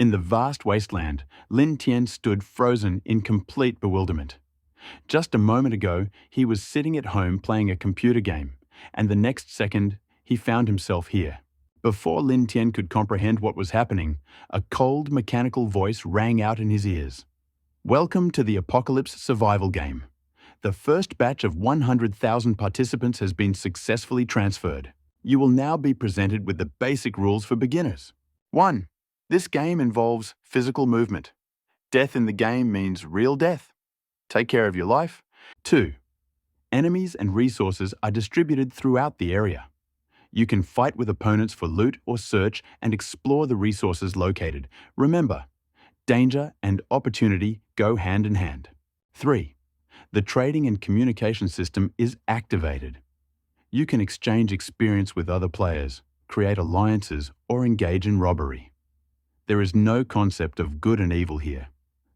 In the vast wasteland, Lin Tian stood frozen in complete bewilderment. Just a moment ago, he was sitting at home playing a computer game, and the next second, he found himself here. Before Lin Tian could comprehend what was happening, a cold, mechanical voice rang out in his ears. Welcome to the Apocalypse survival game. The first batch of 100,000 participants has been successfully transferred. You will now be presented with the basic rules for beginners. 1. This game involves physical movement. Death in the game means real death. Take care of your life. 2. Enemies and resources are distributed throughout the area. You can fight with opponents for loot or search and explore the resources located. Remember, danger and opportunity go hand in hand. 3. The trading and communication system is activated. You can exchange experience with other players, create alliances, or engage in robbery. There is no concept of good and evil here.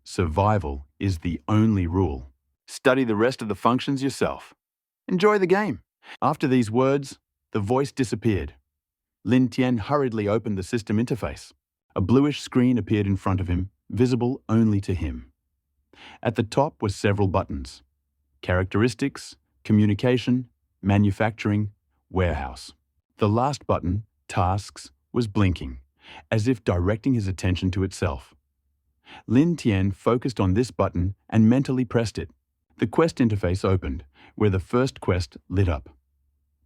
Survival is the only rule. Study the rest of the functions yourself. Enjoy the game. After these words, the voice disappeared. Lin Tian hurriedly opened the system interface. A bluish screen appeared in front of him, visible only to him. At the top were several buttons: Characteristics, Communication, Manufacturing, Warehouse. The last button, Tasks, was blinking, as if directing his attention to itself. Lin Tian focused on this button and mentally pressed it. The quest interface opened, where the first quest lit up.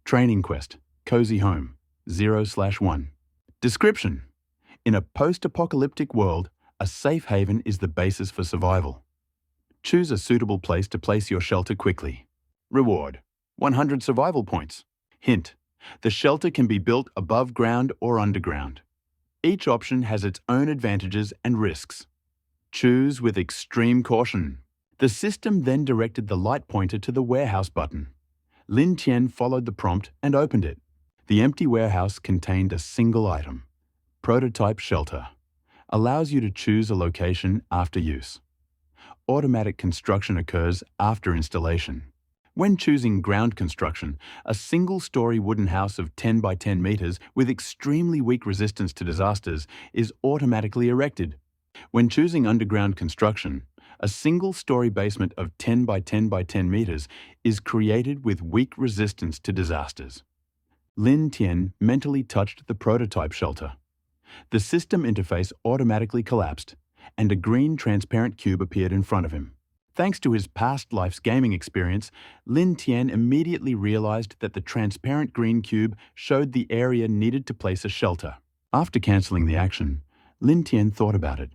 Training Quest, Cozy Home, 0/1. Description: in a post-apocalyptic world, a safe haven is the basis for survival. Choose a suitable place to place your shelter quickly. Reward: 100 survival points. Hint: the shelter can be built above ground or underground. Each option has its own advantages and risks. Choose with extreme caution. The system then directed the light pointer to the warehouse button. Lin Tian followed the prompt and opened it. The empty warehouse contained a single item: Prototype Shelter. Allows you to choose a location after use. Automatic construction occurs after installation. When choosing ground construction, a single-story wooden house of 10 by 10 meters with extremely weak resistance to disasters is automatically erected. When choosing underground construction, a single-story basement of 10 by 10 by 10 meters is created with weak resistance to disasters. Lin Tian mentally touched the prototype shelter. The system interface automatically collapsed, and a green transparent cube appeared in front of him. Thanks to his past life's gaming experience, Lin Tian immediately realized that the transparent green cube showed the area needed to place a shelter. After cancelling the action, Lin Tian thought about it.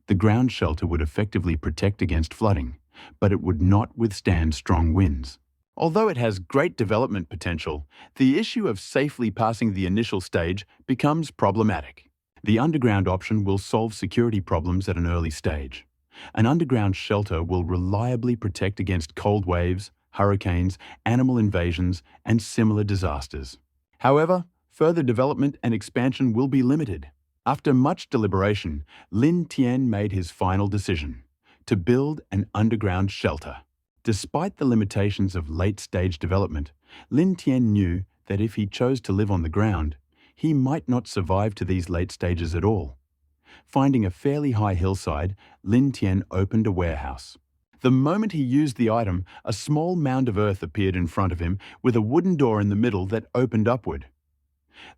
The ground shelter would effectively protect against flooding, but it would not withstand strong winds. Although it has great development potential, the issue of safely passing the initial stage becomes problematic. The underground option will solve security problems at an early stage. An underground shelter will reliably protect against cold waves, hurricanes, animal invasions, and similar disasters. However, further development and expansion will be limited. After much deliberation, Lin Tian made his final decision: to build an underground shelter. Despite the limitations of late-stage development, Lin Tian knew that if he chose to live on the ground, he might not survive to these late stages at all. Finding a fairly high hillside, Lin Tian opened a warehouse. The moment he used the item, a small mound of earth appeared in front of him with a wooden door in the middle that opened upward.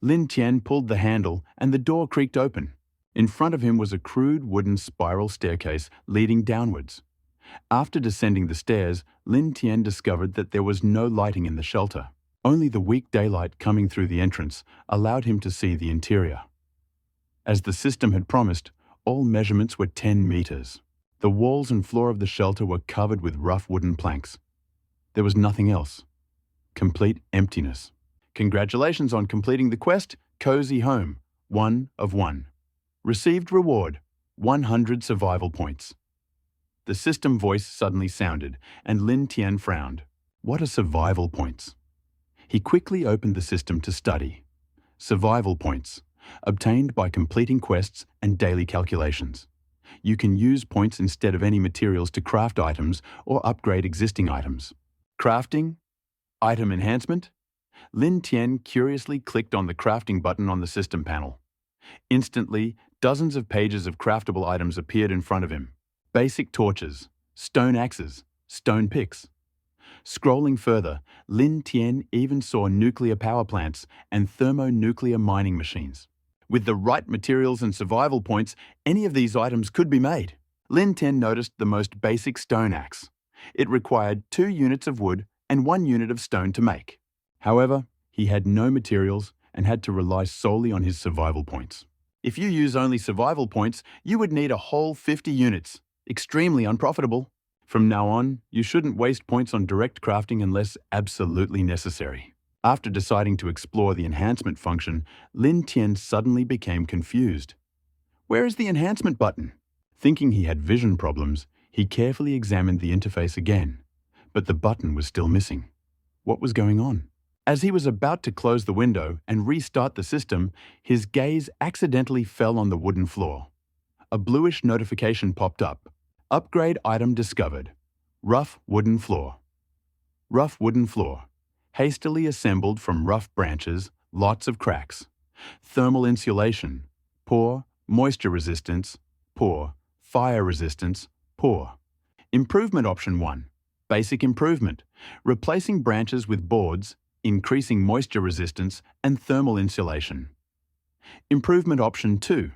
Lin Tian pulled the handle and the door creaked open. In front of him was a crude wooden spiral staircase leading downwards. After descending the stairs, Lin Tian discovered that there was no lighting in the shelter. Only the weak daylight coming through the entrance allowed him to see the interior. As the system had promised, all measurements were 10 meters. The walls and floor of the shelter were covered with rough wooden planks. There was nothing else. Complete emptiness. Congratulations on completing the quest, Cozy Home, 1 of 1. Received reward, 100 survival points. The system voice suddenly sounded, and Lin Tian frowned. What are survival points? He quickly opened the system to study. Survival points, obtained by completing quests and daily calculations. You can use points instead of any materials to craft items or upgrade existing items. Crafting? Item enhancement? Lin Tian curiously clicked on the crafting button on the system panel. Instantly, Dozens of pages of craftable items appeared in front of him. Basic torches, stone axes, stone picks. Scrolling further, Lin Tian even saw nuclear power plants and thermonuclear mining machines. With the right materials and survival points, any of these items could be made. Lin Tian noticed the most basic stone axe. It required 2 units of wood and 1 unit of stone to make. However, he had no materials and had to rely solely on his survival points. If you use only survival points, you would need a whole 50 units. Extremely unprofitable. From now on, you shouldn't waste points on direct crafting unless absolutely necessary. After deciding to explore the enhancement function, Lin Tian suddenly became confused. Where is the enhancement button? Thinking he had vision problems, he carefully examined the interface again, but the button was still missing. What was going on? As he was about to close the window and restart the system, his gaze accidentally fell on the wooden floor. A bluish notification popped up. Upgrade item discovered. Rough wooden floor. Rough wooden floor. Hastily assembled from rough branches, lots of cracks. Thermal insulation. Poor. Moisture resistance. Poor. Fire resistance. Poor. Improvement option 1. Basic improvement. Replacing branches with boards, increasing moisture resistance and thermal insulation. Improvement option 2.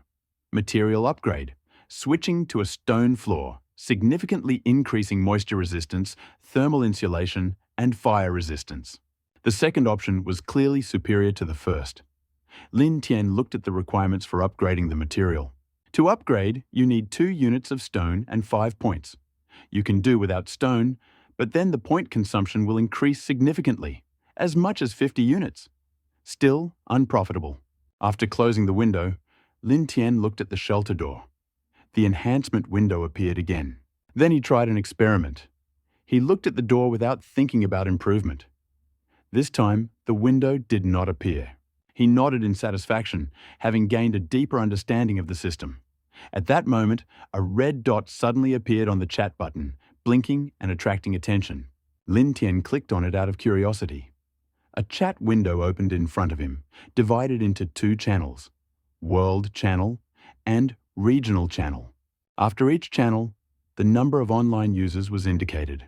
Material upgrade. Switching to a stone floor, significantly increasing moisture resistance, thermal insulation, and fire resistance. The second option was clearly superior to the first. Lin Tian looked at the requirements for upgrading the material. To upgrade, you need 2 units of stone and 5 points. You can do without stone, but then the point consumption will increase significantly, as much as 50 units. Still unprofitable. After closing the window, Lin Tian looked at the shelter door. The enhancement window appeared again. Then he tried an experiment. He looked at the door without thinking about improvement. This time, the window did not appear. He nodded in satisfaction, having gained a deeper understanding of the system. At that moment, a red dot suddenly appeared on the chat button, blinking and attracting attention. Lin Tian clicked on it out of curiosity. A chat window opened in front of him, divided into 2 channels, World Channel and Regional Channel. After each channel, the number of online users was indicated.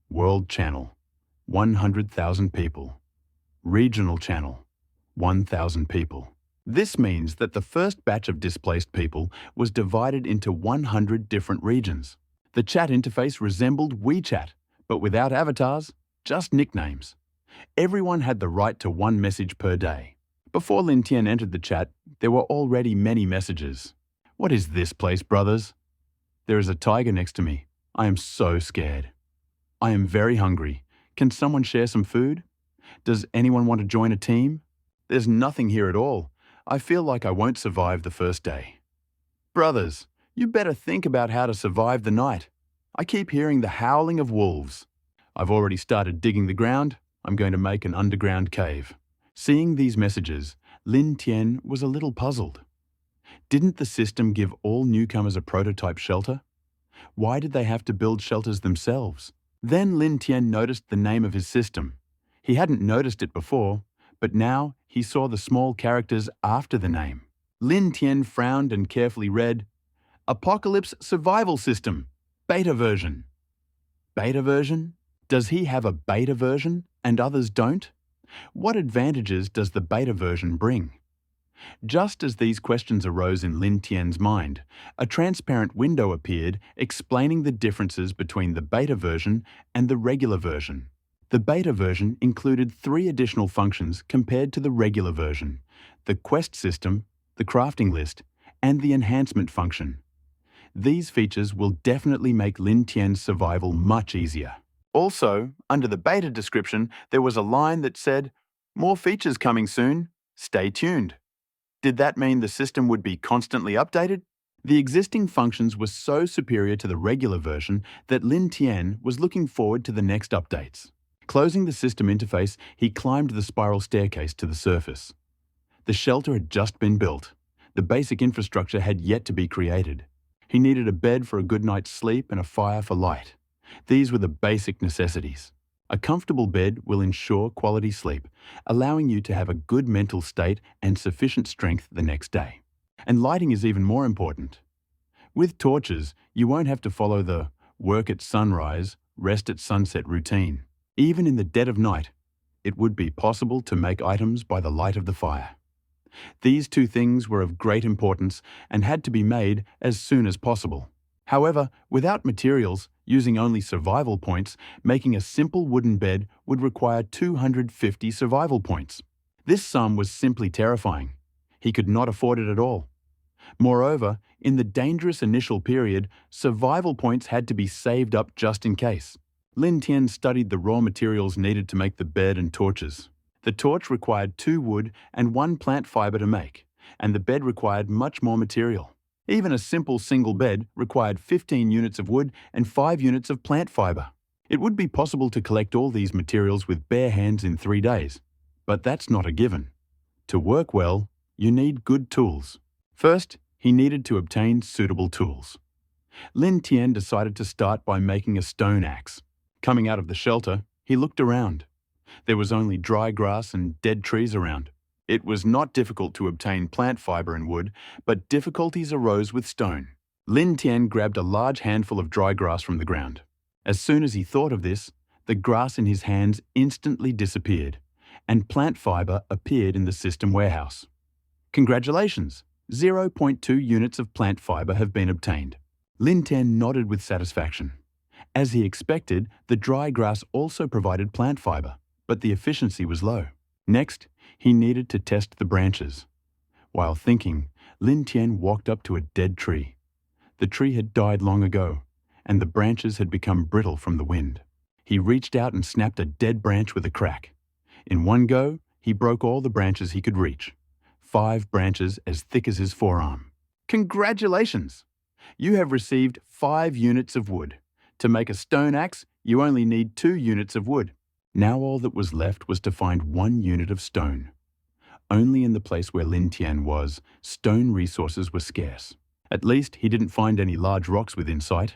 World Channel, 100,000 people. Regional Channel, 1,000 people. This means that the first batch of displaced people was divided into 100 different regions. The chat interface resembled WeChat, but without avatars, just nicknames. Everyone had the right to 1 message per day. Before Lin Tian entered the chat, there were already many messages. What is this place, brothers? There is a tiger next to me. I am so scared. I am very hungry. Can someone share some food? Does anyone want to join a team? There's nothing here at all. I feel like I won't survive the first day. Brothers, you better think about how to survive the night. I keep hearing the howling of wolves. I've already started digging the ground. I'm going to make an underground cave. Seeing these messages, Lin Tian was a little puzzled. Didn't the system give all newcomers a prototype shelter? Why did they have to build shelters themselves? Then Lin Tian noticed the name of his system. He hadn't noticed it before, but now he saw the small characters after the name. Lin Tian frowned and carefully read, Apocalypse Survival System, Beta Version. Beta version? Does he have a beta version and others don't? What advantages does the beta version bring? Just as these questions arose in Lin Tian's mind, a transparent window appeared explaining the differences between the beta version and the regular version. The beta version included 3 additional functions compared to the regular version: the quest system, the crafting list, and the enhancement function. These features will definitely make Lin Tian's survival much easier. Also, under the beta description, there was a line that said, "More features coming soon. Stay tuned." Did that mean the system would be constantly updated? The existing functions were so superior to the regular version that Lin Tian was looking forward to the next updates. Closing the system interface, he climbed the spiral staircase to the surface. The shelter had just been built. The basic infrastructure had yet to be created. He needed a bed for a good night's sleep and a fire for light. These were the basic necessities. A comfortable bed will ensure quality sleep, allowing you to have a good mental state and sufficient strength the next day. And lighting is even more important. With torches, you won't have to follow the work at sunrise, rest at sunset routine. Even in the dead of night, it would be possible to make items by the light of the fire. These two things were of great importance and had to be made as soon as possible. However, without materials, using only survival points, making a simple wooden bed would require 250 survival points. This sum was simply terrifying. He could not afford it at all. Moreover, in the dangerous initial period, survival points had to be saved up just in case. Lin Tian studied the raw materials needed to make the bed and torches. The torch required 2 wood and 1 plant fiber to make, and the bed required much more material. Even a simple single bed required 15 units of wood and 5 units of plant fiber. It would be possible to collect all these materials with bare hands in 3 days, but that's not a given. To work well, you need good tools. First, he needed to obtain suitable tools. Lin Tian decided to start by making a stone axe. Coming out of the shelter, he looked around. There was only dry grass and dead trees around. It was not difficult to obtain plant fiber and wood, but difficulties arose with stone. Lin Tian grabbed a large handful of dry grass from the ground. As soon as he thought of this, the grass in his hands instantly disappeared, and plant fiber appeared in the system warehouse. Congratulations! 0.2 units of plant fiber have been obtained. Lin Tian nodded with satisfaction. As he expected, the dry grass also provided plant fiber, but the efficiency was low. Next, he needed to test the branches. While thinking, Lin Tian walked up to a dead tree. The tree had died long ago, and the branches had become brittle from the wind. He reached out and snapped a dead branch with a crack. In one go, he broke all the branches he could reach. 5 branches as thick as his forearm. Congratulations! You have received 5 units of wood. To make a stone axe, you only need 2 units of wood. Now all that was left was to find 1 unit of stone. Only in the place where Lin Tian was, stone resources were scarce. At least he didn't find any large rocks within sight.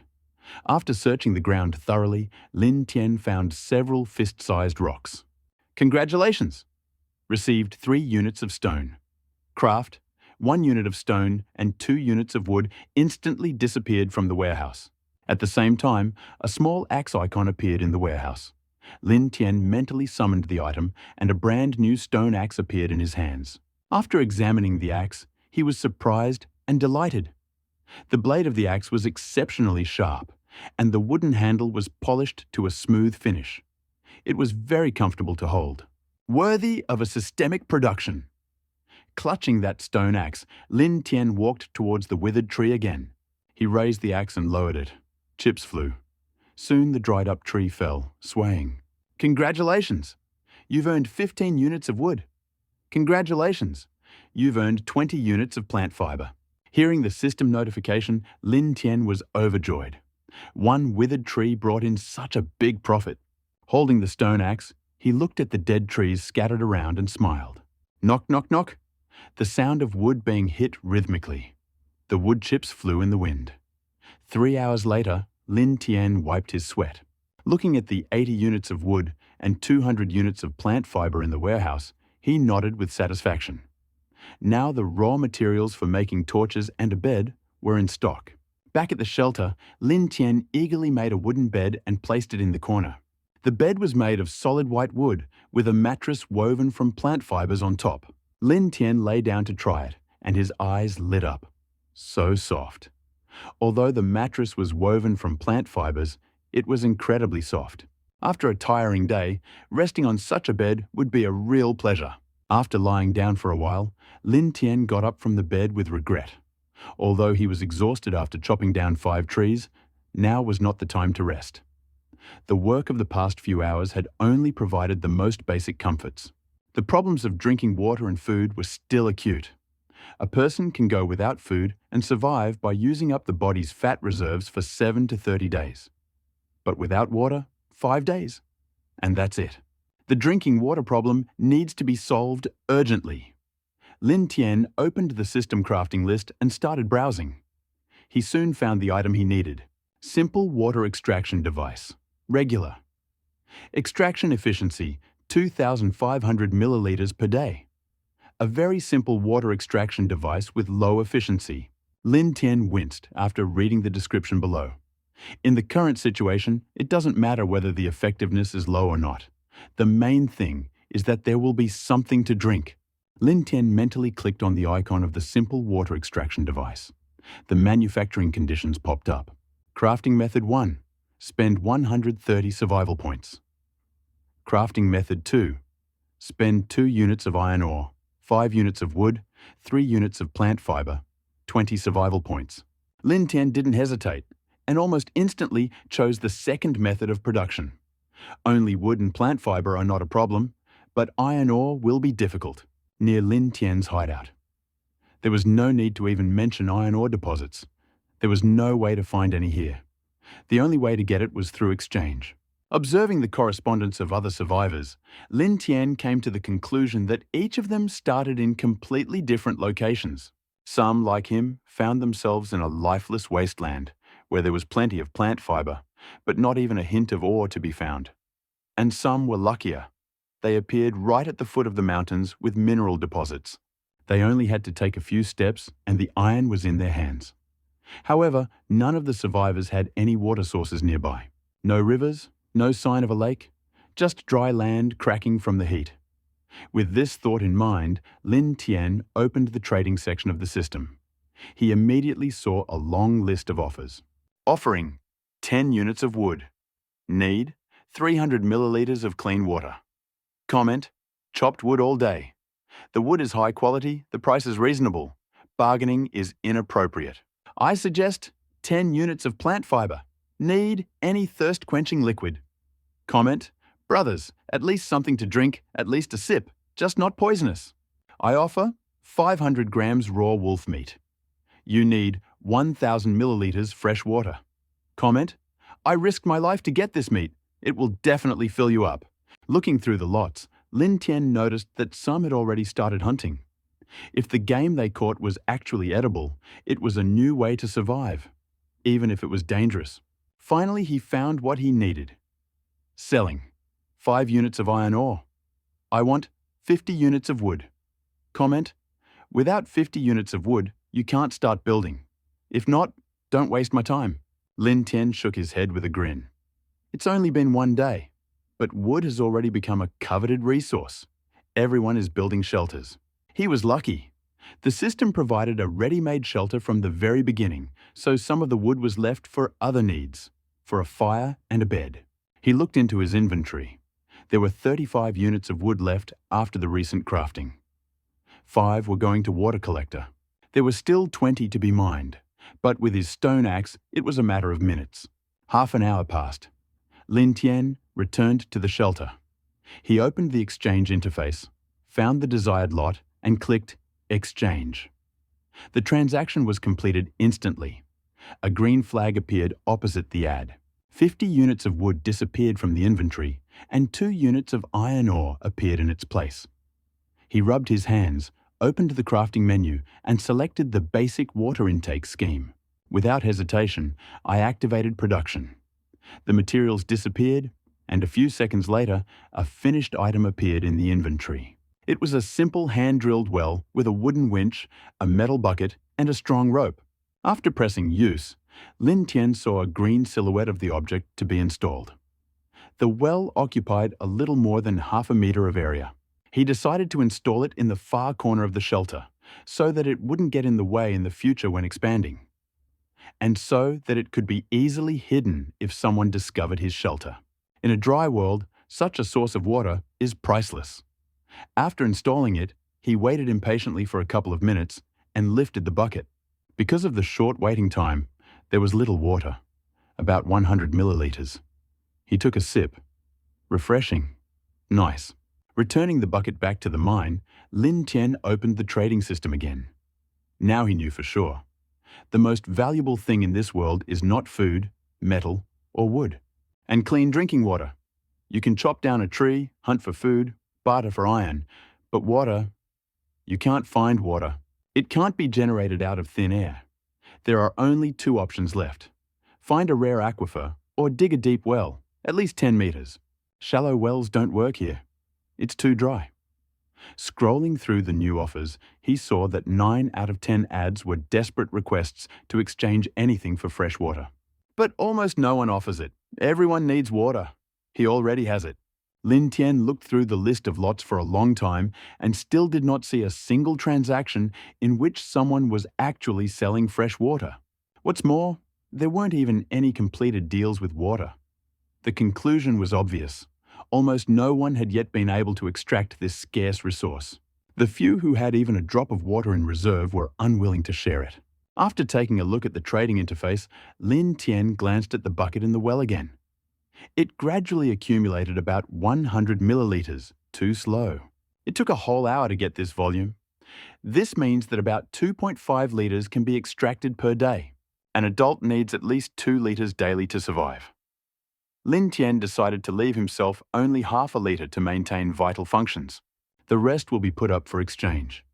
After searching the ground thoroughly, Lin Tian found several fist-sized rocks. Congratulations! Received 3 units of stone. Craft, 1 unit of stone and 2 units of wood instantly disappeared from the warehouse. At the same time, a small axe icon appeared in the warehouse. Lin Tian mentally summoned the item, and a brand new stone axe appeared in his hands. After examining the axe, he was surprised and delighted. The blade of the axe was exceptionally sharp, and the wooden handle was polished to a smooth finish. It was very comfortable to hold. Worthy of a systemic production. Clutching that stone axe, Lin Tian walked towards the withered tree again. He raised the axe and lowered it. Chips flew. Soon the dried-up tree fell, swaying. Congratulations! You've earned 15 units of wood. Congratulations! You've earned 20 units of plant fiber. Hearing the system notification, Lin Tian was overjoyed. 1 withered tree brought in such a big profit. Holding the stone axe, he looked at the dead trees scattered around and smiled. Knock, knock, knock. The sound of wood being hit rhythmically. The wood chips flew in the wind. 3 hours later, Lin Tian wiped his sweat. Looking at the 80 units of wood and 200 units of plant fiber in the warehouse, he nodded with satisfaction. Now the raw materials for making torches and a bed were in stock. Back at the shelter, Lin Tian eagerly made a wooden bed and placed it in the corner. The bed was made of solid white wood with a mattress woven from plant fibers on top. Lin Tian lay down to try it, and his eyes lit up. So soft. Although the mattress was woven from plant fibers, it was incredibly soft. After a tiring day, resting on such a bed would be a real pleasure. After lying down for a while, Lin Tian got up from the bed with regret. Although he was exhausted after chopping down 5 trees, now was not the time to rest. The work of the past few hours had only provided the most basic comforts. The problems of drinking water and food were still acute. A person can go without food and survive by using up the body's fat reserves for 7 to 30 days. But without water, 5 days. And that's it. The drinking water problem needs to be solved urgently. Lin Tian opened the system crafting list and started browsing. He soon found the item he needed. Simple water extraction device. Regular. Extraction efficiency, 2,500 milliliters per day. a very simple water extraction device with low efficiency. Lin Tian winced after reading the description below. In the current situation, it doesn't matter whether the effectiveness is low or not. The main thing is that there will be something to drink. Lin Tian mentally clicked on the icon of the simple water extraction device. The manufacturing conditions popped up. Crafting Method 1. Spend 130 survival points. Crafting Method 2. Spend 2 units of iron ore, 5 units of wood, 3 units of plant fiber, 20 survival points. Lin Tian didn't hesitate and almost instantly chose the second method of production. Only wood and plant fiber are not a problem, but iron ore will be difficult. Near Lin Tian's hideout. There was no need to even mention iron ore deposits. There was no way to find any here. The only way to get it was through exchange. Observing the correspondence of other survivors, Lin Tian came to the conclusion that each of them started in completely different locations. Some, like him, found themselves in a lifeless wasteland, where there was plenty of plant fiber, but not even a hint of ore to be found. And some were luckier. They appeared right at the foot of the mountains with mineral deposits. They only had to take a few steps and the iron was in their hands. However, none of the survivors had any water sources nearby. No rivers, no sign of a lake, just dry land cracking from the heat. With this thought in mind, Lin Tian opened the trading section of the system. He immediately saw a long list of offers. Offering 10 units of wood. Need 300 milliliters of clean water. Comment, chopped wood all day. The wood is high quality, the price is reasonable. Bargaining is inappropriate. I suggest 10 units of plant fiber. Need any thirst-quenching liquid. Comment, brothers, at least something to drink, at least a sip, just not poisonous. I offer 500 grams raw wolf meat. You need 1,000 milliliters fresh water. Comment, I risked my life to get this meat. It will definitely fill you up. Looking through the lots, Lin Tian noticed that some had already started hunting. If the game they caught was actually edible, it was a new way to survive, even if it was dangerous. Finally, he found what he needed. Selling 5 units of iron ore. I want 50 units of wood. Comment, without 50 units of wood, you can't start building. If not, don't waste my time. Lin Tian shook his head with a grin. It's only been one day, but wood has already become a coveted resource. Everyone is building shelters. He was lucky. The system provided a ready-made shelter from the very beginning, so some of the wood was left for other needs, for a fire and a bed. He looked into his inventory. There were 35 units of wood left after the recent crafting. 5 were going to water collector. There were still 20 to be mined, but with his stone axe, it was a matter of minutes. Half an hour passed. Lin Tian returned to the shelter. He opened the exchange interface, found the desired lot, and clicked Exchange. The transaction was completed instantly. A green flag appeared opposite the ad. 50 units of wood disappeared from the inventory, and 2 units of iron ore appeared in its place. He rubbed his hands, opened the crafting menu, and selected the basic water intake scheme. Without hesitation, I activated production. The materials disappeared, and a few seconds later, a finished item appeared in the inventory. It was a simple hand-drilled well with a wooden winch, a metal bucket, and a strong rope. After pressing Use, Lin Tian saw a green silhouette of the object to be installed. The well occupied a little more than half a meter of area. He decided to install it in the far corner of the shelter, so that it wouldn't get in the way in the future when expanding, and so that it could be easily hidden if someone discovered his shelter. In a dry world, such a source of water is priceless. After installing it, he waited impatiently for a couple of minutes and lifted the bucket. Because of the short waiting time, there was little water, about 100 milliliters. He took a sip. Refreshing. Nice. Returning the bucket back to the mine, Lin Tian opened the trading system again. Now he knew for sure. The most valuable thing in this world is not food, metal, or wood, and clean drinking water. You can chop down a tree, hunt for food, barter for iron, but water, you can't find water. It can't be generated out of thin air. There are only 2 options left. Find a rare aquifer or dig a deep well, at least 10 meters. Shallow wells don't work here. It's too dry. Scrolling through the new offers, he saw that 9 out of 10 ads were desperate requests to exchange anything for fresh water. But almost no one offers it. Everyone needs water. He already has it. Lin Tian looked through the list of lots for a long time and still did not see a single transaction in which someone was actually selling fresh water. What's more, there weren't even any completed deals with water. The conclusion was obvious. Almost no one had yet been able to extract this scarce resource. The few who had even a drop of water in reserve were unwilling to share it. After taking a look at the trading interface, Lin Tian glanced at the bucket in the well again. It gradually accumulated about 100 milliliters, too slow. It took a whole hour to get this volume. This means that about 2.5 liters can be extracted per day. An adult needs at least 2 liters daily to survive. Lin Tian decided to leave himself only half a liter to maintain vital functions. The rest will be put up for exchange.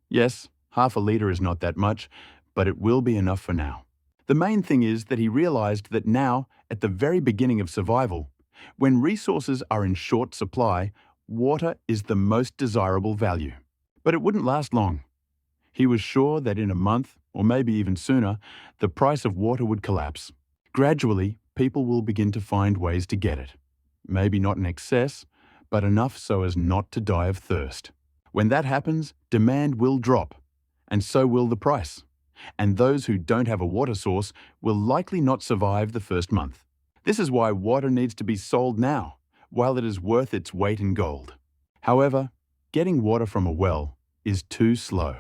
Yes, half a liter is not that much, but it will be enough for now. The main thing is that he realized that now, at the very beginning of survival, when resources are in short supply, water is the most desirable value. But it wouldn't last long. He was sure that in a month, or maybe even sooner, the price of water would collapse. Gradually, people will begin to find ways to get it. Maybe not in excess, but enough so as not to die of thirst. When that happens, demand will drop, and so will the price. And those who don't have a water source will likely not survive the first month. This is why water needs to be sold now, while it is worth its weight in gold. However, getting water from a well is too slow.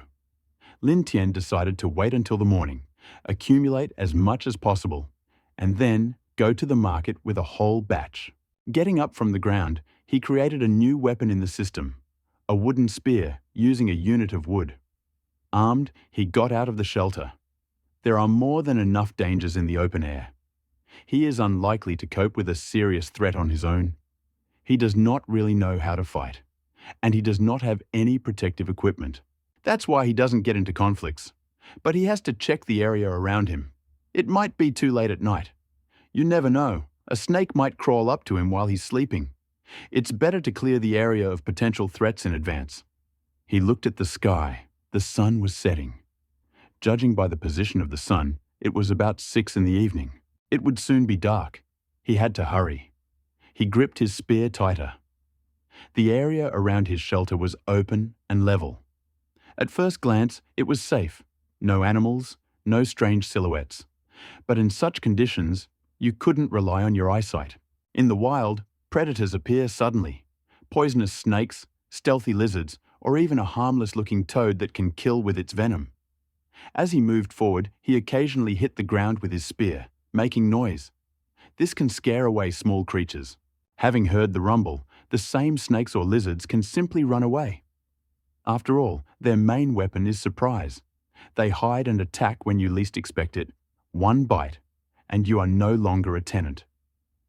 Lin Tian decided to wait until the morning, accumulate as much as possible, and then go to the market with a whole batch. Getting up from the ground, he created a new weapon in the system, a wooden spear using a unit of wood. Armed, he got out of the shelter. There are more than enough dangers in the open air. He is unlikely to cope with a serious threat on his own. He does not really know how to fight, and he does not have any protective equipment. That's why he doesn't get into conflicts. But he has to check the area around him. It might be too late at night. You never know. A snake might crawl up to him while he's sleeping. It's better to clear the area of potential threats in advance. He looked at the sky. The sun was setting. Judging by the position of the sun, it was about 6 in the evening. It would soon be dark. He had to hurry. He gripped his spear tighter. The area around his shelter was open and level. At first glance, it was safe. No animals, no strange silhouettes. But in such conditions, you couldn't rely on your eyesight. In the wild, predators appear suddenly. Poisonous snakes, stealthy lizards, or even a harmless-looking toad that can kill with its venom. As he moved forward, he occasionally hit the ground with his spear, making noise. This can scare away small creatures. Having heard the rumble, the same snakes or lizards can simply run away. After all, their main weapon is surprise. They hide and attack when you least expect it. One bite, and you are no longer a tenant.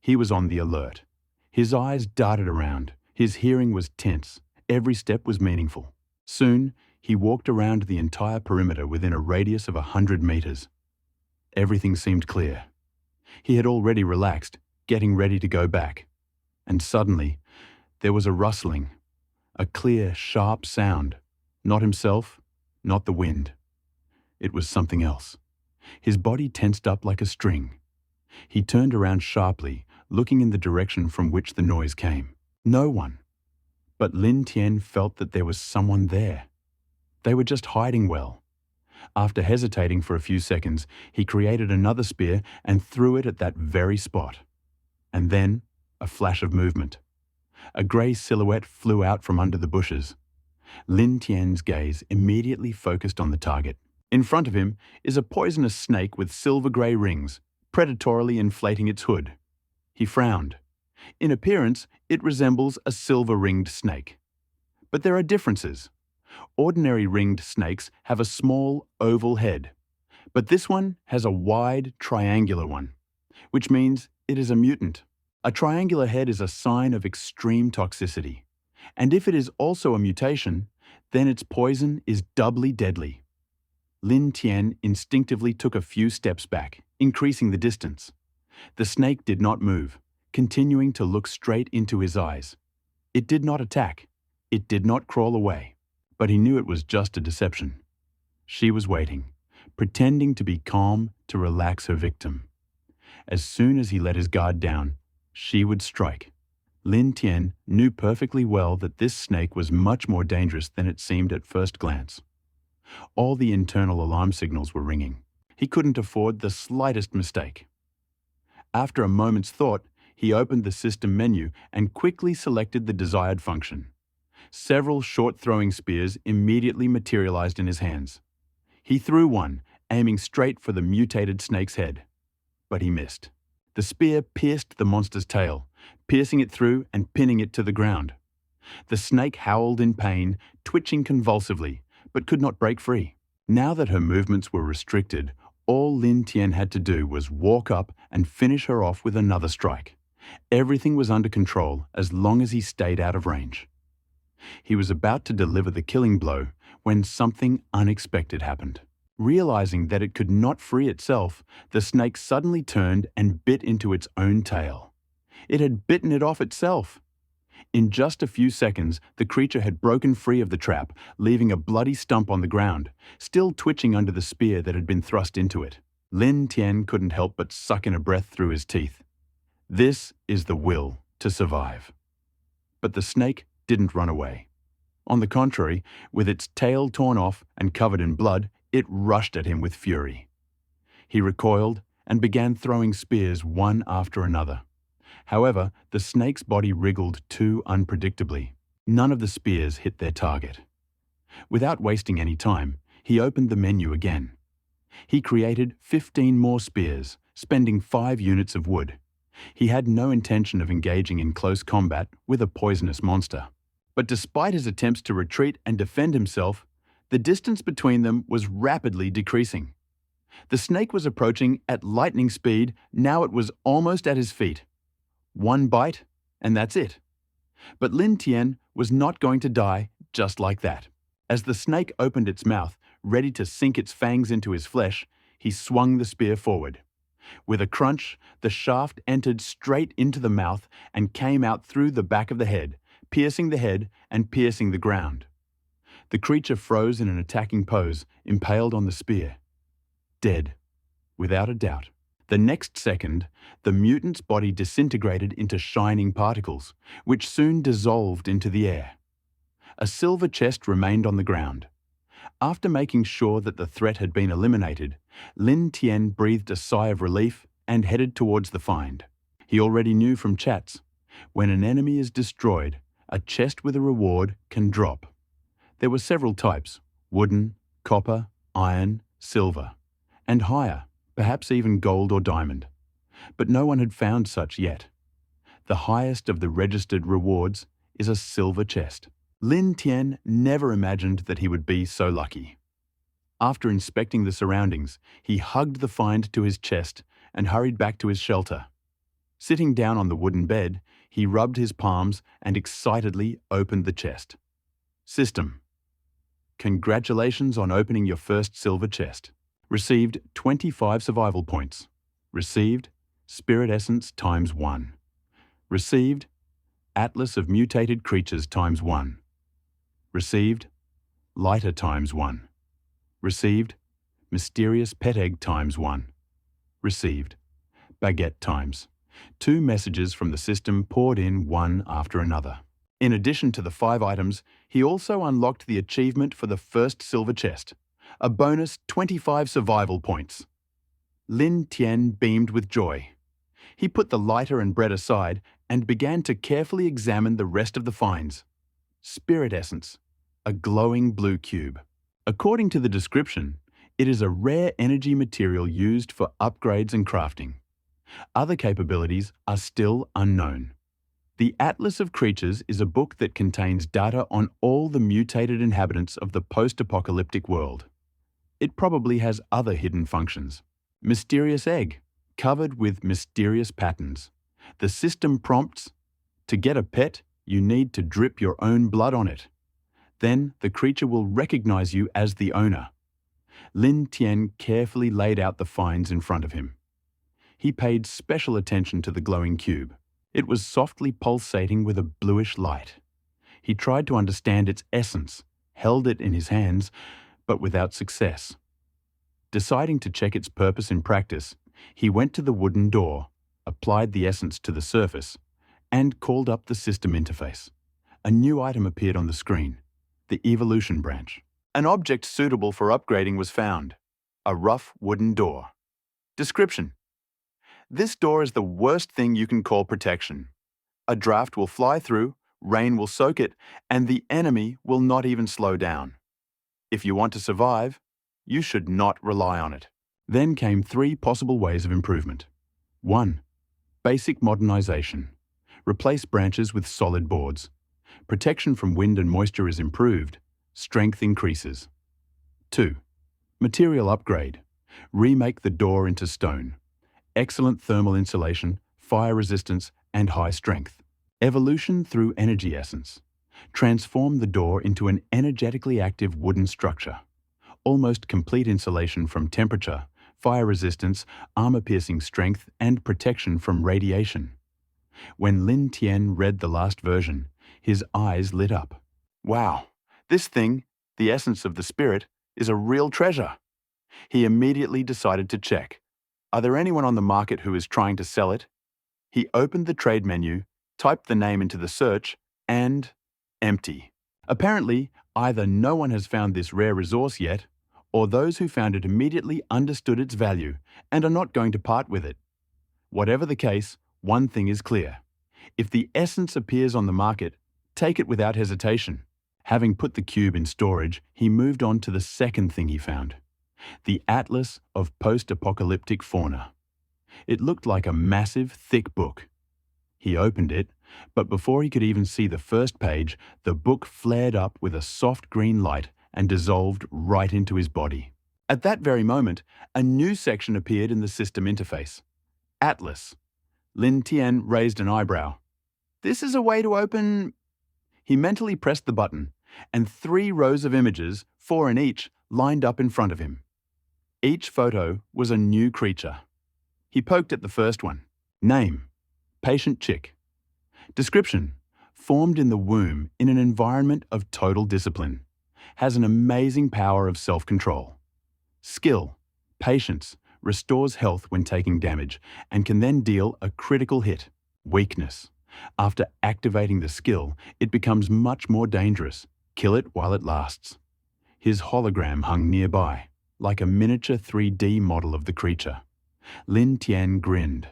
He was on the alert. His eyes darted around. His hearing was tense. Every step was meaningful. Soon, he walked around the entire perimeter within a radius of 100 meters. Everything seemed clear. He had already relaxed, getting ready to go back. And suddenly, there was a rustling, a clear, sharp sound. Not himself, not the wind. It was something else. His body tensed up like a string. He turned around sharply, looking in the direction from which the noise came. No one. But Lin Tian felt that there was someone there. They were just hiding well. After hesitating for a few seconds, he created another spear and threw it at that very spot. And then, a flash of movement. A grey silhouette flew out from under the bushes. Lin Tian's gaze immediately focused on the target. In front of him is a poisonous snake with silver-grey rings, predatorily inflating its hood. He frowned. In appearance, it resembles a silver-ringed snake. But there are differences. Ordinary ringed snakes have a small, oval head, but this one has a wide, triangular one, which means it is a mutant. A triangular head is a sign of extreme toxicity, and if it is also a mutation, then its poison is doubly deadly. Lin Tian instinctively took a few steps back, increasing the distance. The snake did not move, continuing to look straight into his eyes. It did not attack. It did not crawl away, but he knew it was just a deception. She was waiting, pretending to be calm to relax her victim. As soon as he let his guard down, she would strike. Lin Tian knew perfectly well that this snake was much more dangerous than it seemed at first glance. All the internal alarm signals were ringing. He couldn't afford the slightest mistake. After a moment's thought, he opened the system menu and quickly selected the desired function. Several short-throwing spears immediately materialized in his hands. He threw one, aiming straight for the mutated snake's head. But he missed. The spear pierced the monster's tail, piercing it through and pinning it to the ground. The snake howled in pain, twitching convulsively, but could not break free. Now that her movements were restricted, all Lin Tian had to do was walk up and finish her off with another strike. Everything was under control as long as he stayed out of range. He was about to deliver the killing blow when something unexpected happened. Realizing that it could not free itself, the snake suddenly turned and bit into its own tail. It had bitten it off itself. In just a few seconds, the creature had broken free of the trap, leaving a bloody stump on the ground, still twitching under the spear that had been thrust into it. Lin Tian couldn't help but suck in a breath through his teeth. This is the will to survive. But the snake didn't run away. On the contrary, with its tail torn off and covered in blood, it rushed at him with fury. He recoiled and began throwing spears one after another. However, the snake's body wriggled too unpredictably. None of the spears hit their target. Without wasting any time, he opened the menu again. He created 15 more spears, spending 5 units of wood. He had no intention of engaging in close combat with a poisonous monster. But despite his attempts to retreat and defend himself, the distance between them was rapidly decreasing. The snake was approaching at lightning speed. Now it was almost at his feet. One bite, and that's it. But Lin Tian was not going to die just like that. As the snake opened its mouth, ready to sink its fangs into his flesh, he swung the spear forward. With a crunch, the shaft entered straight into the mouth and came out through the back of the head, piercing the head and piercing the ground. The creature froze in an attacking pose, impaled on the spear. Dead, without a doubt. The next second, the mutant's body disintegrated into shining particles, which soon dissolved into the air. A silver chest remained on the ground. After making sure that the threat had been eliminated, Lin Tian breathed a sigh of relief and headed towards the find. He already knew from chats, when an enemy is destroyed, a chest with a reward can drop. There were several types: wooden, copper, iron, silver, and higher, perhaps even gold or diamond. But no one had found such yet. The highest of the registered rewards is a silver chest. Lin Tian never imagined that he would be so lucky. After inspecting the surroundings, he hugged the find to his chest and hurried back to his shelter. Sitting down on the wooden bed, he rubbed his palms and excitedly opened the chest. System: congratulations on opening your first silver chest. Received 25 survival points. Received Spirit Essence ×1. Received Atlas of Mutated Creatures ×1. Received Lighter ×1. Received Mysterious Pet Egg ×1. Received Baguette times. 2 messages from the system poured in one after another. In addition to the 5 items, he also unlocked the achievement for the first silver chest, a bonus 25 survival points. Lin Tian beamed with joy. He put the lighter and bread aside and began to carefully examine the rest of the finds. Spirit Essence, a glowing blue cube. According to the description, it is a rare energy material used for upgrades and crafting. Other capabilities are still unknown. The Atlas of Creatures is a book that contains data on all the mutated inhabitants of the post-apocalyptic world. It probably has other hidden functions. Mysterious Egg, covered with mysterious patterns. The system prompts, to get a pet, you need to drip your own blood on it. Then the creature will recognize you as the owner. Lin Tian carefully laid out the finds in front of him. He paid special attention to the glowing cube. It was softly pulsating with a bluish light. He tried to understand its essence, held it in his hands, but without success. Deciding to check its purpose in practice, he went to the wooden door, applied the essence to the surface, and called up the system interface. A new item appeared on the screen, the evolution branch. An object suitable for upgrading was found, a rough wooden door. Description: this door is the worst thing you can call protection. A draft will fly through, rain will soak it, and the enemy will not even slow down. If you want to survive, you should not rely on it. Then came 3 possible ways of improvement. 1. Basic modernization. Replace branches with solid boards. Protection from wind and moisture is improved. Strength increases. 2. Material upgrade. Remake the door into stone. Excellent thermal insulation, fire resistance, and high strength. Evolution through energy essence. Transform the door into an energetically active wooden structure. Almost complete insulation from temperature, fire resistance, armor-piercing strength, and protection from radiation. When Lin Tian read the last version, his eyes lit up. Wow, this thing, the essence of the spirit, is a real treasure. He immediately decided to check. Are there anyone on the market who is trying to sell it? He opened the trade menu, typed the name into the search, and empty. Apparently, either no one has found this rare resource yet, or those who found it immediately understood its value and are not going to part with it. Whatever the case, one thing is clear. If the essence appears on the market, take it without hesitation. Having put the cube in storage, he moved on to the second thing he found. The Atlas of Post-Apocalyptic Fauna. It looked like a massive, thick book. He opened it, but before he could even see the first page, the book flared up with a soft green light and dissolved right into his body. At that very moment, a new section appeared in the system interface. Atlas. Lin Tian raised an eyebrow. This is a way to open... He mentally pressed the button, and 3 rows of images, 4 in each, lined up in front of him. Each photo was a new creature. He poked at the first one. Name: patient chick. Description: formed in the womb in an environment of total discipline. Has an amazing power of self-control. Skill: patience, restores health when taking damage, and can then deal a critical hit. Weakness: after activating the skill, it becomes much more dangerous. Kill it while it lasts. His hologram hung nearby, like a miniature 3D model of the creature. Lin Tian grinned.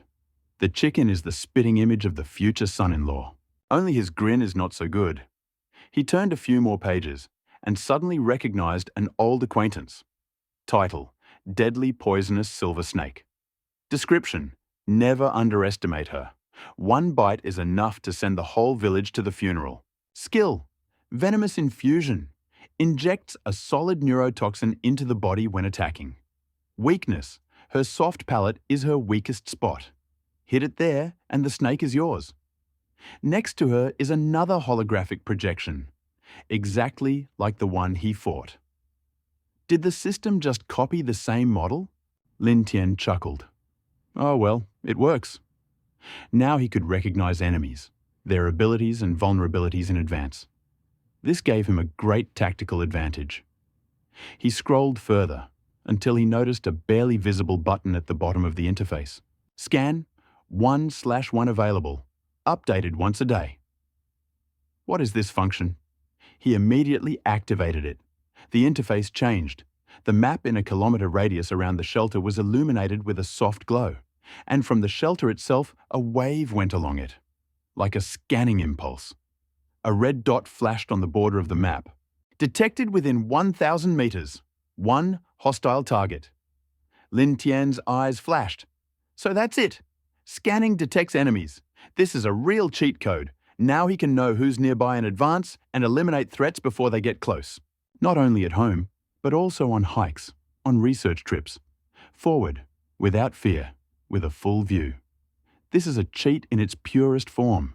The chicken is the spitting image of the future son-in-law. Only his grin is not so good. He turned a few more pages and suddenly recognized an old acquaintance. Title: Deadly Poisonous Silver Snake. Description: never underestimate her. 1 bite is enough to send the whole village to the funeral. Skill: venomous infusion. Injects a solid neurotoxin into the body when attacking. Weakness: her soft palate is her weakest spot. Hit it there and the snake is yours. Next to her is another holographic projection, exactly like the one he fought. Did the system just copy the same model? Lin Tian chuckled. Oh well, it works. Now he could recognize enemies, their abilities and vulnerabilities in advance. This gave him a great tactical advantage. He scrolled further until he noticed a barely visible button at the bottom of the interface. Scan 1/1 available, updated once a day. What is this function? He immediately activated it. The interface changed. The map in a kilometer radius around the shelter was illuminated with a soft glow, and from the shelter itself, a wave went along it, like a scanning impulse. A red dot flashed on the border of the map. Detected within 1,000 meters. 1 hostile target. Lin Tian's eyes flashed. So that's it. Scanning detects enemies. This is a real cheat code. Now he can know who's nearby in advance and eliminate threats before they get close. Not only at home, but also on hikes, on research trips. Forward, without fear, with a full view. This is a cheat in its purest form.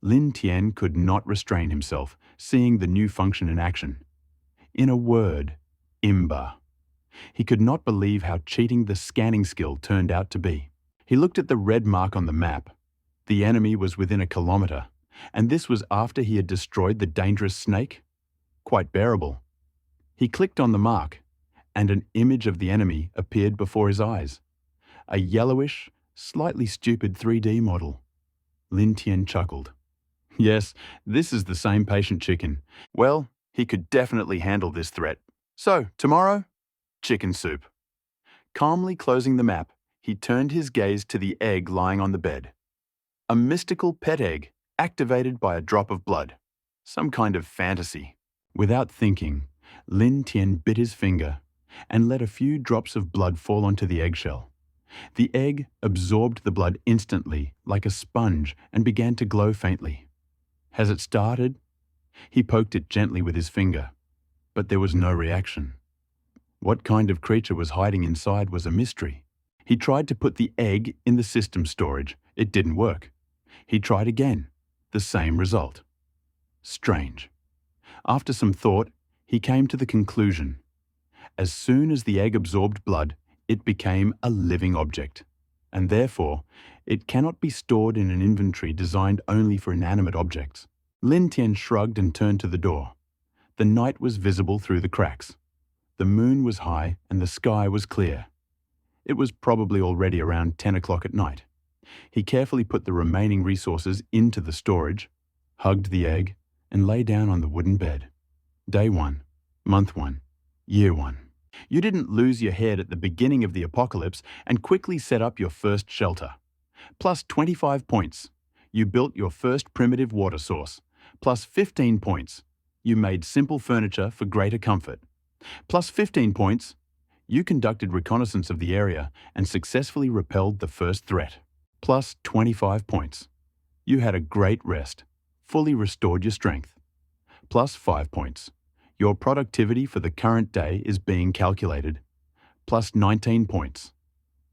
Lin Tian could not restrain himself, seeing the new function in action. In a word, Imba. He could not believe how cheating the scanning skill turned out to be. He looked at the red mark on the map. The enemy was within a kilometer, And this was after he had destroyed the dangerous snake? Quite bearable. He clicked on the mark, and an image of the enemy appeared before his eyes. A yellowish, slightly stupid 3D model. Lin Tian chuckled. Yes, this is the same patient chicken. Well, he could definitely handle this threat. So, tomorrow, chicken soup. Calmly closing the map, he turned his gaze to the egg lying on the bed. A mystical pet egg, activated by a drop of blood. Some kind of fantasy. Without thinking, Lin Tian bit his finger and let a few drops of blood fall onto the eggshell. The egg absorbed the blood instantly, like a sponge, and began to glow faintly. Has it started? He poked it gently with his finger, but there was no reaction. What kind of creature was hiding inside was a mystery. He tried to put the egg in the system storage. It didn't work. He tried again. The same result. Strange. After some thought, he came to the conclusion. As soon as the egg absorbed blood, it became a living object, and therefore, it cannot be stored in an inventory designed only for inanimate objects. Lin Tian shrugged and turned to the door. The night was visible through the cracks. The moon was high and the sky was clear. It was probably already around 10 o'clock at night. He carefully put the remaining resources into the storage, hugged the egg, and lay down on the wooden bed. Day 1, month 1, year 1. You didn't lose your head at the beginning of the apocalypse and quickly set up your first shelter. Plus 25 points. You built your first primitive water source. Plus 15 points. You made simple furniture for greater comfort. Plus 15 points. You conducted reconnaissance of the area and successfully repelled the first threat. Plus 25 points. You had a great rest, fully restored your strength. Plus 5 points. Your productivity for the current day is being calculated. Plus 19 points.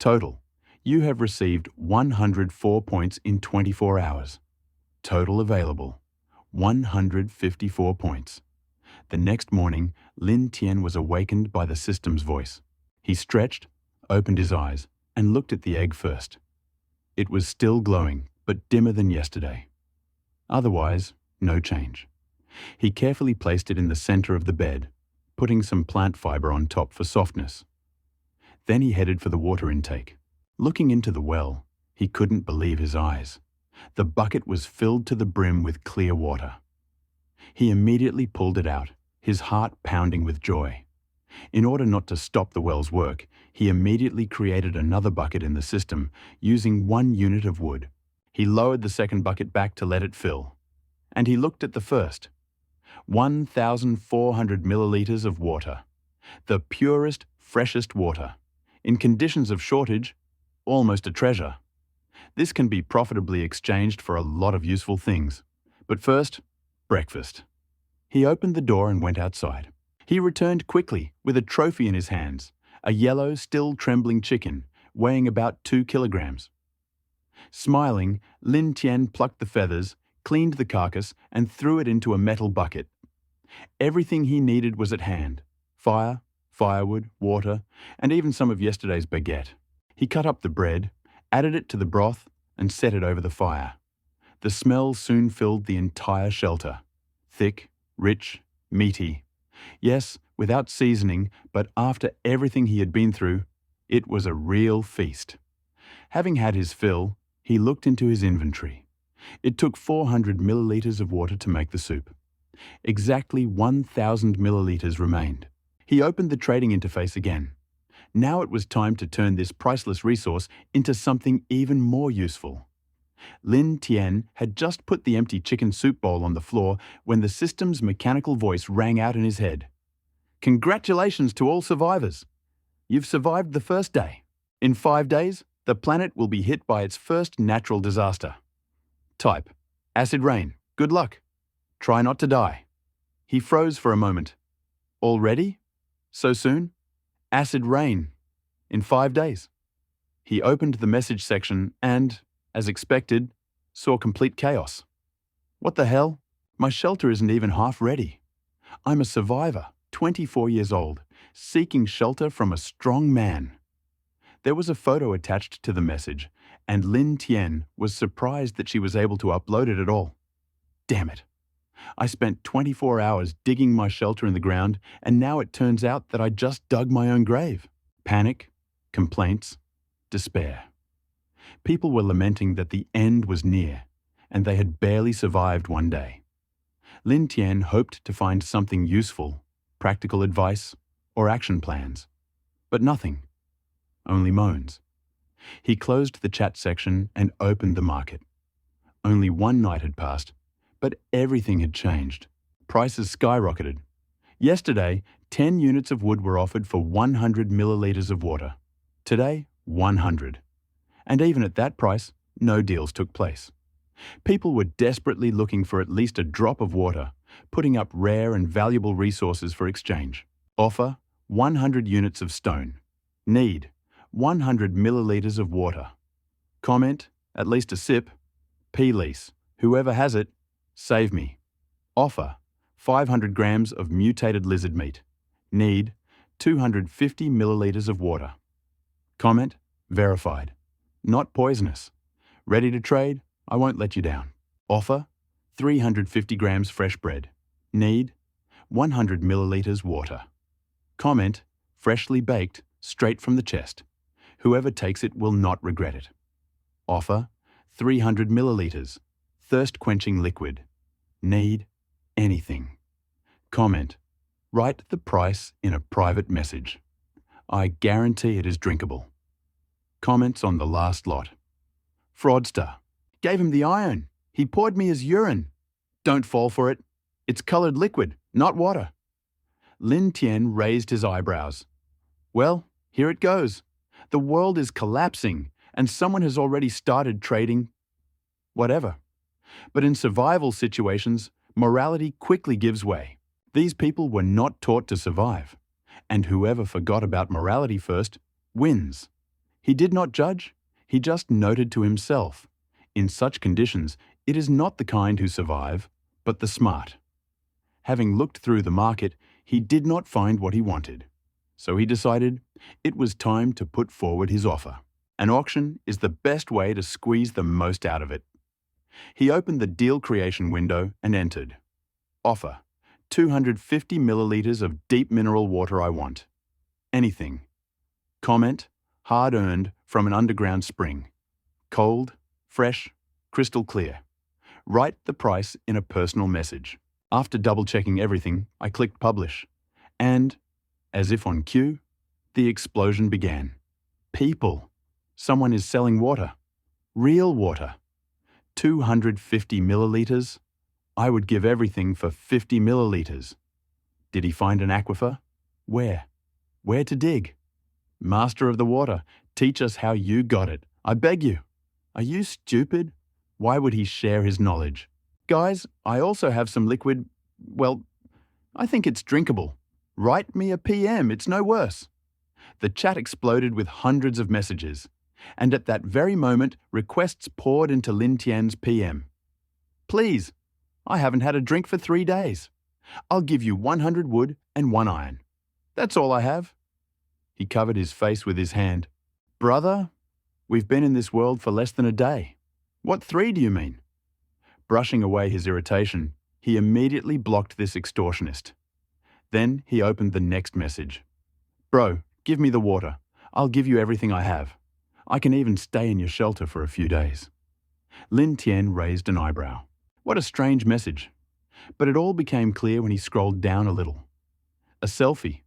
Total, you have received 104 points in 24 hours. Total available, 154 points. The next morning, Lin Tian was awakened by the system's voice. He stretched, opened his eyes, and looked at the egg first. It was still glowing, but dimmer than yesterday. Otherwise, no change. He carefully placed it in the center of the bed, putting some plant fiber on top for softness. Then he headed for the water intake. Looking into the well, he couldn't believe his eyes. The bucket was filled to the brim with clear water. He immediately pulled it out, his heart pounding with joy. In order not to stop the well's work, he immediately created another bucket in the system using 1 unit of wood. He lowered the second bucket back to let it fill. And he looked at the first. 1,400 milliliters of water. The purest, freshest water. In conditions of shortage, almost a treasure. This can be profitably exchanged for a lot of useful things. But first, breakfast. He opened the door and went outside. He returned quickly with a trophy in his hands, a yellow, still trembling chicken, weighing about 2 kilograms. Smiling, Lin Tian plucked the feathers, cleaned the carcass, and threw it into a metal bucket. Everything he needed was at hand: fire, firewood, water, and even some of yesterday's baguette. He cut up the bread, added it to the broth, and set it over the fire. The smell soon filled the entire shelter. Thick, rich, meaty. Yes, without seasoning, but after everything he had been through, it was a real feast. Having had his fill, he looked into his inventory. It took 400 milliliters of water to make the soup. Exactly 1,000 milliliters remained. He opened the trading interface again. Now it was time to turn this priceless resource into something even more useful. Lin Tian had just put the empty chicken soup bowl on the floor when the system's mechanical voice rang out in his head. Congratulations to all survivors! You've survived the first day. In 5 days, the planet will be hit by its first natural disaster. Type: acid rain. Good luck. Try not to die. He froze for a moment. Already? So soon? Acid rain. In 5 days. He opened the message section and, as expected, saw complete chaos. What the hell? My shelter isn't even half ready. I'm a survivor, 24 years old, seeking shelter from a strong man. There was a photo attached to the message, and Lin Tian was surprised that she was able to upload it at all. Damn it. I spent 24 hours digging my shelter in the ground, and now it turns out that I just dug my own grave. Panic, complaints, despair. People were lamenting that the end was near, and they had barely survived one day. Lin Tian hoped to find something useful, practical advice, or action plans. But nothing. Only moans. He closed the chat section and opened the market. Only one night had passed, but everything had changed. Prices skyrocketed. Yesterday, 10 units of wood were offered for 100 milliliters of water. Today, 100. And even at that price, no deals took place. People were desperately looking for at least a drop of water, putting up rare and valuable resources for exchange. Offer, 100 units of stone. Need, 100 milliliters of water. Comment, at least a sip. P-lease, whoever has it, save me. Offer, 500 grams of mutated lizard meat. Need, 250 milliliters of water. Comment, verified. Not poisonous. Ready to trade? I won't let you down. Offer, 350 grams fresh bread. Need, 100 milliliters water. Comment, freshly baked, straight from the chest. Whoever takes it will not regret it. Offer, 300 milliliters, thirst-quenching liquid. Need, anything. Comment, write the price in a private message. I guarantee it is drinkable. Comments on the last lot. Fraudster. Gave him the iron. He poured me his urine. Don't fall for it. It's colored liquid, not water. Lin Tian raised his eyebrows. Well, here it goes. The world is collapsing, and someone has already started trading whatever. But in survival situations, morality quickly gives way. These people were not taught to survive, and whoever forgot about morality first wins. He did not judge, he just noted to himself. In such conditions, it is not the kind who survive, but the smart. Having looked through the market, he did not find what he wanted. So he decided it was time to put forward his offer. An auction is the best way to squeeze the most out of it. He opened the deal creation window and entered. Offer, 250 milliliters of deep mineral water I want. Anything. Comment, hard-earned from an underground spring. Cold, fresh, crystal clear. Write the price in a personal message. After double-checking everything, I clicked publish. And, as if on cue, the explosion began. People. Someone is selling water. Real water. 250 milliliters. I would give everything for 50 milliliters. Did he find an aquifer? Where? Where to dig? Master of the water, teach us how you got it. I beg you. Are you stupid? Why would he share his knowledge? Guys, I also have some liquid, well, I think it's drinkable. Write me a PM, it's no worse. The chat exploded with hundreds of messages, and at that very moment, requests poured into Lin Tian's PM. Please, I haven't had a drink for 3 days. I'll give you 100 wood and 1 iron. That's all I have. He covered his face with his hand. Brother, we've been in this world for less than a day. What 3 do you mean? Brushing away his irritation, he immediately blocked this extortionist. Then he opened the next message. Bro, give me the water. I'll give you everything I have. I can even stay in your shelter for a few days. Lin Tian raised an eyebrow. What a strange message. But it all became clear when he scrolled down a little. A selfie,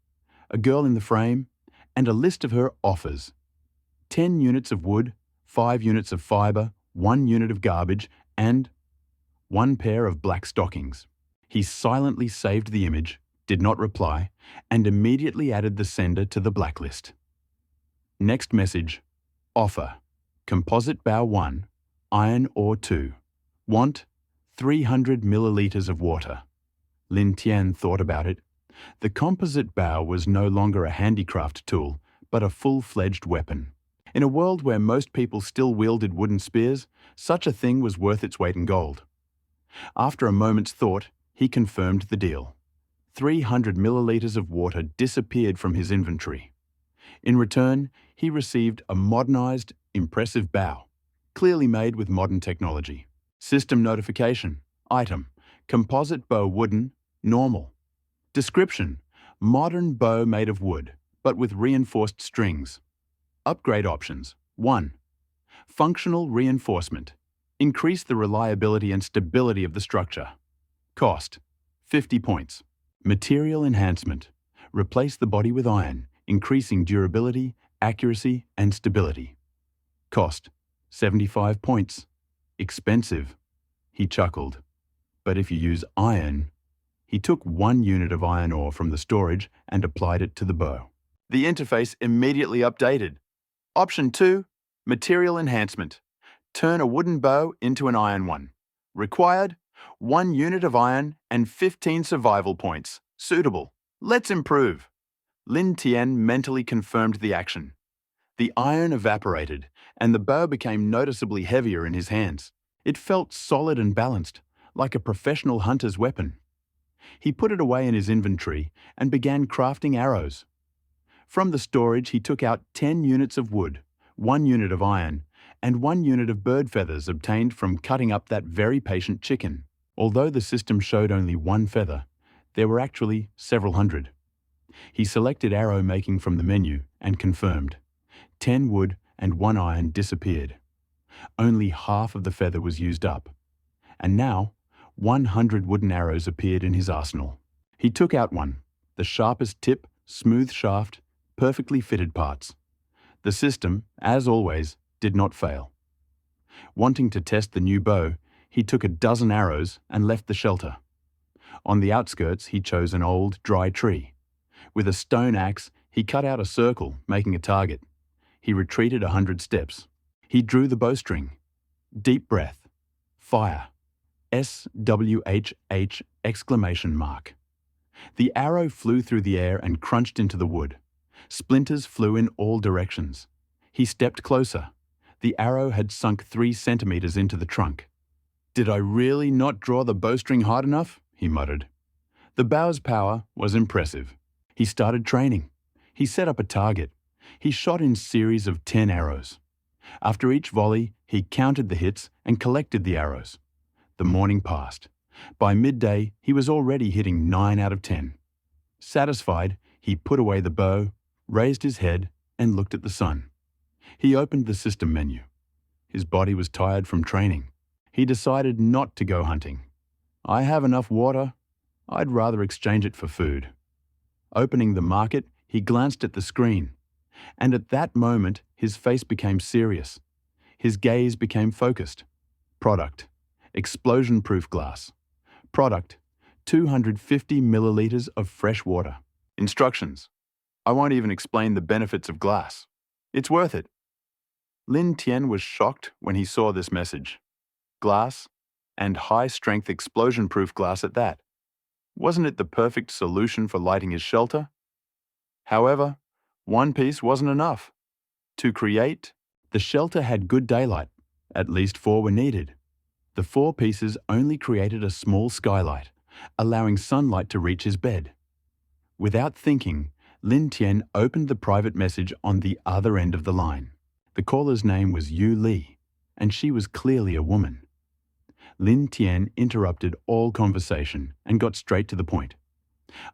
a girl in the frame, and a list of her offers. 10 units of wood, 5 units of fiber, 1 unit of garbage, and 1 pair of black stockings. He silently saved the image, did not reply, and immediately added the sender to the blacklist. Next message. Offer. Composite bow 1, iron ore 2. Want 300 milliliters of water. Lin Tian thought about it. The composite bow was no longer a handicraft tool, but a full-fledged weapon. In a world where most people still wielded wooden spears, such a thing was worth its weight in gold. After a moment's thought, he confirmed the deal. 300 milliliters of water disappeared from his inventory. In return, he received a modernized, impressive bow, clearly made with modern technology. System notification. Item. Composite bow wooden, normal. Description: modern bow made of wood, but with reinforced strings. Upgrade options: 1. Functional reinforcement. Increase the reliability and stability of the structure. Cost: 50 points. Material enhancement. Replace the body with iron, increasing durability, accuracy, and stability. Cost: 75 points. Expensive. He chuckled. But if you use iron... He took 1 unit of iron ore from the storage and applied it to the bow. The interface immediately updated. Option 2, material enhancement. Turn a wooden bow into an iron one. Required: 1 unit of iron and 15 survival points. Suitable. Let's improve. Lin Tian mentally confirmed the action. The iron evaporated, and the bow became noticeably heavier in his hands. It felt solid and balanced, like a professional hunter's weapon. He put it away in his inventory and began crafting arrows. From the storage, he took out 10 units of wood, 1 unit of iron, and 1 unit of bird feathers obtained from cutting up that very patient chicken. Although the system showed only 1 feather, there were actually several hundred. He selected arrow making from the menu and confirmed. 10 wood and 1 iron disappeared. Only half of the feather was used up. And now, 100 wooden arrows appeared in his arsenal. He took out one, the sharpest tip, smooth shaft, perfectly fitted parts. The system, as always, did not fail. Wanting to test the new bow, he took a dozen arrows and left the shelter. On the outskirts, he chose an old, dry tree. With a stone axe, he cut out a circle, making a target. He retreated 100 steps. He drew the bowstring. Deep breath. Fire. SWHH exclamation mark. The arrow flew through the air and crunched into the wood. Splinters flew in all directions. He stepped closer. The arrow had sunk 3 centimeters into the trunk. "Did I really not draw the bowstring hard enough?" he muttered. The bow's power was impressive. He started training. He set up a target. He shot in series of 10 arrows. After each volley, he counted the hits and collected the arrows. The morning passed. By midday, he was already hitting 9 out of 10. Satisfied, he put away the bow, raised his head, and looked at the sun. He opened the system menu. His body was tired from training. He decided not to go hunting. "I have enough water. I'd rather exchange it for food." Opening the market, he glanced at the screen. And at that moment, his face became serious. His gaze became focused. Product: explosion-proof glass. Product: 250 milliliters of fresh water. Instructions: I won't even explain the benefits of glass. It's worth it. Lin Tian was shocked when he saw this message. Glass, and high-strength explosion-proof glass at that. Wasn't it the perfect solution for lighting his shelter? However, one piece wasn't enough. To create, the shelter had good daylight. At least 4 were needed. The 4 pieces only created a small skylight, allowing sunlight to reach his bed. Without thinking, Lin Tian opened the private message on the other end of the line. The caller's name was Yu Li, and she was clearly a woman. Lin Tian interrupted all conversation and got straight to the point.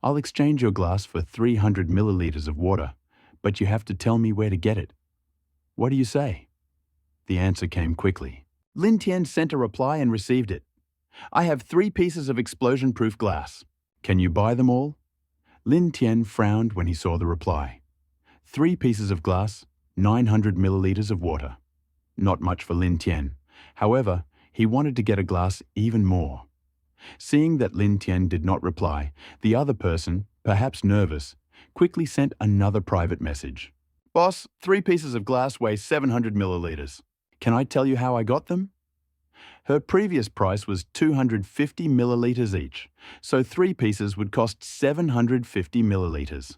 "I'll exchange your glass for 300 milliliters of water, but you have to tell me where to get it. What do you say?" The answer came quickly. Lin Tian sent a reply and received it. "I have 3 pieces of explosion-proof glass. Can you buy them all?" Lin Tian frowned when he saw the reply. 3 pieces of glass, 900 milliliters of water. Not much for Lin Tian. However, he wanted to get a glass even more. Seeing that Lin Tian did not reply, the other person, perhaps nervous, quickly sent another private message. "Boss, 3 pieces of glass weigh 700 milliliters. Can I tell you how I got them?" Her previous price was 250 milliliters each, so 3 pieces would cost 750 milliliters.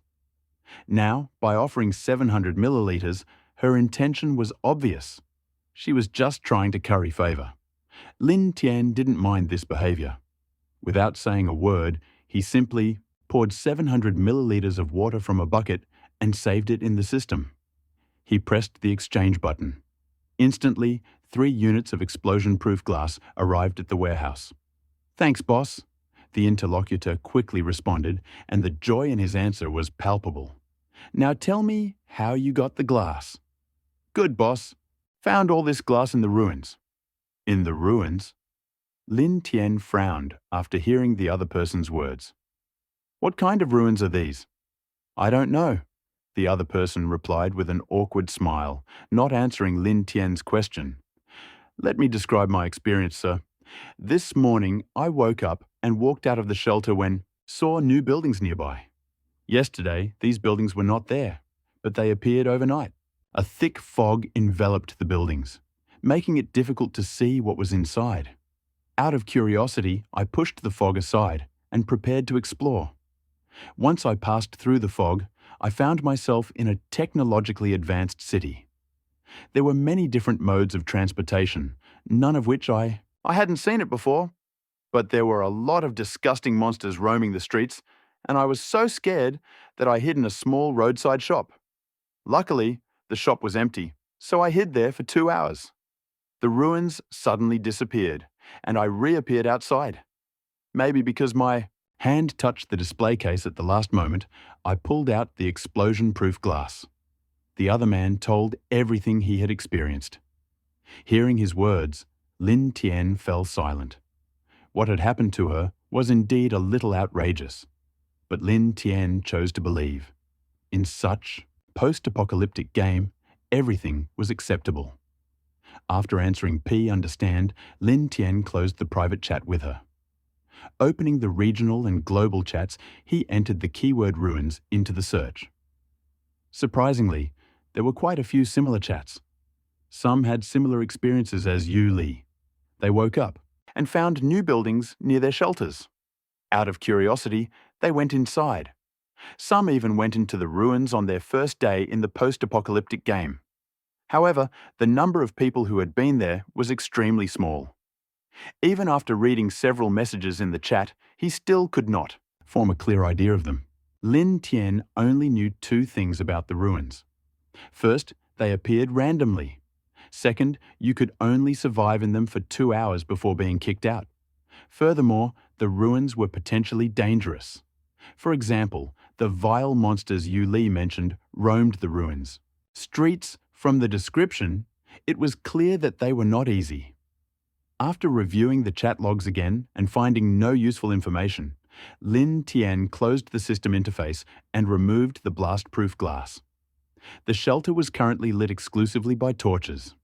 Now, by offering 700 milliliters, her intention was obvious. She was just trying to curry favor. Lin Tian didn't mind this behavior. Without saying a word, he simply poured 700 milliliters of water from a bucket and saved it in the system. He pressed the exchange button. Instantly, 3 units of explosion-proof glass arrived at the warehouse. Thanks, boss. The interlocutor quickly responded, and the joy in his answer was palpable. Now tell me how you got the glass. Good, boss. Found all this glass in the ruins. In the ruins? Lin Tian frowned after hearing the other person's words. What kind of ruins are these? I don't know, the other person replied with an awkward smile, not answering Lin Tian's question. Let me describe my experience, sir. This morning, I woke up and walked out of the shelter when saw new buildings nearby. Yesterday, these buildings were not there, but they appeared overnight. A thick fog enveloped the buildings, making it difficult to see what was inside. Out of curiosity, I pushed the fog aside and prepared to explore. Once I passed through the fog, I found myself in a technologically advanced city. There were many different modes of transportation, none of which I hadn't seen it before. But there were a lot of disgusting monsters roaming the streets, and I was so scared that I hid in a small roadside shop. Luckily, the shop was empty, so I hid there for 2 hours. The ruins suddenly disappeared, and I reappeared outside. Maybe because my hand touched the display case at the last moment, I pulled out the explosion-proof glass. The other man told everything he had experienced. Hearing his words, Lin Tian fell silent. What had happened to her was indeed a little outrageous, but Lin Tian chose to believe. In such post-apocalyptic game, everything was acceptable. After answering P understand, Lin Tian closed the private chat with her. Opening the regional and global chats, he entered the keyword ruins into the search. Surprisingly, there were quite a few similar chats. Some had similar experiences as Yu Li. They woke up and found new buildings near their shelters. Out of curiosity, they went inside. Some even went into the ruins on their first day in the post-apocalyptic game. However, the number of people who had been there was extremely small. Even after reading several messages in the chat, he still could not form a clear idea of them. Lin Tian only knew 2 things about the ruins. First, they appeared randomly. Second, you could only survive in them for 2 hours before being kicked out. Furthermore, the ruins were potentially dangerous. For example, the vile monsters Yu Li mentioned roamed the ruins. Streets, from the description, it was clear that they were not easy. After reviewing the chat logs again and finding no useful information, Lin Tian closed the system interface and removed the blast-proof glass. The shelter was currently lit exclusively by torches.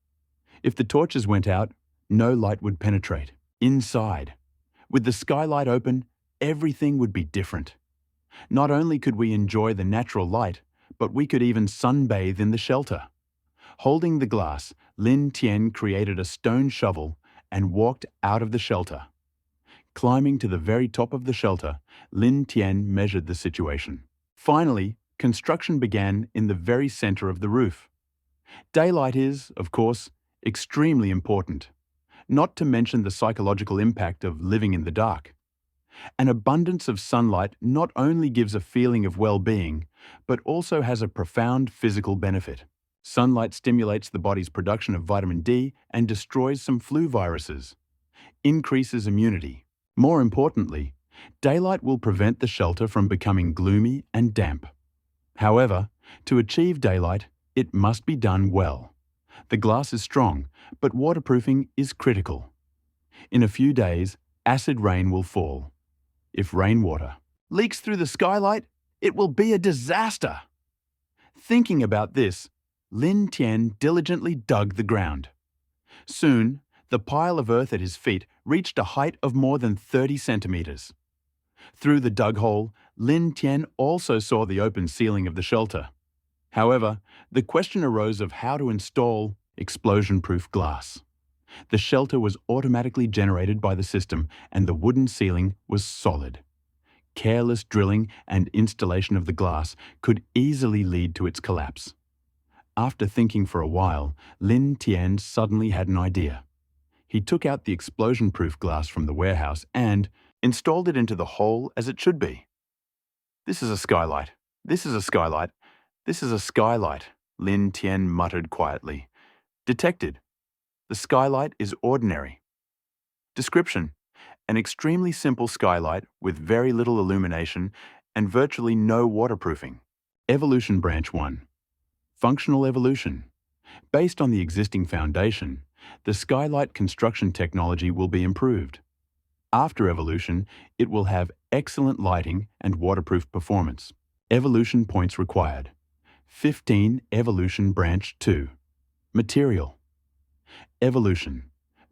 If the torches went out, no light would penetrate. Inside, with the skylight open, everything would be different. Not only could we enjoy the natural light, but we could even sunbathe in the shelter. Holding the glass, Lin Tian created a stone shovel and walked out of the shelter. Climbing to the very top of the shelter, Lin Tian measured the situation. Finally, construction began in the very center of the roof. Daylight is, of course, extremely important, not to mention the psychological impact of living in the dark. An abundance of sunlight not only gives a feeling of well-being, but also has a profound physical benefit. Sunlight stimulates the body's production of vitamin D and destroys some flu viruses, increases immunity. More importantly, daylight will prevent the shelter from becoming gloomy and damp. However, to achieve daylight, it must be done well. The glass is strong, but waterproofing is critical. In a few days, acid rain will fall. If rainwater leaks through the skylight, it will be a disaster. Thinking about this, Lin Tian diligently dug the ground. Soon, the pile of earth at his feet reached a height of more than 30 centimeters. Through the dug hole, Lin Tian also saw the open ceiling of the shelter. However, the question arose of how to install explosion-proof glass. The shelter was automatically generated by the system, and the wooden ceiling was solid. Careless drilling and installation of the glass could easily lead to its collapse. After thinking for a while, Lin Tian suddenly had an idea. He took out the explosion-proof glass from the warehouse and installed it into the hole as it should be. "This is a skylight. This is a skylight. This is a skylight," Lin Tian muttered quietly. Detected. The skylight is ordinary. Description: An extremely simple skylight with very little illumination and virtually no waterproofing. Evolution Branch 1. Functional evolution. Based on the existing foundation, the skylight construction technology will be improved. After evolution, it will have excellent lighting and waterproof performance. Evolution points required. 15. Evolution Branch 2. Material. Evolution.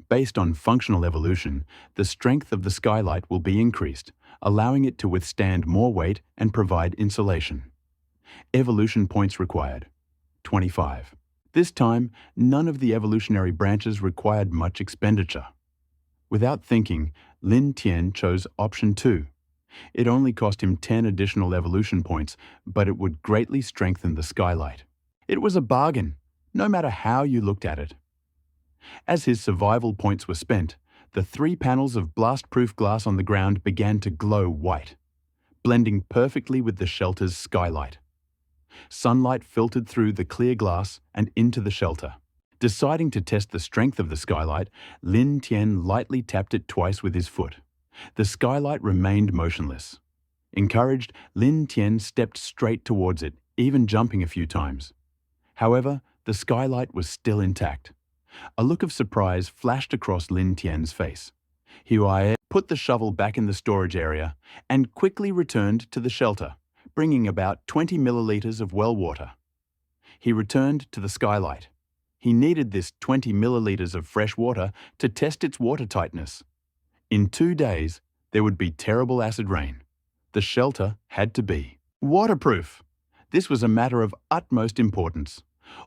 Based on functional evolution, the strength of the skylight will be increased, allowing it to withstand more weight and provide insulation. Evolution points required. 25. This time, none of the evolutionary branches required much expenditure. Without thinking, Lin Tian chose option 2. It only cost him 10 additional evolution points, but it would greatly strengthen the skylight. It was a bargain, no matter how you looked at it. As his survival points were spent, the 3 panels of blast-proof glass on the ground began to glow white, blending perfectly with the shelter's skylight. Sunlight filtered through the clear glass and into the shelter. Deciding to test the strength of the skylight, Lin Tian lightly tapped it twice with his foot. The skylight remained motionless. Encouraged, Lin Tian stepped straight towards it, even jumping a few times. However, the skylight was still intact. A look of surprise flashed across Lin Tian's face. He put the shovel back in the storage area and quickly returned to the shelter, bringing about 20 milliliters of well water. He returned to the skylight. He needed this 20 milliliters of fresh water to test its watertightness. In 2 days, there would be terrible acid rain. The shelter had to be waterproof. This was a matter of utmost importance.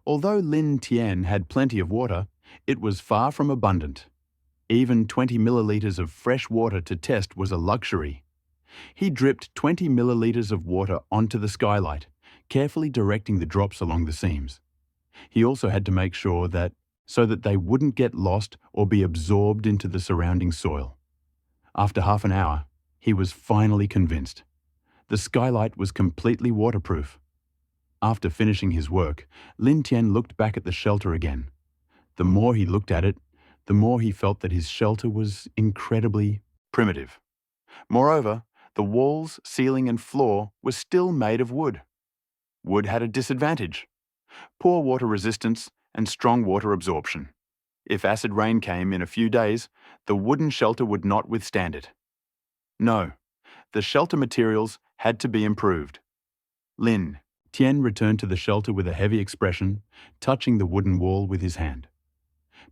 Although Lin Tian had plenty of water, it was far from abundant. Even 20 milliliters of fresh water to test was a luxury. He dripped 20 milliliters of water onto the skylight, carefully directing the drops along the seams. He also had to make sure that they wouldn't get lost or be absorbed into the surrounding soil. After half an hour, he was finally convinced. The skylight was completely waterproof. After finishing his work, Lin Tian looked back at the shelter again. The more he looked at it, the more he felt that his shelter was incredibly primitive. Moreover, the walls, ceiling, and floor were still made of wood. Wood had a disadvantage: poor water resistance and strong water absorption. If acid rain came in a few days, the wooden shelter would not withstand it. No, the shelter materials had to be improved. Lin Tian returned to the shelter with a heavy expression, touching the wooden wall with his hand.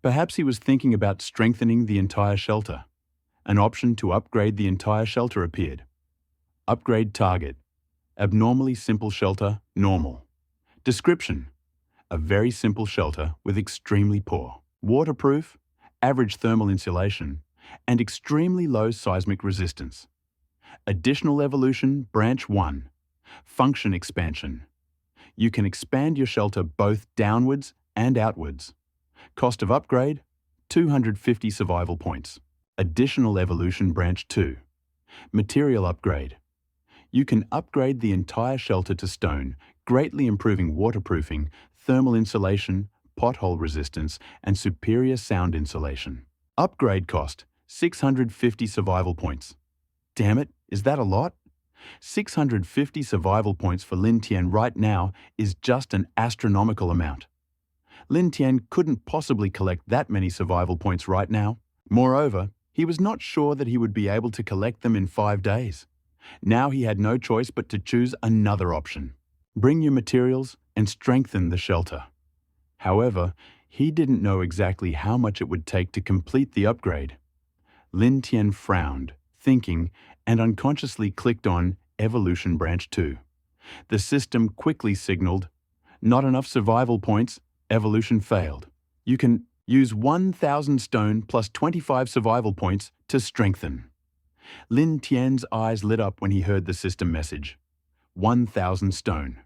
Perhaps he was thinking about strengthening the entire shelter. An option to upgrade the entire shelter appeared. Upgrade target: abnormally simple shelter, normal. Description: a very simple shelter with extremely poor waterproof, average thermal insulation, and extremely low seismic resistance. Additional evolution, branch 1. Function expansion. You can expand your shelter both downwards and outwards. Cost of upgrade, 250 survival points. Additional evolution, branch 2. Material upgrade. You can upgrade the entire shelter to stone, greatly improving waterproofing, thermal insulation, pothole resistance, and superior sound insulation. Upgrade cost, 650 survival points. Damn it, is that a lot? 650 survival points for Lin Tian right now is just an astronomical amount. Lin Tian couldn't possibly collect that many survival points right now. Moreover, he was not sure that he would be able to collect them in 5 days. Now he had no choice but to choose another option. Bring your materials and strengthen the shelter. However, he didn't know exactly how much it would take to complete the upgrade. Lin Tian frowned, thinking, and unconsciously clicked on Evolution Branch 2. The system quickly signaled, "Not enough survival points, evolution failed. You can use 1,000 stone plus 25 survival points to strengthen." Lin Tian's eyes lit up when he heard the system message. 1,000 stone.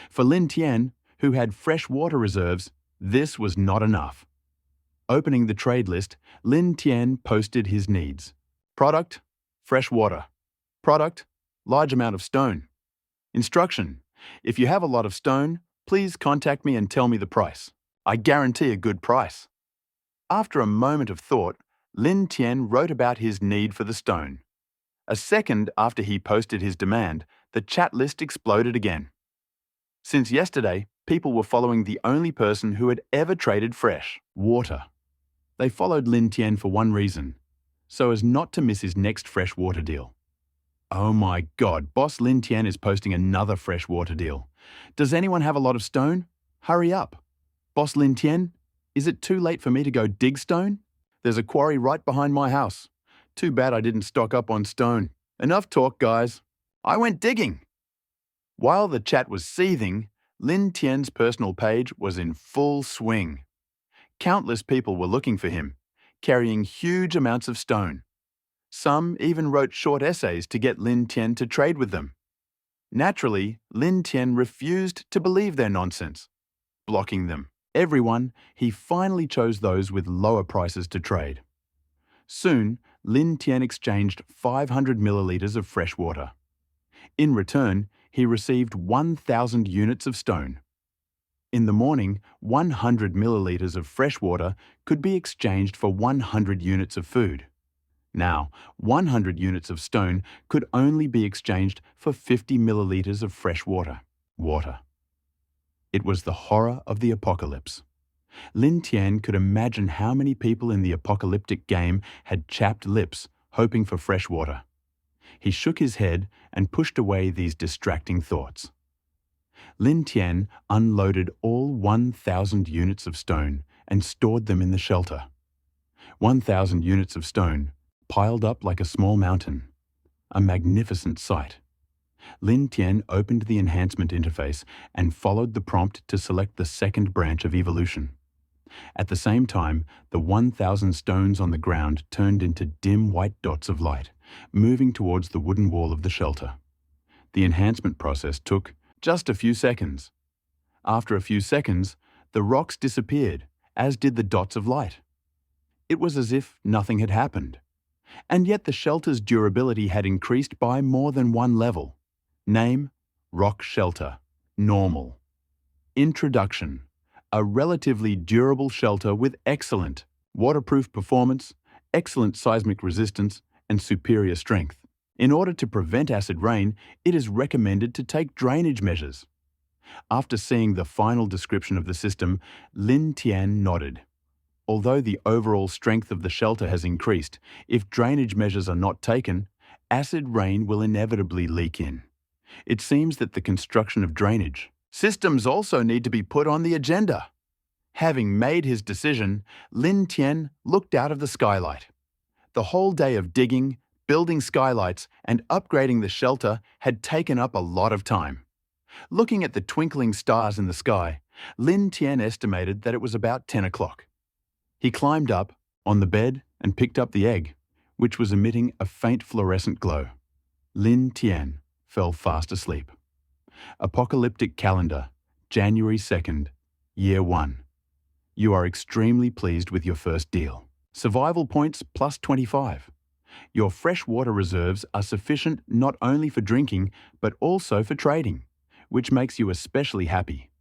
For Lin Tian, who had fresh water reserves, this was not enough. Opening the trade list, Lin Tian posted his needs. Product: fresh water. Product: large amount of stone. Instruction: if you have a lot of stone, please contact me and tell me the price. I guarantee a good price. After a moment of thought, Lin Tian wrote about his need for the stone. A second after he posted his demand, the chat list exploded again. Since yesterday, people were following the only person who had ever traded fresh water. They followed Lin Tian for one reason, so as not to miss his next fresh water deal. Oh my God, Boss Lin Tian is posting another fresh water deal. Does anyone have a lot of stone? Hurry up. Boss Lin Tian, is it too late for me to go dig stone? There's a quarry right behind my house. Too bad I didn't stock up on stone. Enough talk, guys. I went digging. While the chat was seething, Lin Tian's personal page was in full swing. Countless people were looking for him, carrying huge amounts of stone. Some even wrote short essays to get Lin Tian to trade with them. Naturally, Lin Tian refused to believe their nonsense, blocking them. Everyone, he finally chose those with lower prices to trade. Soon, Lin Tian exchanged 500 milliliters of fresh water. In return, he received 1,000 units of stone. In the morning, 100 milliliters of fresh water could be exchanged for 100 units of food. Now, 100 units of stone could only be exchanged for 50 milliliters of fresh water. It was the horror of the apocalypse. Lin Tian could imagine how many people in the apocalyptic game had chapped lips, hoping for fresh water. He shook his head and pushed away these distracting thoughts. Lin Tian unloaded all 1,000 units of stone and stored them in the shelter. 1,000 units of stone piled up like a small mountain. A magnificent sight. Lin Tian opened the enhancement interface and followed the prompt to select the second branch of evolution. At the same time, the 1,000 stones on the ground turned into dim white dots of light, moving towards the wooden wall of the shelter. The enhancement process took just a few seconds. After a few seconds, the rocks disappeared, as did the dots of light. It was as if nothing had happened. And yet the shelter's durability had increased by more than one level. Name: Rock Shelter. Normal. Introduction: a relatively durable shelter with excellent waterproof performance, excellent seismic resistance, and superior strength. In order to prevent acid rain, it is recommended to take drainage measures. After seeing the final description of the system, Lin Tian nodded. Although the overall strength of the shelter has increased, if drainage measures are not taken, acid rain will inevitably leak in. It seems that the construction of drainage systems also need to be put on the agenda. Having made his decision, Lin Tian looked out of the skylight. The whole day of digging, building skylights, and upgrading the shelter had taken up a lot of time. Looking at the twinkling stars in the sky, Lin Tian estimated that it was about 10 o'clock. He climbed up on the bed and picked up the egg, which was emitting a faint fluorescent glow. Lin Tian fell fast asleep. Apocalyptic calendar, January 2nd, Year 1. You are extremely pleased with your first deal. Survival points plus 25. Your fresh water reserves are sufficient not only for drinking, but also for trading, which makes you especially happy.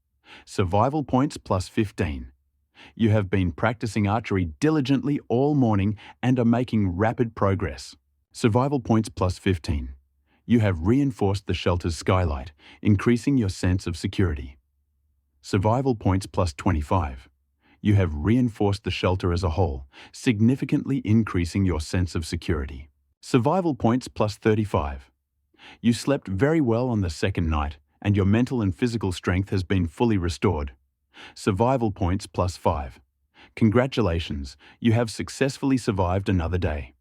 Survival points plus 15. You have been practicing archery diligently all morning and are making rapid progress. Survival points plus 15. You have reinforced the shelter's skylight, increasing your sense of security. Survival points plus 25. You have reinforced the shelter as a whole, significantly increasing your sense of security. Survival points plus 35. You slept very well on the second night, and your mental and physical strength has been fully restored. Survival points plus 5. Congratulations, you have successfully survived another day.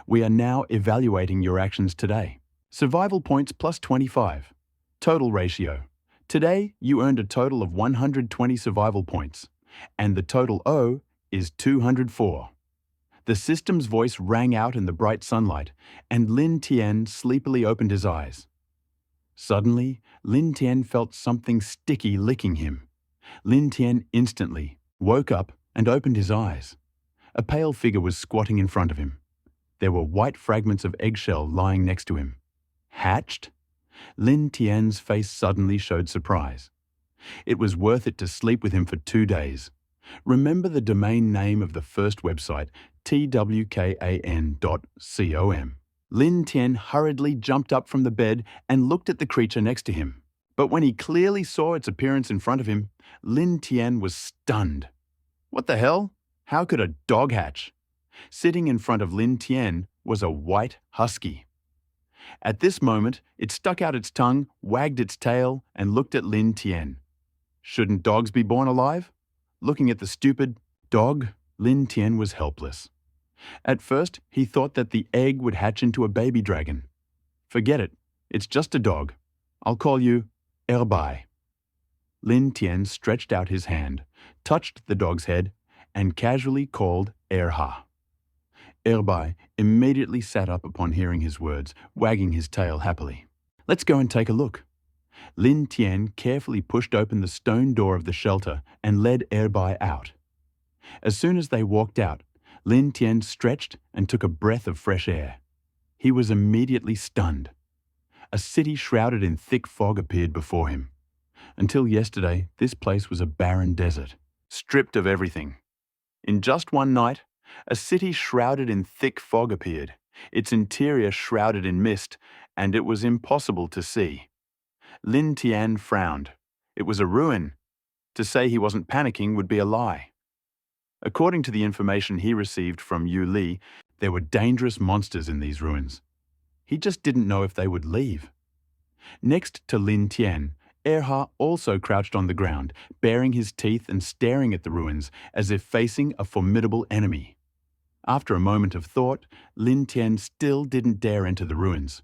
We are now evaluating your actions today. Survival points plus 25. Total ratio. Today, you earned a total of 120 survival points, and the total O is 204. The system's voice rang out in the bright sunlight, and Lin Tian sleepily opened his eyes. Suddenly, Lin Tian felt something sticky licking him. Lin Tian instantly woke up and opened his eyes. A pale figure was squatting in front of him. There were white fragments of eggshell lying next to him. Hatched? Lin Tian's face suddenly showed surprise. It was worth it to sleep with him for 2 days. Remember the domain name of the first website, twkan.com. Lin Tian hurriedly jumped up from the bed and looked at the creature next to him. But when he clearly saw its appearance in front of him, Lin Tian was stunned. What the hell? How could a dog hatch? Sitting in front of Lin Tian was a white husky. At this moment, it stuck out its tongue, wagged its tail, and looked at Lin Tian. Shouldn't dogs be born alive? Looking at the stupid dog, Lin Tian was helpless. At first, he thought that the egg would hatch into a baby dragon. Forget it, it's just a dog. I'll call you Erbai. Lin Tian stretched out his hand, touched the dog's head, and casually called Erha. Erbai immediately sat up upon hearing his words, wagging his tail happily. Let's go and take a look. Lin Tian carefully pushed open the stone door of the shelter and led Erbai out. As soon as they walked out, Lin Tian stretched and took a breath of fresh air. He was immediately stunned. A city shrouded in thick fog appeared before him. Until yesterday, this place was a barren desert, stripped of everything. In just one night, a city shrouded in thick fog appeared, its interior shrouded in mist, and it was impossible to see. Lin Tian frowned. It was a ruin. To say he wasn't panicking would be a lie. According to the information he received from Yu Li, there were dangerous monsters in these ruins. He just didn't know if they would leave. Next to Lin Tian, Erha also crouched on the ground, baring his teeth and staring at the ruins as if facing a formidable enemy. After a moment of thought, Lin Tian still didn't dare enter the ruins.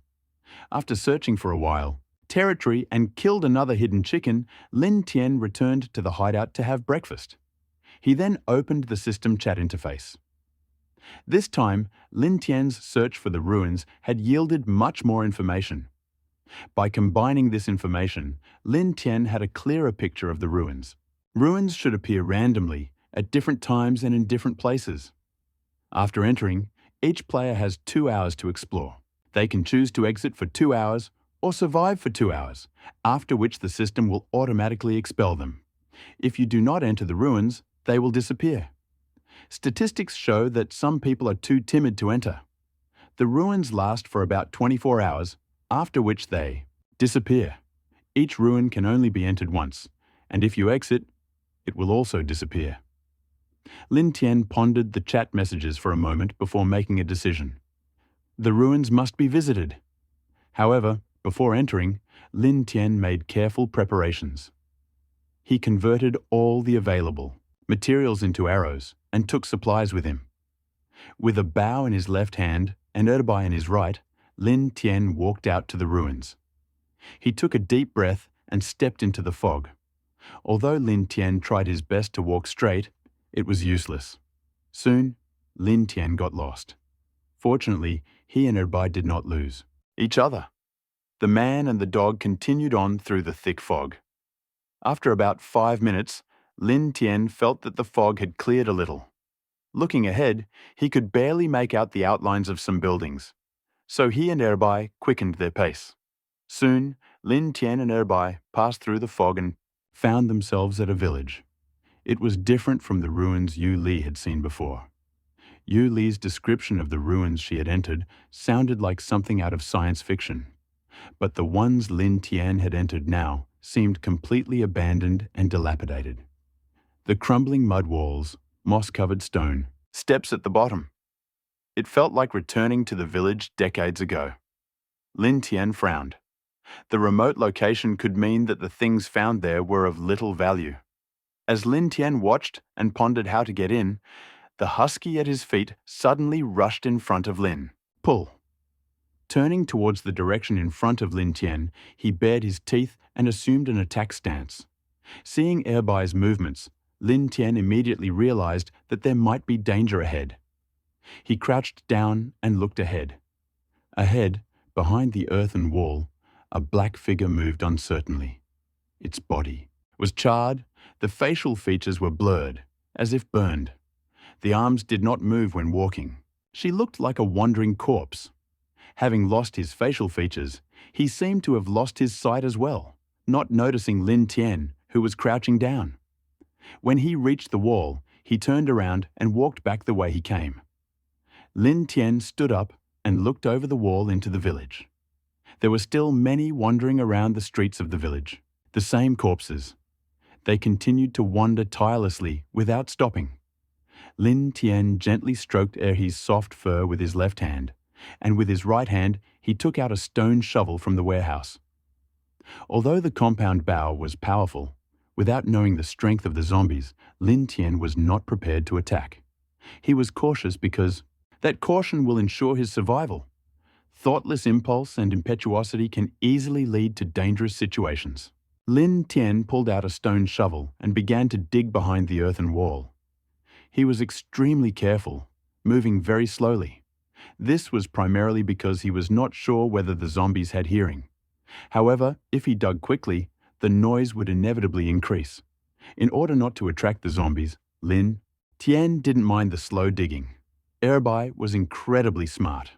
After searching for a while, territory, and killed another hidden chicken, Lin Tian returned to the hideout to have breakfast. He then opened the system chat interface. This time, Lin Tian's search for the ruins had yielded much more information. By combining this information, Lin Tian had a clearer picture of the ruins. Ruins should appear randomly, at different times and in different places. After entering, each player has 2 hours to explore. They can choose to exit for 2 hours or survive for 2 hours, after which the system will automatically expel them. If you do not enter the ruins, they will disappear. Statistics show that some people are too timid to enter. The ruins last for about 24 hours, after which they disappear. Each ruin can only be entered once, and if you exit, it will also disappear. Lin Tian pondered the chat messages for a moment before making a decision. The ruins must be visited. However, before entering, Lin Tian made careful preparations. He converted all the available materials into arrows and took supplies with him. With a bow in his left hand and Erbai in his right, Lin Tian walked out to the ruins. He took a deep breath and stepped into the fog. Although Lin Tian tried his best to walk straight, it was useless. Soon, Lin Tian got lost. Fortunately, he and Erbai did not lose each other. The man and the dog continued on through the thick fog. After about 5 minutes, Lin Tian felt that the fog had cleared a little. Looking ahead, he could barely make out the outlines of some buildings. So he and Erbai quickened their pace. Soon, Lin Tian and Erbai passed through the fog and found themselves at a village. It was different from the ruins Yu Li had seen before. Yu Li's description of the ruins she had entered sounded like something out of science fiction. But the ones Lin Tian had entered now seemed completely abandoned and dilapidated. The crumbling mud walls, moss-covered stone, steps at the bottom. It felt like returning to the village decades ago. Lin Tian frowned. The remote location could mean that the things found there were of little value. As Lin Tian watched and pondered how to get in, the husky at his feet suddenly rushed in front of Lin. Pull. Turning towards the direction in front of Lin Tian, he bared his teeth and assumed an attack stance. Seeing Erbai's movements, Lin Tian immediately realized that there might be danger ahead. He crouched down and looked ahead. Ahead, behind the earthen wall, a black figure moved uncertainly. Its body was charred, the facial features were blurred, as if burned. The arms did not move when walking. She looked like a wandering corpse. Having lost his facial features, he seemed to have lost his sight as well, not noticing Lin Tian, who was crouching down. When he reached the wall, he turned around and walked back the way he came. Lin Tian stood up and looked over the wall into the village. There were still many wandering around the streets of the village, the same corpses. They continued to wander tirelessly without stopping. Lin Tian gently stroked Erhe's soft fur with his left hand, and with his right hand he took out a stone shovel from the warehouse. Although the compound bow was powerful, without knowing the strength of the zombies, Lin Tian was not prepared to attack. He was cautious because that caution will ensure his survival. Thoughtless impulse and impetuosity can easily lead to dangerous situations. Lin Tian pulled out a stone shovel and began to dig behind the earthen wall. He was extremely careful, moving very slowly. This was primarily because he was not sure whether the zombies had hearing. However, if he dug quickly, the noise would inevitably increase. In order not to attract the zombies, Lin Tian didn't mind the slow digging. Erbai was incredibly smart.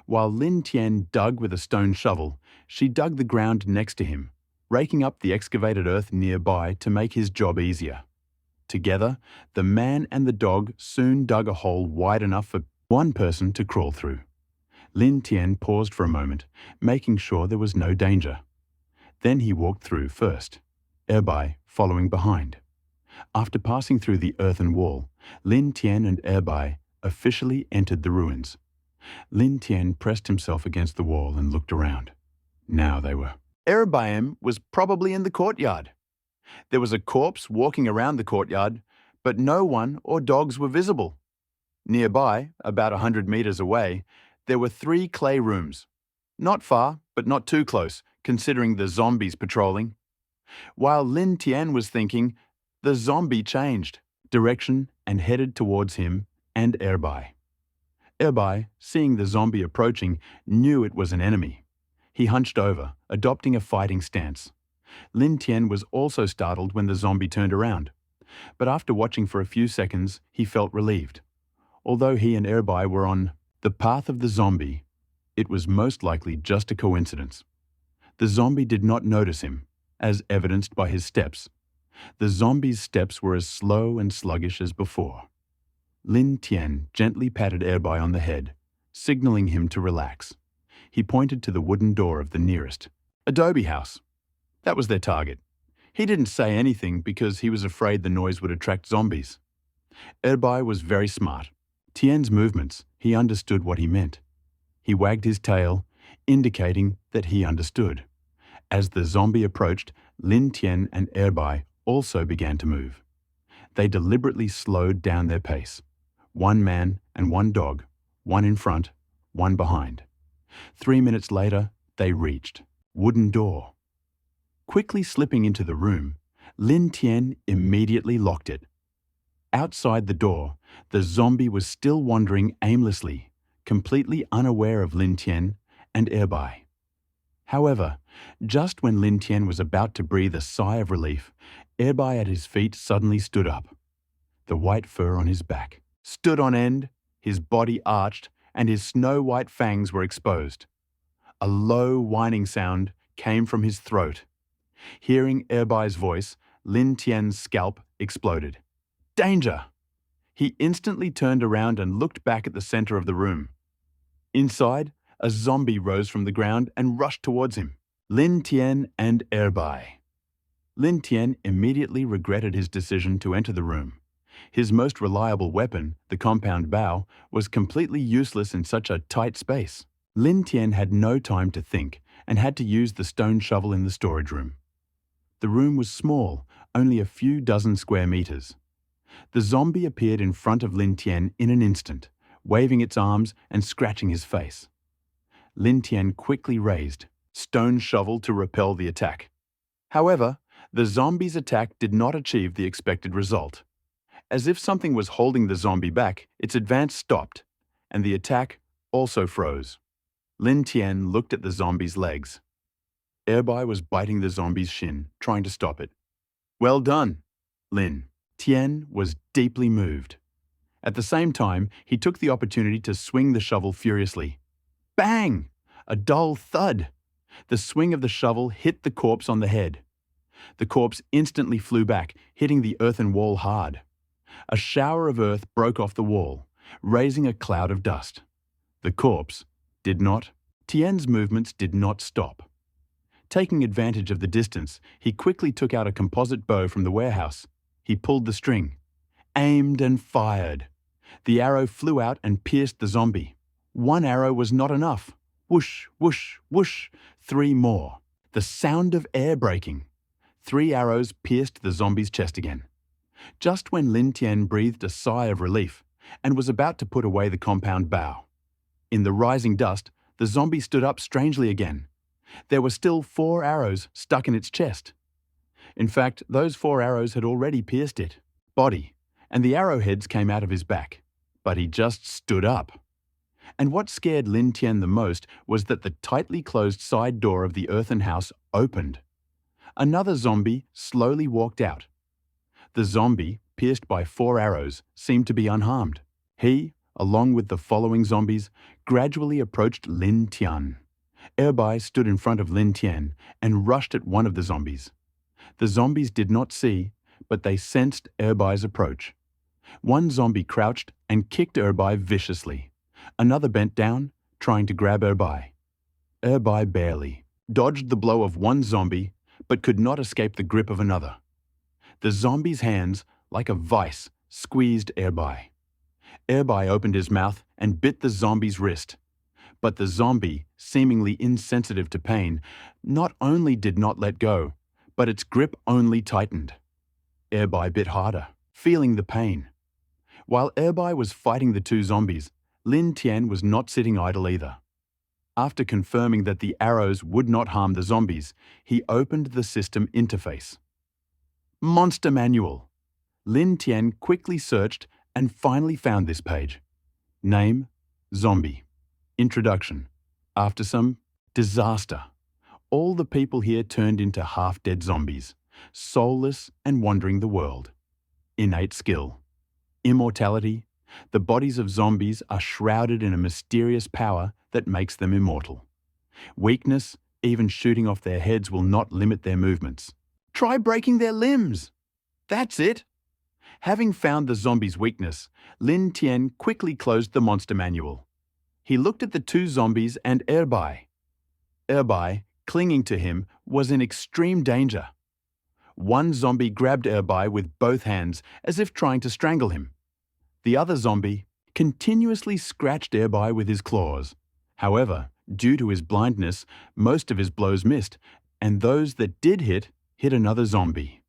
While Lin Tian dug with a stone shovel, she dug the ground next to him, raking up the excavated earth nearby to make his job easier. Together, the man and the dog soon dug a hole wide enough for one person to crawl through. Lin Tian paused for a moment, making sure there was no danger. Then he walked through first, Erbai following behind. After passing through the earthen wall, Lin Tian and Erbai officially entered the ruins. Lin Tian pressed himself against the wall and looked around. Now they were. Erbai was probably in the courtyard. There was a corpse walking around the courtyard, but no one or dogs were visible. Nearby, about 100 meters away, there were 3 clay rooms. Not far, but not too close, considering the zombies patrolling. While Lin Tian was thinking, the zombie changed direction and headed towards him and Erbai. Erbai, seeing the zombie approaching, knew it was an enemy. He hunched over, adopting a fighting stance. Lin Tian was also startled when the zombie turned around. But after watching for a few seconds, he felt relieved. Although he and Erbai were on the path of the zombie, it was most likely just a coincidence. The zombie did not notice him, as evidenced by his steps. The zombie's steps were as slow and sluggish as before. Lin Tian gently patted Erbai on the head, signaling him to relax. He pointed to the wooden door of the nearest adobe house. That was their target. He didn't say anything because he was afraid the noise would attract zombies. Erbai was very smart. Tian's movements, he understood what he meant. He wagged his tail, indicating that he understood. As the zombie approached, Lin Tian and Erbai also began to move. They deliberately slowed down their pace. 1 man and 1 dog, 1 in front, 1 behind. 3 minutes later, they reached wooden door. Quickly slipping into the room, Lin Tian immediately locked it. Outside the door, the zombie was still wandering aimlessly, completely unaware of Lin Tian and Erbai. However, just when Lin Tian was about to breathe a sigh of relief, Erbai at his feet suddenly stood up. The white fur on his back stood on end, his body arched, and his snow-white fangs were exposed. A low whining sound came from his throat. Hearing Erbai's voice, Lin Tian's scalp exploded. Danger! He instantly turned around and looked back at the center of the room. Inside, a zombie rose from the ground and rushed towards him. Lin Tian and Erbai. Lin Tian immediately regretted his decision to enter the room. His most reliable weapon, the compound bow, was completely useless in such a tight space. Lin Tian had no time to think and had to use the stone shovel in the storage room. The room was small, only a few dozen square meters. The zombie appeared in front of Lin Tian in an instant, waving its arms and scratching his face. Lin Tian quickly raised stone shovel to repel the attack. However, the zombie's attack did not achieve the expected result. As if something was holding the zombie back, its advance stopped, and the attack also froze. Lin Tian looked at the zombie's legs. Erbai was biting the zombie's shin, trying to stop it. Well done, Lin. Tian was deeply moved. At the same time, he took the opportunity to swing the shovel furiously. Bang! A dull thud. The swing of the shovel hit the corpse on the head. The corpse instantly flew back, hitting the earthen wall hard. A shower of earth broke off the wall, raising a cloud of dust. The corpse did not. Tien's movements did not stop. Taking advantage of the distance, he quickly took out a composite bow from the warehouse. He pulled the string, aimed and fired. The arrow flew out and pierced the zombie. One arrow was not enough. Whoosh, whoosh, whoosh. 3 more. The sound of air breaking. 3 arrows pierced the zombie's chest again. Just when Lin Tian breathed a sigh of relief and was about to put away the compound bow. In the rising dust, the zombie stood up strangely again. There were still 4 arrows stuck in its chest. In fact, those 4 arrows had already pierced it, body, and the arrowheads came out of his back. But he just stood up. And what scared Lin Tian the most was that the tightly closed side door of the earthen house opened. Another zombie slowly walked out. The zombie, pierced by 4 arrows, seemed to be unharmed. He, along with the following zombies, gradually approached Lin Tian. Erbai stood in front of Lin Tian and rushed at one of the zombies. The zombies did not see, but they sensed Erbai's approach. One zombie crouched and kicked Erbai viciously. Another bent down, trying to grab Erbai. Erbai barely dodged the blow of one zombie, but could not escape the grip of another. The zombie's hands, like a vice, squeezed Erbai. Erbai opened his mouth and bit the zombie's wrist. But the zombie, seemingly insensitive to pain, not only did not let go, but its grip only tightened. Erbai bit harder, feeling the pain. While Erbai was fighting the 2 zombies, Lin Tian was not sitting idle either. After confirming that the arrows would not harm the zombies, he opened the system interface. Monster Manual. Lin Tian quickly searched and finally found this page. Name, Zombie. Introduction. After some disaster, all the people here turned into half-dead zombies, soulless and wandering the world. Innate skill. Immortality. The bodies of zombies are shrouded in a mysterious power that makes them immortal. Weakness, even shooting off their heads will not limit their movements. Try breaking their limbs. That's it. Having found the zombie's weakness, Lin Tian quickly closed the monster manual. He looked at the 2 zombies and Erbai. Erbai, clinging to him, was in extreme danger. One zombie grabbed Erbai with both hands as if trying to strangle him. The other zombie continuously scratched Erbai with his claws. However, due to his blindness, most of his blows missed, and those that did hit another zombie.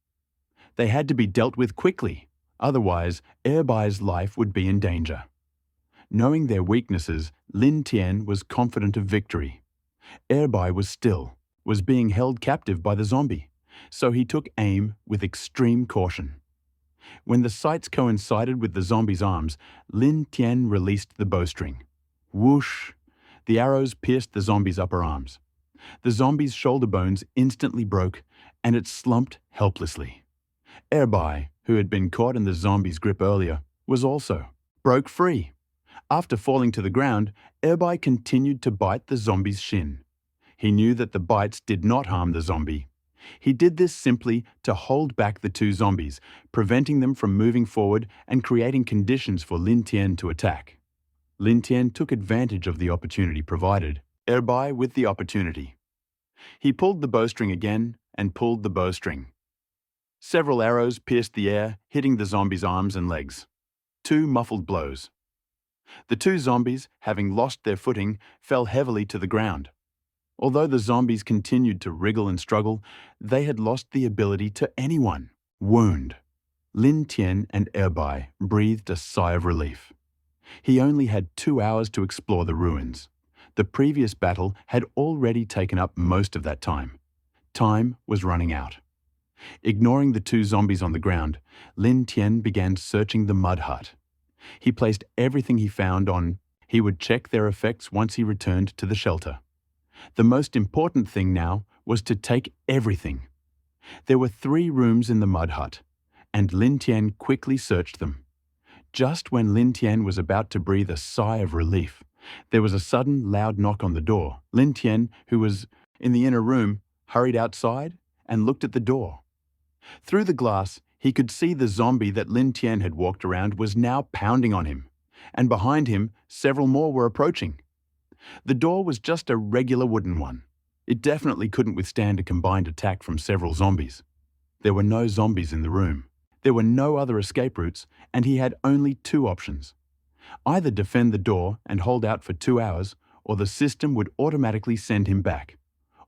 They had to be dealt with quickly, otherwise Erbai's life would be in danger. Knowing their weaknesses, Lin Tian was confident of victory. Erbai was still, was being held captive by the zombie, so he took aim with extreme caution. When the sights coincided with the zombie's arms, Lin Tian released the bowstring. Whoosh! The arrows pierced the zombie's upper arms. The zombie's shoulder bones instantly broke, and it slumped helplessly. Erbai, who had been caught in the zombie's grip earlier, was also broke free. After falling to the ground, Erbai continued to bite the zombie's shin. He knew that the bites did not harm the zombie. He did this simply to hold back the 2 zombies, preventing them from moving forward and creating conditions for Lin Tian to attack. Lin Tian took advantage of the opportunity provided, Erbai with the opportunity. He pulled the bowstring again and pulled the bowstring. Several arrows pierced the air, hitting the zombie's arms and legs. 2 muffled blows. The 2 zombies, having lost their footing, fell heavily to the ground. Although the zombies continued to wriggle and struggle, they had lost the ability to wound. Lin Tian and Erbai breathed a sigh of relief. He only had 2 hours to explore the ruins. The previous battle had already taken up most of that time. Time was running out. Ignoring the 2 zombies on the ground, Lin Tian began searching the mud hut. He placed everything he found on. He would check their effects once he returned to the shelter. The most important thing now was to take everything. There were 3 rooms in the mud hut, and Lin Tian quickly searched them. Just when Lin Tian was about to breathe a sigh of relief, there was a sudden loud knock on the door. Lin Tian, who was in the inner room, hurried outside and looked at the door. Through the glass, he could see the zombie that Lin Tian had walked around was now pounding on him, and behind him, several more were approaching. The door was just a regular wooden one. It definitely couldn't withstand a combined attack from several zombies. There were no zombies in the room. There were no other escape routes, and he had only two options. Either defend the door and hold out for 2 hours, or the system would automatically send him back.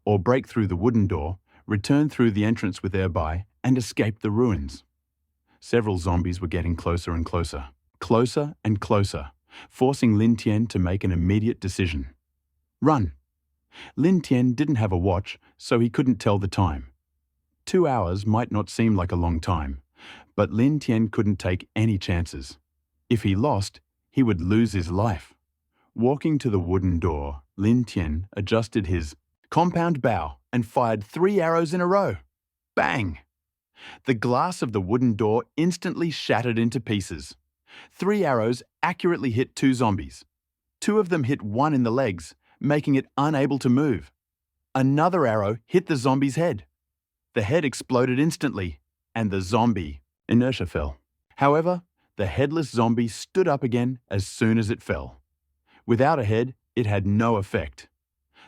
Or break through the wooden door, return through the entrance with Erbai, and escape the ruins. Several zombies were getting closer and closer, closer and closer, forcing Lin Tian to make an immediate decision. Run! Lin Tian didn't have a watch, so he couldn't tell the time. 2 hours might not seem like a long time, but Lin Tian couldn't take any chances. If he lost, he would lose his life. Walking to the wooden door, Lin Tian adjusted his compound bow and fired 3 arrows in a row. Bang! The glass of the wooden door instantly shattered into pieces. 3 arrows accurately hit 2 zombies. 2 of them hit one in the legs, making it unable to move. Another arrow hit the zombie's head. The head exploded instantly, and the zombie inertia fell. However, the headless zombie stood up again as soon as it fell. Without a head, it had no effect.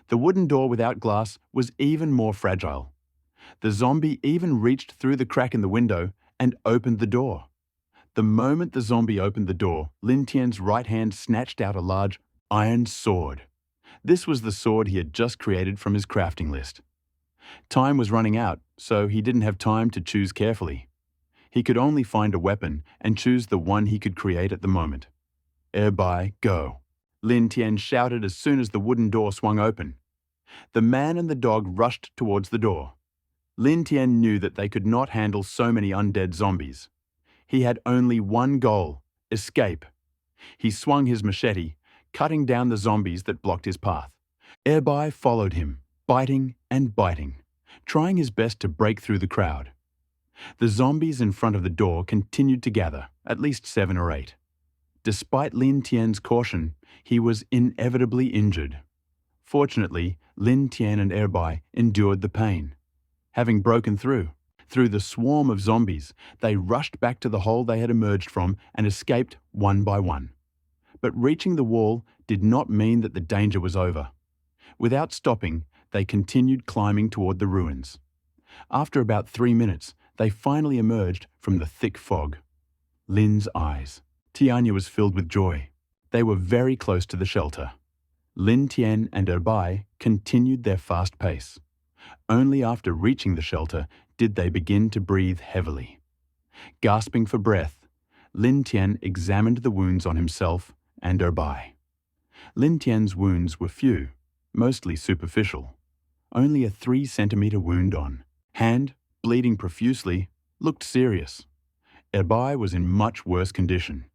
The wooden door without glass was even more fragile. The zombie even reached through the crack in the window and opened the door. The moment the zombie opened the door, Lin Tian's right hand snatched out a large iron sword. This was the sword he had just created from his crafting list. Time was running out, so he didn't have time to choose carefully. He could only find a weapon and choose the one he could create at the moment. Erbai, go! Lin Tian shouted as soon as the wooden door swung open. The man and the dog rushed towards the door. Lin Tian knew that they could not handle so many undead zombies. He had only one goal: escape. He swung his machete, cutting down the zombies that blocked his path. Erbai followed him, biting and biting, trying his best to break through the crowd. The zombies in front of the door continued to gather, at least 7 or 8. Despite Lin Tian's caution, he was inevitably injured. Fortunately, Lin Tian and Erbai endured the pain. Having broken through the swarm of zombies, they rushed back to the hole they had emerged from and escaped one by one. But reaching the wall did not mean that the danger was over. Without stopping, they continued climbing toward the ruins. After about 3 minutes, they finally emerged from the thick fog. Lin's eyes. Tianya was filled with joy. They were very close to the shelter. Lin Tian and Erbai continued their fast pace. Only after reaching the shelter did they begin to breathe heavily. Gasping for breath, Lin Tian examined the wounds on himself and Erbai. Lin Tian's wounds were few, mostly superficial. Only a 3-centimeter wound on hand, bleeding profusely, looked serious. Erbai was in much worse condition.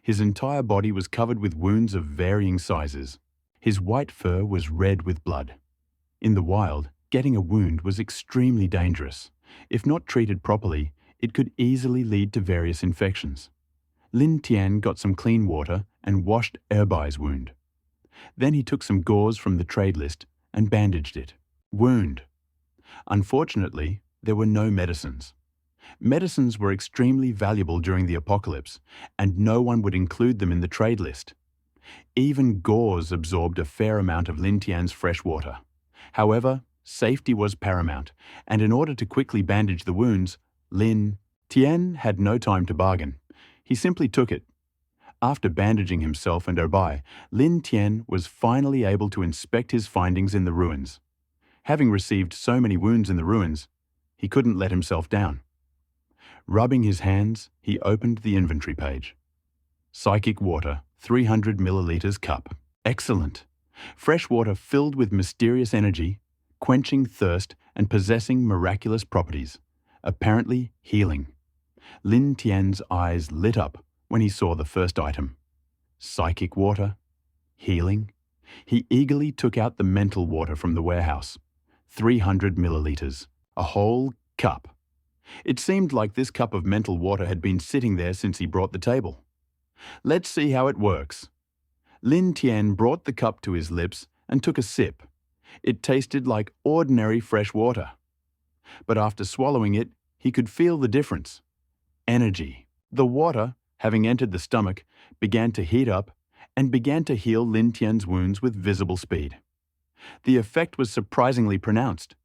His entire body was covered with wounds of varying sizes. His white fur was red with blood. In the wild, getting a wound was extremely dangerous. If not treated properly, it could easily lead to various infections. Lin Tian got some clean water and washed Erbai's wound. Then he took some gauze from the trade list and bandaged it. Wound. Unfortunately, there were no medicines. Medicines were extremely valuable during the apocalypse, and no one would include them in the trade list. Even gauze absorbed a fair amount of Lin Tian's fresh water. However, safety was paramount, and in order to quickly bandage the wounds, Lin Tian had no time to bargain. He simply took it. After bandaging himself and Erbai, Lin Tian was finally able to inspect his findings in the ruins. Having received so many wounds in the ruins, he couldn't let himself down. Rubbing his hands, he opened the inventory page. Psychic water, 300 milliliters cup. Excellent. Fresh water filled with mysterious energy, quenching thirst and possessing miraculous properties. Apparently healing. Lin Tian's eyes lit up when he saw the first item. Psychic water. Healing. He eagerly took out the mental water from the warehouse. 300 milliliters. A whole cup. It seemed like this cup of mental water had been sitting there since he brought the table. Let's see how it works. Lin Tian brought the cup to his lips and took a sip. It tasted like ordinary fresh water. But after swallowing it, he could feel the difference. Energy. The water, having entered the stomach, began to heat up and began to heal Lin Tian's wounds with visible speed. The effect was surprisingly pronounced.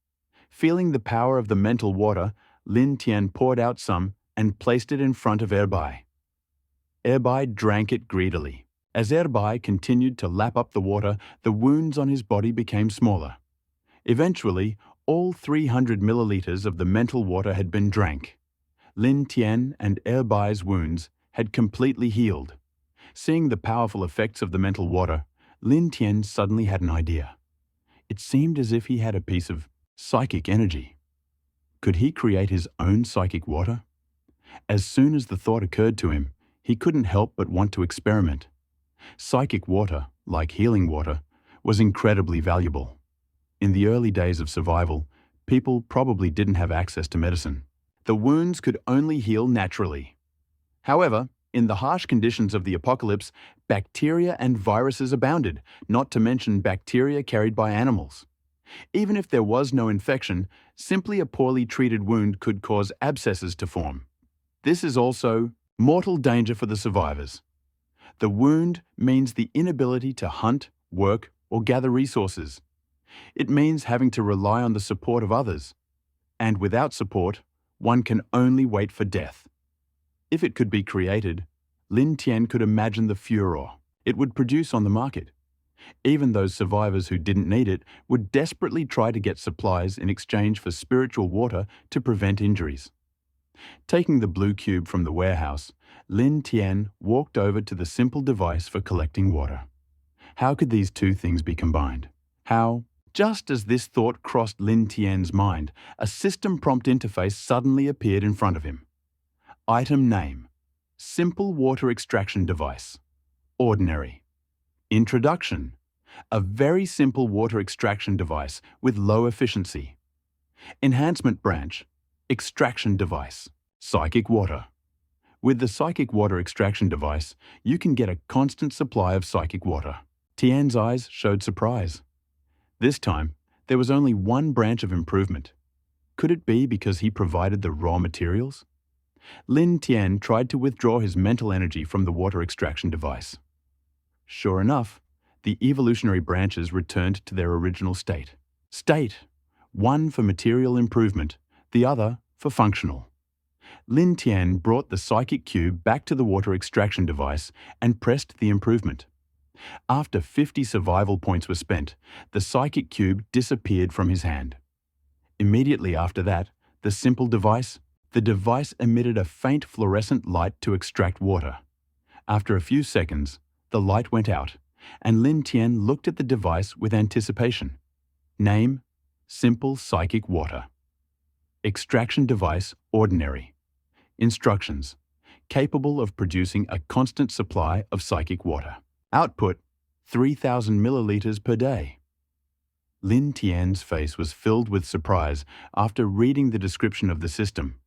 Feeling the power of the mental water, Lin Tian poured out some and placed it in front of Erbai. Erbai drank it greedily. As Erbai continued to lap up the water, the wounds on his body became smaller. Eventually, all 300 milliliters of the mental water had been drank. Lin Tian and Erbai's wounds had completely healed. Seeing the powerful effects of the mental water, Lin Tian suddenly had an idea. It seemed as if he had a piece of psychic energy. Could he create his own psychic water? As soon as the thought occurred to him, he couldn't help but want to experiment. Psychic water, like healing water, was incredibly valuable. In the early days of survival, people probably didn't have access to medicine. The wounds could only heal naturally. However, in the harsh conditions of the apocalypse, bacteria and viruses abounded, not to mention bacteria carried by animals. Even if there was no infection, simply a poorly treated wound could cause abscesses to form. This is also mortal danger for the survivors. The wound means the inability to hunt, work, or gather resources. It means having to rely on the support of others. And without support, one can only wait for death. If it could be created, Lin Tian could imagine the furor it would produce on the market. Even those survivors who didn't need it would desperately try to get supplies in exchange for spiritual water to prevent injuries. Taking the blue cube from the warehouse, Lin Tian walked over to the simple device for collecting water. How could these two things be combined? How? Just as this thought crossed Lin Tian's mind, a system prompt interface suddenly appeared in front of him. Item name: Simple Water Extraction Device. Ordinary. Introduction: a very simple water extraction device with low efficiency. Enhancement branch: Extraction device. Psychic water. With the psychic water extraction device, you can get a constant supply of psychic water. Tian's eyes showed surprise. This time, there was only one branch of improvement. Could it be because he provided the raw materials? Lin Tian tried to withdraw his mental energy from the water extraction device. Sure enough, the evolutionary branches returned to their original state. One for material improvement, the other for functional. Lin Tian brought the psychic cube back to the water extraction device and pressed the improvement. After 50 survival points were spent, the psychic cube disappeared from his hand. Immediately after that, the device emitted a faint fluorescent light to extract water. After a few seconds, the light went out, and Lin Tian looked at the device with anticipation. Name: Simple Psychic Water. Extraction device: Ordinary. Instructions: Capable of producing a constant supply of psychic water. Output: 3,000 milliliters per day. Lin Tian's face was filled with surprise after reading the description of the system.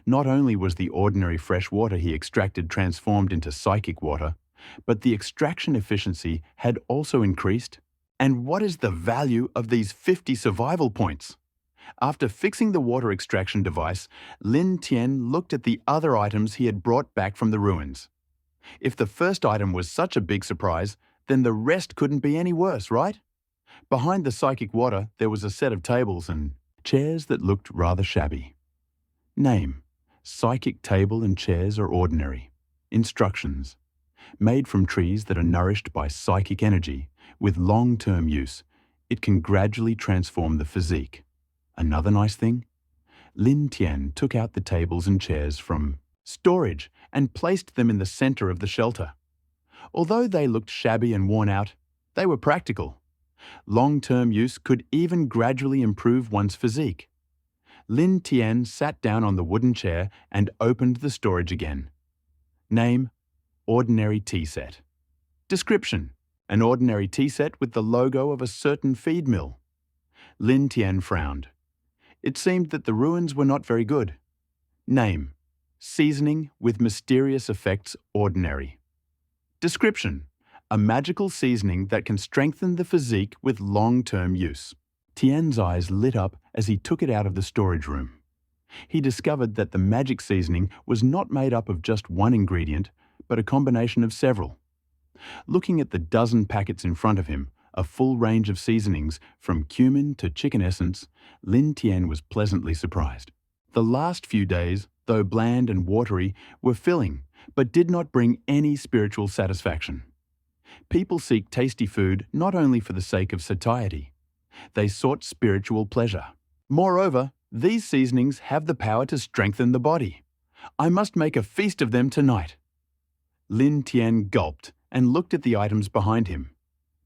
Not only was the ordinary fresh water he extracted transformed into psychic water, but the extraction efficiency had also increased. And what is the value of these 50 survival points? After fixing the water extraction device, Lin Tian looked at the other items he had brought back from the ruins. If the first item was such a big surprise, then the rest couldn't be any worse, right? Behind the psychic water, there was a set of tables and chairs that looked rather shabby. Name: Psychic table and chairs are ordinary. Instructions: Made from trees that are nourished by psychic energy, with long-term use, it can gradually transform the physique. Another nice thing? Lin Tian took out the tables and chairs from storage and placed them in the center of the shelter. Although they looked shabby and worn out, they were practical. Long-term use could even gradually improve one's physique. Lin Tian sat down on the wooden chair and opened the storage again. Name: Ordinary tea set. Description: An ordinary tea set with the logo of a certain feed mill. Lin Tian frowned. It seemed that the ruins were not very good. Name: Seasoning with mysterious effects ordinary. Description: A magical seasoning that can strengthen the physique with long-term use. Tian's eyes lit up as he took it out of the storage room. He discovered that the magic seasoning was not made up of just one ingredient, but a combination of several. Looking at the dozen packets in front of him, a full range of seasonings from cumin to chicken essence, Lin Tian was pleasantly surprised. The last few days, though bland and watery, were filling, but did not bring any spiritual satisfaction. People seek tasty food not only for the sake of satiety. They sought spiritual pleasure. Moreover, these seasonings have the power to strengthen the body. I must make a feast of them tonight. Lin Tian gulped and looked at the items behind him.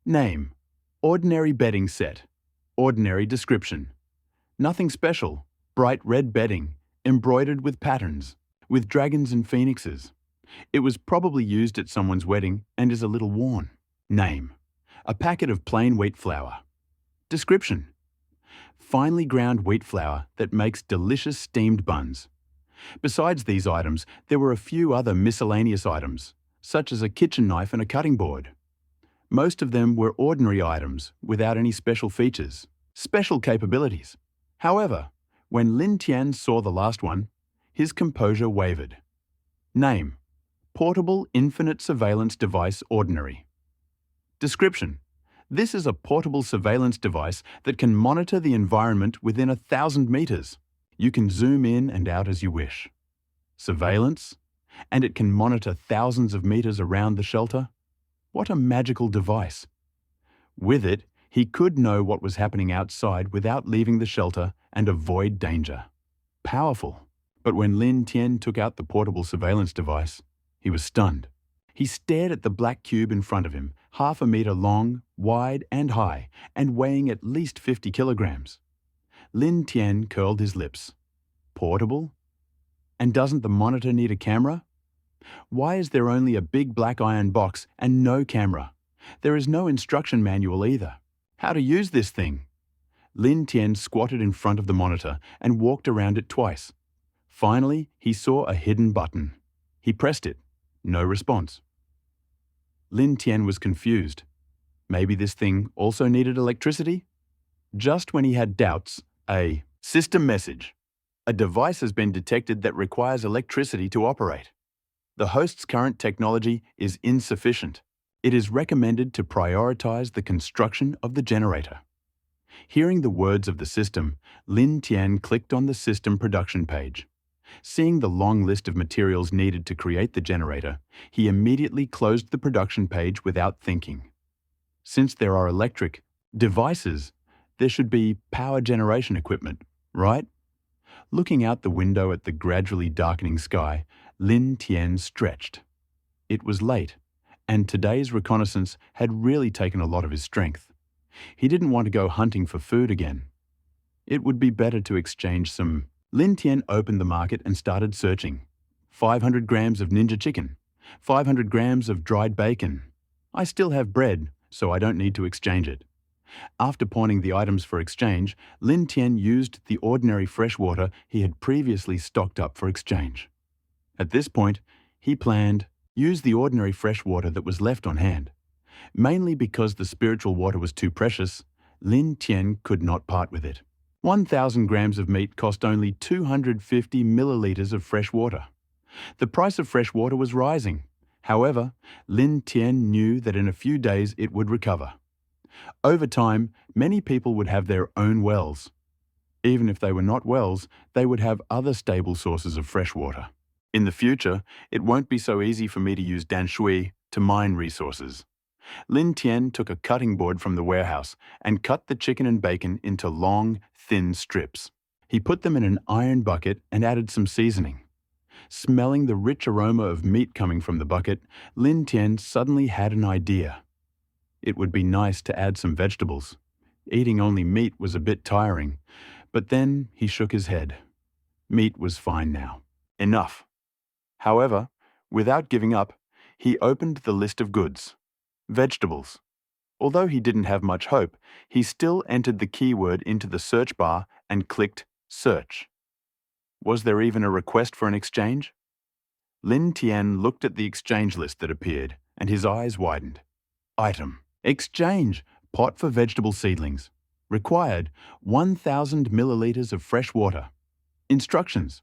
Name: ordinary bedding set. Ordinary description: nothing special, bright red bedding, embroidered with patterns, with dragons and phoenixes. It was probably used at someone's wedding and is a little worn. Name: a packet of plain wheat flour. Description: finely ground wheat flour that makes delicious steamed buns. Besides these items, there were a few other miscellaneous items, such as a kitchen knife and a cutting board. Most of them were ordinary items without any special features, special capabilities. However, when Lin Tian saw the last one, his composure wavered. Name: portable infinite surveillance device ordinary. Description: this is a portable surveillance device that can monitor the environment within 1,000 meters. You can zoom in and out as you wish. Surveillance? And it can monitor thousands of meters around the shelter? What a magical device. With it, he could know what was happening outside without leaving the shelter and avoid danger. Powerful. But when Lin Tian took out the portable surveillance device, he was stunned. He stared at the black cube in front of him, 1/2 meter long, wide and high, and weighing at least 50 kilograms. Lin Tian curled his lips. Portable? And doesn't the monitor need a camera? Why is there only a big black iron box and no camera? There is no instruction manual either. How to use this thing? Lin Tian squatted in front of the monitor and walked around it twice. Finally, he saw a hidden button. He pressed it. No response. Lin Tian was confused. Maybe this thing also needed electricity? Just when he had doubts, a system message. A device has been detected that requires electricity to operate. The host's current technology is insufficient. It is recommended to prioritize the construction of the generator. Hearing the words of the system, Lin Tian clicked on the system production page. Seeing the long list of materials needed to create the generator, he immediately closed the production page without thinking. Since there are electric devices, there should be power generation equipment, right? Looking out the window at the gradually darkening sky, Lin Tian stretched. It was late, and today's reconnaissance had really taken a lot of his strength. He didn't want to go hunting for food again. It would be better to exchange some. Lin Tian opened the market and started searching. 500 grams of ninja chicken, 500 grams of dried bacon. I still have bread, so I don't need to exchange it. After pawning the items for exchange, Lin Tian used the ordinary fresh water he had previously stocked up for exchange. At this point, he planned use the ordinary fresh water that was left on hand. Mainly because the spiritual water was too precious, Lin Tian could not part with it. 1,000 grams of meat cost only 250 milliliters of fresh water. The price of fresh water was rising. However, Lin Tian knew that in a few days it would recover. Over time, many people would have their own wells. Even if they were not wells, they would have other stable sources of fresh water. In the future, it won't be so easy for me to use danshui to mine resources. Lin Tian took a cutting board from the warehouse and cut the chicken and bacon into long, thin strips. He put them in an iron bucket and added some seasoning. Smelling the rich aroma of meat coming from the bucket, Lin Tian suddenly had an idea. It would be nice to add some vegetables. Eating only meat was a bit tiring, but then he shook his head. Meat was fine now. Enough. However, without giving up, he opened the list of goods. Vegetables. Although he didn't have much hope, he still entered the keyword into the search bar and clicked Search. Was there even a request for an exchange? Lin Tian looked at the exchange list that appeared, and his eyes widened. Item: exchange, pot for vegetable seedlings. Required 1,000 milliliters of fresh water. Instructions.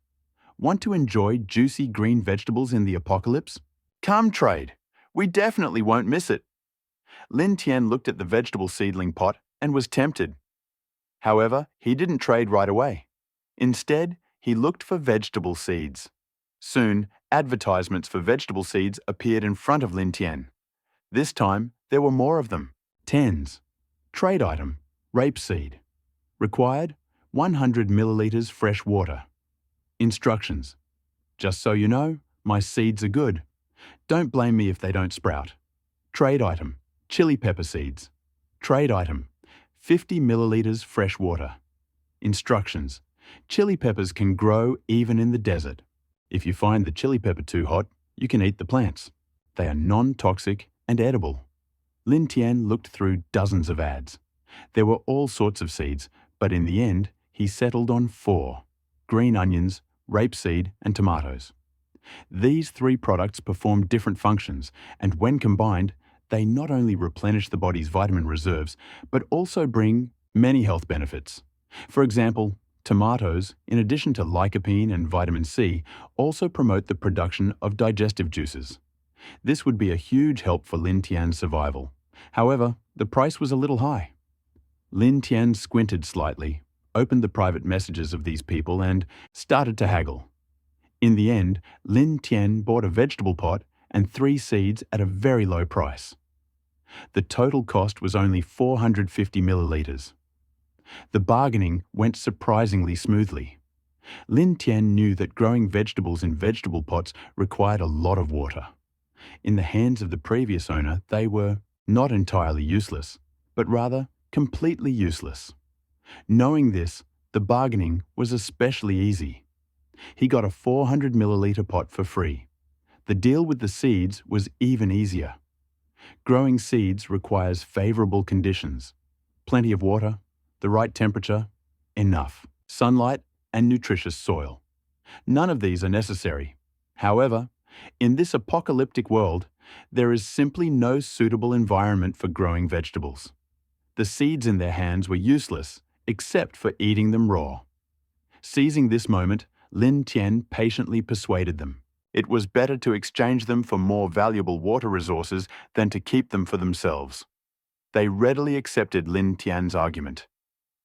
Want to enjoy juicy green vegetables in the apocalypse? Come trade. We definitely won't miss it. Lin Tian looked at the vegetable seedling pot and was tempted. However, he didn't trade right away. Instead, he looked for vegetable seeds. Soon, advertisements for vegetable seeds appeared in front of Lin Tian. This time, there were more of them. Tens. Trade item. Rapeseed. Required 100 milliliters fresh water. Instructions. Just so you know, my seeds are good. Don't blame me if they don't sprout. Trade item. Chili pepper seeds. Trade item. 50 milliliters fresh water. Instructions. Chili peppers can grow even in the desert. If you find the chili pepper too hot, you can eat the plants. They are non-toxic and edible. Lin Tian looked through dozens of ads. There were all sorts of seeds, but in the end, he settled on 4: green onions, rapeseed, and tomatoes. These 3 products perform different functions, and when combined, they not only replenish the body's vitamin reserves, but also bring many health benefits. For example, tomatoes, in addition to lycopene and vitamin C, also promote the production of digestive juices. This would be a huge help for Lin Tian's survival. However, the price was a little high. Lin Tian squinted slightly, opened the private messages of these people, and started to haggle. In the end, Lin Tian bought a vegetable pot and 3 seeds at a very low price. The total cost was only 450 milliliters. The bargaining went surprisingly smoothly. Lin Tian knew that growing vegetables in vegetable pots required a lot of water. In the hands of the previous owner, they were not entirely useless, but rather completely useless. Knowing this, the bargaining was especially easy. He got a 400 milliliter pot for free. The deal with the seeds was even easier. Growing seeds requires favorable conditions: plenty of water, the right temperature, enough sunlight, and nutritious soil. None of these are necessary. However, in this apocalyptic world, there is simply no suitable environment for growing vegetables. The seeds in their hands were useless, except for eating them raw. Seizing this moment, Lin Tian patiently persuaded them. It was better to exchange them for more valuable water resources than to keep them for themselves. They readily accepted Lin Tian's argument.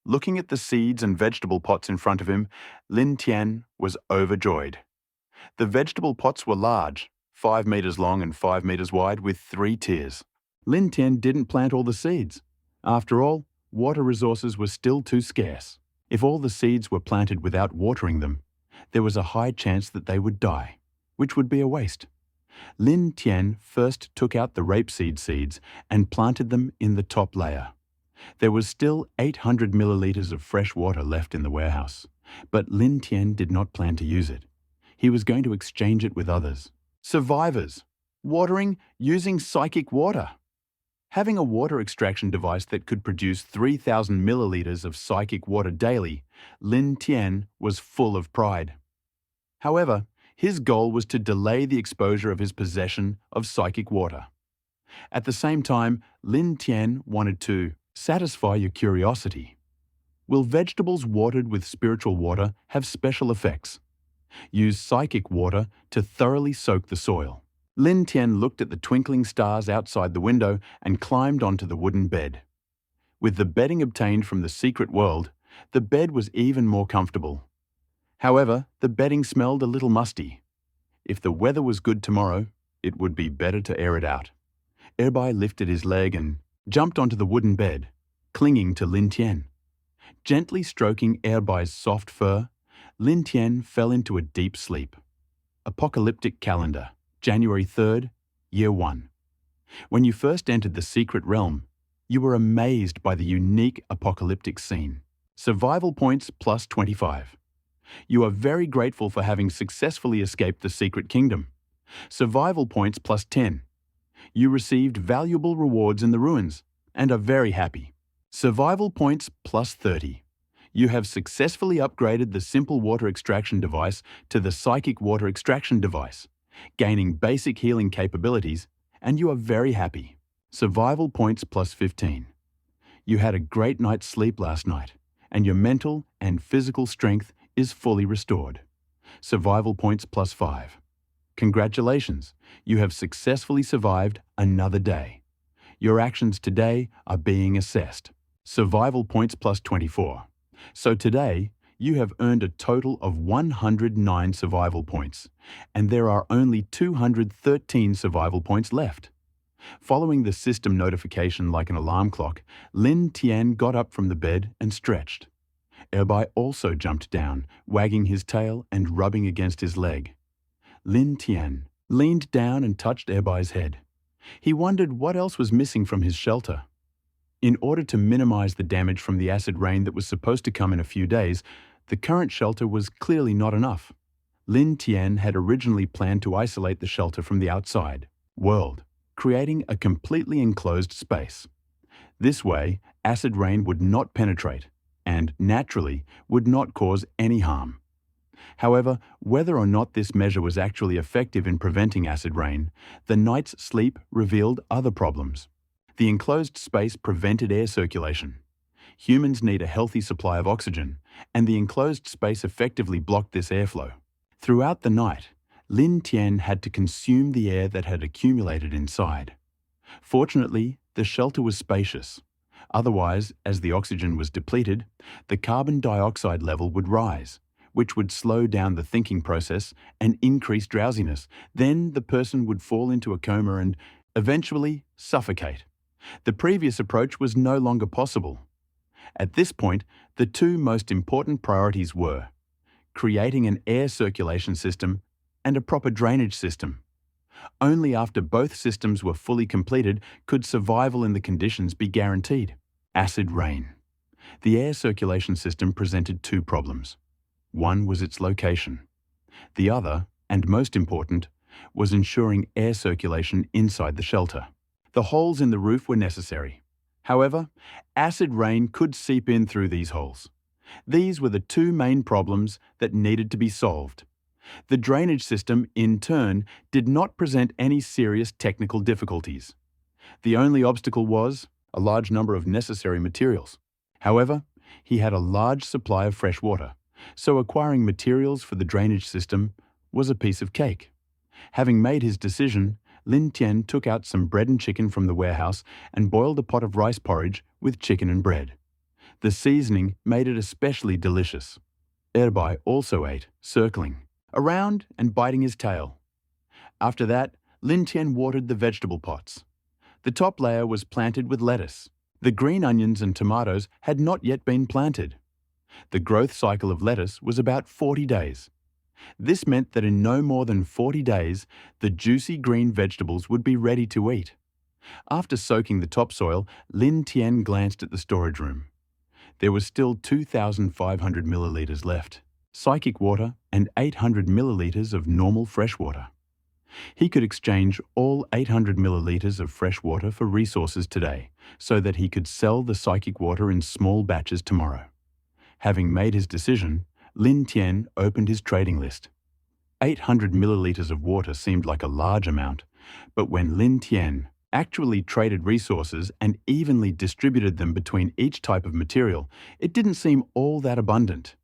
Looking at the seeds and vegetable pots in front of him, Lin Tian was overjoyed. The vegetable pots were large, 5 meters long and 5 meters wide, with 3 tiers. Lin Tian didn't plant all the seeds. After all, water resources were still too scarce. If all the seeds were planted without watering them, there was a high chance that they would die, which would be a waste. Lin Tian first took out the rapeseed seeds and planted them in the top layer. There was still 800 milliliters of fresh water left in the warehouse, but Lin Tian did not plan to use it. He was going to exchange it with others. Survivors. Watering using psychic water. Having a water extraction device that could produce 3,000 milliliters of psychic water daily, Lin Tian was full of pride. However, his goal was to delay the exposure of his possession of psychic water. At the same time, Lin Tian wanted to satisfy your curiosity. Will vegetables watered with spiritual water have special effects? Use psychic water to thoroughly soak the soil. Lin Tian looked at the twinkling stars outside the window and climbed onto the wooden bed. With the bedding obtained from the secret world, the bed was even more comfortable. However, the bedding smelled a little musty. If the weather was good tomorrow, it would be better to air it out. Erbai lifted his leg and jumped onto the wooden bed, clinging to Lin Tian. Gently stroking Erbai's soft fur, Lin Tian fell into a deep sleep. Apocalyptic calendar, January 3rd, Year 1. When you first entered the secret realm, you were amazed by the unique apocalyptic scene. Survival points plus 25. You are very grateful for having successfully escaped the secret kingdom. Survival points plus 10. You received valuable rewards in the ruins and are very happy. Survival points plus 30. You have successfully upgraded the simple water extraction device to the psychic water extraction device, gaining basic healing capabilities, and you are very happy. Survival points plus 15. You had a great night's sleep last night, and your mental and physical strength is fully restored. Survival points +5. Congratulations, you have successfully survived another day. Your actions today are being assessed. Survival points +24. So today, you have earned a total of 109 survival points, and there are only 213 survival points left. Following the system notification like an alarm clock, Lin Tian got up from the bed and stretched. Erbai also jumped down, wagging his tail and rubbing against his leg. Lin Tian leaned down and touched Erbai's head. He wondered what else was missing from his shelter. In order to minimize the damage from the acid rain that was supposed to come in a few days, the current shelter was clearly not enough. Lin Tian had originally planned to isolate the shelter from the outside world, creating a completely enclosed space. This way, acid rain would not penetrate and, naturally, would not cause any harm. However, whether or not this measure was actually effective in preventing acid rain, the night's sleep revealed other problems. The enclosed space prevented air circulation. Humans need a healthy supply of oxygen, and the enclosed space effectively blocked this airflow. Throughout the night, Lin Tian had to consume the air that had accumulated inside. Fortunately, the shelter was spacious. Otherwise, as the oxygen was depleted, the carbon dioxide level would rise, which would slow down the thinking process and increase drowsiness. Then the person would fall into a coma and, eventually, suffocate. The previous approach was no longer possible. At this point, the two most important priorities were creating an air circulation system and a proper drainage system. Only after both systems were fully completed could survival in the conditions be guaranteed. Acid rain. The air circulation system presented two problems. One was its location. The other, and most important, was ensuring air circulation inside the shelter. The holes in the roof were necessary. However, acid rain could seep in through these holes. These were the two main problems that needed to be solved. The drainage system, in turn, did not present any serious technical difficulties. The only obstacle was a large number of necessary materials. However, he had a large supply of fresh water, so acquiring materials for the drainage system was a piece of cake. Having made his decision, Lin Tian took out some bread and chicken from the warehouse and boiled a pot of rice porridge with chicken and bread. The seasoning made it especially delicious. Erbai also ate, circling around and biting his tail. After that, Lin Tian watered the vegetable pots. The top layer was planted with lettuce. The green onions and tomatoes had not yet been planted. The growth cycle of lettuce was about 40 days. This meant that in no more than 40 days, the juicy green vegetables would be ready to eat. After soaking the topsoil, Lin Tian glanced at the storage room. There was still 2,500 milliliters left, psychic water and 800 milliliters of normal fresh water. He could exchange all 800 milliliters of fresh water for resources today, so that he could sell the psychic water in small batches tomorrow. Having made his decision, Lin Tian opened his trading list. 800 milliliters of water seemed like a large amount, but when Lin Tian actually traded resources and evenly distributed them between each type of material, it didn't seem all that abundant.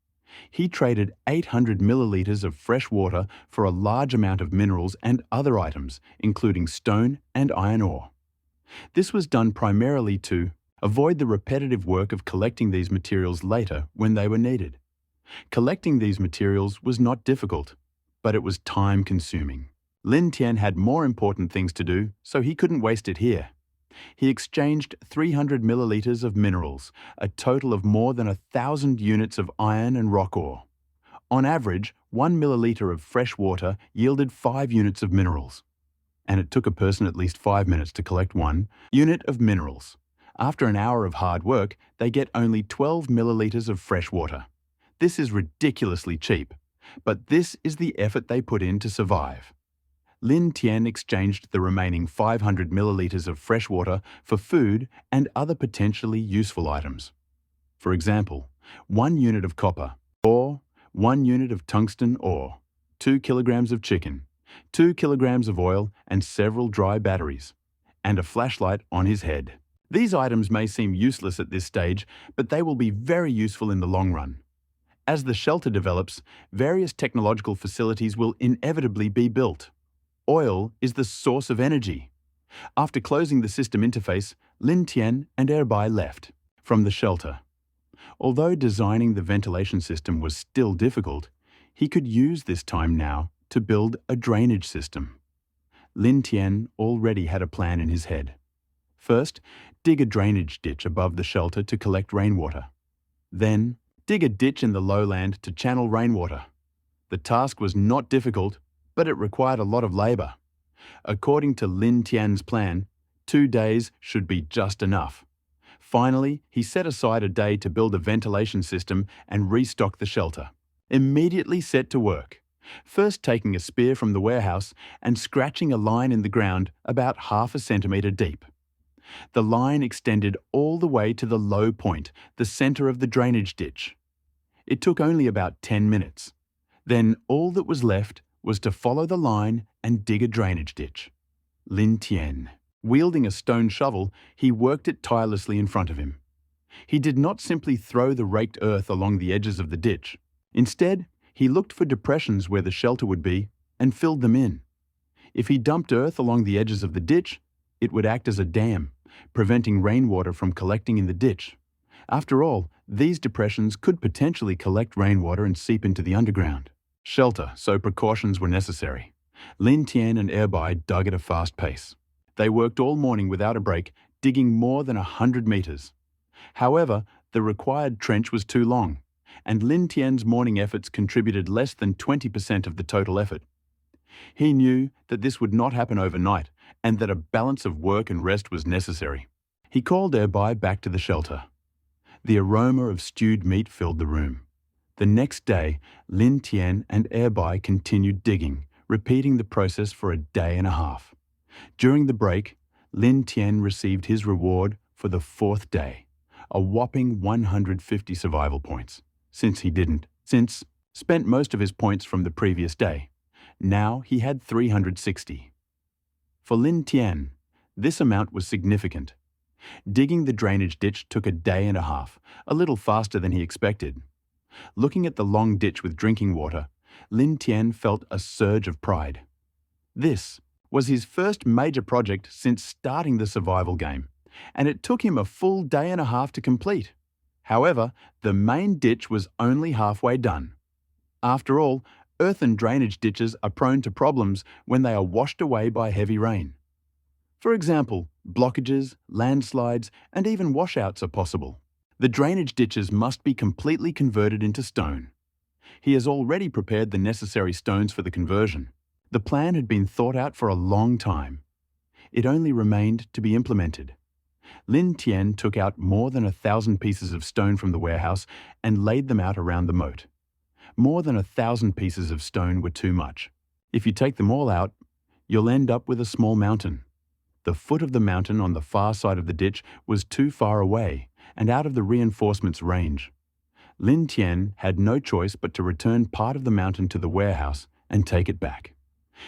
He traded 800 milliliters of fresh water for a large amount of minerals and other items, including stone and iron ore. This was done primarily to avoid the repetitive work of collecting these materials later when they were needed. Collecting these materials was not difficult, but it was time-consuming. Lin Tian had more important things to do, so he couldn't waste it here. He exchanged 300 milliliters of minerals, a total of more than 1,000 units of iron and rock ore. On average, 1 milliliter of fresh water yielded 5 units of minerals. And it took a person at least 5 minutes to collect 1 unit of minerals. After an hour of hard work, they get only 12 milliliters of fresh water. This is ridiculously cheap, but this is the effort they put in to survive. Lin Tian exchanged the remaining 500 milliliters of fresh water for food and other potentially useful items. For example, 1 unit of copper, or 1 unit of tungsten ore, 2 kilograms of chicken, 2 kilograms of oil and several dry batteries, and a flashlight on his head. These items may seem useless at this stage, but they will be very useful in the long run. As the shelter develops, various technological facilities will inevitably be built. Oil is the source of energy. After closing the system interface, Lin Tian and Erbai left from the shelter. Although designing the ventilation system was still difficult, he could use this time now to build a drainage system. Lin Tian already had a plan in his head. First, dig a drainage ditch above the shelter to collect rainwater. Then, dig a ditch in the lowland to channel rainwater. The task was not difficult, but it required a lot of labor. According to Lin Tian's plan, 2 days should be just enough. Finally, he set aside a day to build a ventilation system and restock the shelter. Immediately set to work, first taking a spear from the warehouse and scratching a line in the ground about half a centimetre deep. The line extended all the way to the low point, the centre of the drainage ditch. It took only about 10 minutes. Then all that was left was to follow the line and dig a drainage ditch. Lin Tian. Wielding a stone shovel, he worked it tirelessly in front of him. He did not simply throw the raked earth along the edges of the ditch. Instead, he looked for depressions where the shelter would be and filled them in. If he dumped earth along the edges of the ditch, it would act as a dam, preventing rainwater from collecting in the ditch. After all, these depressions could potentially collect rainwater and seep into the underground. Shelter, so precautions were necessary. Lin Tian and Erbai dug at a fast pace. They worked all morning without a break, digging more than 100 meters. However, the required trench was too long, and Lin Tian's morning efforts contributed less than 20% of the total effort. He knew that this would not happen overnight, and that a balance of work and rest was necessary. He called Erbai back to the shelter. The aroma of stewed meat filled the room. The next day, Lin Tian and Erbai continued digging, repeating the process for a day and a half. During the break, Lin Tian received his reward for the 4th day, a whopping 150 survival points, since spent most of his points from the previous day. Now he had 360. For Lin Tian, this amount was significant. Digging the drainage ditch took a day and a half, a little faster than he expected. Looking at the long ditch with drinking water, Lin Tian felt a surge of pride. This was his first major project since starting the survival game, and it took him a full day and a half to complete. However, the main ditch was only halfway done. After all, earthen drainage ditches are prone to problems when they are washed away by heavy rain. For example, blockages, landslides, and even washouts are possible. The drainage ditches must be completely converted into stone. He has already prepared the necessary stones for the conversion. The plan had been thought out for a long time. It only remained to be implemented. Lin Tian took out more than 1,000 pieces of stone from the warehouse and laid them out around the moat. More than 1,000 pieces of stone were too much. If you take them all out, you'll end up with a small mountain. The foot of the mountain on the far side of the ditch was too far away and out of the reinforcements' range. Lin Tian had no choice but to return part of the mountain to the warehouse and take it back.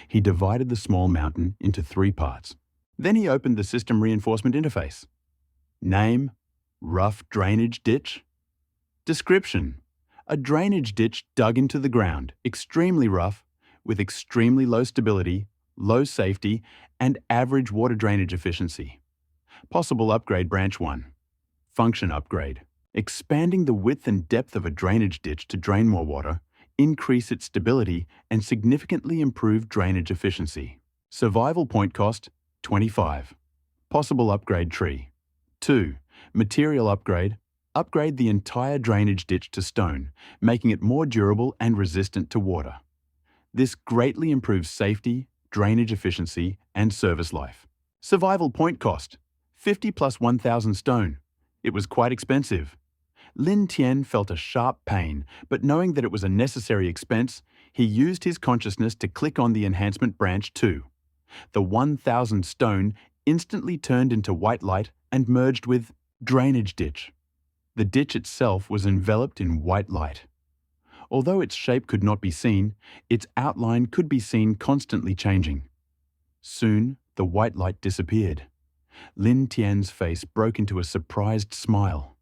He divided the small mountain into 3 parts. Then he opened the system reinforcement interface. Name: rough drainage ditch. Description: a drainage ditch dug into the ground, extremely rough, with extremely low stability, low safety, and average water drainage efficiency. Possible upgrade branch 1. Function upgrade. Expanding the width and depth of a drainage ditch to drain more water, increase its stability, and significantly improve drainage efficiency. Survival point cost, 25. Possible upgrade tree. 2. Material upgrade. Upgrade the entire drainage ditch to stone, making it more durable and resistant to water. This greatly improves safety, drainage efficiency, and service life. Survival point cost, 50 plus 1,000 stone. It was quite expensive. Lin Tian felt a sharp pain, but knowing that it was a necessary expense, he used his consciousness to click on the enhancement branch 2. The 1,000 stone instantly turned into white light and merged with drainage ditch. The ditch itself was enveloped in white light. Although its shape could not be seen, its outline could be seen constantly changing. Soon, the white light disappeared. Lin Tian's face broke into a surprised smile.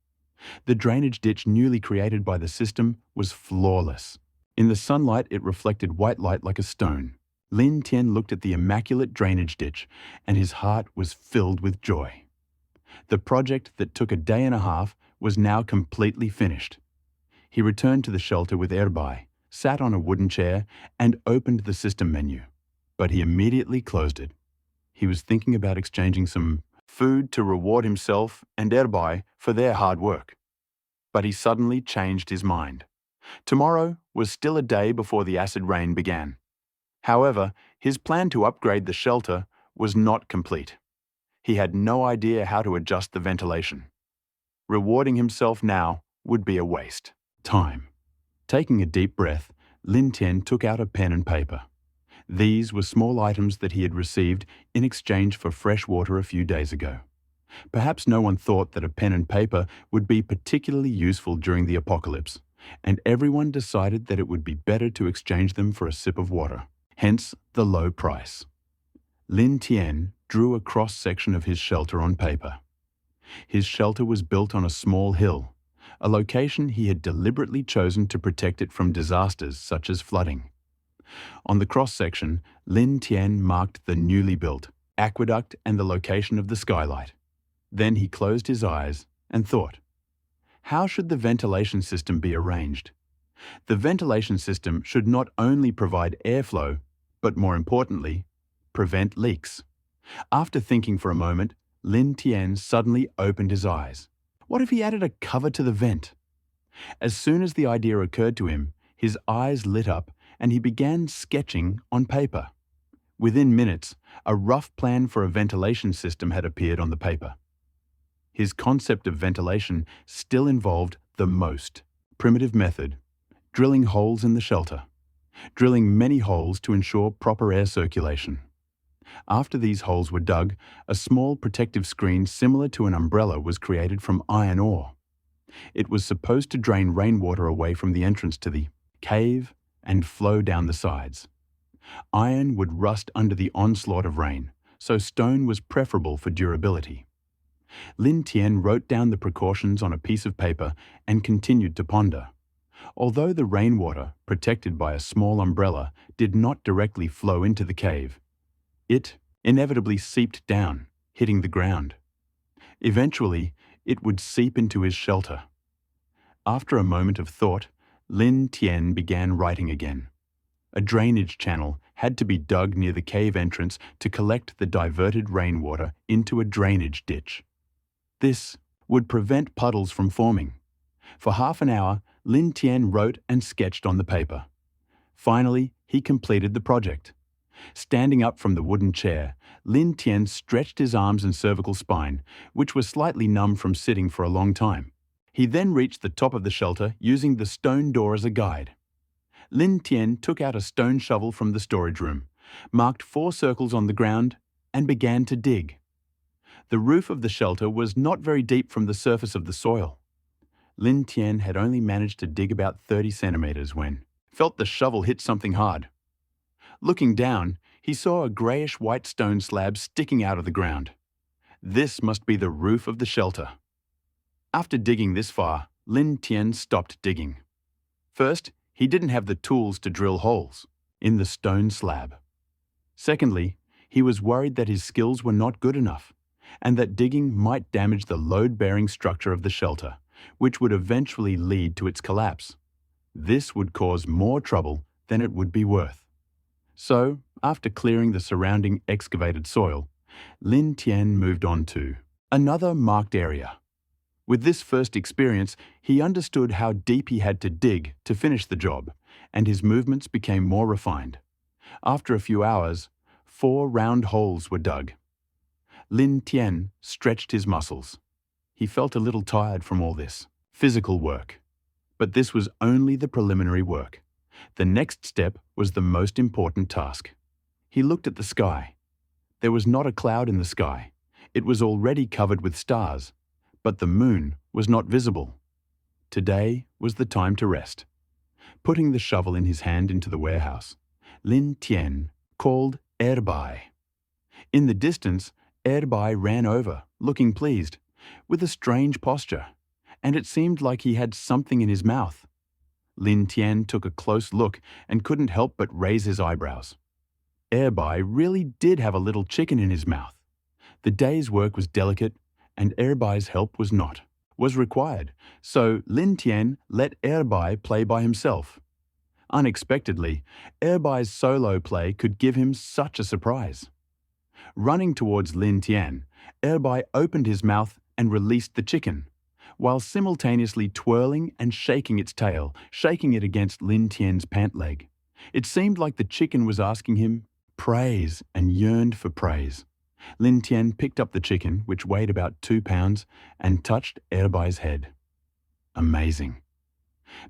The drainage ditch newly created by the system was flawless. In the sunlight, it reflected white light like a stone. Lin Tian looked at the immaculate drainage ditch, and his heart was filled with joy. The project that took a day and a half was now completely finished. He returned to the shelter with Erbai, sat on a wooden chair, and opened the system menu. But he immediately closed it. He was thinking about exchanging some food to reward himself and Erbai for their hard work. But he suddenly changed his mind. Tomorrow was still a day before the acid rain began. However, his plan to upgrade the shelter was not complete. He had no idea how to adjust the ventilation. Rewarding himself now would be a waste. Time. Taking a deep breath, Lin Tian took out a pen and paper. These were small items that he had received in exchange for fresh water a few days ago. Perhaps no one thought that a pen and paper would be particularly useful during the apocalypse, and everyone decided that it would be better to exchange them for a sip of water. Hence the low price. Lin Tian drew a cross-section of his shelter on paper. His shelter was built on a small hill, a location he had deliberately chosen to protect it from disasters such as flooding. On the cross-section, Lin Tian marked the newly built aqueduct and the location of the skylight. Then he closed his eyes and thought, how should the ventilation system be arranged? The ventilation system should not only provide airflow, but more importantly, prevent leaks. After thinking for a moment, Lin Tian suddenly opened his eyes. What if he added a cover to the vent? As soon as the idea occurred to him, his eyes lit up and he began sketching on paper. Within minutes, a rough plan for a ventilation system had appeared on the paper. His concept of ventilation still involved the most primitive method: drilling holes in the shelter, drilling many holes to ensure proper air circulation. After these holes were dug, a small protective screen similar to an umbrella was created from iron ore. It was supposed to drain rainwater away from the entrance to the cave and flow down the sides. Iron would rust under the onslaught of rain, so stone was preferable for durability. Lin Tian wrote down the precautions on a piece of paper and continued to ponder. Although the rainwater, protected by a small umbrella, did not directly flow into the cave, it inevitably seeped down, hitting the ground. Eventually, it would seep into his shelter. After a moment of thought, Lin Tian began writing again. A drainage channel had to be dug near the cave entrance to collect the diverted rainwater into a drainage ditch. This would prevent puddles from forming. For half an hour, Lin Tian wrote and sketched on the paper. Finally, he completed the project. Standing up from the wooden chair, Lin Tian stretched his arms and cervical spine, which was slightly numb from sitting for a long time. He then reached the top of the shelter using the stone door as a guide. Lin Tian took out a stone shovel from the storage room, marked 4 circles on the ground, and began to dig. The roof of the shelter was not very deep from the surface of the soil. Lin Tian had only managed to dig about 30 centimeters when felt the shovel hit something hard. Looking down, he saw a grayish-white stone slab sticking out of the ground. This must be the roof of the shelter. After digging this far, Lin Tian stopped digging. First, he didn't have the tools to drill holes in the stone slab. Secondly, he was worried that his skills were not good enough, and that digging might damage the load-bearing structure of the shelter, which would eventually lead to its collapse. This would cause more trouble than it would be worth. So, after clearing the surrounding excavated soil, Lin Tian moved on to another marked area. With this first experience, he understood how deep he had to dig to finish the job, and his movements became more refined. After a few hours, 4 round holes were dug. Lin Tian stretched his muscles. He felt a little tired from all this physical work. But this was only the preliminary work. The next step was the most important task. He looked at the sky. There was not a cloud in the sky. It was already covered with stars, but the moon was not visible. Today was the time to rest. Putting the shovel in his hand into the warehouse, Lin Tian called Erbai. In the distance, Erbai ran over, looking pleased, with a strange posture, and it seemed like he had something in his mouth. Lin Tian took a close look and couldn't help but raise his eyebrows. Erbai really did have a little chicken in his mouth. The day's work was delicate, and Erbai's help was required, so Lin Tian let Erbai play by himself. Unexpectedly, Erbai's solo play could give him such a surprise. Running towards Lin Tian, Erbai opened his mouth and released the chicken, while simultaneously twirling and shaking its tail, shaking it against Lin Tian's pant leg. It seemed like the chicken was asking him praise and yearned for praise. Lin Tian picked up the chicken, which weighed about 2 pounds, and touched Erbai's head. Amazing.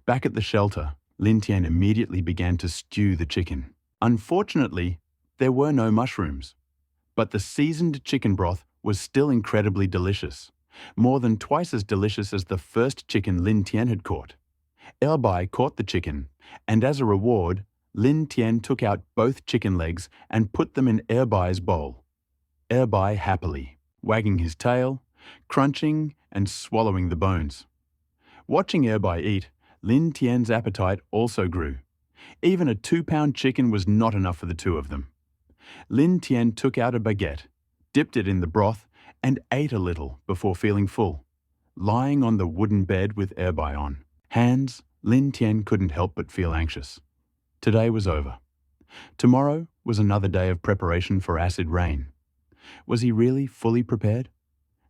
Back at the shelter, Lin Tian immediately began to stew the chicken. Unfortunately, there were no mushrooms, but the seasoned chicken broth was still incredibly delicious, more than twice as delicious as the first chicken Lin Tian had caught. Erbai caught the chicken, and as a reward, Lin Tian took out both chicken legs and put them in Erbai's bowl. Erbai happily, wagging his tail, crunching and swallowing the bones. Watching Erbai eat, Lin Tian's appetite also grew. Even a 2-pound chicken was not enough for the two of them. Lin Tian took out a baguette, dipped it in the broth, and ate a little before feeling full, lying on the wooden bed with Erbai on. Hands, Lin Tian couldn't help but feel anxious. Today was over. Tomorrow was another day of preparation for acid rain. Was he really fully prepared?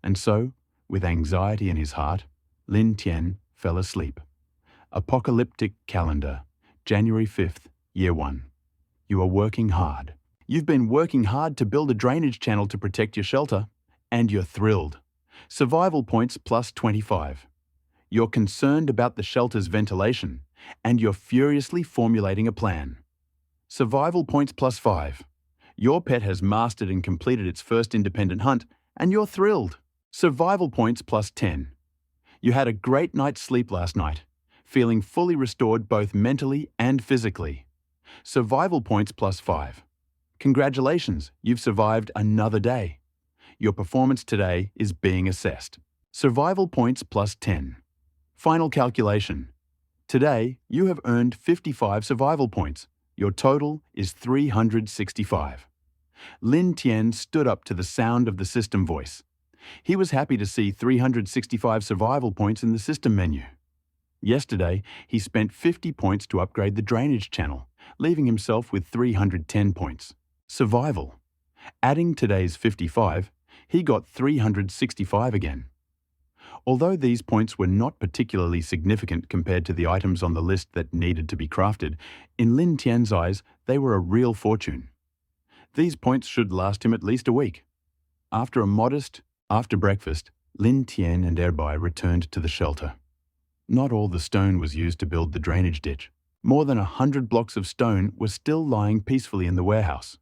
And so, with anxiety in his heart, Lin Tian fell asleep. Apocalyptic calendar, January 5th, Year 1. You are working hard. You've been working hard to build a drainage channel to protect your shelter, and you're thrilled. Survival points plus 25. You're concerned about the shelter's ventilation, and you're furiously formulating a plan. Survival points plus 5. Your pet has mastered and completed its first independent hunt, and you're thrilled. Survival points plus 10. You had a great night's sleep last night, feeling fully restored both mentally and physically. Survival points plus 5. Congratulations, you've survived another day. Your performance today is being assessed. Survival points plus 10. Final calculation. Today, you have earned 55 survival points. Your total is 365. Lin Tian stood up to the sound of the system voice. He was happy to see 365 survival points in the system menu. Yesterday, he spent 50 points to upgrade the drainage channel, leaving himself with 310 points. Survival. Adding today's 55, he got 365 again. Although these points were not particularly significant compared to the items on the list that needed to be crafted, in Lin Tian's eyes, they were a real fortune. These points should last him at least a week. After breakfast, Lin Tian and Erbai returned to the shelter. Not all the stone was used to build the drainage ditch. More than 100 blocks of stone were still lying peacefully in the warehouse.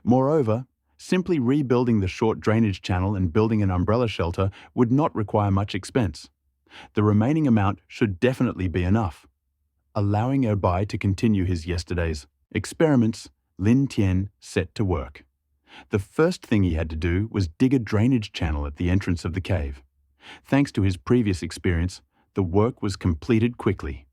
Moreover, simply rebuilding the short drainage channel and building an umbrella shelter would not require much expense. The remaining amount should definitely be enough. Allowing Erbai to continue his yesterday's experiments, Lin Tian set to work. The first thing he had to do was dig a drainage channel at the entrance of the cave. Thanks to his previous experience, the work was completed quickly.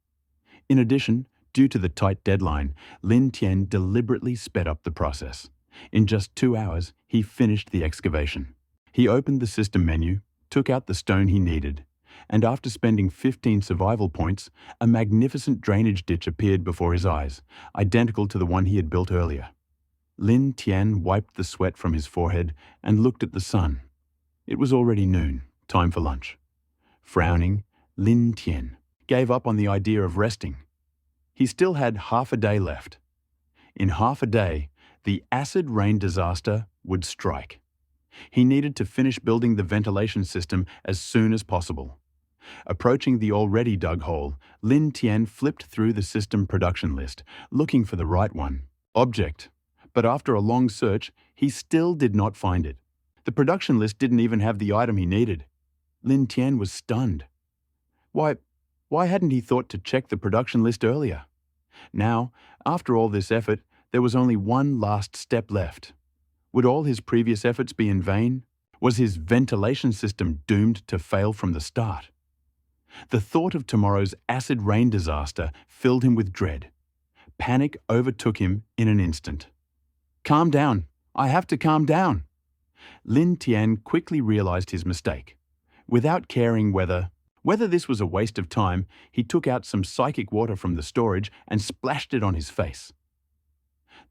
In addition, due to the tight deadline, Lin Tian deliberately sped up the process. In just 2 hours, he finished the excavation. He opened the system menu, took out the stone he needed, and after spending 15 survival points, a magnificent drainage ditch appeared before his eyes, identical to the one he had built earlier. Lin Tian wiped the sweat from his forehead and looked at the sun. It was already noon, time for lunch. Frowning, Lin Tian gave up on the idea of resting. He still had half a day left. In half a day, the acid rain disaster would strike. He needed to finish building the ventilation system as soon as possible. Approaching the already dug hole, Lin Tian flipped through the system production list, looking for the right one. Object. But after a long search, he still did not find it. The production list didn't even have the item he needed. Lin Tian was stunned. Why hadn't he thought to check the production list earlier? Now, after all this effort, there was only one last step left. Would all his previous efforts be in vain? Was his ventilation system doomed to fail from the start? The thought of tomorrow's acid rain disaster filled him with dread. Panic overtook him in an instant. Calm down. I have to calm down. Lin Tian quickly realized his mistake. Without caring whether this was a waste of time, he took out some psychic water from the storage and splashed it on his face.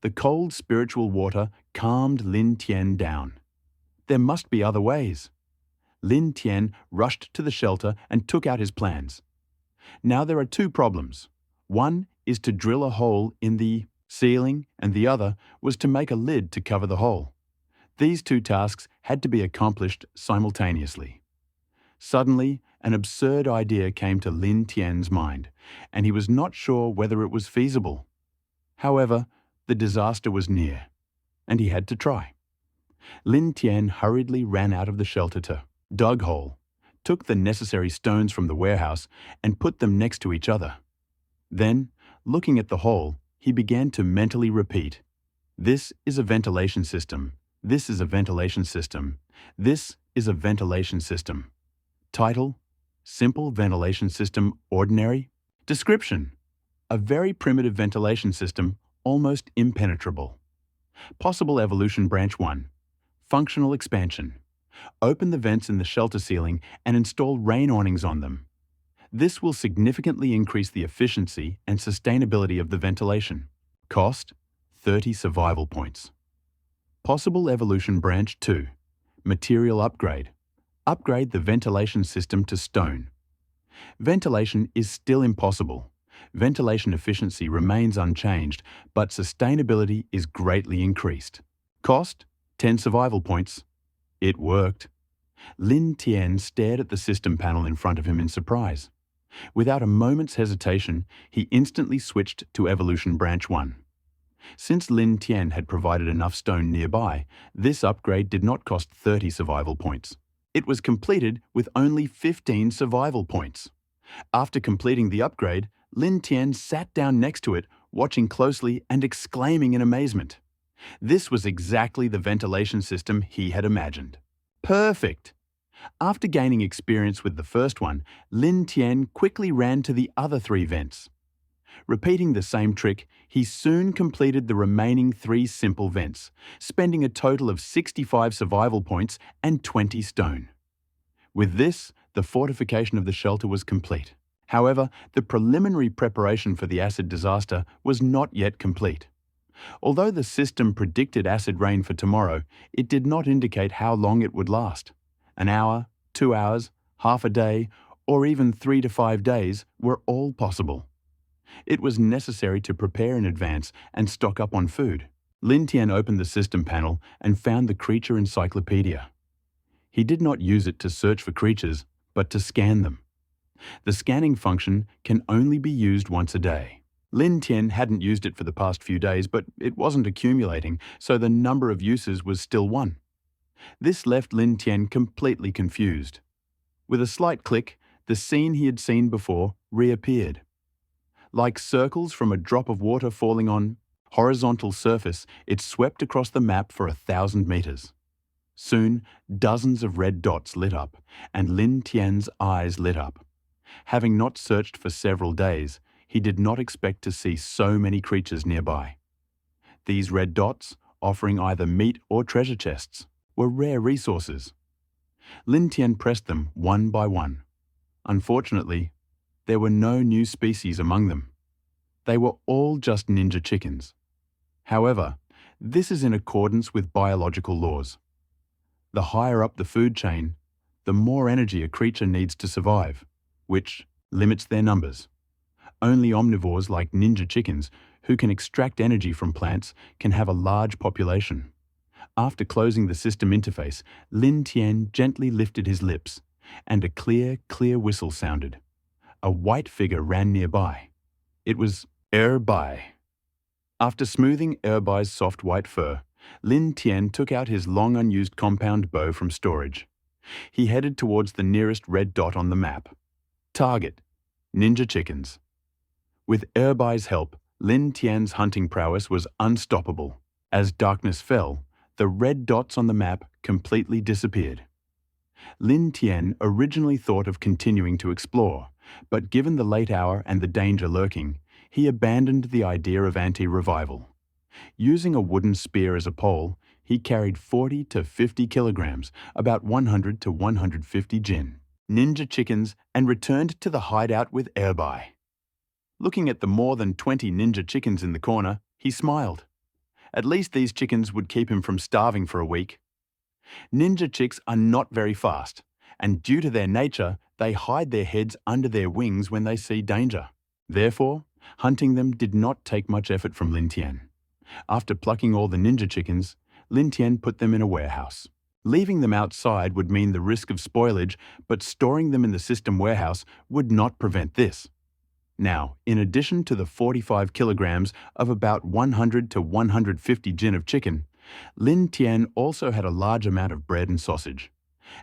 The cold spiritual water calmed Lin Tian down. There must be other ways. Lin Tian rushed to the shelter and took out his plans. Now there are two problems. One is to drill a hole in the ceiling, and the other was to make a lid to cover the hole. These two tasks had to be accomplished simultaneously. Suddenly, an absurd idea came to Lin Tian's mind, and he was not sure whether it was feasible. However, the disaster was near, and he had to try. Lin Tian hurriedly ran out of the shelter to dug hole, took the necessary stones from the warehouse, and put them next to each other. Then, looking at the hole, he began to mentally repeat, "This is a ventilation system. This is a ventilation system. This is a ventilation system." Title: Simple Ventilation System Ordinary. Description: a very primitive ventilation system, almost impenetrable. Possible evolution branch 1. Functional expansion. Open the vents in the shelter ceiling and install rain awnings on them. This will significantly increase the efficiency and sustainability of the ventilation. Cost: 30 survival points. Possible evolution branch 2. Material upgrade. Upgrade the ventilation system to stone. Ventilation is still impossible. Ventilation efficiency remains unchanged, but sustainability is greatly increased. Cost: 10 survival points. It worked. Lin Tian stared at the system panel in front of him in surprise. Without a moment's hesitation, he instantly switched to evolution branch 1. Since Lin Tian had provided enough stone nearby, this upgrade did not cost 30 survival points. It was completed with only 15 survival points. After completing the upgrade, Lin Tian sat down next to it, watching closely and exclaiming in amazement. This was exactly the ventilation system he had imagined. Perfect! After gaining experience with the first one, Lin Tian quickly ran to the other 3 vents. Repeating the same trick, he soon completed the remaining 3 simple vents, spending a total of 65 survival points and 20 stone. With this, the fortification of the shelter was complete. However, the preliminary preparation for the acid disaster was not yet complete. Although the system predicted acid rain for tomorrow, it did not indicate how long it would last. An hour, 2 hours, half a day, or even 3 to 5 days were all possible. It was necessary to prepare in advance and stock up on food. Lin Tian opened the system panel and found the creature encyclopedia. He did not use it to search for creatures, but to scan them. The scanning function can only be used once a day. Lin Tian hadn't used it for the past few days, but it wasn't accumulating, so the number of uses was still 1. This left Lin Tian completely confused. With a slight click, the scene he had seen before reappeared. Like circles from a drop of water falling on horizontal surface, it swept across the map for 1,000 meters. Soon, dozens of red dots lit up, and Lin Tian's eyes lit up. Having not searched for several days, he did not expect to see so many creatures nearby. These red dots, offering either meat or treasure chests, were rare resources. Lin Tian pressed them one by one. Unfortunately, there were no new species among them. They were all just ninja chickens. However, this is in accordance with biological laws. The higher up the food chain, the more energy a creature needs to survive, which limits their numbers. Only omnivores like ninja chickens, who can extract energy from plants, can have a large population. After closing the system interface, Lin Tian gently lifted his lips, and a clear whistle sounded. A white figure ran nearby. It was Bai. After smoothing Bai's soft white fur, Lin Tian took out his long unused compound bow from storage. He headed towards the nearest red dot on the map. Target: ninja chickens. With Bai's help, Lin Tian's hunting prowess was unstoppable. As darkness fell, the red dots on the map completely disappeared. Lin Tian originally thought of continuing to explore, but given the late hour and the danger lurking, he abandoned the idea of anti-revival. Using a wooden spear as a pole, he carried 40 to 50 kilograms, about 100 to 150 jin, ninja chickens, and returned to the hideout with Erbai. Looking at the more than 20 ninja chickens in the corner, he smiled. At least these chickens would keep him from starving for a week. Ninja chicks are not very fast, and due to their nature, they hide their heads under their wings when they see danger. Therefore, hunting them did not take much effort from Lin Tian. After plucking all the ninja chickens, Lin Tian put them in a warehouse. Leaving them outside would mean the risk of spoilage, but storing them in the system warehouse would not prevent this. Now, in addition to the 45 kilograms of about 100 to 150 jin of chicken, Lin Tian also had a large amount of bread and sausage.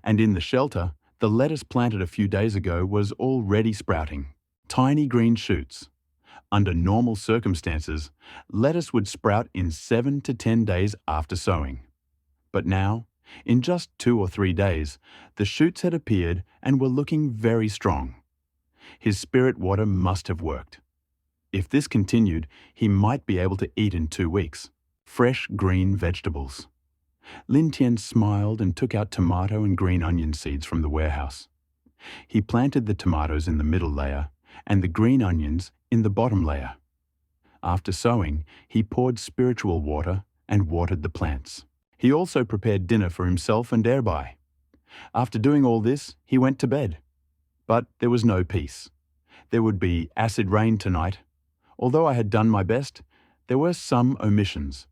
And in the shelter, the lettuce planted a few days ago was already sprouting. Tiny green shoots. Under normal circumstances, lettuce would sprout in 7 to 10 days after sowing. But now, in just 2 or 3 days, the shoots had appeared and were looking very strong. His spirit water must have worked. If this continued, he might be able to eat in 2 weeks. Fresh green vegetables. Lin Tian smiled and took out tomato and green onion seeds from the warehouse. He planted the tomatoes in the middle layer and the green onions in the bottom layer. After sowing, he poured spiritual water and watered the plants. He also prepared dinner for himself and Erbai. After doing all this, he went to bed. But there was no peace. There would be acid rain tonight. Although I had done my best, there were some omissions.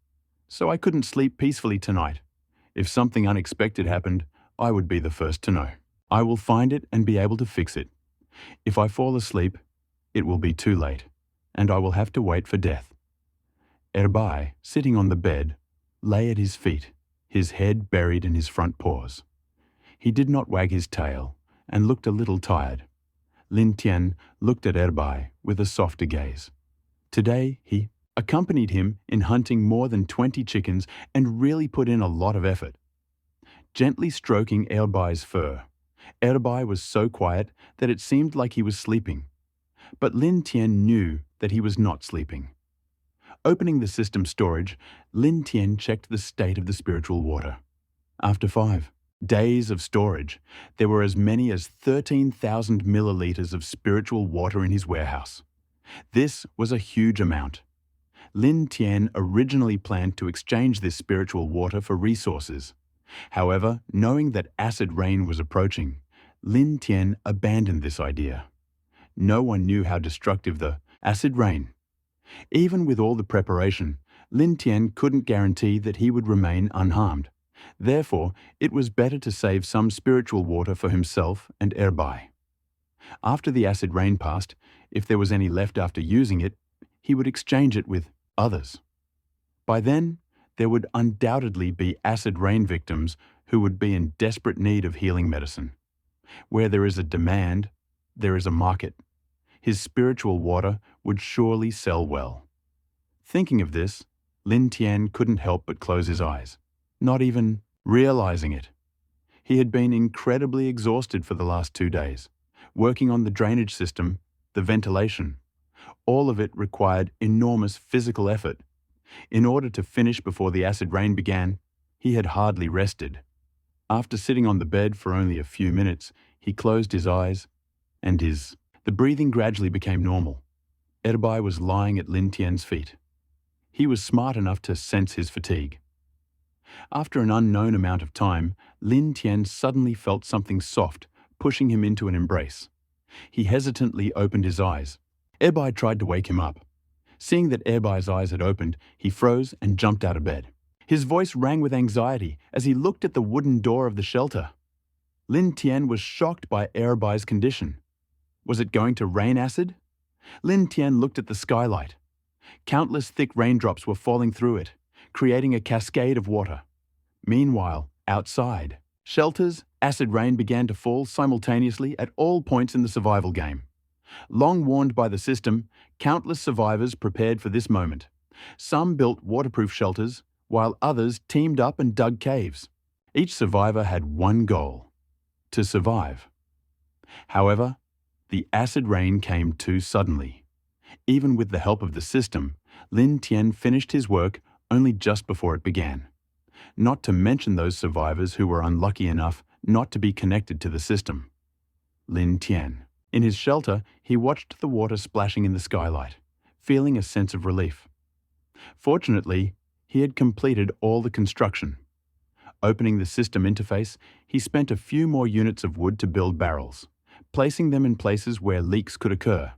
So I couldn't sleep peacefully tonight. If something unexpected happened, I would be the first to know. I will find it and be able to fix it. If I fall asleep, it will be too late, and I will have to wait for death. Erbai, sitting on the bed, lay at his feet, his head buried in his front paws. He did not wag his tail and looked a little tired. Lin Tian looked at Erbai with a softer gaze. Today, he accompanied him in hunting more than 20 chickens and really put in a lot of effort. Gently stroking Erbai's fur, Erbai was so quiet that it seemed like he was sleeping. But Lin Tian knew that he was not sleeping. Opening the system storage, Lin Tian checked the state of the spiritual water. After 5 days of storage, there were as many as 13,000 milliliters of spiritual water in his warehouse. This was a huge amount. Lin Tian originally planned to exchange this spiritual water for resources. However, knowing that acid rain was approaching, Lin Tian abandoned this idea. No one knew how destructive the acid rain. Even with all the preparation, Lin Tian couldn't guarantee that he would remain unharmed. Therefore, it was better to save some spiritual water for himself and Erbai. After the acid rain passed, if there was any left after using it, he would exchange it with others. By then, there would undoubtedly be acid rain victims who would be in desperate need of healing medicine. Where there is a demand, there is a market. His spiritual water would surely sell well. Thinking of this, Lin Tian couldn't help but close his eyes, not even realizing it. He had been incredibly exhausted for the last 2 days, working on the drainage system, the ventilation. All of it required enormous physical effort. In order to finish before the acid rain began, he had hardly rested. After sitting on the bed for only a few minutes, he closed his eyes, and the breathing gradually became normal. Erbai was lying at Lin Tian's feet. He was smart enough to sense his fatigue. After an unknown amount of time, Lin Tian suddenly felt something soft pushing him into an embrace. He hesitantly opened his eyes. Erbai tried to wake him up. Seeing that Erbai's eyes had opened, he froze and jumped out of bed. His voice rang with anxiety as he looked at the wooden door of the shelter. Lin Tian was shocked by Erbai's condition. Was it going to rain acid? Lin Tian looked at the skylight. Countless thick raindrops were falling through it, creating a cascade of water. Meanwhile, outside shelters, acid rain began to fall simultaneously at all points in the survival game. Long warned by the system, countless survivors prepared for this moment. Some built waterproof shelters, while others teamed up and dug caves. Each survivor had one goal: to survive. However, the acid rain came too suddenly. Even with the help of the system, Lin Tian finished his work only just before it began. Not to mention those survivors who were unlucky enough not to be connected to the system. Lin Tian. In his shelter, he watched the water splashing in the skylight, feeling a sense of relief. Fortunately, he had completed all the construction. Opening the system interface, he spent a few more units of wood to build barrels, placing them in places where leaks could occur.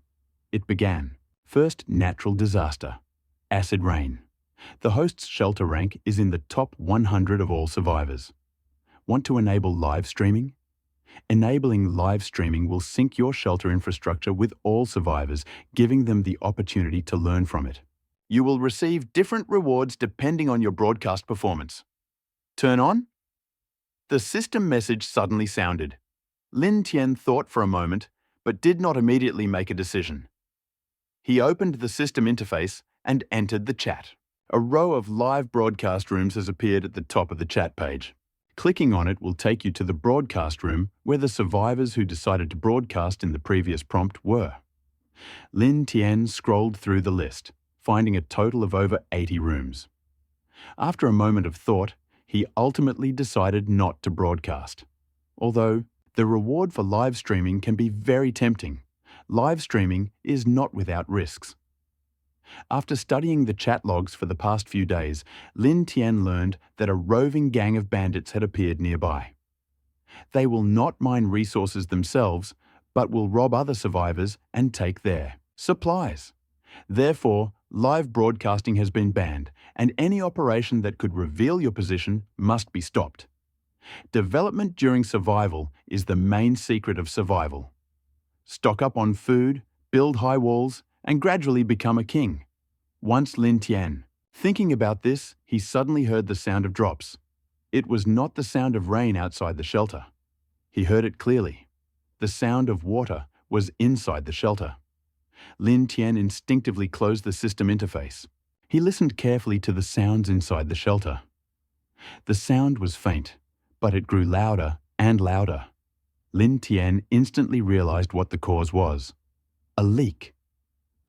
It began. First natural disaster: acid rain. The host's shelter rank is in the top 100 of all survivors. Want to enable live streaming? Enabling live streaming will sync your shelter infrastructure with all survivors, giving them the opportunity to learn from it. You will receive different rewards depending on your broadcast performance. Turn on? The system message suddenly sounded. Lin Tian thought for a moment, but did not immediately make a decision. He opened the system interface and entered the chat. A row of live broadcast rooms has appeared at the top of the chat page. Clicking on it will take you to the broadcast room where the survivors who decided to broadcast in the previous prompt were. Lin Tian scrolled through the list, finding a total of over 80 rooms. After a moment of thought, he ultimately decided not to broadcast. Although the reward for live streaming can be very tempting, live streaming is not without risks. After studying the chat logs for the past few days, Lin Tian learned that a roving gang of bandits had appeared nearby. They will not mine resources themselves, but will rob other survivors and take their supplies. Therefore, live broadcasting has been banned, and any operation that could reveal your position must be stopped. Development during survival is the main secret of survival. Stock up on food, build high walls, and gradually become a king. Once Lin Tian. Thinking about this, he suddenly heard the sound of drops. It was not the sound of rain outside the shelter. He heard it clearly. The sound of water was inside the shelter. Lin Tian instinctively closed the system interface. He listened carefully to the sounds inside the shelter. The sound was faint, but it grew louder and louder. Lin Tian instantly realized what the cause was: a leak.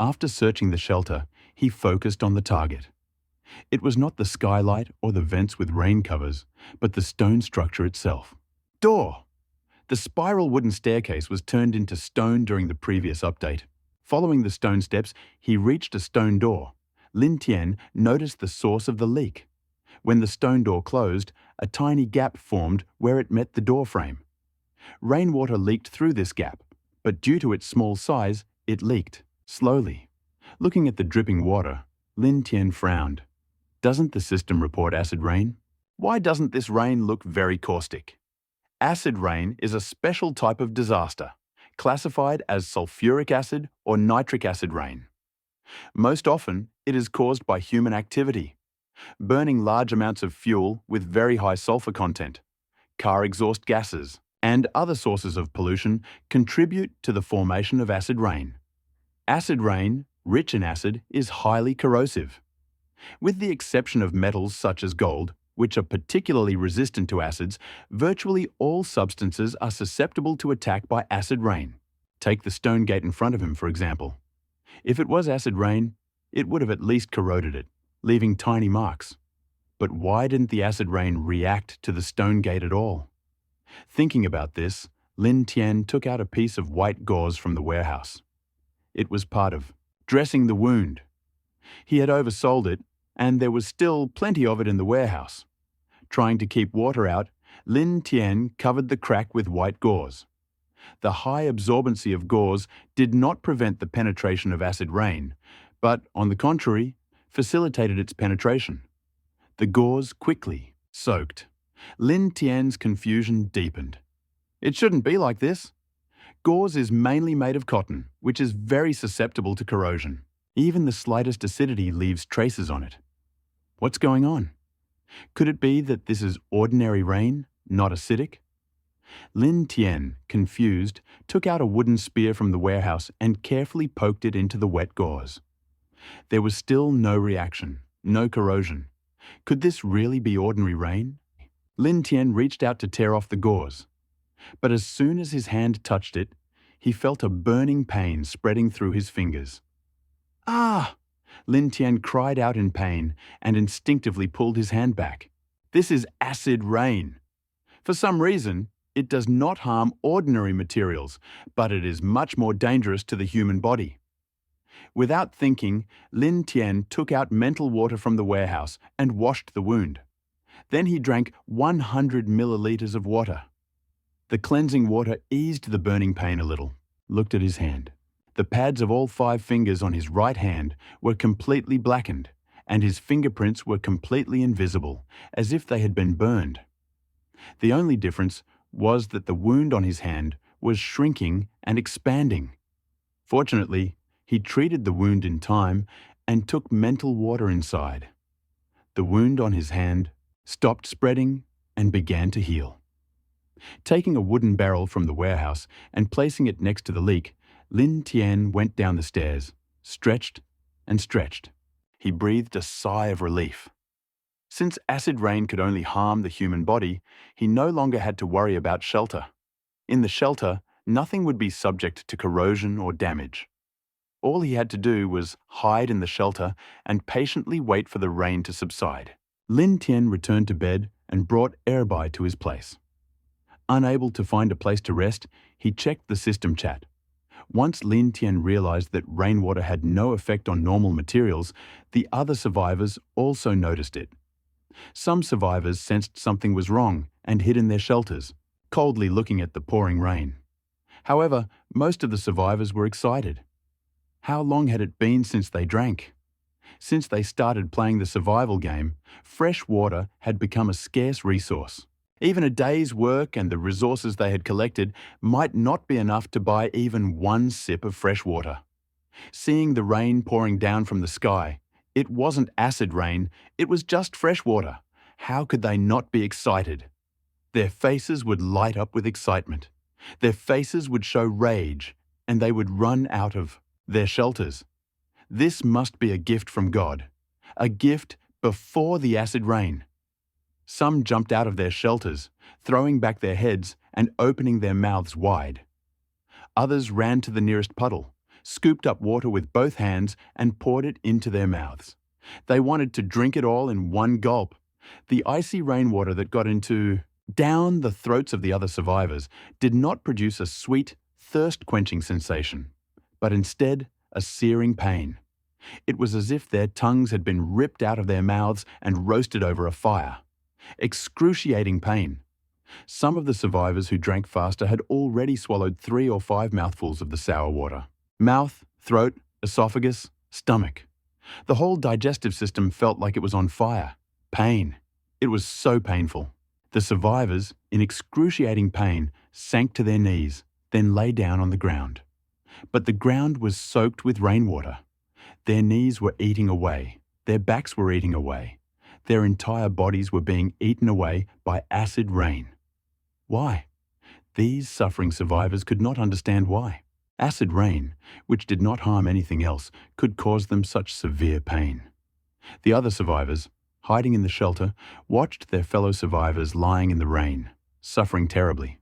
After searching the shelter, he focused on the target. It was not the skylight or the vents with rain covers, but the stone structure itself. Door! The spiral wooden staircase was turned into stone during the previous update. Following the stone steps, he reached a stone door. Lin Tian noticed the source of the leak. When the stone door closed, a tiny gap formed where it met the door frame. Rainwater leaked through this gap, but due to its small size, it leaked slowly. Looking at the dripping water, Lin Tian frowned. Doesn't the system report acid rain? Why doesn't this rain look very caustic? Acid rain is a special type of disaster, classified as sulfuric acid or nitric acid rain. Most often, it is caused by human activity. Burning large amounts of fuel with very high sulfur content, car exhaust gases, and other sources of pollution contribute to the formation of acid rain. Acid rain, rich in acid, is highly corrosive. With the exception of metals such as gold, which are particularly resistant to acids, virtually all substances are susceptible to attack by acid rain. Take the stone gate in front of him, for example. If it was acid rain, it would have at least corroded it, leaving tiny marks. But why didn't the acid rain react to the stone gate at all? Thinking about this, Lin Tian took out a piece of white gauze from the warehouse. It was part of dressing the wound. He had oversold it, and there was still plenty of it in the warehouse. Trying to keep water out, Lin Tian covered the crack with white gauze. The high absorbency of gauze did not prevent the penetration of acid rain, but, on the contrary, facilitated its penetration. The gauze quickly soaked. Lin Tian's confusion deepened. It shouldn't be like this. Gauze is mainly made of cotton, which is very susceptible to corrosion. Even the slightest acidity leaves traces on it. What's going on? Could it be that this is ordinary rain, not acidic? Lin Tian, confused, took out a wooden spear from the warehouse and carefully poked it into the wet gauze. There was still no reaction, no corrosion. Could this really be ordinary rain? Lin Tian reached out to tear off the gauze, but as soon as his hand touched it, he felt a burning pain spreading through his fingers. Ah! Lin Tian cried out in pain and instinctively pulled his hand back. This is acid rain. For some reason, it does not harm ordinary materials, but it is much more dangerous to the human body. Without thinking, Lin Tian took out mental water from the warehouse and washed the wound. Then he drank 100 milliliters of water. The cleansing water eased the burning pain a little. Looked at his hand. The pads of all 5 fingers on his right hand were completely blackened, and his fingerprints were completely invisible, as if they had been burned. The only difference was that the wound on his hand was shrinking and expanding. Fortunately, he treated the wound in time and took mental water inside. The wound on his hand stopped spreading and began to heal. Taking a wooden barrel from the warehouse and placing it next to the leak, Lin Tian went down the stairs, stretched and stretched. He breathed a sigh of relief. Since acid rain could only harm the human body, he no longer had to worry about shelter. In the shelter, nothing would be subject to corrosion or damage. All he had to do was hide in the shelter and patiently wait for the rain to subside. Lin Tian returned to bed and brought Erbai to his place. Unable to find a place to rest, he checked the system chat. Once Lin Tian realized that rainwater had no effect on normal materials, the other survivors also noticed it. Some survivors sensed something was wrong and hid in their shelters, coldly looking at the pouring rain. However, most of the survivors were excited. How long had it been since they drank? Since they started playing the survival game, fresh water had become a scarce resource. Even a day's work and the resources they had collected might not be enough to buy even one sip of fresh water. Seeing the rain pouring down from the sky, it wasn't acid rain, it was just fresh water. How could they not be excited? Their faces would light up with excitement. Their faces would show rage, and they would run out of their shelters. This must be a gift from God, a gift before the acid rain. Some jumped out of their shelters, throwing back their heads and opening their mouths wide. Others ran to the nearest puddle, scooped up water with both hands and poured it into their mouths. They wanted to drink it all in one gulp. The icy rainwater that got down the throats of the other survivors did not produce a sweet, thirst-quenching sensation, but instead a searing pain. It was as if their tongues had been ripped out of their mouths and roasted over a fire. Excruciating pain. Some of the survivors who drank faster had already swallowed 3 or 5 mouthfuls of the sour water. Mouth, throat, esophagus, stomach. The whole digestive system felt like it was on fire. Pain. It was so painful. The survivors, in excruciating pain, sank to their knees, then lay down on the ground. But the ground was soaked with rainwater. Their knees were eating away. Their backs were eating away. Their entire bodies were being eaten away by acid rain. Why? These suffering survivors could not understand why. Acid rain, which did not harm anything else, could cause them such severe pain. The other survivors, hiding in the shelter, watched their fellow survivors lying in the rain, suffering terribly.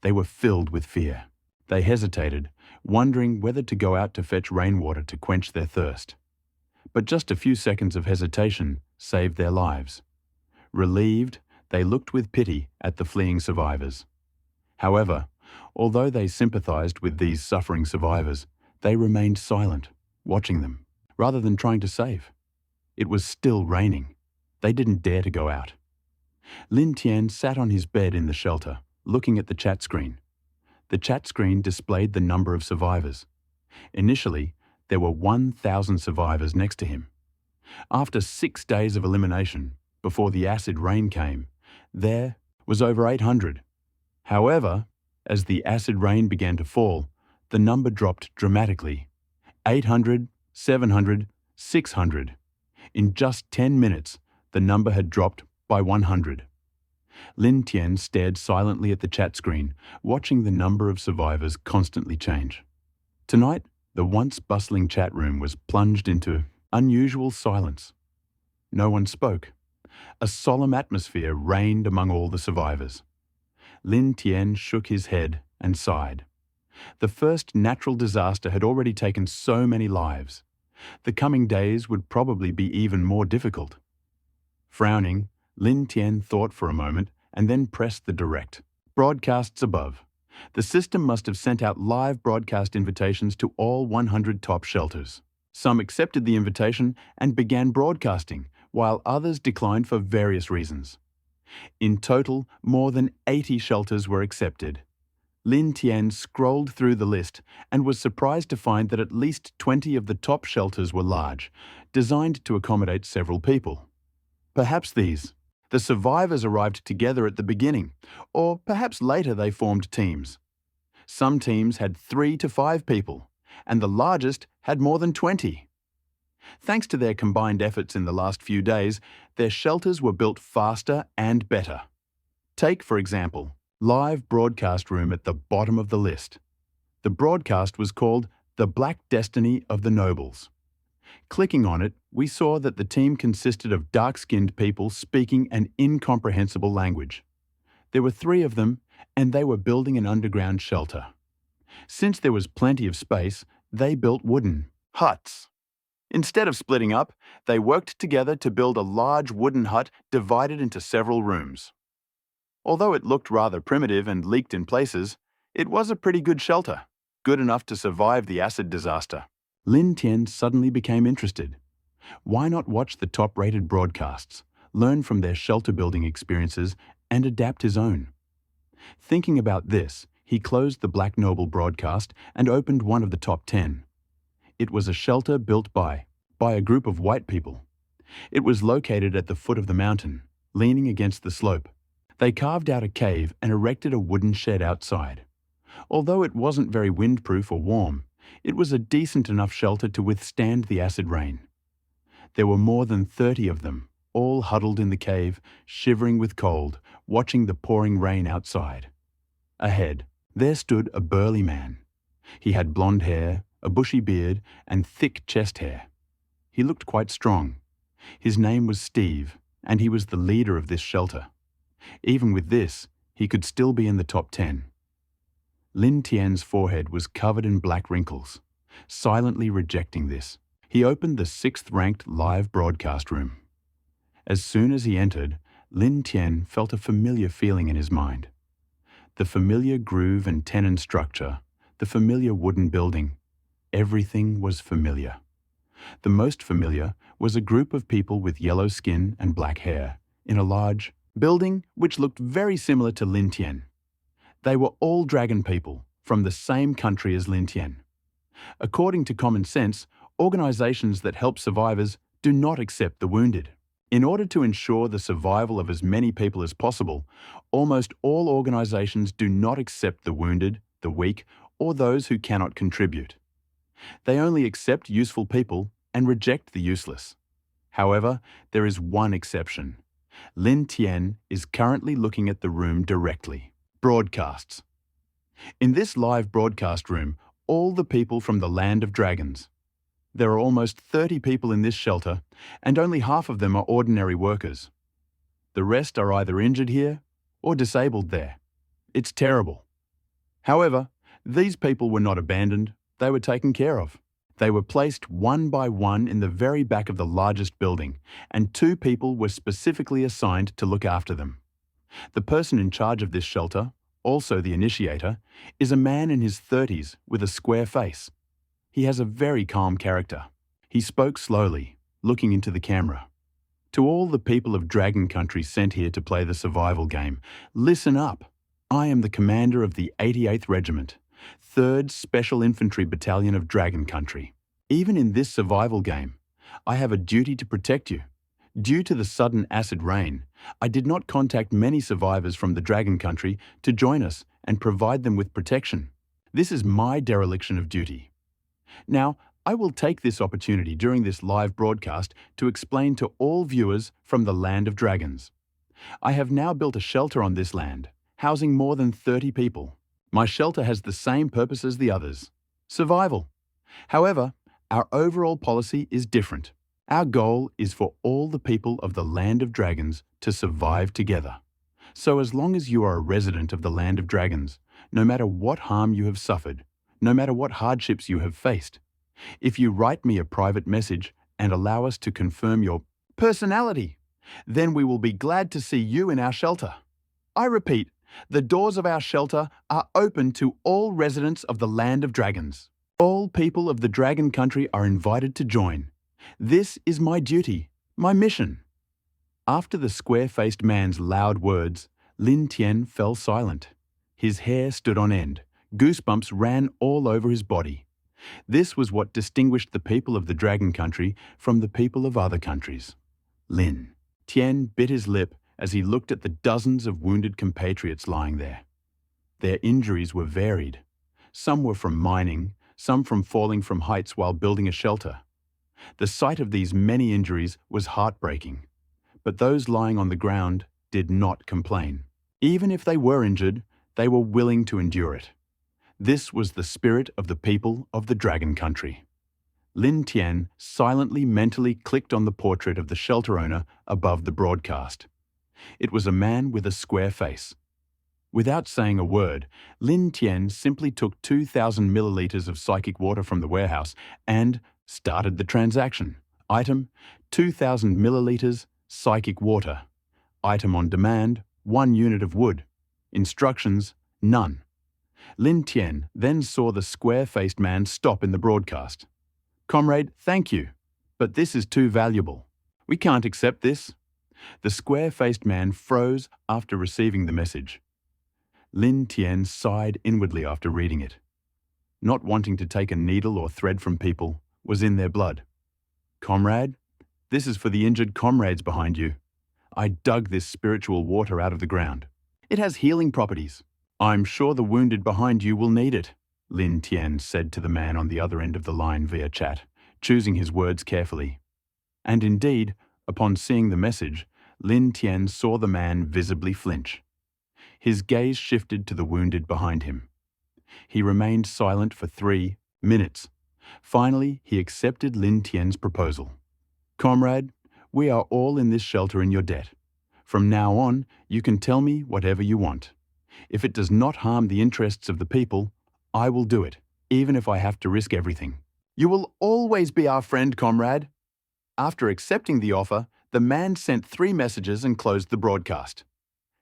They were filled with fear. They hesitated, wondering whether to go out to fetch rainwater to quench their thirst. But just a few seconds of hesitation saved their lives. Relieved, they looked with pity at the fleeing survivors. However, although they sympathized with these suffering survivors, they remained silent, watching them, rather than trying to save. It was still raining. They didn't dare to go out. Lin Tian sat on his bed in the shelter, looking at the chat screen. The chat screen displayed the number of survivors. Initially, there were 1,000 survivors next to him. After 6 days of elimination, before the acid rain came, there was over 800. However, as the acid rain began to fall, the number dropped dramatically. 800, 700, 600. In just 10 minutes, the number had dropped by 100. Lin Tian stared silently at the chat screen, watching the number of survivors constantly change. Tonight, the once bustling chat room was plunged into unusual silence. No one spoke. A solemn atmosphere reigned among all the survivors. Lin Tian shook his head and sighed. The first natural disaster had already taken so many lives. The coming days would probably be even more difficult. Frowning, Lin Tian thought for a moment and then pressed the direct broadcasts above. The system must have sent out live broadcast invitations to all 100 top shelters. Some accepted the invitation and began broadcasting, while others declined for various reasons. In total, more than 80 shelters were accepted. Lin Tian scrolled through the list and was surprised to find that at least 20 of the top shelters were large, designed to accommodate several people. Perhaps the survivors arrived together at the beginning, or perhaps later they formed teams. Some teams had 3 to 5 people, and the largest had more than 20. Thanks to their combined efforts in the last few days, their shelters were built faster and better. Take, for example, live broadcast room at the bottom of the list. The broadcast was called The Black Destiny of the Nobles. Clicking on it, we saw that the team consisted of dark-skinned people speaking an incomprehensible language. There were 3 of them, and they were building an underground shelter. Since there was plenty of space, they built wooden huts. Instead of splitting up, they worked together to build a large wooden hut divided into several rooms. Although it looked rather primitive and leaked in places, it was a pretty good shelter, good enough to survive the acid disaster. Lin Tian suddenly became interested. Why not watch the top-rated broadcasts, learn from their shelter-building experiences, and adapt his own? Thinking about this, he closed the Black Noble broadcast and opened one of the top 10. It was a shelter built by a group of white people. It was located at the foot of the mountain, leaning against the slope. They carved out a cave and erected a wooden shed outside. Although it wasn't very windproof or warm, it was a decent enough shelter to withstand the acid rain. There were more than 30 of them, all huddled in the cave, shivering with cold, watching the pouring rain outside. Ahead, there stood a burly man. He had blonde hair, a bushy beard, and thick chest hair. He looked quite strong. His name was Steve, and he was the leader of this shelter. Even with this, he could still be in the top 10. Lin Tian's forehead was covered in black wrinkles. Silently rejecting this, he opened the 6th-ranked live broadcast room. As soon as he entered, Lin Tian felt a familiar feeling in his mind. The familiar groove and tenon structure, the familiar wooden building, everything was familiar. The most familiar was a group of people with yellow skin and black hair in a large building which looked very similar to Lin Tian. They were all dragon people from the same country as Lin Tian. According to common sense, organizations that help survivors do not accept the wounded. In order to ensure the survival of as many people as possible, almost all organizations do not accept the wounded, the weak, or those who cannot contribute. They only accept useful people and reject the useless. However, there is one exception. Lin Tian is currently looking at the room directly. Broadcasts. In this live broadcast room, all the people from the land of dragons. There are almost 30 people in this shelter, and only half of them are ordinary workers. The rest are either injured here or disabled there. It's terrible. However, these people were not abandoned, they were taken care of. They were placed one by one in the very back of the largest building, and 2 people were specifically assigned to look after them. The person in charge of this shelter, also the initiator, is a man in his 30s with a square face. He has a very calm character. He spoke slowly, looking into the camera. To all the people of Dragon Country sent here to play the survival game, listen up. I am the commander of the 88th Regiment, 3rd Special Infantry Battalion of Dragon Country. Even in this survival game, I have a duty to protect you. Due to the sudden acid rain, I did not contact many survivors from the Dragon Country to join us and provide them with protection. This is my dereliction of duty. Now, I will take this opportunity during this live broadcast to explain to all viewers from the Land of Dragons. I have now built a shelter on this land, housing more than 30 people. My shelter has the same purpose as the others: survival. However, our overall policy is different. Our goal is for all the people of the Land of Dragons to survive together. So as long as you are a resident of the Land of Dragons, no matter what harm you have suffered, no matter what hardships you have faced, if you write me a private message and allow us to confirm your personality, then we will be glad to see you in our shelter. I repeat, the doors of our shelter are open to all residents of the Land of Dragons. All people of the Dragon Country are invited to join. This is my duty, my mission. After the square-faced man's loud words, Lin Tian fell silent. His hair stood on end. Goosebumps ran all over his body. This was what distinguished the people of the Dragon Country from the people of other countries. Lin Tian bit his lip as he looked at the dozens of wounded compatriots lying there. Their injuries were varied. Some were from mining, some from falling from heights while building a shelter. The sight of these many injuries was heartbreaking, but those lying on the ground did not complain. Even if they were injured, they were willing to endure it. This was the spirit of the people of the Dragon Country. Lin Tian silently mentally clicked on the portrait of the shelter owner above the broadcast. It was a man with a square face. Without saying a word, Lin Tian simply took 2,000 milliliters of psychic water from the warehouse and started the transaction. Item, 2,000 milliliters psychic water. Item on demand, 1 unit of wood. Instructions, none. Lin Tian then saw the square-faced man stop in the broadcast. "Comrade, thank you, but this is too valuable. We can't accept this." The square-faced man froze after receiving the message. Lin Tian sighed inwardly after reading it. Not wanting to take a needle or thread from people was in their blood. "Comrade, this is for the injured comrades behind you. I dug this spiritual water out of the ground. It has healing properties. I'm sure the wounded behind you will need it," Lin Tian said to the man on the other end of the line via chat, choosing his words carefully. And indeed, upon seeing the message, Lin Tian saw the man visibly flinch. His gaze shifted to the wounded behind him. He remained silent for 3 minutes. Finally, he accepted Lin Tian's proposal. "Comrade, we are all in this shelter in your debt. From now on, you can tell me whatever you want. If it does not harm the interests of the people, I will do it, even if I have to risk everything." "You will always be our friend, comrade." After accepting the offer, the man sent 3 messages and closed the broadcast.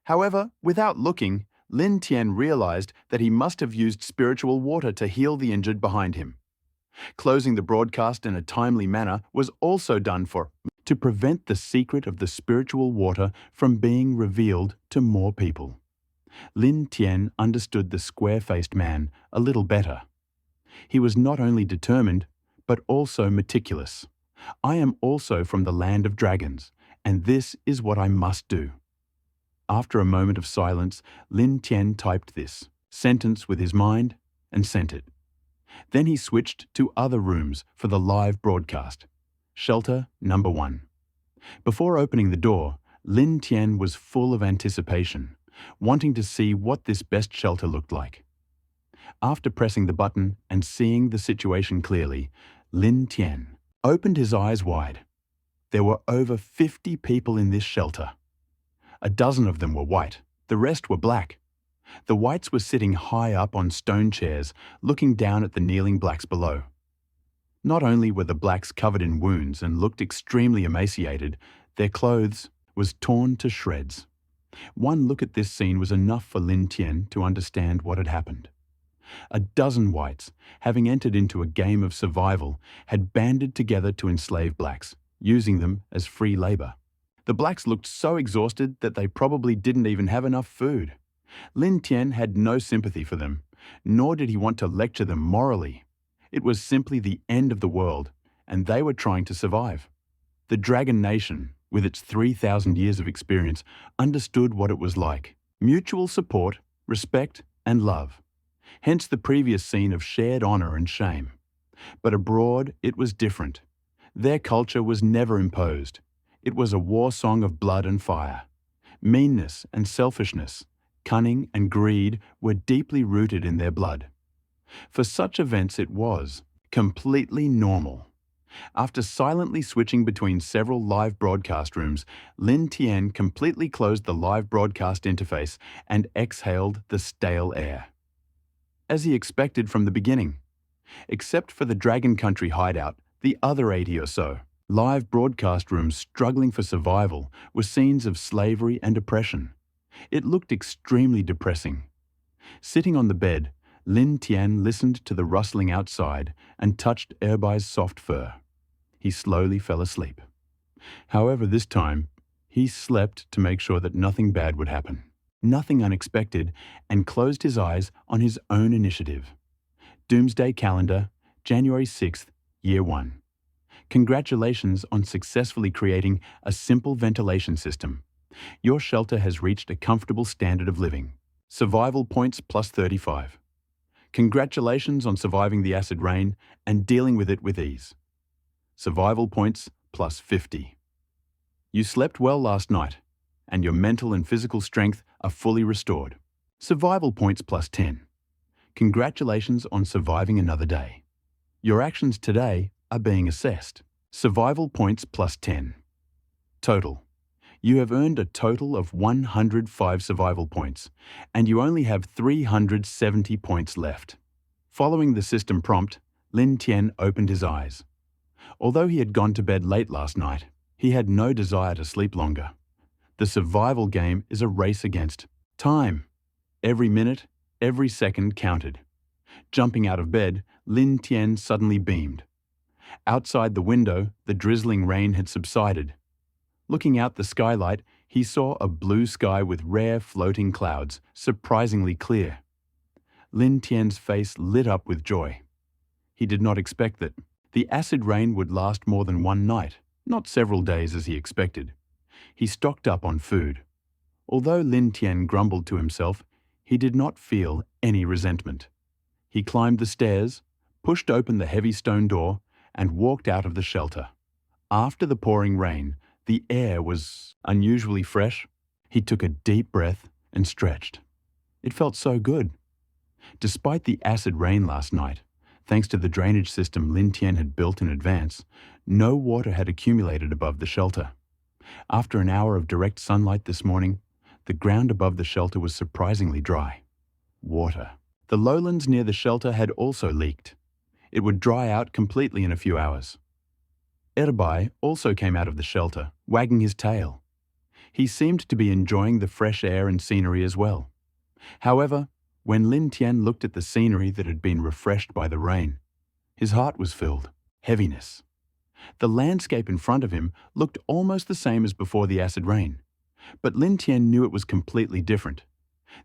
However, without looking, Lin Tian realized that he must have used spiritual water to heal the injured behind him. Closing the broadcast in a timely manner was also done to prevent the secret of the spiritual water from being revealed to more people. Lin Tian understood the square-faced man a little better. He was not only determined, but also meticulous. "I am also from the Land of Dragons, and this is what I must do." After a moment of silence, Lin Tian typed this sentence with his mind and sent it. Then he switched to other rooms for the live broadcast. Shelter number 1. Before opening the door, Lin Tian was full of anticipation, wanting to see what this best shelter looked like. After pressing the button and seeing the situation clearly, Lin Tian opened his eyes wide. There were over 50 people in this shelter. A dozen of them were white, the rest were black. The whites were sitting high up on stone chairs, looking down at the kneeling blacks below. Not only were the blacks covered in wounds and looked extremely emaciated, their clothes was torn to shreds. One look at this scene was enough for Lin Tian to understand what had happened. A dozen whites, having entered into a game of survival, had banded together to enslave blacks, using them as free labor. The blacks looked so exhausted that they probably didn't even have enough food. Lin Tian had no sympathy for them, nor did he want to lecture them morally. It was simply the end of the world, and they were trying to survive. The Dragon Nation, with its 3,000 years of experience, understood what it was like. Mutual support, respect, and love. Hence the previous scene of shared honor and shame. But abroad, it was different. Their culture was never imposed. It was a war song of blood and fire. Meanness and selfishness, cunning and greed were deeply rooted in their blood. For such events it was completely normal. After silently switching between several live broadcast rooms, Lin Tian completely closed the live broadcast interface and exhaled the stale air. As he expected from the beginning, except for the Dragon Country hideout, the other 80 or so live broadcast rooms struggling for survival were scenes of slavery and oppression. It looked extremely depressing. Sitting on the bed, Lin Tian listened to the rustling outside and touched Erbai's soft fur. He slowly fell asleep. However, this time, he slept to make sure that nothing bad would happen, nothing unexpected, and closed his eyes on his own initiative. Doomsday Calendar, January 6th, Year 1. Congratulations on successfully creating a simple ventilation system. Your shelter has reached a comfortable standard of living. Survival points plus 35. Congratulations on surviving the acid rain and dealing with it with ease. Survival points plus 50. You slept well last night, and your mental and physical strength are fully restored. Survival points plus 10. Congratulations on surviving another day. Your actions today are being assessed. Survival points plus 10. Total. You have earned a total of 105 survival points, and you only have 370 points left. Following the system prompt, Lin Tian opened his eyes. Although he had gone to bed late last night, he had no desire to sleep longer. The survival game is a race against time. Every minute, every second counted. Jumping out of bed, Lin Tian suddenly beamed. Outside the window, the drizzling rain had subsided. Looking out the skylight, he saw a blue sky with rare floating clouds, surprisingly clear. Lin Tian's face lit up with joy. He did not expect that the acid rain would last more than one night, not several days as he expected. He stocked up on food. Although Lin Tian grumbled to himself, he did not feel any resentment. He climbed the stairs, pushed open the heavy stone door, and walked out of the shelter. After the pouring rain, the air was unusually fresh. He took a deep breath and stretched. It felt so good. Despite the acid rain last night, thanks to the drainage system Lin Tian had built in advance, no water had accumulated above the shelter. After an hour of direct sunlight this morning, the ground above the shelter was surprisingly dry. Water. The lowlands near the shelter had also leaked. It would dry out completely in a few hours. Erbai also came out of the shelter, wagging his tail. He seemed to be enjoying the fresh air and scenery as well. However, when Lin Tian looked at the scenery that had been refreshed by the rain, his heart was filled. Heaviness. The landscape in front of him looked almost the same as before the acid rain, but Lin Tian knew it was completely different.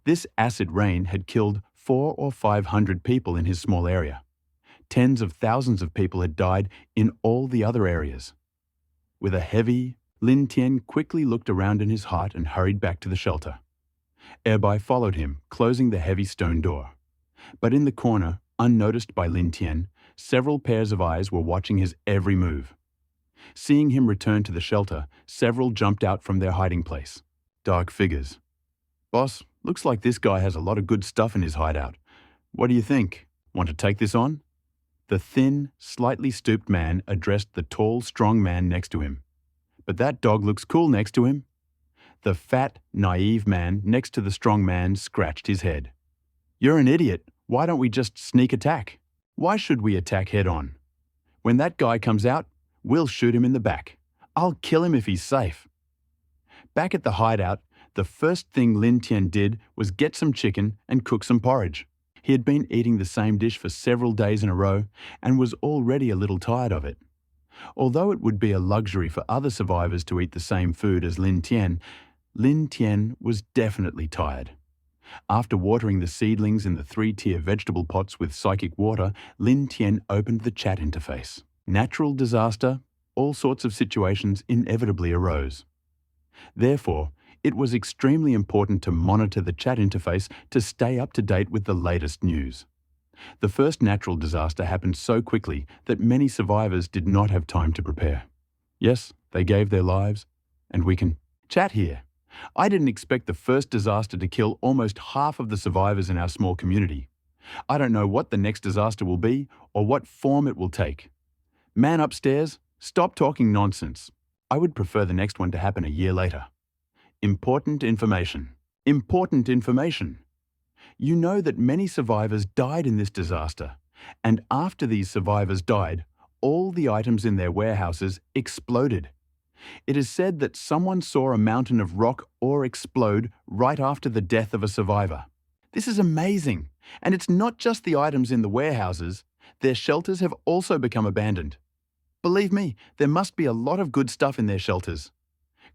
This acid rain had killed 400 or 500 people in his small area. Tens of thousands of people had died in all the other areas. With a heavy, Lin Tian quickly looked around in his heart and hurried back to the shelter. Erbai followed him, closing the heavy stone door. But in the corner, unnoticed by Lin Tian, several pairs of eyes were watching his every move. Seeing him return to the shelter, several jumped out from their hiding place. Dark figures. "Boss, looks like this guy has a lot of good stuff in his hideout. What do you think? Want to take this on?" The thin, slightly stooped man addressed the tall, strong man next to him. "But that dog looks cool next to him." The fat, naive man next to the strong man scratched his head. "You're an idiot. Why don't we just sneak attack? Why should we attack head-on? When that guy comes out, we'll shoot him in the back. I'll kill him if he's safe." Back at the hideout, the first thing Lin Tian did was get some chicken and cook some porridge. He had been eating the same dish for several days in a row and was already a little tired of it. Although it would be a luxury for other survivors to eat the same food as Lin Tian was definitely tired. After watering the seedlings in the 3-tier vegetable pots with psychic water, Lin Tian opened the chat interface. Natural disaster, all sorts of situations inevitably arose. Therefore, it was extremely important to monitor the chat interface to stay up to date with the latest news. The first natural disaster happened so quickly that many survivors did not have time to prepare. Yes, they gave their lives, and we can chat here. I didn't expect the first disaster to kill almost half of the survivors in our small community. I don't know what the next disaster will be or what form it will take. Man upstairs, stop talking nonsense. I would prefer the next one to happen a year later. Important information. Important information. You know that many survivors died in this disaster, and after these survivors died, all the items in their warehouses exploded. It is said that someone saw a mountain of rock ore explode right after the death of a survivor. This is amazing, and it's not just the items in the warehouses. Their shelters have also become abandoned. Believe me, there must be a lot of good stuff in their shelters.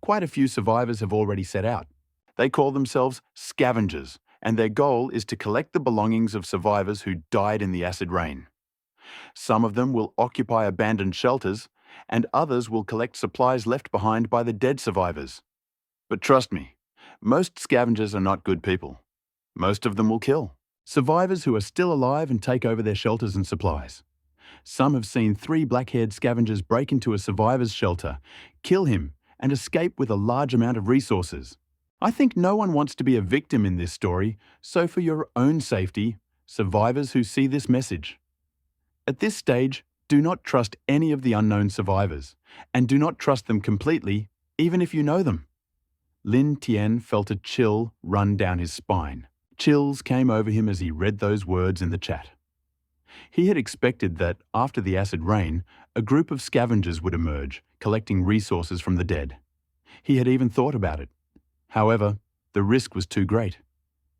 Quite a few survivors have already set out. They call themselves scavengers, and their goal is to collect the belongings of survivors who died in the acid rain. Some of them will occupy abandoned shelters, and others will collect supplies left behind by the dead survivors. But trust me, most scavengers are not good people. Most of them will kill survivors who are still alive and take over their shelters and supplies. Some have seen 3 black-haired scavengers break into a survivor's shelter, kill him, and escape with a large amount of resources. I think no one wants to be a victim in this story, so for your own safety, survivors who see this message. At this stage, do not trust any of the unknown survivors, and do not trust them completely, even if you know them. Lin Tian felt a chill run down his spine. Chills came over him as he read those words in the chat. He had expected that, after the acid rain, a group of scavengers would emerge, collecting resources from the dead. He had even thought about it. However, the risk was too great.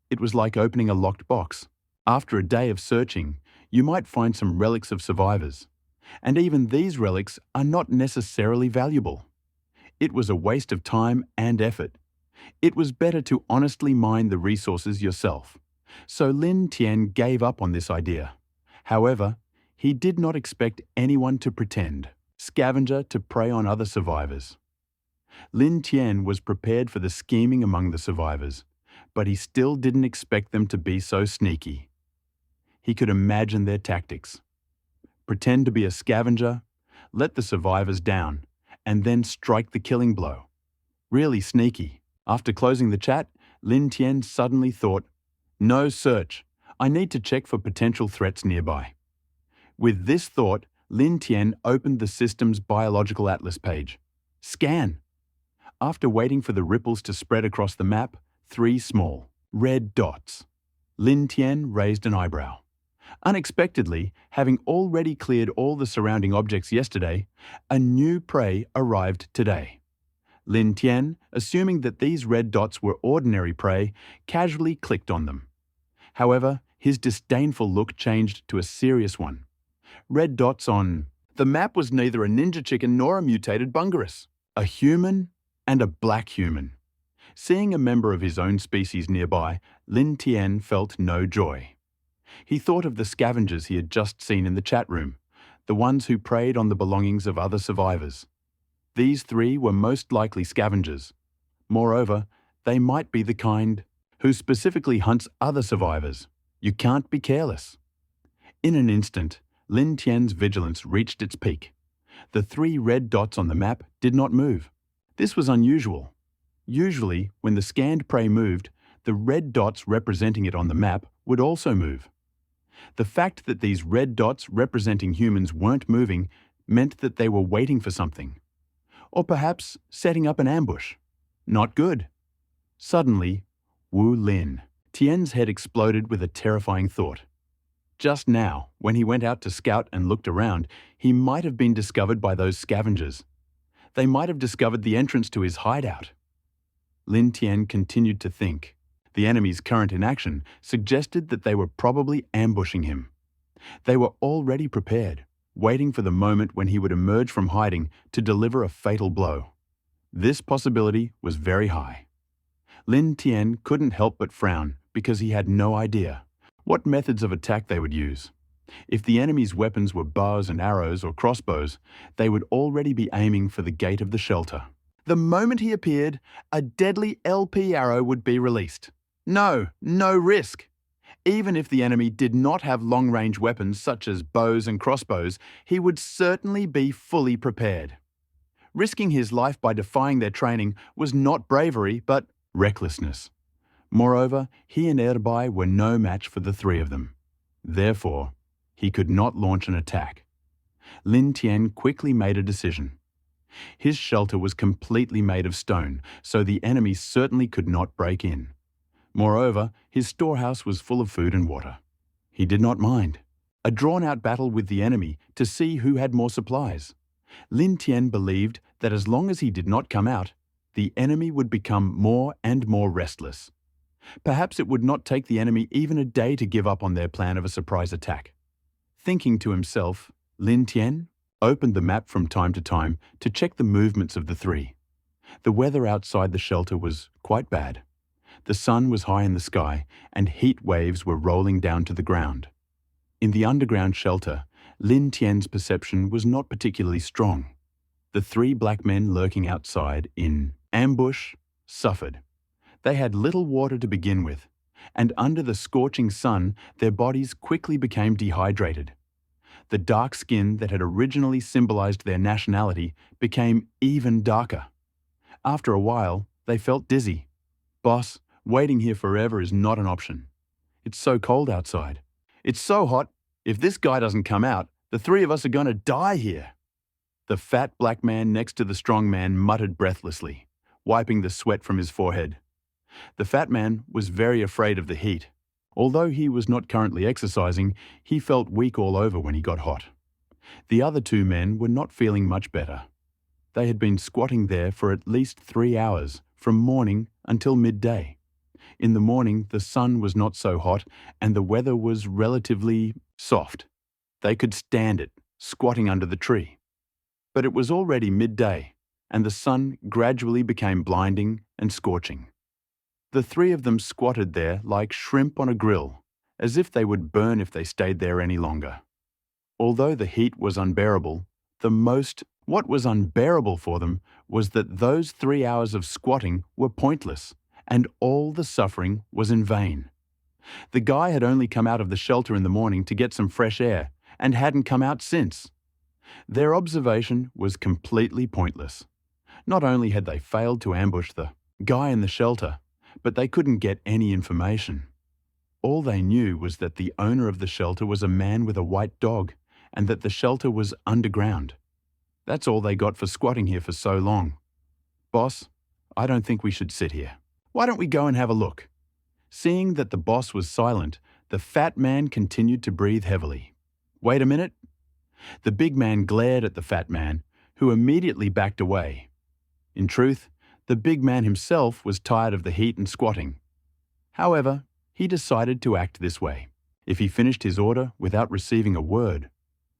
It was like opening a locked box. After a day of searching, you might find some relics of survivors. And even these relics are not necessarily valuable. It was a waste of time and effort. It was better to honestly mine the resources yourself. So Lin Tian gave up on this idea. However, he did not expect anyone to pretend scavenger to prey on other survivors. Lin Tian was prepared for the scheming among the survivors, but he still didn't expect them to be so sneaky. He could imagine their tactics. Pretend to be a scavenger, let the survivors down, and then strike the killing blow. Really sneaky. After closing the chat, Lin Tian suddenly thought, "No search. I need to check for potential threats nearby." With this thought, Lin Tian opened the system's biological atlas page. Scan. After waiting for the ripples to spread across the map, 3 small, red dots. Lin Tian raised an eyebrow. Unexpectedly, having already cleared all the surrounding objects yesterday, a new prey arrived today. Lin Tian, assuming that these red dots were ordinary prey, casually clicked on them. However, his disdainful look changed to a serious one. Red dots on... The map was neither a ninja chicken nor a mutated bungarus. A human and a black human. Seeing a member of his own species nearby, Lin Tian felt no joy. He thought of the scavengers he had just seen in the chat room, the ones who preyed on the belongings of other survivors. These 3 were most likely scavengers. Moreover, they might be the kind who specifically hunts other survivors. You can't be careless. In an instant, Lin Tian's vigilance reached its peak. The 3 red dots on the map did not move. This was unusual. Usually, when the scanned prey moved, the red dots representing it on the map would also move. The fact that these red dots representing humans weren't moving meant that they were waiting for something. Or perhaps setting up an ambush. Not good. Suddenly, Wu Lin. Tian's head exploded with a terrifying thought. Just now, when he went out to scout and looked around, he might have been discovered by those scavengers. They might have discovered the entrance to his hideout. Lin Tian continued to think. The enemy's current inaction suggested that they were probably ambushing him. They were already prepared, waiting for the moment when he would emerge from hiding to deliver a fatal blow. This possibility was very high. Lin Tian couldn't help but frown because he had no idea what methods of attack they would use. If the enemy's weapons were bows and arrows or crossbows, they would already be aiming for the gate of the shelter. The moment he appeared, a deadly LP arrow would be released. No risk. Even if the enemy did not have long-range weapons such as bows and crossbows, he would certainly be fully prepared. Risking his life by defying their training was not bravery, but recklessness. Moreover, he and Erbai were no match for the 3 of them. Therefore, he could not launch an attack. Lin Tian quickly made a decision. His shelter was completely made of stone, so the enemy certainly could not break in. Moreover, his storehouse was full of food and water. He did not mind. A drawn-out battle with the enemy to see who had more supplies. Lin Tian believed that as long as he did not come out, the enemy would become more and more restless. Perhaps it would not take the enemy even a day to give up on their plan of a surprise attack. Thinking to himself, Lin Tian opened the map from time to time to check the movements of the three. The weather outside the shelter was quite bad. The sun was high in the sky and heat waves were rolling down to the ground. In the underground shelter, Lin Tian's perception was not particularly strong. The three black men lurking outside in ambush suffered. They had little water to begin with, and under the scorching sun, their bodies quickly became dehydrated. The dark skin that had originally symbolized their nationality became even darker. After a while, they felt dizzy. "Boss, waiting here forever is not an option. It's so cold outside. It's so hot. If this guy doesn't come out, the three of us are going to die here." The fat black man next to the strong man muttered breathlessly, wiping the sweat from his forehead. The fat man was very afraid of the heat. Although he was not currently exercising, he felt weak all over when he got hot. The other two men were not feeling much better. They had been squatting there for at least 3 hours, from morning until midday. In the morning, the sun was not so hot and the weather was relatively soft. They could stand it, squatting under the tree. But it was already midday, and the sun gradually became blinding and scorching. The three of them squatted there like shrimp on a grill, as if they would burn if they stayed there any longer. Although the heat was unbearable, what was unbearable for them was that those 3 hours of squatting were pointless, and all the suffering was in vain. The guy had only come out of the shelter in the morning to get some fresh air, and hadn't come out since. Their observation was completely pointless. Not only had they failed to ambush the guy in the shelter, but they couldn't get any information. All they knew was that the owner of the shelter was a man with a white dog, and that the shelter was underground. That's all they got for squatting here for so long. "Boss, I don't think we should sit here. Why don't we go and have a look?" Seeing that the boss was silent, the fat man continued to breathe heavily. "Wait a minute." The big man glared at the fat man, who immediately backed away. In truth, the big man himself was tired of the heat and squatting. However, he decided to act this way. If he finished his order without receiving a word,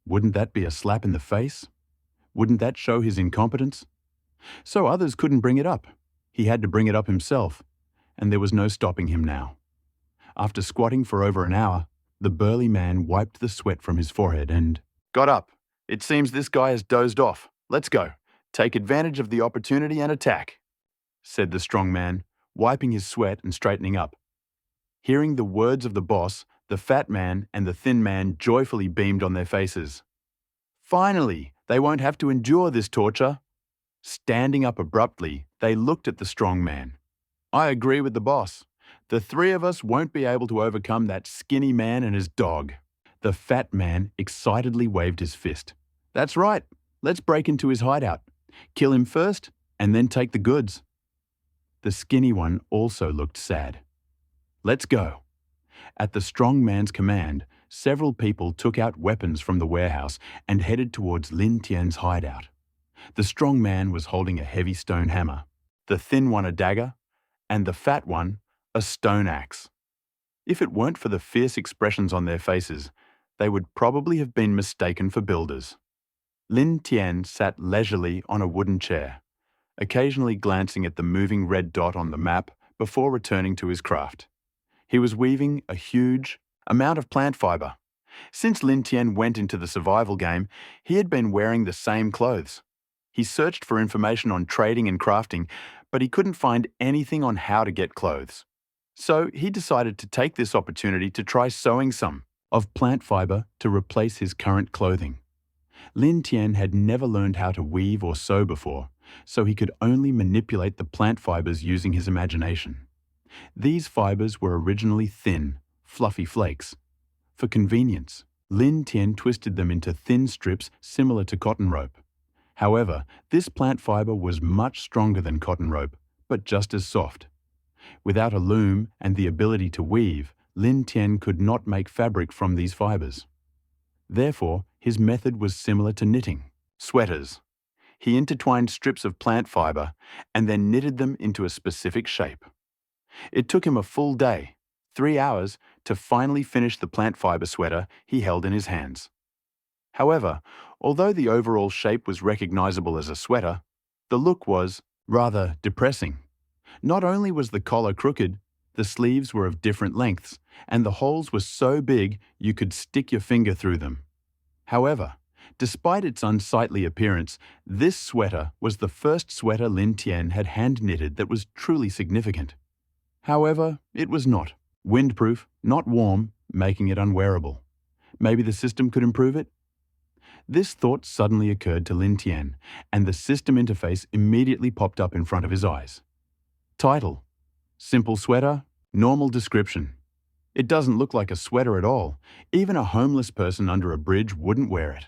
wouldn't that be a slap in the face? Wouldn't that show his incompetence? So others couldn't bring it up. He had to bring it up himself, and there was no stopping him now. After squatting for over an hour, the burly man wiped the sweat from his forehead and got up. "It seems this guy has dozed off. Let's go. Take advantage of the opportunity and attack," said the strong man, wiping his sweat and straightening up. Hearing the words of the boss, the fat man and the thin man joyfully beamed on their faces. Finally, they won't have to endure this torture. Standing up abruptly, they looked at the strong man. "I agree with the boss. The three of us won't be able to overcome that skinny man and his dog." The fat man excitedly waved his fist. "That's right. Let's break into his hideout. Kill him first, and then take the goods." The skinny one also looked sad. "Let's go." At the strong man's command, several people took out weapons from the warehouse and headed towards Lin Tian's hideout. The strong man was holding a heavy stone hammer, the thin one a dagger, and the fat one a stone axe. If it weren't for the fierce expressions on their faces, they would probably have been mistaken for builders. Lin Tian sat leisurely on a wooden chair, occasionally glancing at the moving red dot on the map before returning to his craft. He was weaving a huge amount of plant fiber. Since Lin Tian went into the survival game, he had been wearing the same clothes. He searched for information on trading and crafting, but he couldn't find anything on how to get clothes. So he decided to take this opportunity to try sewing some of plant fiber to replace his current clothing. Lin Tian had never learned how to weave or sew before, so he could only manipulate the plant fibers using his imagination. These fibers were originally thin, fluffy flakes. For convenience, Lin Tian twisted them into thin strips similar to cotton rope. However, this plant fiber was much stronger than cotton rope, but just as soft. Without a loom and the ability to weave, Lin Tian could not make fabric from these fibers. Therefore, his method was similar to knitting. Sweaters. He intertwined strips of plant fiber and then knitted them into a specific shape. It took him a full day, 3 hours, to finally finish the plant fiber sweater he held in his hands. However, although the overall shape was recognizable as a sweater, the look was rather depressing. Not only was the collar crooked, the sleeves were of different lengths, and the holes were so big you could stick your finger through them. However, despite its unsightly appearance, this sweater was the first sweater Lin Tian had hand-knitted that was truly significant. However, it was not. Windproof, not warm, making it unwearable. Maybe the system could improve it? This thought suddenly occurred to Lin Tian, and the system interface immediately popped up in front of his eyes. Title: Simple sweater, normal description. It doesn't look like a sweater at all. Even a homeless person under a bridge wouldn't wear it.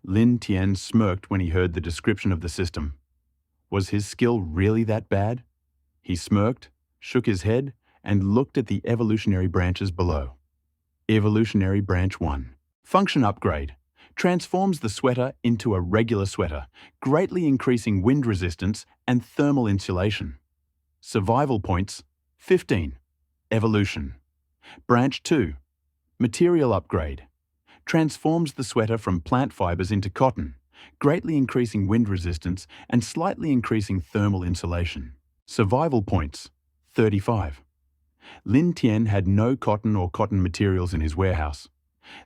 Lin Tian smirked when he heard the description of the system. Was his skill really that bad? He smirked, shook his head, and looked at the evolutionary branches below. Evolutionary Branch 1. Function upgrade. Transforms the sweater into a regular sweater, greatly increasing wind resistance and thermal insulation. Survival points, 15. Evolution. Branch 2. Material upgrade. Transforms the sweater from plant fibers into cotton, greatly increasing wind resistance and slightly increasing thermal insulation. Survival points, 35. Lin Tian had no cotton or cotton materials in his warehouse.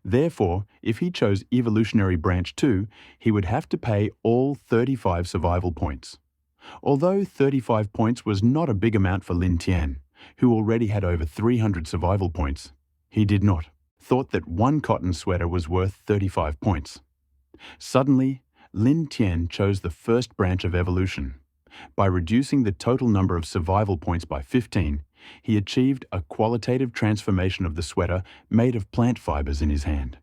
Therefore, if he chose Evolutionary Branch 2, he would have to pay all 35 survival points. Although 35 points was not a big amount for Lin Tian, who already had over 300 survival points, he did not. Thought that one cotton sweater was worth 35 points. Suddenly, Lin Tian chose the first branch of evolution. By reducing the total number of survival points by 15, he achieved a qualitative transformation of the sweater made of plant fibers in his hand.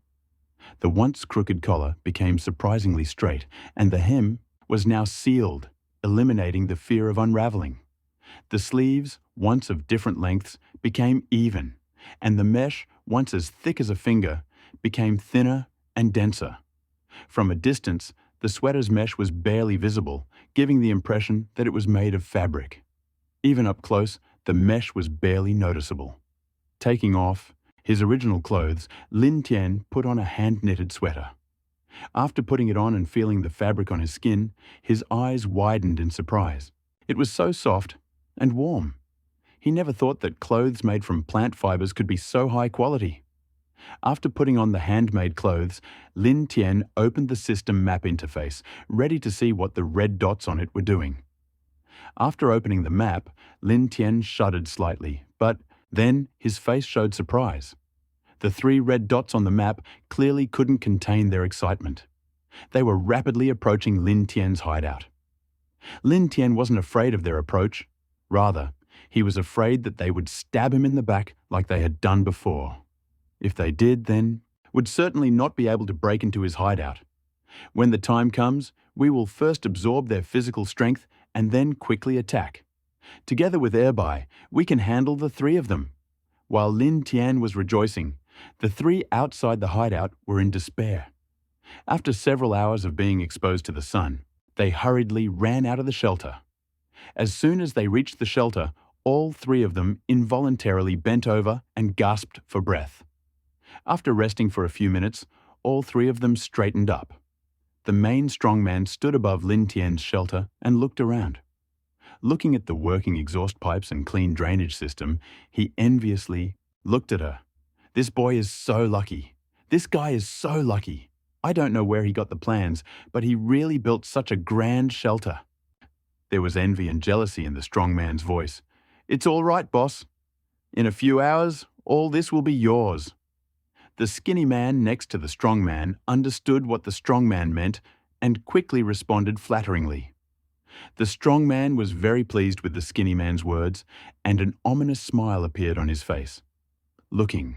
The once crooked collar became surprisingly straight, and the hem was now sealed, eliminating the fear of unraveling. The sleeves, once of different lengths, became even, and the mesh, once as thick as a finger, became thinner and denser. From a distance, the sweater's mesh was barely visible, giving the impression that it was made of fabric. Even up close, the mesh was barely noticeable. Taking off his original clothes, Lin Tian put on a hand-knitted sweater. After putting it on and feeling the fabric on his skin, his eyes widened in surprise. It was so soft and warm. He never thought that clothes made from plant fibers could be so high quality. After putting on the handmade clothes, Lin Tian opened the system map interface, ready to see what the red dots on it were doing. After opening the map, Lin Tian shuddered slightly, but then his face showed surprise. The 3 red dots on the map clearly couldn't contain their excitement. They were rapidly approaching Lin Tian's hideout. Lin Tian wasn't afraid of their approach. Rather, he was afraid that they would stab him in the back like they had done before. If they did, then would certainly not be able to break into his hideout. When the time comes, we will first absorb their physical strength and then quickly attack. Together with Airbai, we can handle the 3 of them. While Lin Tian was rejoicing, the 3 outside the hideout were in despair. After several hours of being exposed to the sun, they hurriedly ran out of the shelter. As soon as they reached the shelter, all 3 of them involuntarily bent over and gasped for breath. After resting for a few minutes, all 3 of them straightened up. The main strongman stood above Lin Tian's shelter and looked around. Looking at the working exhaust pipes and clean drainage system, he enviously looked at her. This boy is so lucky. This guy is so lucky. I don't know where he got the plans, but he really built such a grand shelter. There was envy and jealousy in the strong man's voice. It's all right, boss. In a few hours, all this will be yours. The skinny man next to the strong man understood what the strong man meant and quickly responded flatteringly. The strong man was very pleased with the skinny man's words, and an ominous smile appeared on his face. Looking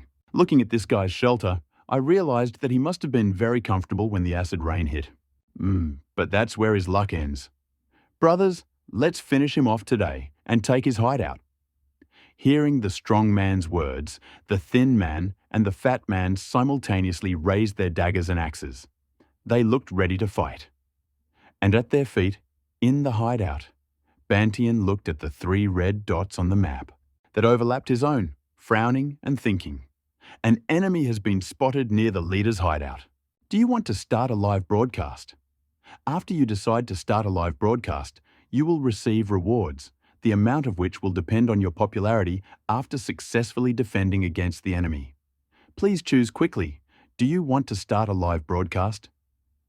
at this guy's shelter, I realized that he must have been very comfortable when the acid rain hit. But that's where his luck ends. Brothers, let's finish him off today and take his hideout. Hearing the strong man's words, the thin man and the fat man simultaneously raised their daggers and axes. They looked ready to fight. And at their feet, in the hideout, Bantian looked at the 3 red dots on the map that overlapped his own, frowning and thinking. An enemy has been spotted near the leader's hideout. Do you want to start a live broadcast? After you decide to start a live broadcast, you will receive rewards, the amount of which will depend on your popularity after successfully defending against the enemy. Please choose quickly. Do you want to start a live broadcast?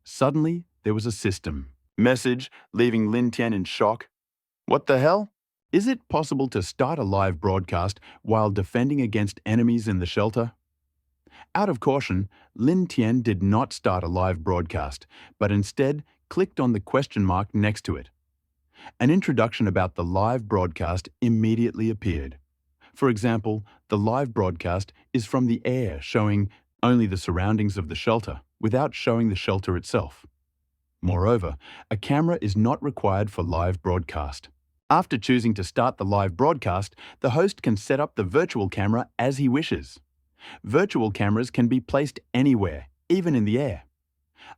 Suddenly, there was a system message, leaving Lin Tian in shock. What the hell? Is it possible to start a live broadcast while defending against enemies in the shelter? Out of caution, Lin Tian did not start a live broadcast, but instead clicked on the question mark next to it. An introduction about the live broadcast immediately appeared. For example, the live broadcast is from the air, showing only the surroundings of the shelter, without showing the shelter itself. Moreover, a camera is not required for live broadcast. After choosing to start the live broadcast, the host can set up the virtual camera as he wishes. Virtual cameras can be placed anywhere, even in the air.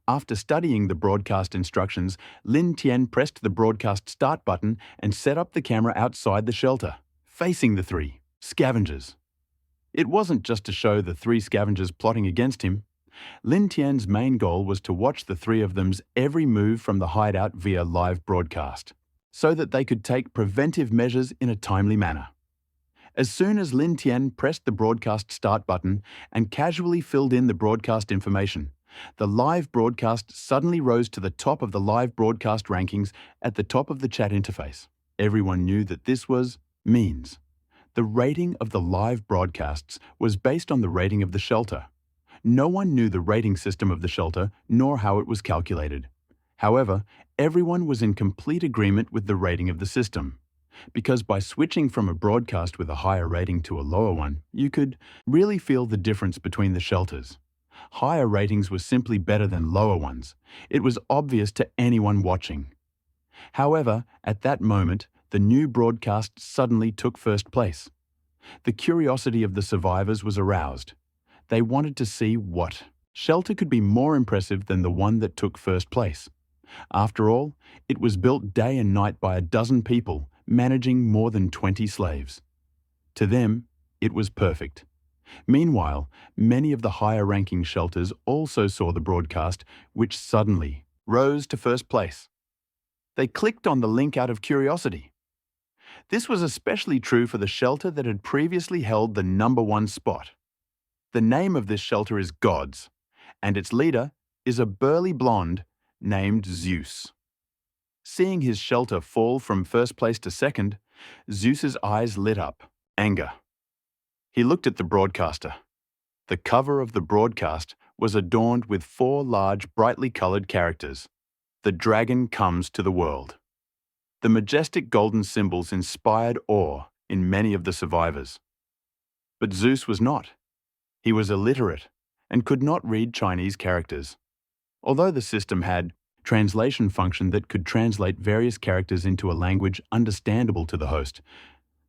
After studying the broadcast instructions, Lin Tian pressed the broadcast start button and set up the camera outside the shelter, facing the 3 scavengers. It wasn't just to show the 3 scavengers plotting against him. Lin Tian's main goal was to watch the 3 of them's every move from the hideout via live broadcast, so that they could take preventive measures in a timely manner. As soon as Lin Tian pressed the broadcast start button and casually filled in the broadcast information, the live broadcast suddenly rose to the top of the live broadcast rankings at the top of the chat interface. Everyone knew that this was means. The rating of the live broadcasts was based on the rating of the shelter. No one knew the rating system of the shelter nor how it was calculated. However, everyone was in complete agreement with the rating of the system, because by switching from a broadcast with a higher rating to a lower one, you could really feel the difference between the shelters. Higher ratings were simply better than lower ones. It was obvious to anyone watching. However, at that moment, the new broadcast suddenly took first place. The curiosity of the survivors was aroused. They wanted to see what shelter could be more impressive than the one that took first place. After all, it was built day and night by a dozen people, managing more than 20 slaves. To them, it was perfect. Meanwhile, many of the higher-ranking shelters also saw the broadcast, which suddenly rose to first place. They clicked on the link out of curiosity. This was especially true for the shelter that had previously held the #1 spot. The name of this shelter is Gods, and its leader is a burly blonde named Zeus. Seeing his shelter fall from first place to second, Zeus's eyes lit up, anger. He looked at the broadcaster. The cover of the broadcast was adorned with 4 large, brightly colored characters. The dragon comes to the world. The majestic golden symbols inspired awe in many of the survivors. But Zeus was not. He was illiterate and could not read Chinese characters. Although the system had translation function that could translate various characters into a language understandable to the host,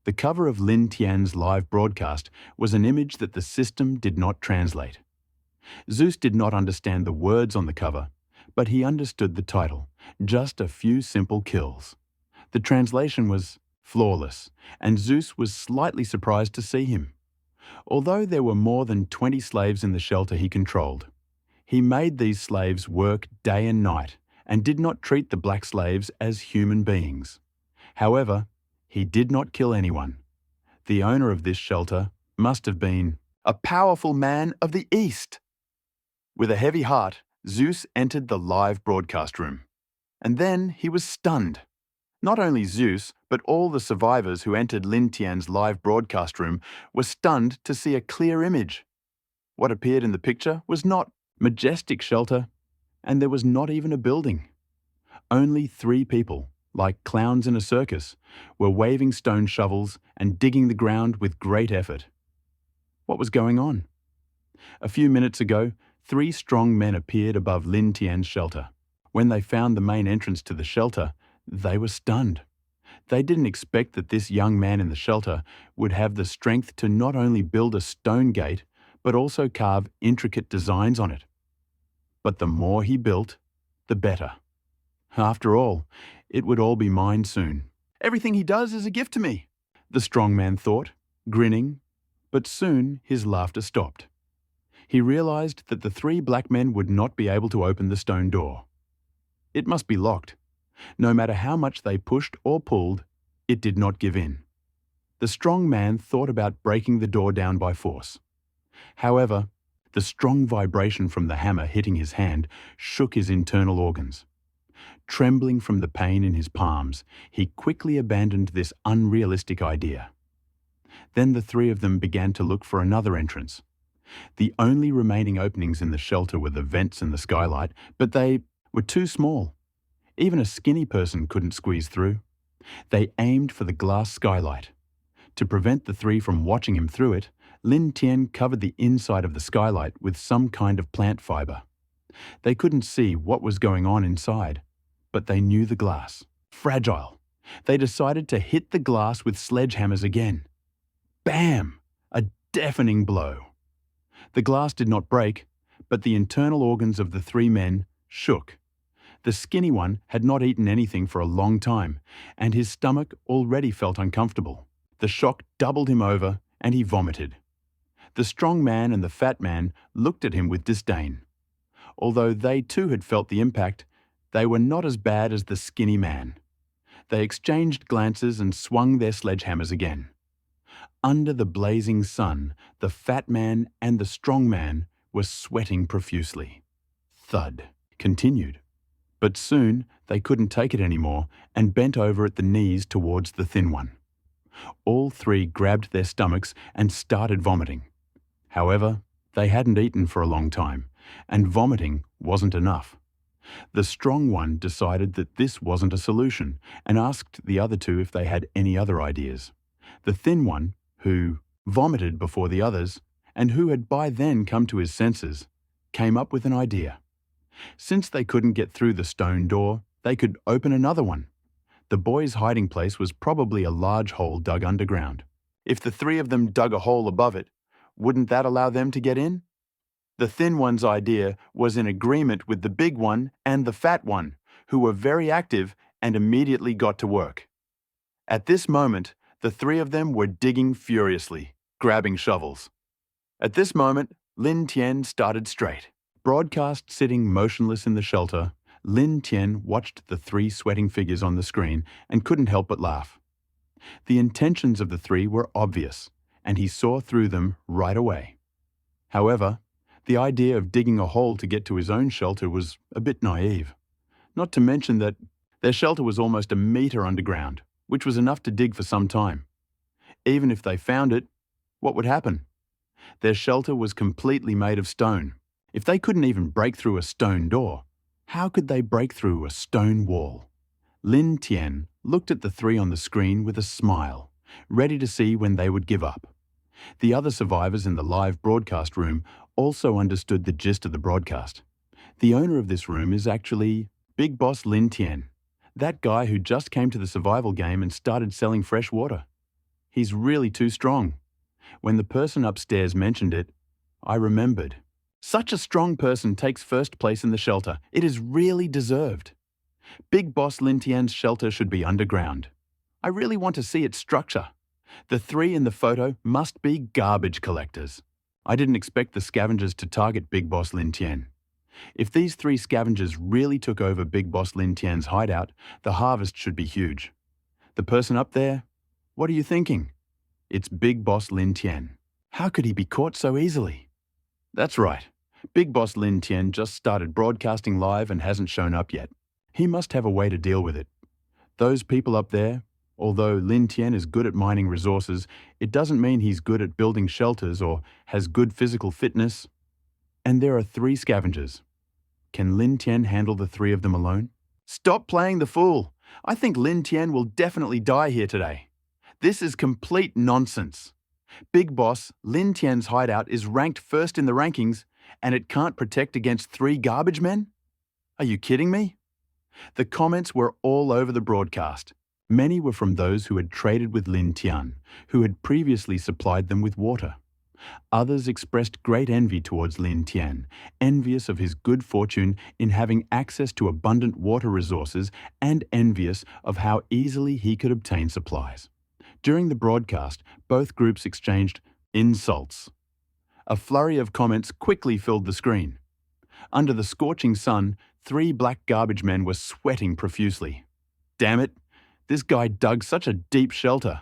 the cover of Lin Tian's live broadcast was an image that the system did not translate. Zeus did not understand the words on the cover, but he understood the title, Just a Few Simple Kills. The translation was flawless, and Zeus was slightly surprised to see him. Although there were more than 20 slaves in the shelter he controlled, he made these slaves work day and night and did not treat the black slaves as human beings. However, he did not kill anyone. The owner of this shelter must have been a powerful man of the East. With a heavy heart, Zeus entered the live broadcast room. And then he was stunned. Not only Zeus, but all the survivors who entered Lin Tian's live broadcast room were stunned to see a clear image. What appeared in the picture was not majestic shelter, and there was not even a building. Only 3 people, like clowns in a circus, were waving stone shovels and digging the ground with great effort. What was going on? A few minutes ago, 3 strong men appeared above Lin Tian's shelter. When they found the main entrance to the shelter, they were stunned. They didn't expect that this young man in the shelter would have the strength to not only build a stone gate, but also carve intricate designs on it. But the more he built, the better. After all, it would all be mine soon. Everything he does is a gift to me, the strong man thought, grinning, but soon his laughter stopped. He realized that the 3 black men would not be able to open the stone door. It must be locked. No matter how much they pushed or pulled, it did not give in. The strong man thought about breaking the door down by force. However, the strong vibration from the hammer hitting his hand shook his internal organs. Trembling from the pain in his palms, he quickly abandoned this unrealistic idea. Then the 3 of them began to look for another entrance. The only remaining openings in the shelter were the vents and the skylight, but they were too small. Even a skinny person couldn't squeeze through. They aimed for the glass skylight. To prevent the 3 from watching him through it, Lin Tian covered the inside of the skylight with some kind of plant fiber. They couldn't see what was going on inside, but they knew the glass. Fragile. They decided to hit the glass with sledgehammers again. Bam! A deafening blow. The glass did not break, but the internal organs of the 3 men shook. The skinny one had not eaten anything for a long time, and his stomach already felt uncomfortable. The shock doubled him over, and he vomited. The strong man and the fat man looked at him with disdain. Although they too had felt the impact, they were not as bad as the skinny man. They exchanged glances and swung their sledgehammers again. Under the blazing sun, the fat man and the strong man were sweating profusely. Thud continued. But soon they couldn't take it anymore and bent over at the knees towards the thin one. All 3 grabbed their stomachs and started vomiting. However, they hadn't eaten for a long time, and vomiting wasn't enough. The strong one decided that this wasn't a solution and asked the other 2 if they had any other ideas. The thin one, who vomited before the others, and who had by then come to his senses, came up with an idea. Since they couldn't get through the stone door, they could open another one. The boys' hiding place was probably a large hole dug underground. If the 3 of them dug a hole above it, wouldn't that allow them to get in? The thin one's idea was in agreement with the big one and the fat one, who were very active and immediately got to work. At this moment, the 3 of them were digging furiously, grabbing shovels. At this moment, Lin Tian started straight. Broadcast sitting motionless in the shelter, Lin Tian watched the 3 sweating figures on the screen and couldn't help but laugh. The intentions of the 3 were obvious, and he saw through them right away. However, the idea of digging a hole to get to his own shelter was a bit naive. Not to mention that their shelter was almost a meter underground, which was enough to dig for some time. Even if they found it, what would happen? Their shelter was completely made of stone. If they couldn't even break through a stone door, how could they break through a stone wall? Lin Tian looked at the 3 on the screen with a smile, ready to see when they would give up. The other survivors in the live broadcast room also understood the gist of the broadcast. The owner of this room is actually Big Boss Lin Tian, that guy who just came to the survival game and started selling fresh water. He's really too strong. When the person upstairs mentioned it, I remembered. Such a strong person takes first place in the shelter. It is really deserved. Big Boss Lin Tian's shelter should be underground. I really want to see its structure. The 3 in the photo must be garbage collectors. I didn't expect the scavengers to target Big Boss Lin Tian. If these 3 scavengers really took over Big Boss Lin Tian's hideout, the harvest should be huge. The person up there? What are you thinking? It's Big Boss Lin Tian. How could he be caught so easily? That's right. Big Boss Lin Tian just started broadcasting live and hasn't shown up yet. He must have a way to deal with it. Those people up there, although Lin Tian is good at mining resources, it doesn't mean he's good at building shelters or has good physical fitness. And there are 3 scavengers. Can Lin Tian handle the 3 of them alone? Stop playing the fool. I think Lin Tian will definitely die here today. This is complete nonsense. Big Boss Lin Tian's hideout is ranked first in the rankings, and it can't protect against 3 garbage men? Are you kidding me? The comments were all over the broadcast. Many were from those who had traded with Lin Tian, who had previously supplied them with water. Others expressed great envy towards Lin Tian, envious of his good fortune in having access to abundant water resources and envious of how easily he could obtain supplies. During the broadcast, both groups exchanged insults. A flurry of comments quickly filled the screen. Under the scorching sun, 3 black garbage men were sweating profusely. Damn it, this guy dug such a deep shelter.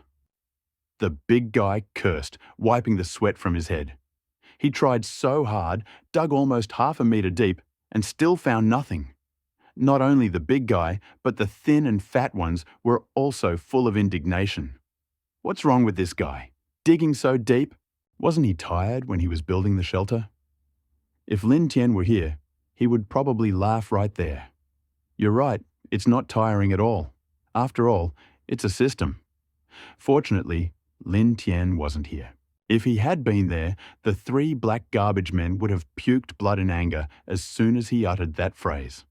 The big guy cursed, wiping the sweat from his head. He tried so hard, dug almost half a meter deep, and still found nothing. Not only the big guy, but the thin and fat ones were also full of indignation. What's wrong with this guy? Digging so deep? Wasn't he tired when he was building the shelter? If Lin Tian were here, he would probably laugh right there. You're right, it's not tiring at all. After all, it's a system. Fortunately, Lin Tian wasn't here. If he had been there, the 3 black garbage men would have puked blood in anger as soon as he uttered that phrase.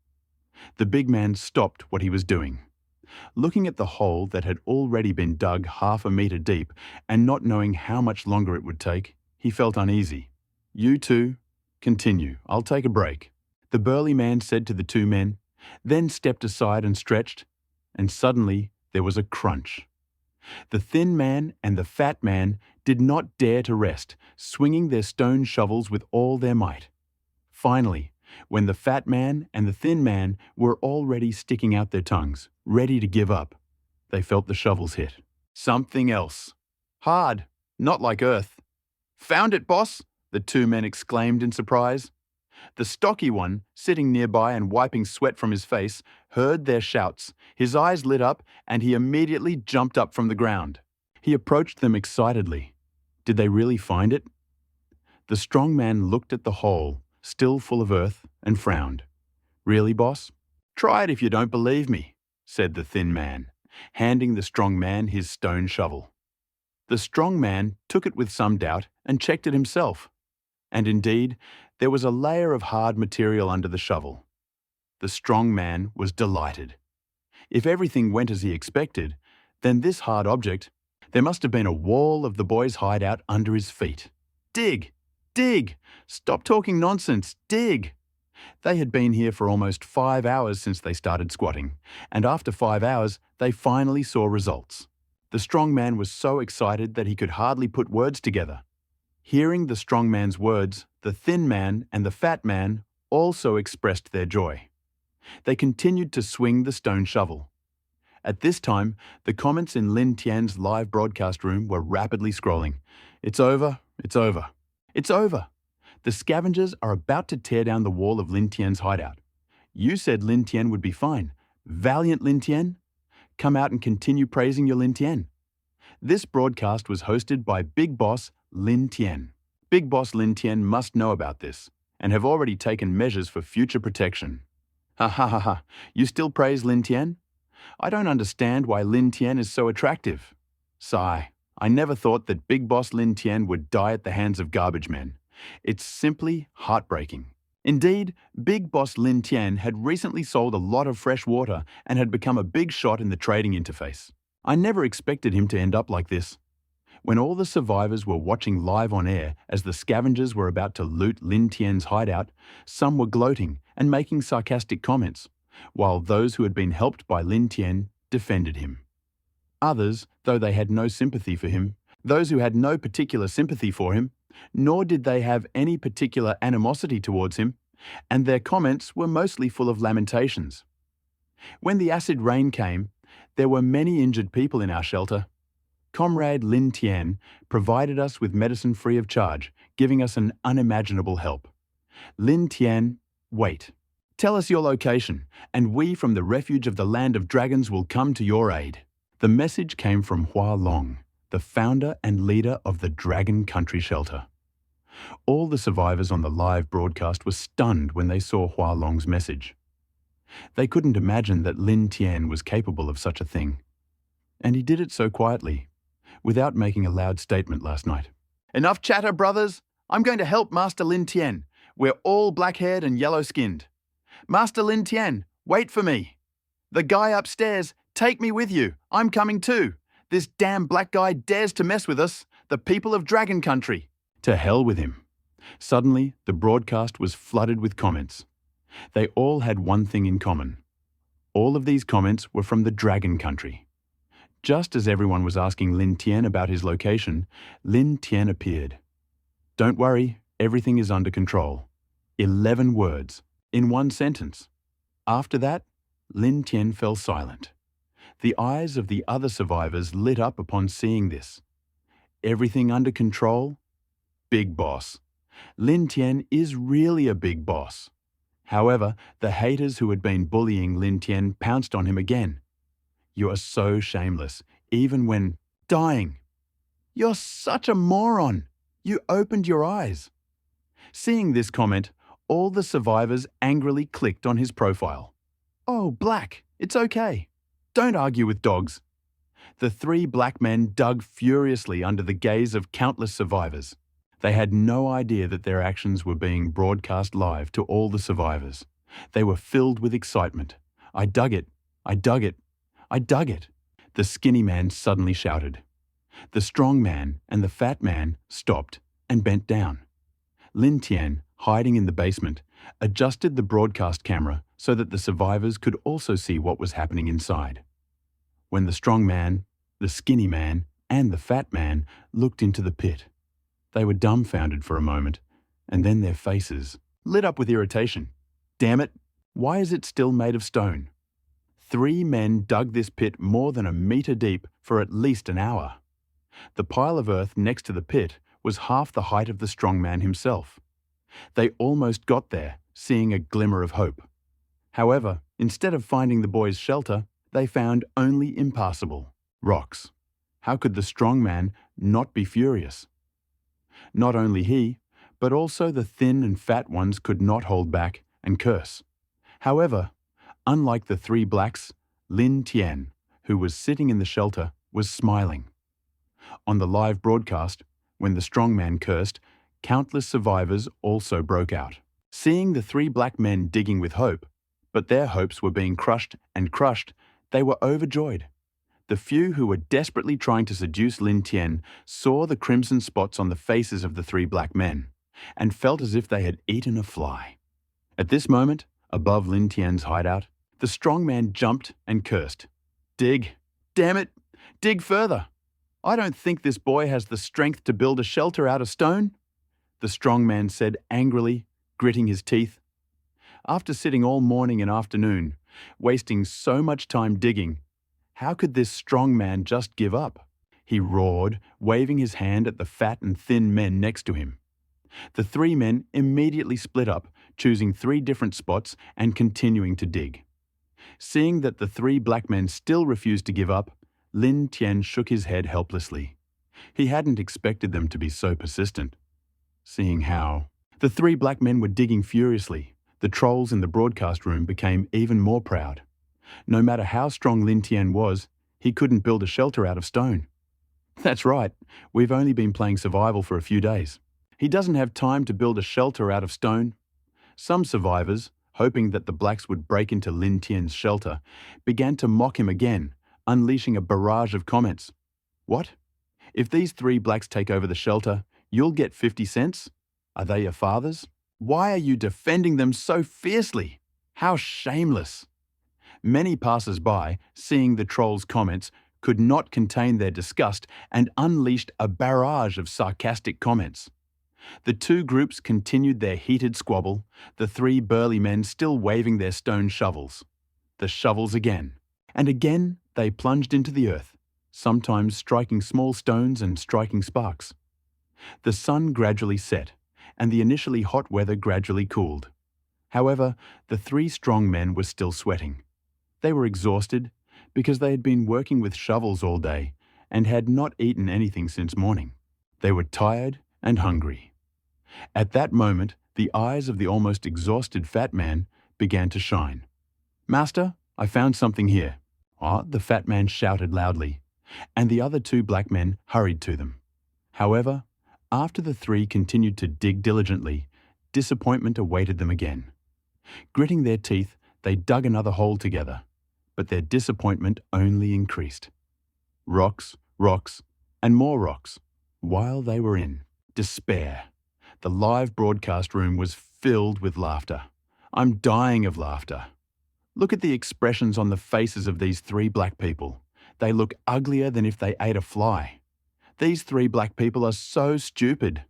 The big man stopped what he was doing. Looking at the hole that had already been dug half a meter deep and not knowing how much longer it would take, he felt uneasy. You two, continue. I'll take a break. The burly man said to the 2 men, then stepped aside and stretched, and suddenly there was a crunch. The thin man and the fat man did not dare to rest, swinging their stone shovels with all their might. Finally, when the fat man and the thin man were already sticking out their tongues, ready to give up, they felt the shovels hit. Something else. Hard, not like earth. Found it, boss, the 2 men exclaimed in surprise. The stocky one, sitting nearby and wiping sweat from his face, heard their shouts. His eyes lit up, and he immediately jumped up from the ground. He approached them excitedly. Did they really find it? The strong man looked at the hole, still full of earth, and frowned. Really, boss? Try it if you don't believe me, said the thin man, handing the strong man his stone shovel. The strong man took it with some doubt and checked it himself. And indeed, there was a layer of hard material under the shovel. The strong man was delighted. If everything went as he expected, then this hard object, there must have been a wall of the boy's hideout under his feet. Dig! Dig! Stop talking nonsense! Dig! They had been here for almost 5 hours since they started squatting, and after 5 hours, they finally saw results. The strong man was so excited that he could hardly put words together. Hearing the strong man's words, the thin man and the fat man also expressed their joy. They continued to swing the stone shovel. At this time, the comments in Lin Tian's live broadcast room were rapidly scrolling. It's over, it's over, it's over. The scavengers are about to tear down the wall of Lin Tian's hideout. You said Lin Tian would be fine. Valiant Lin Tian. Come out and continue praising your Lin Tian. This broadcast was hosted by Big Boss Lin Tian. Big Boss Lin Tian must know about this and have already taken measures for future protection. Ha ha ha ha, you still praise Lin Tian? I don't understand why Lin Tian is so attractive. Sigh, I never thought that Big Boss Lin Tian would die at the hands of garbage men. It's simply heartbreaking. Indeed, Big Boss Lin Tian had recently sold a lot of fresh water and had become a big shot in the trading interface. I never expected him to end up like this. When all the survivors were watching live on air as the scavengers were about to loot Lin Tian's hideout, some were gloating and making sarcastic comments, while those who had been helped by Lin Tian defended him. Others, though they had no sympathy for him, those who had no particular sympathy for him, nor did they have any particular animosity towards him, and their comments were mostly full of lamentations. When the acid rain came, there were many injured people in our shelter. Comrade Lin Tian provided us with medicine free of charge, giving us an unimaginable help. Lin Tian, wait. Tell us your location, and we from the refuge of the land of dragons will come to your aid. The message came from Hua Long, the founder and leader of the Dragon Country Shelter. All the survivors on the live broadcast were stunned when they saw Hua Long's message. They couldn't imagine that Lin Tian was capable of such a thing. And he did it so quietly. without making a loud statement last night. Enough chatter, brothers! I'm going to help Master Lin Tian. We're all black-haired and yellow-skinned. Master Lin Tian, wait for me. The guy upstairs, take me with you. I'm coming too. This damn black guy dares to mess with us, the people of Dragon Country. To hell with him. Suddenly, the broadcast was flooded with comments. They all had one thing in common. All of these comments were from the Dragon Country. Just as everyone was asking Lin Tian about his location, Lin Tian appeared. Don't worry, everything is under control. 11 words, in one sentence. After that, Lin Tian fell silent. The eyes of the other survivors lit up upon seeing this. Everything under control? Big boss. Lin Tian is really a big boss. However, the haters who had been bullying Lin Tian pounced on him again. You are so shameless, even when dying. You're such a moron. You opened your eyes. Seeing this comment, all the survivors angrily clicked on his profile. Oh, black, it's okay. Don't argue with dogs. The 3 black men dug furiously under the gaze of countless survivors. They had no idea that their actions were being broadcast live to all the survivors. They were filled with excitement. I dug it. I dug it. I dug it. The skinny man suddenly shouted. The strong man and the fat man stopped and bent down. Lin Tian, hiding in the basement, adjusted the broadcast camera so that the survivors could also see what was happening inside. When the strong man, the skinny man, and the fat man looked into the pit, they were dumbfounded for a moment, and then their faces lit up with irritation. Damn it, why is it still made of stone? 3 men dug this pit more than 1 meter deep for at least an hour. The pile of earth next to the pit was half the height of the strong man himself. They almost got there, seeing a glimmer of hope. However, instead of finding the boys' shelter, they found only impassable rocks. How could the strong man not be furious? Not only he, but also the thin and fat ones could not hold back and curse. However, unlike the 3 blacks, Lin Tian, who was sitting in the shelter, was smiling. On the live broadcast, when the strong man cursed, countless survivors also broke out. Seeing the 3 black men digging with hope, but their hopes were being crushed and crushed, they were overjoyed. The few who were desperately trying to seduce Lin Tian saw the crimson spots on the faces of the 3 black men and felt as if they had eaten a fly. At this moment, above Lin Tian's hideout, the strong man jumped and cursed. Dig! Damn it! Dig further! I don't think this boy has the strength to build a shelter out of stone, the strong man said angrily, gritting his teeth. After sitting all morning and afternoon, wasting so much time digging, how could this strong man just give up? He roared, waving his hand at the fat and thin men next to him. The 3 men immediately split up, choosing 3 different spots and continuing to dig. Seeing that the 3 black men still refused to give up, Lin Tian shook his head helplessly. He hadn't expected them to be so persistent. Seeing how the 3 black men were digging furiously, the trolls in the broadcast room became even more proud. No matter how strong Lin Tian was, he couldn't build a shelter out of stone. That's right, we've only been playing survival for a few days. He doesn't have time to build a shelter out of stone. Some survivors, hoping that the blacks would break into Lin Tian's shelter, began to mock him again, unleashing a barrage of comments. What? If these 3 blacks take over the shelter, you'll get 50 cents? Are they your fathers? Why are you defending them so fiercely? How shameless! Many passers-by, seeing the trolls' comments, could not contain their disgust and unleashed a barrage of sarcastic comments. The 2 groups continued their heated squabble, the 3 burly men still waving their stone shovels. The shovels again. And again they plunged into the earth, sometimes striking small stones and striking sparks. The sun gradually set, and the initially hot weather gradually cooled. However, the 3 strong men were still sweating. They were exhausted because they had been working with shovels all day and had not eaten anything since morning. They were tired and hungry. At that moment, the eyes of the almost exhausted fat man began to shine. "Master, I found something here." "Ah," the fat man shouted loudly. and the other two black men hurried to them. However, after the three continued to dig diligently, disappointment awaited them again. Gritting their teeth, they dug another hole together, but their disappointment only increased. Rocks, rocks, and more rocks. While they were in despair, the live broadcast room was filled with laughter. I'm dying of laughter. Look at the expressions on the faces of these three black people. They look uglier than if they ate a fly. These three black people are so stupid.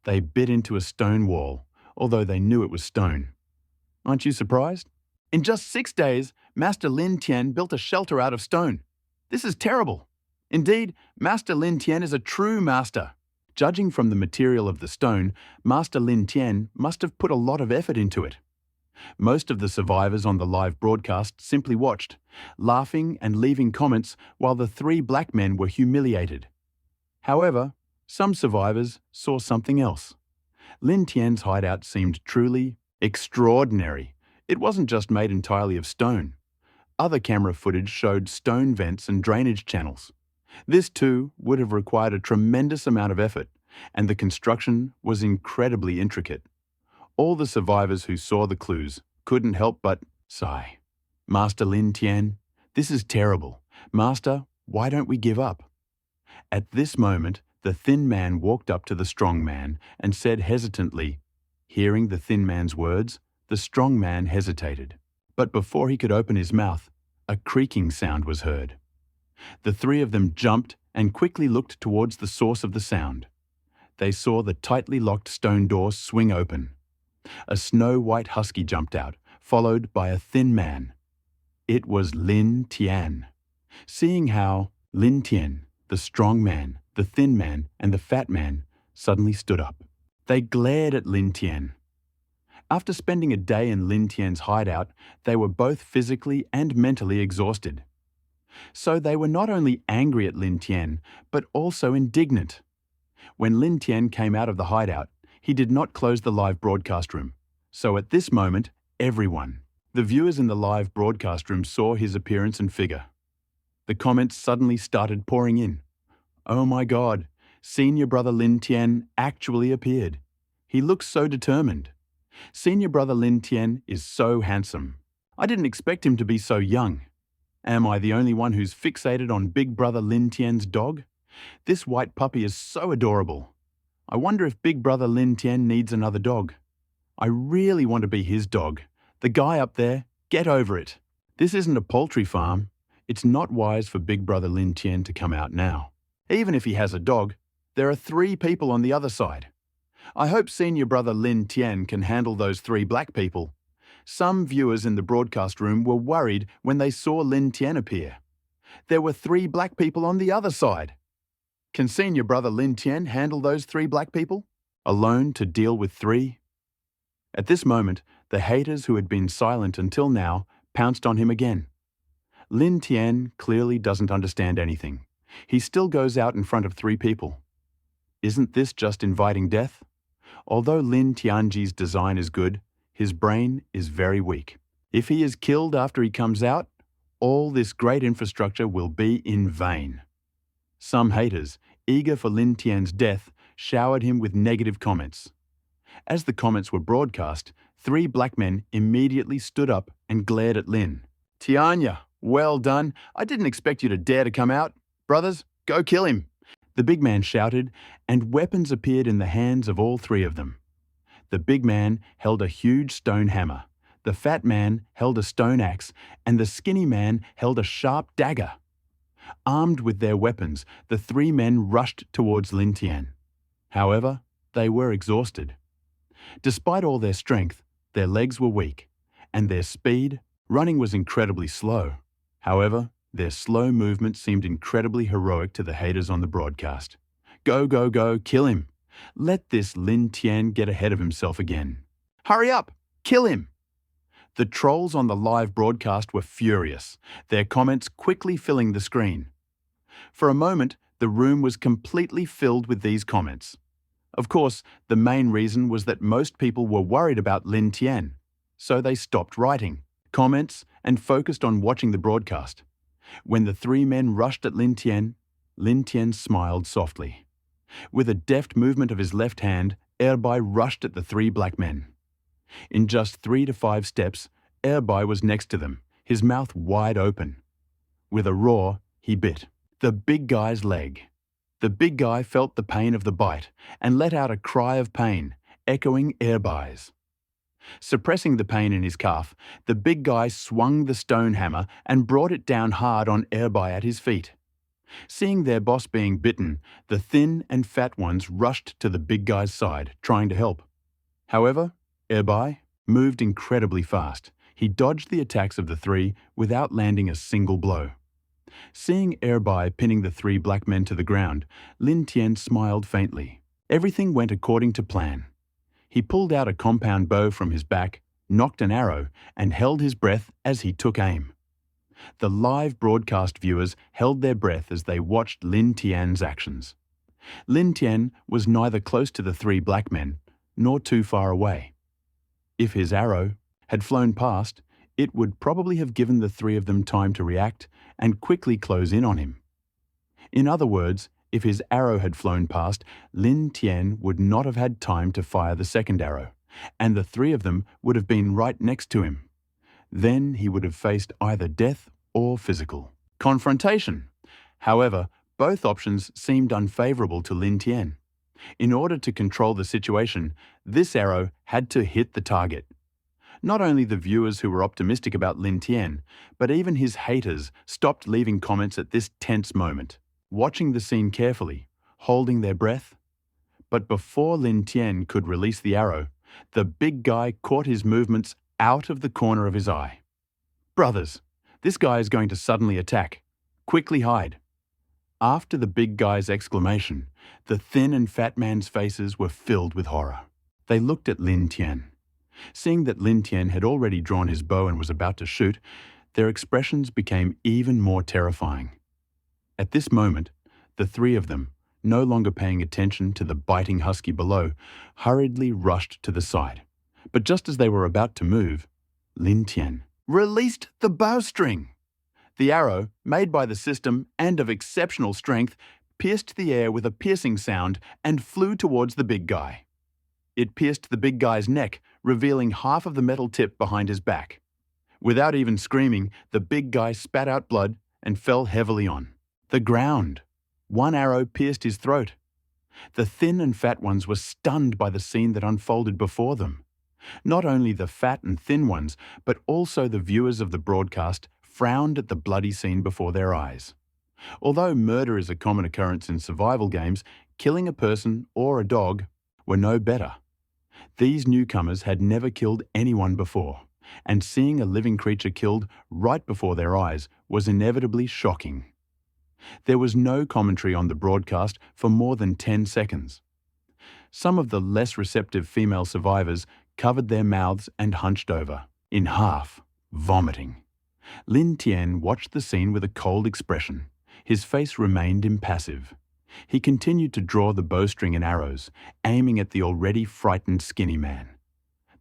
They bit into a stone wall, although they knew it was stone. Aren't you surprised? In just 6 days, Master Lin Tian built a shelter out of stone. This is terrible. Indeed, Master Lin Tian is a true master. Judging from the material of the stone, Master Lin Tian must have put a lot of effort into it. Most of the survivors on the live broadcast simply watched, laughing and leaving comments while the three black men were humiliated. However, some survivors saw something else. Lin Tian's hideout seemed truly extraordinary. It wasn't just made entirely of stone. Other camera footage showed stone vents and drainage channels. This too would have required a tremendous amount of effort, and the construction was incredibly intricate. All the survivors who saw the clues couldn't help but sigh. Master Lin Tian, this is terrible. Master, why don't we give up? At this moment, the thin man walked up to the strong man and said hesitantly. Hearing the thin man's words, the strong man hesitated. But before he could open his mouth, a creaking sound was heard. The three of them jumped and quickly looked towards the source of the sound. They saw the tightly locked stone door swing open. A snow-white husky jumped out, followed by a thin man. It was Lin Tian. Seeing how Lin Tian, the strong man, the thin man, and the fat man suddenly stood up, they glared at Lin Tian. After spending a day in Lin Tian's hideout, they were both physically and mentally exhausted. So they were not only angry at Lin Tian, but also indignant. When Lin Tian came out of the hideout, he did not close the live broadcast room. So at this moment, everyone, the viewers in the live broadcast room, saw his appearance and figure. The comments suddenly started pouring in. Oh my God, Senior Brother Lin Tian actually appeared. He looks so determined. Senior Brother Lin Tian is so handsome. I didn't expect him to be so young. Am I the only one who's fixated on Big Brother Lin Tian's dog? This white puppy is so adorable. I wonder if Big Brother Lin Tian needs another dog. I really want to be his dog. The guy up there, get over it. This isn't a poultry farm. It's not wise for Big Brother Lin Tian to come out now. Even if he has a dog, there are 3 people on the other side. I hope Senior Brother Lin Tian can handle those 3 black people. Some viewers in the broadcast room were worried when they saw Lin Tian appear. There were 3 black people on the other side. Can Senior Brother Lin Tian handle those 3 black people? Alone to deal with 3? At this moment, the haters who had been silent until now pounced on him again. Lin Tian clearly doesn't understand anything. He still goes out in front of 3 people. Isn't this just inviting death? Although Lin Tianji's design is good, his brain is very weak. If he is killed after he comes out, all this great infrastructure will be in vain. Some haters, eager for Lin Tian's death, showered him with negative comments. As the comments were broadcast, 3 black men immediately stood up and glared at Lin. Tianya, well done. I didn't expect you to dare to come out. Brothers, go kill him. The big man shouted, and weapons appeared in the hands of all 3 of them. The big man held a huge stone hammer, the fat man held a stone axe, and the skinny man held a sharp dagger. Armed with their weapons, the 3 men rushed towards Lin Tian. However, they were exhausted. Despite all their strength, their legs were weak, and their speed, running was incredibly slow. However, their slow movement seemed incredibly heroic to the haters on the broadcast. Go, go, go, kill him. Let this Lin Tian get ahead of himself again. Hurry up, kill him. The trolls on the live broadcast were furious, their comments quickly filling the screen. For a moment, the room was completely filled with these comments. Of course, the main reason was that most people were worried about Lin Tian, so they stopped writing comments and focused on watching the broadcast. When the three men rushed at Lin Tian smiled softly. With a deft movement of his left hand, Erbai rushed at the three black men. In just 3 to 5 steps, Erbai was next to them, his mouth wide open. With a roar, he bit the big guy's leg. The big guy felt the pain of the bite and let out a cry of pain, echoing Erbai's. Suppressing the pain in his calf, the big guy swung the stone hammer and brought it down hard on Erbai at his feet. Seeing their boss being bitten, the thin and fat ones rushed to the big guy's side, trying to help. However, Erbai moved incredibly fast. He dodged the attacks of the three without landing a single blow. Seeing Erbai pinning the three black men to the ground, Lin Tian smiled faintly. Everything went according to plan. He pulled out a compound bow from his back, nocked an arrow, and held his breath as he took aim. The live broadcast viewers held their breath as they watched Lin Tian's actions. Lin Tian was neither close to the three black men, nor too far away. If his arrow had flown past, it would probably have given the three of them time to react and quickly close in on him. In other words, if his arrow had flown past, Lin Tian would not have had time to fire the second arrow, and the three of them would have been right next to him. Then he would have faced either death or physical confrontation. However, both options seemed unfavorable to Lin Tian. In order to control the situation, this arrow had to hit the target. Not only the viewers who were optimistic about Lin Tian, but even his haters stopped leaving comments at this tense moment, watching the scene carefully, holding their breath. But before Lin Tian could release the arrow, the big guy caught his movements out of the corner of his eye. "Brothers, this guy is going to suddenly attack. Quickly hide." After the big guy's exclamation, the thin and fat man's faces were filled with horror. They looked at Lin Tian. Seeing that Lin Tian had already drawn his bow and was about to shoot, their expressions became even more terrifying. At this moment, the three of them, no longer paying attention to the biting husky below, hurriedly rushed to the side. But just as they were about to move, Lin Tian released the bowstring. The arrow, made by the system and of exceptional strength, pierced the air with a piercing sound and flew towards the big guy. It pierced the big guy's neck, revealing half of the metal tip behind his back. Without even screaming, the big guy spat out blood and fell heavily on the ground. One arrow pierced his throat. The thin and fat ones were stunned by the scene that unfolded before them. Not only the fat and thin ones, but also the viewers of the broadcast frowned at the bloody scene before their eyes. Although murder is a common occurrence in survival games, killing a person or a dog were no better. These newcomers had never killed anyone before, and seeing a living creature killed right before their eyes was inevitably shocking. There was no commentary on the broadcast for more than 10 seconds. Some of the less receptive female survivors covered their mouths and hunched over, in half, vomiting. Lin Tian watched the scene with a cold expression. His face remained impassive. He continued to draw the bowstring and arrows, aiming at the already frightened skinny man.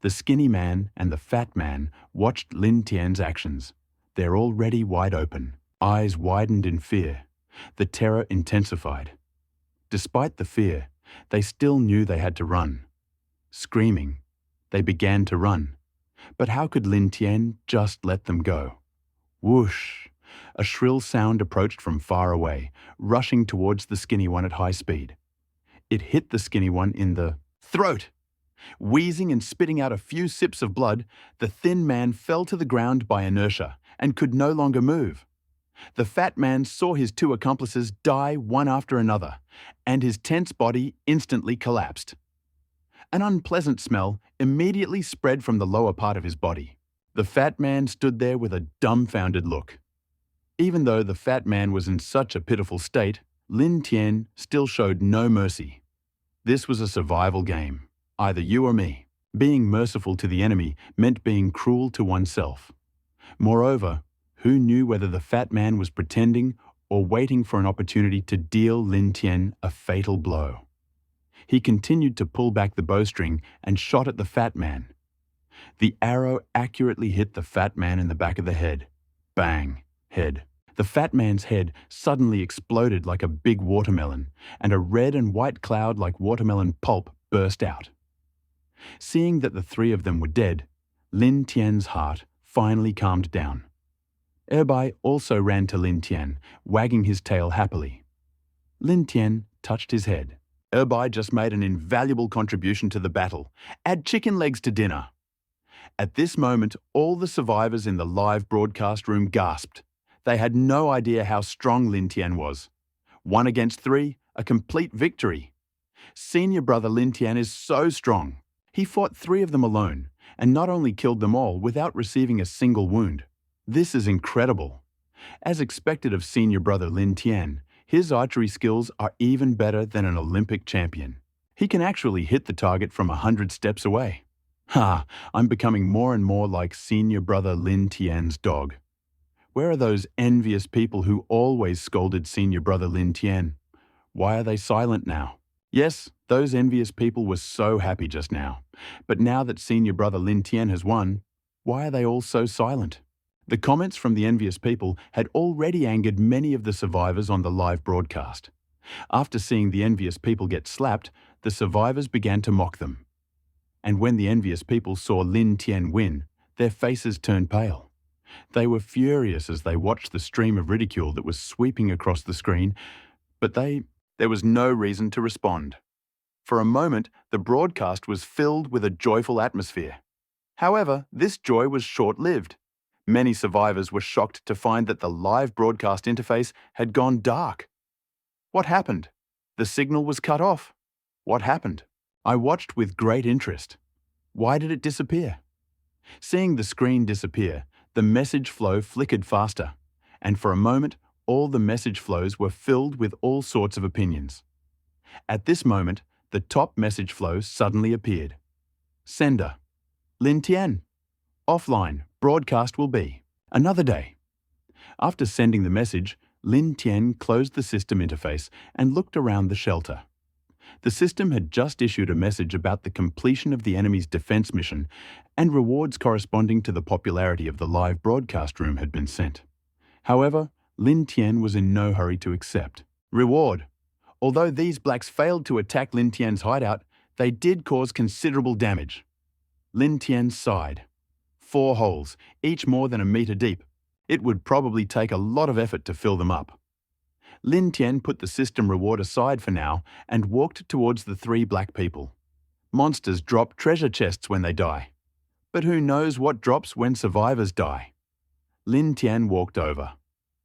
The skinny man and the fat man watched Lin Tian's actions. They're already wide open. Eyes widened in fear. The terror intensified. Despite the fear, they still knew they had to run. Screaming, they began to run. But how could Lin Tian just let them go? Whoosh! A shrill sound approached from far away, rushing towards the skinny one at high speed. It hit the skinny one in the throat. Wheezing and spitting out a few sips of blood, the thin man fell to the ground by inertia and could no longer move. The fat man saw his two accomplices die one after another, and his tense body instantly collapsed. An unpleasant smell immediately spread from the lower part of his body. The fat man stood there with a dumbfounded look. Even though the fat man was in such a pitiful state, Lin Tian still showed no mercy. This was a survival game, either you or me. Being merciful to the enemy meant being cruel to oneself. Moreover, who knew whether the fat man was pretending or waiting for an opportunity to deal Lin Tian a fatal blow? He continued to pull back the bowstring and shot at the fat man. The arrow accurately hit the fat man in the back of the head. Bang! Head. The fat man's head suddenly exploded like a big watermelon, and a red and white cloud like watermelon pulp burst out. Seeing that the three of them were dead, Lin Tian's heart finally calmed down. Erbai also ran to Lin Tian, wagging his tail happily. Lin Tian touched his head. Erbai just made an invaluable contribution to the battle. Add chicken legs to dinner. At this moment, all the survivors in the live broadcast room gasped. They had no idea how strong Lin Tian was. 1 against 3, a complete victory. Senior brother Lin Tian is so strong. He fought 3 of them alone, and not only killed them all without receiving a single wound. This is incredible. As expected of senior brother Lin Tian, his archery skills are even better than an Olympic champion. He can actually hit the target from 100 steps away. Ha, I'm becoming more and more like senior brother Lin Tian's dog. Where are those envious people who always scolded senior brother Lin Tian? Why are they silent now? Yes, those envious people were so happy just now. But now that senior brother Lin Tian has won, why are they all so silent? The comments from the envious people had already angered many of the survivors on the live broadcast. After seeing the envious people get slapped, the survivors began to mock them. And when the envious people saw Lin Tian win, their faces turned pale. They were furious as they watched the stream of ridicule that was sweeping across the screen, but there was no reason to respond. For a moment, the broadcast was filled with a joyful atmosphere. However, this joy was short-lived. Many survivors were shocked to find that the live broadcast interface had gone dark. What happened? The signal was cut off. What happened? I watched with great interest. Why did it disappear? Seeing the screen disappear, the message flow flickered faster, and for a moment, all the message flows were filled with all sorts of opinions. At this moment, the top message flow suddenly appeared. Sender: Lin Tian. Offline, broadcast will be another day. After sending the message, Lin Tian closed the system interface and looked around the shelter. The system had just issued a message about the completion of the enemy's defense mission, and rewards corresponding to the popularity of the live broadcast room had been sent. However, Lin Tian was in no hurry to accept. Reward: although these blacks failed to attack Lin Tian's hideout, they did cause considerable damage. Lin Tian sighed. 4 holes, each more than a meter deep. It would probably take a lot of effort to fill them up. Lin Tian put the system reward aside for now and walked towards the 3 black people. Monsters drop treasure chests when they die. But who knows what drops when survivors die? Lin Tian walked over.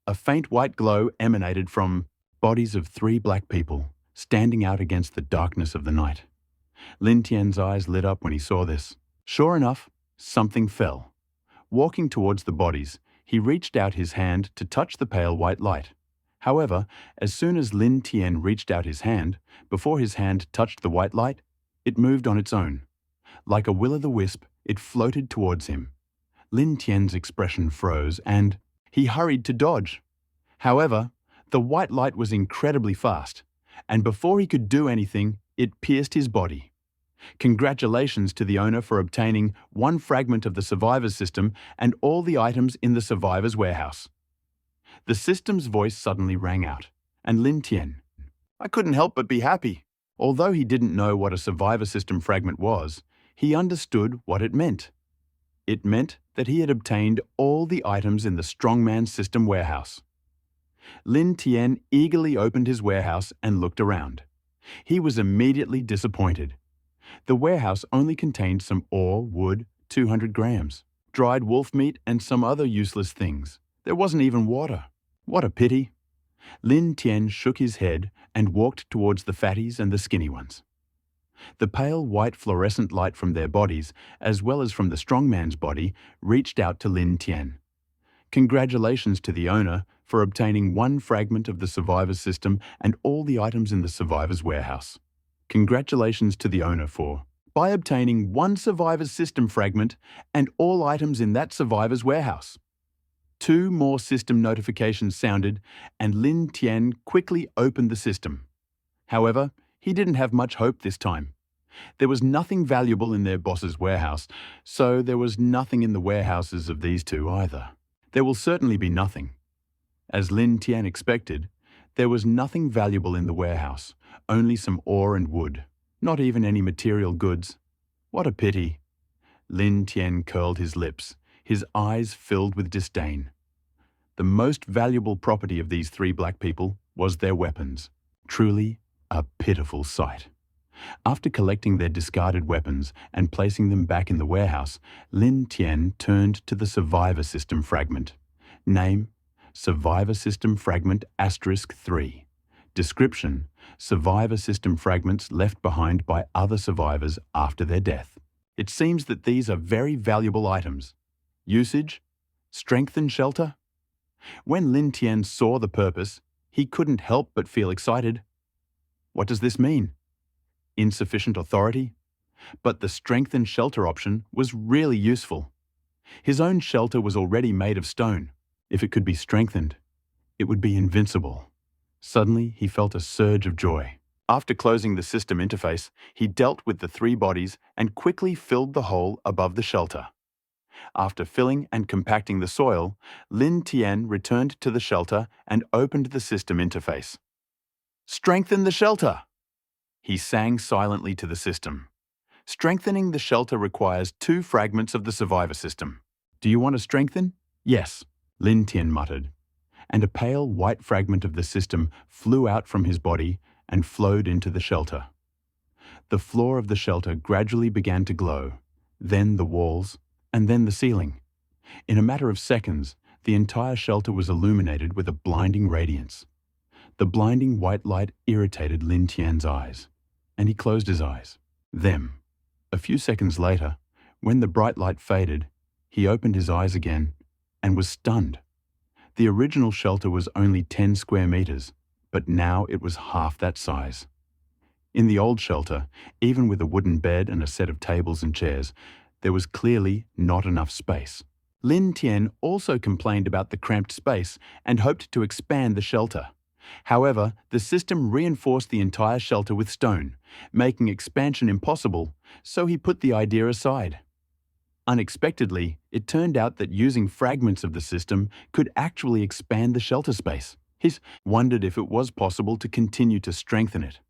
A faint white glow emanated from bodies of 3 black people, standing out against the darkness of the night. Lin Tian's eyes lit up when he saw this. Sure enough, something fell. Walking towards the bodies, he reached out his hand to touch the pale white light. However, as soon as Lin Tian reached out his hand, before his hand touched the white light, it moved on its own. Like a will-o'-the-wisp, it floated towards him. Lin Tian's expression froze and he hurried to dodge. However, the white light was incredibly fast, and before he could do anything, it pierced his body. Congratulations to the owner for obtaining 1 fragment of the survivor's system and all the items in the survivor's warehouse. The system's voice suddenly rang out, and Lin Tian. I couldn't help but be happy. Although he didn't know what a survivor system fragment was, he understood what it meant. It meant that he had obtained all the items in the strongman system warehouse. Lin Tian eagerly opened his warehouse and looked around. He was immediately disappointed. The warehouse only contained some ore, wood, 200 grams, dried wolf meat, and some other useless things. There wasn't even water. What a pity. Lin Tian shook his head and walked towards the fatties and the skinny ones. The pale white fluorescent light from their bodies, as well as from the strongman's body, reached out to Lin Tian. Congratulations to the owner for obtaining 1 fragment of the survivor's system and all the items in the survivor's warehouse. Congratulations to the owner for, by obtaining 1 survivor's system fragment and all items in that survivor's warehouse. 2 more system notifications sounded, and Lin Tian quickly opened the system. However, he didn't have much hope this time. There was nothing valuable in their boss's warehouse, so there was nothing in the warehouses of these 2 either. There will certainly be nothing. As Lin Tian expected, there was nothing valuable in the warehouse, only some ore and wood, not even any material goods. What a pity. Lin Tian curled his lips, his eyes filled with disdain. The most valuable property of these three black people was their weapons. Truly a pitiful sight. After collecting their discarded weapons and placing them back in the warehouse, Lin Tian turned to the Survivor System fragment. Name: Survivor System Fragment *3. Description: Survivor System fragments left behind by other survivors after their death. It seems that these are very valuable items. Usage: strength and shelter. When Lin Tian saw the purpose, he couldn't help but feel excited. What does this mean? Insufficient authority? But the strength and shelter option was really useful. His own shelter was already made of stone. If it could be strengthened, it would be invincible. Suddenly, he felt a surge of joy. After closing the system interface, he dealt with the three bodies and quickly filled the hole above the shelter. After filling and compacting the soil, Lin Tian returned to the shelter and opened the system interface. Strengthen the shelter! He sang silently to the system. Strengthening the shelter requires 2 fragments of the survivor system. Do you want to strengthen? Yes, Lin Tian muttered, and a pale white fragment of the system flew out from his body and flowed into the shelter. The floor of the shelter gradually began to glow, then the walls, and then the ceiling. In a matter of seconds, the entire shelter was illuminated with a blinding radiance. The blinding white light irritated Lin Tian's eyes, and he closed his eyes. Then, a few seconds later, when the bright light faded, he opened his eyes again and was stunned. The original shelter was only 10 square meters, but now it was half that size. In the old shelter, even with a wooden bed and a set of tables and chairs, there was clearly not enough space. Lin Tian also complained about the cramped space and hoped to expand the shelter. However, the system reinforced the entire shelter with stone, making expansion impossible, so he put the idea aside. Unexpectedly, it turned out that using fragments of the system could actually expand the shelter space. He wondered if it was possible to continue to strengthen it.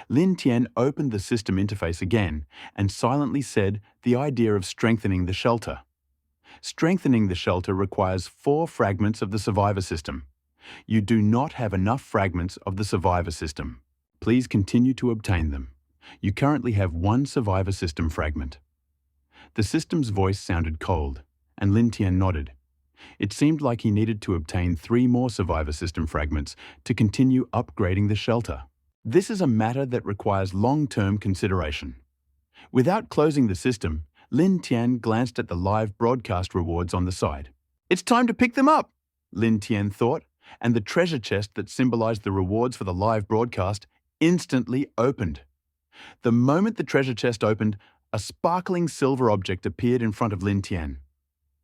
Lin Tian opened the system interface again and silently said the idea of strengthening the shelter. Strengthening the shelter requires 4 fragments of the survivor system. You do not have enough fragments of the survivor system. Please continue to obtain them. You currently have 1 survivor system fragment. The system's voice sounded cold, and Lin Tian nodded. It seemed like he needed to obtain 3 more survivor system fragments to continue upgrading the shelter. This is a matter that requires long-term consideration. Without closing the system, Lin Tian glanced at the live broadcast rewards on the side. It's time to pick them up, Lin Tian thought, and the treasure chest that symbolized the rewards for the live broadcast instantly opened. The moment the treasure chest opened, a sparkling silver object appeared in front of Lin Tian.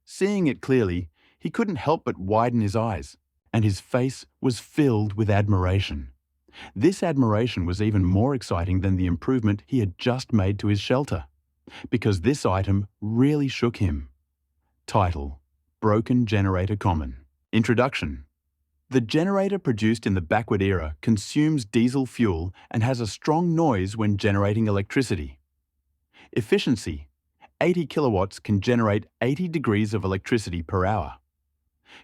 Seeing it clearly, he couldn't help but widen his eyes, and his face was filled with admiration. This admiration was even more exciting than the improvement he had just made to his shelter, because this item really shook him. Title: Broken Generator Common. Introduction. The generator produced in the backward era consumes diesel fuel and has a strong noise when generating electricity. Efficiency: 80 kilowatts can generate 80 degrees of electricity per hour.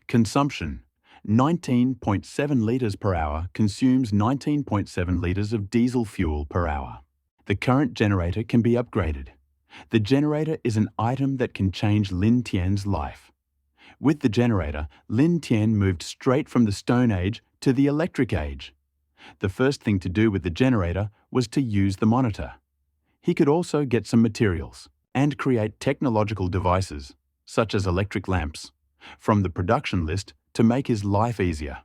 Consumption: 19.7 litres per hour consumes 19.7 litres of diesel fuel per hour. The current generator can be upgraded. The generator is an item that can change Lin Tian's life. With the generator, Lin Tian moved straight from the Stone Age to the Electric Age. The first thing to do with the generator was to use the monitor. He could also get some materials and create technological devices, such as electric lamps, from the production list to make his life easier.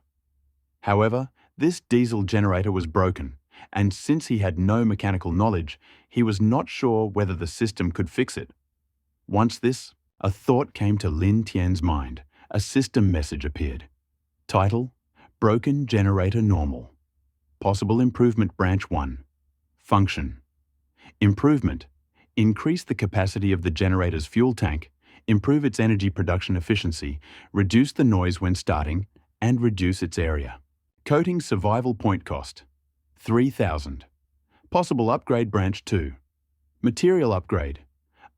However, this diesel generator was broken, and since he had no mechanical knowledge, he was not sure whether the system could fix it. Once a thought came to Lin Tian's mind. A system message appeared. Title: Broken Generator Normal. Possible Improvement Branch 1. Function: Improvement: Increase the capacity of the generator's fuel tank, improve its energy production efficiency, reduce the noise when starting, and reduce its area. Coating survival point cost, 3,000. Possible upgrade branch 2. Material upgrade.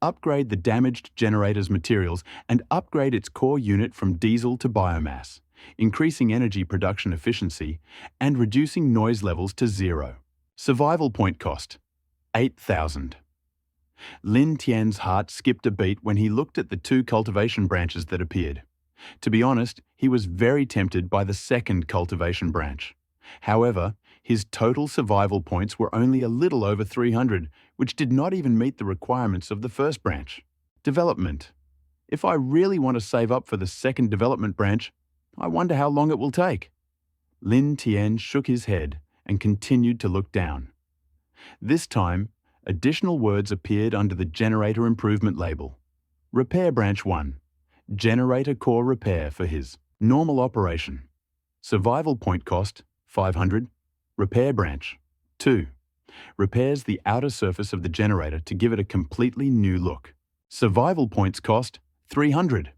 Upgrade the damaged generator's materials and upgrade its core unit from diesel to biomass, increasing energy production efficiency and reducing noise levels to 0. Survival point cost, 8,000. Lin Tian's heart skipped a beat when he looked at the 2 cultivation branches that appeared. To be honest, he was very tempted by the second cultivation branch. However, his total survival points were only a little over 300, which did not even meet the requirements of the first branch. Development. If I really want to save up for the second development branch, I wonder how long it will take. Lin Tian shook his head and continued to look down. This time, additional words appeared under the generator improvement label. Repair branch 1. Generator core repair for his normal operation. Survival point cost, 500. Repair branch 2. Repairs the outer surface of the generator to give it a completely new look. Survival points cost, 300.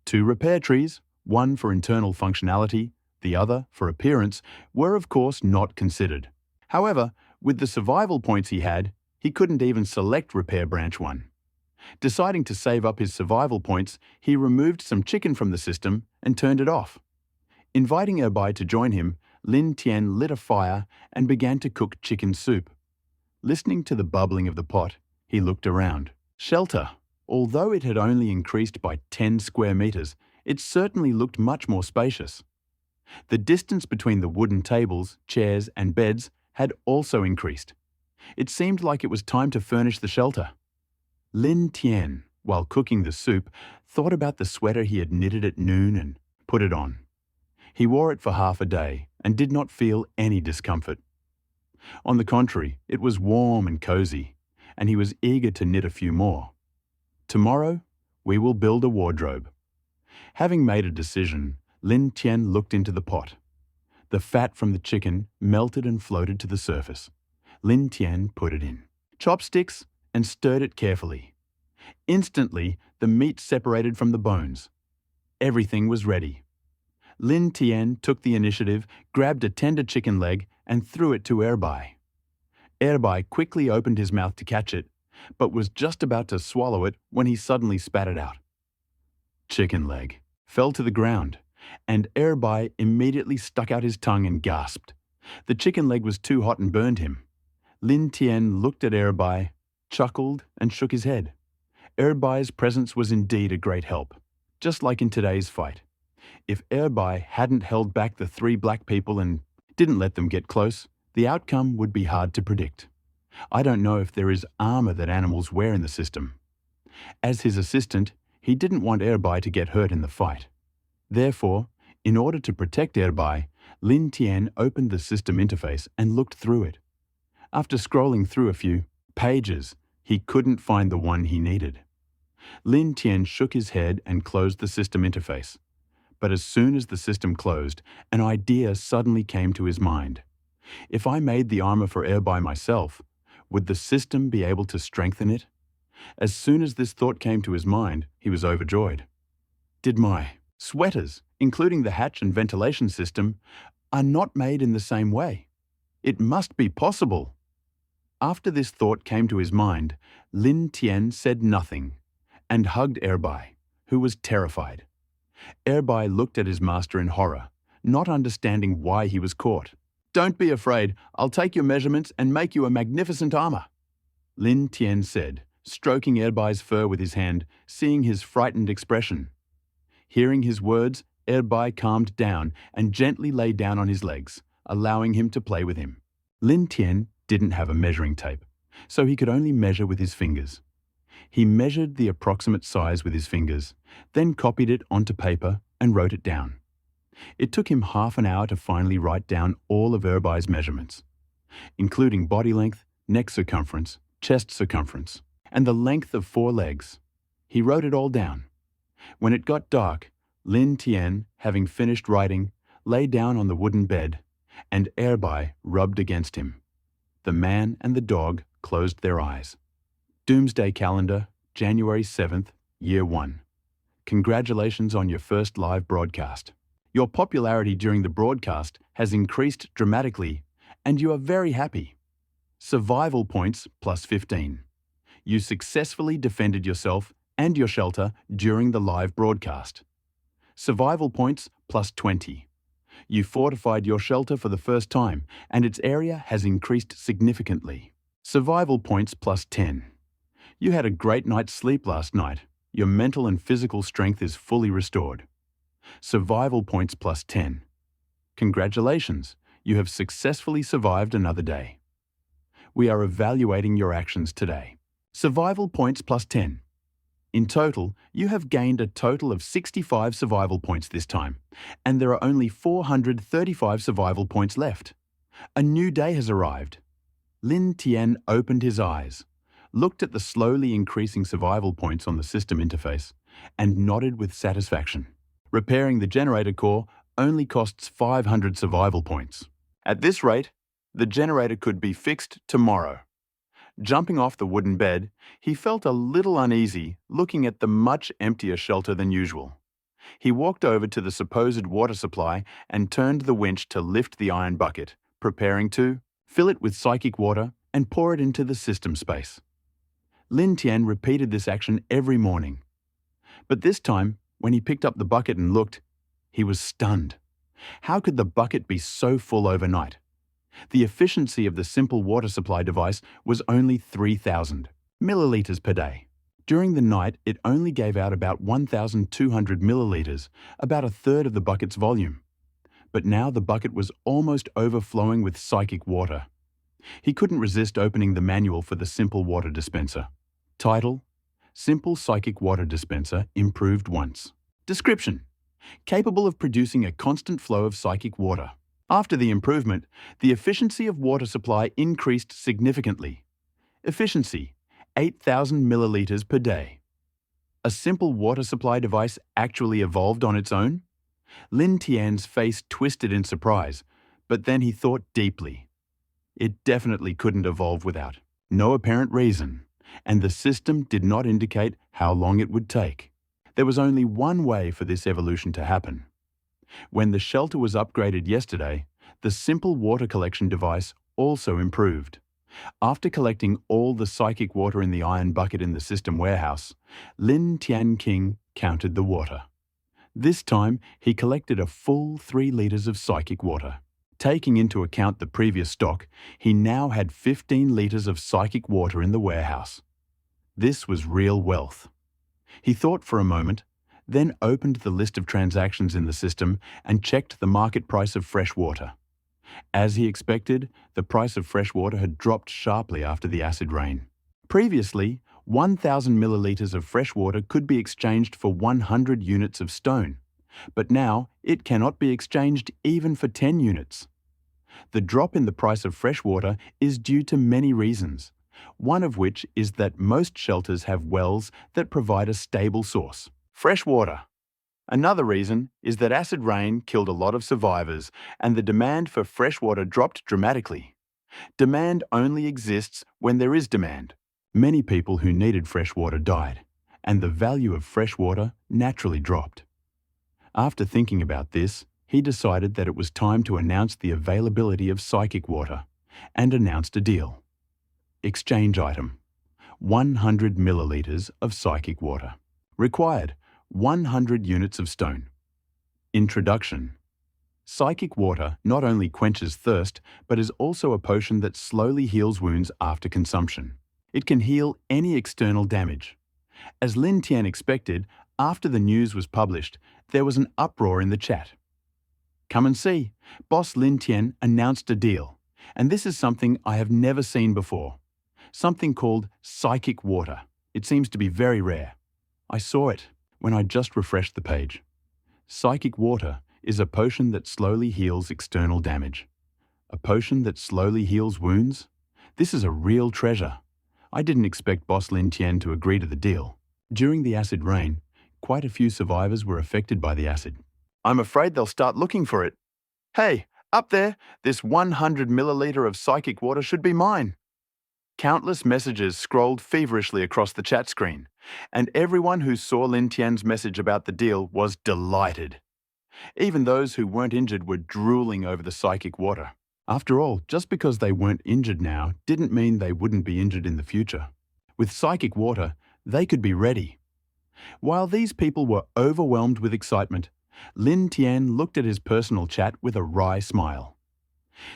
2 repair trees, one for internal functionality, the other for appearance, were of course not considered. However, with the survival points he had, he couldn't even select repair branch 1. Deciding to save up his survival points, he removed some chicken from the system and turned it off. Inviting Erbai to join him, Lin Tian lit a fire and began to cook chicken soup. Listening to the bubbling of the pot, he looked around. Shelter. Although it had only increased by 10 square meters, it certainly looked much more spacious. The distance between the wooden tables, chairs, and beds had also increased. It seemed like it was time to furnish the shelter. Lin Tian, while cooking the soup, thought about the sweater he had knitted at noon and put it on. He wore it for half a day and did not feel any discomfort. On the contrary, it was warm and cozy, and he was eager to knit a few more. Tomorrow, we will build a wardrobe. Having made a decision, Lin Tian looked into the pot. The fat from the chicken melted and floated to the surface. Lin Tian put it in chopsticks and stirred it carefully. Instantly, the meat separated from the bones. Everything was ready. Lin Tian took the initiative, grabbed a tender chicken leg, and threw it to Erbai. Erbai quickly opened his mouth to catch it, but was just about to swallow it when he suddenly spat it out. Chicken leg fell to the ground, and Erbai immediately stuck out his tongue and gasped. The chicken leg was too hot and burned him. Lin Tian looked at Erbai, chuckled, and shook his head. Erbai's presence was indeed a great help, just like in today's fight. If Erbai hadn't held back the 3 black people and didn't let them get close, the outcome would be hard to predict. I don't know if there is armor that animals wear in the system. As his assistant, he didn't want Erbai to get hurt in the fight. Therefore, in order to protect Erbai, Lin Tian opened the system interface and looked through it. After scrolling through a few pages, he couldn't find the one he needed. Lin Tian shook his head and closed the system interface. But as soon as the system closed, an idea suddenly came to his mind. If I made the armor for Erbai myself, would the system be able to strengthen it? As soon as this thought came to his mind, he was overjoyed. Did my sweaters, including the hatch and ventilation system, are not made in the same way? It must be possible. After this thought came to his mind, Lin Tian said nothing and hugged Erbai, who was terrified. Erbai looked at his master in horror, not understanding why he was caught. "Don't be afraid. I'll take your measurements and make you a magnificent armor," Lin Tian said, stroking Erbai's fur with his hand, seeing his frightened expression. Hearing his words, Erbai calmed down and gently lay down on his legs, allowing him to play with him. Lin Tian didn't have a measuring tape, so he could only measure with his fingers. He measured the approximate size with his fingers, then copied it onto paper and wrote it down. It took him half an hour to finally write down all of Erbai's measurements, including body length, neck circumference, chest circumference, and the length of 4 legs. He wrote it all down. When it got dark, Lin Tian, having finished writing, lay down on the wooden bed, and Erbai rubbed against him. The man and the dog closed their eyes. Doomsday Calendar, January 7th, Year 1. Congratulations on your first live broadcast. Your popularity during the broadcast has increased dramatically, and you are very happy. Survival points plus 15. You successfully defended yourself and your shelter during the live broadcast. Survival points plus 20. You fortified your shelter for the first time, and its area has increased significantly. Survival points plus 10. You had a great night's sleep last night. Your mental and physical strength is fully restored. Survival points plus 10. Congratulations, you have successfully survived another day. We are evaluating your actions today. Survival points plus 10. In total, you have gained a total of 65 survival points this time, and there are only 435 survival points left. A new day has arrived. Lin Tian opened his eyes, looked at the slowly increasing survival points on the system interface, and nodded with satisfaction. Repairing the generator core only costs 500 survival points. At this rate, the generator could be fixed tomorrow. Jumping off the wooden bed, he felt a little uneasy looking at the much emptier shelter than usual. He walked over to the supposed water supply and turned the winch to lift the iron bucket, preparing to fill it with psychic water and pour it into the system space. Lin Tian repeated this action every morning. But this time, when he picked up the bucket and looked, he was stunned. How could the bucket be so full overnight? The efficiency of the simple water supply device was only 3,000 milliliters per day. During the night, it only gave out about 1,200 milliliters, about a third of the bucket's volume. But now the bucket was almost overflowing with psychic water. He couldn't resist opening the manual for the simple water dispenser. Title: Simple Psychic Water Dispenser Improved Once. Description: Capable of producing a constant flow of psychic water. After the improvement, the efficiency of water supply increased significantly. Efficiency: 8,000 milliliters per day. A simple water supply device actually evolved on its own? Lin Tian's face twisted in surprise, but then he thought deeply. It definitely couldn't evolve without no apparent reason, and the system did not indicate how long it would take. There was only one way for this evolution to happen. When the shelter was upgraded yesterday, the simple water collection device also improved. After collecting all the psychic water in the iron bucket in the system warehouse, Lin Tianqing counted the water. This time, he collected a full 3 liters of psychic water. Taking into account the previous stock, he now had 15 liters of psychic water in the warehouse. This was real wealth. He thought for a moment, then opened the list of transactions in the system and checked the market price of fresh water. As he expected, the price of fresh water had dropped sharply after the acid rain. Previously, 1,000 milliliters of fresh water could be exchanged for 100 units of stone, but now it cannot be exchanged even for 10 units. The drop in the price of fresh water is due to many reasons, one of which is that most shelters have wells that provide a stable source. Fresh water. Another reason is that acid rain killed a lot of survivors and the demand for fresh water dropped dramatically. Demand only exists when there is demand. Many people who needed fresh water died, and the value of fresh water naturally dropped. After thinking about this, he decided that it was time to announce the availability of psychic water, and announced a deal. Exchange item: 100 milliliters of psychic water. Required: 100 units of stone. Introduction: Psychic water not only quenches thirst, but is also a potion that slowly heals wounds after consumption. It can heal any external damage. As Lin Tian expected, after the news was published, there was an uproar in the chat. Come and see, Boss Lin Tian announced a deal, and this is something I have never seen before. Something called psychic water. It seems to be very rare. I saw it when I just refreshed the page. Psychic water is a potion that slowly heals external damage. A potion that slowly heals wounds? This is a real treasure. I didn't expect Boss Lin Tian to agree to the deal. During the acid rain, quite a few survivors were affected by the acid. I'm afraid they'll start looking for it. Hey, up there, this 100 milliliter of psychic water should be mine. Countless messages scrolled feverishly across the chat screen, and everyone who saw Lin Tian's message about the deal was delighted. Even those who weren't injured were drooling over the psychic water. After all, just because they weren't injured now didn't mean they wouldn't be injured in the future. With psychic water, they could be ready. While these people were overwhelmed with excitement, Lin Tian looked at his personal chat with a wry smile.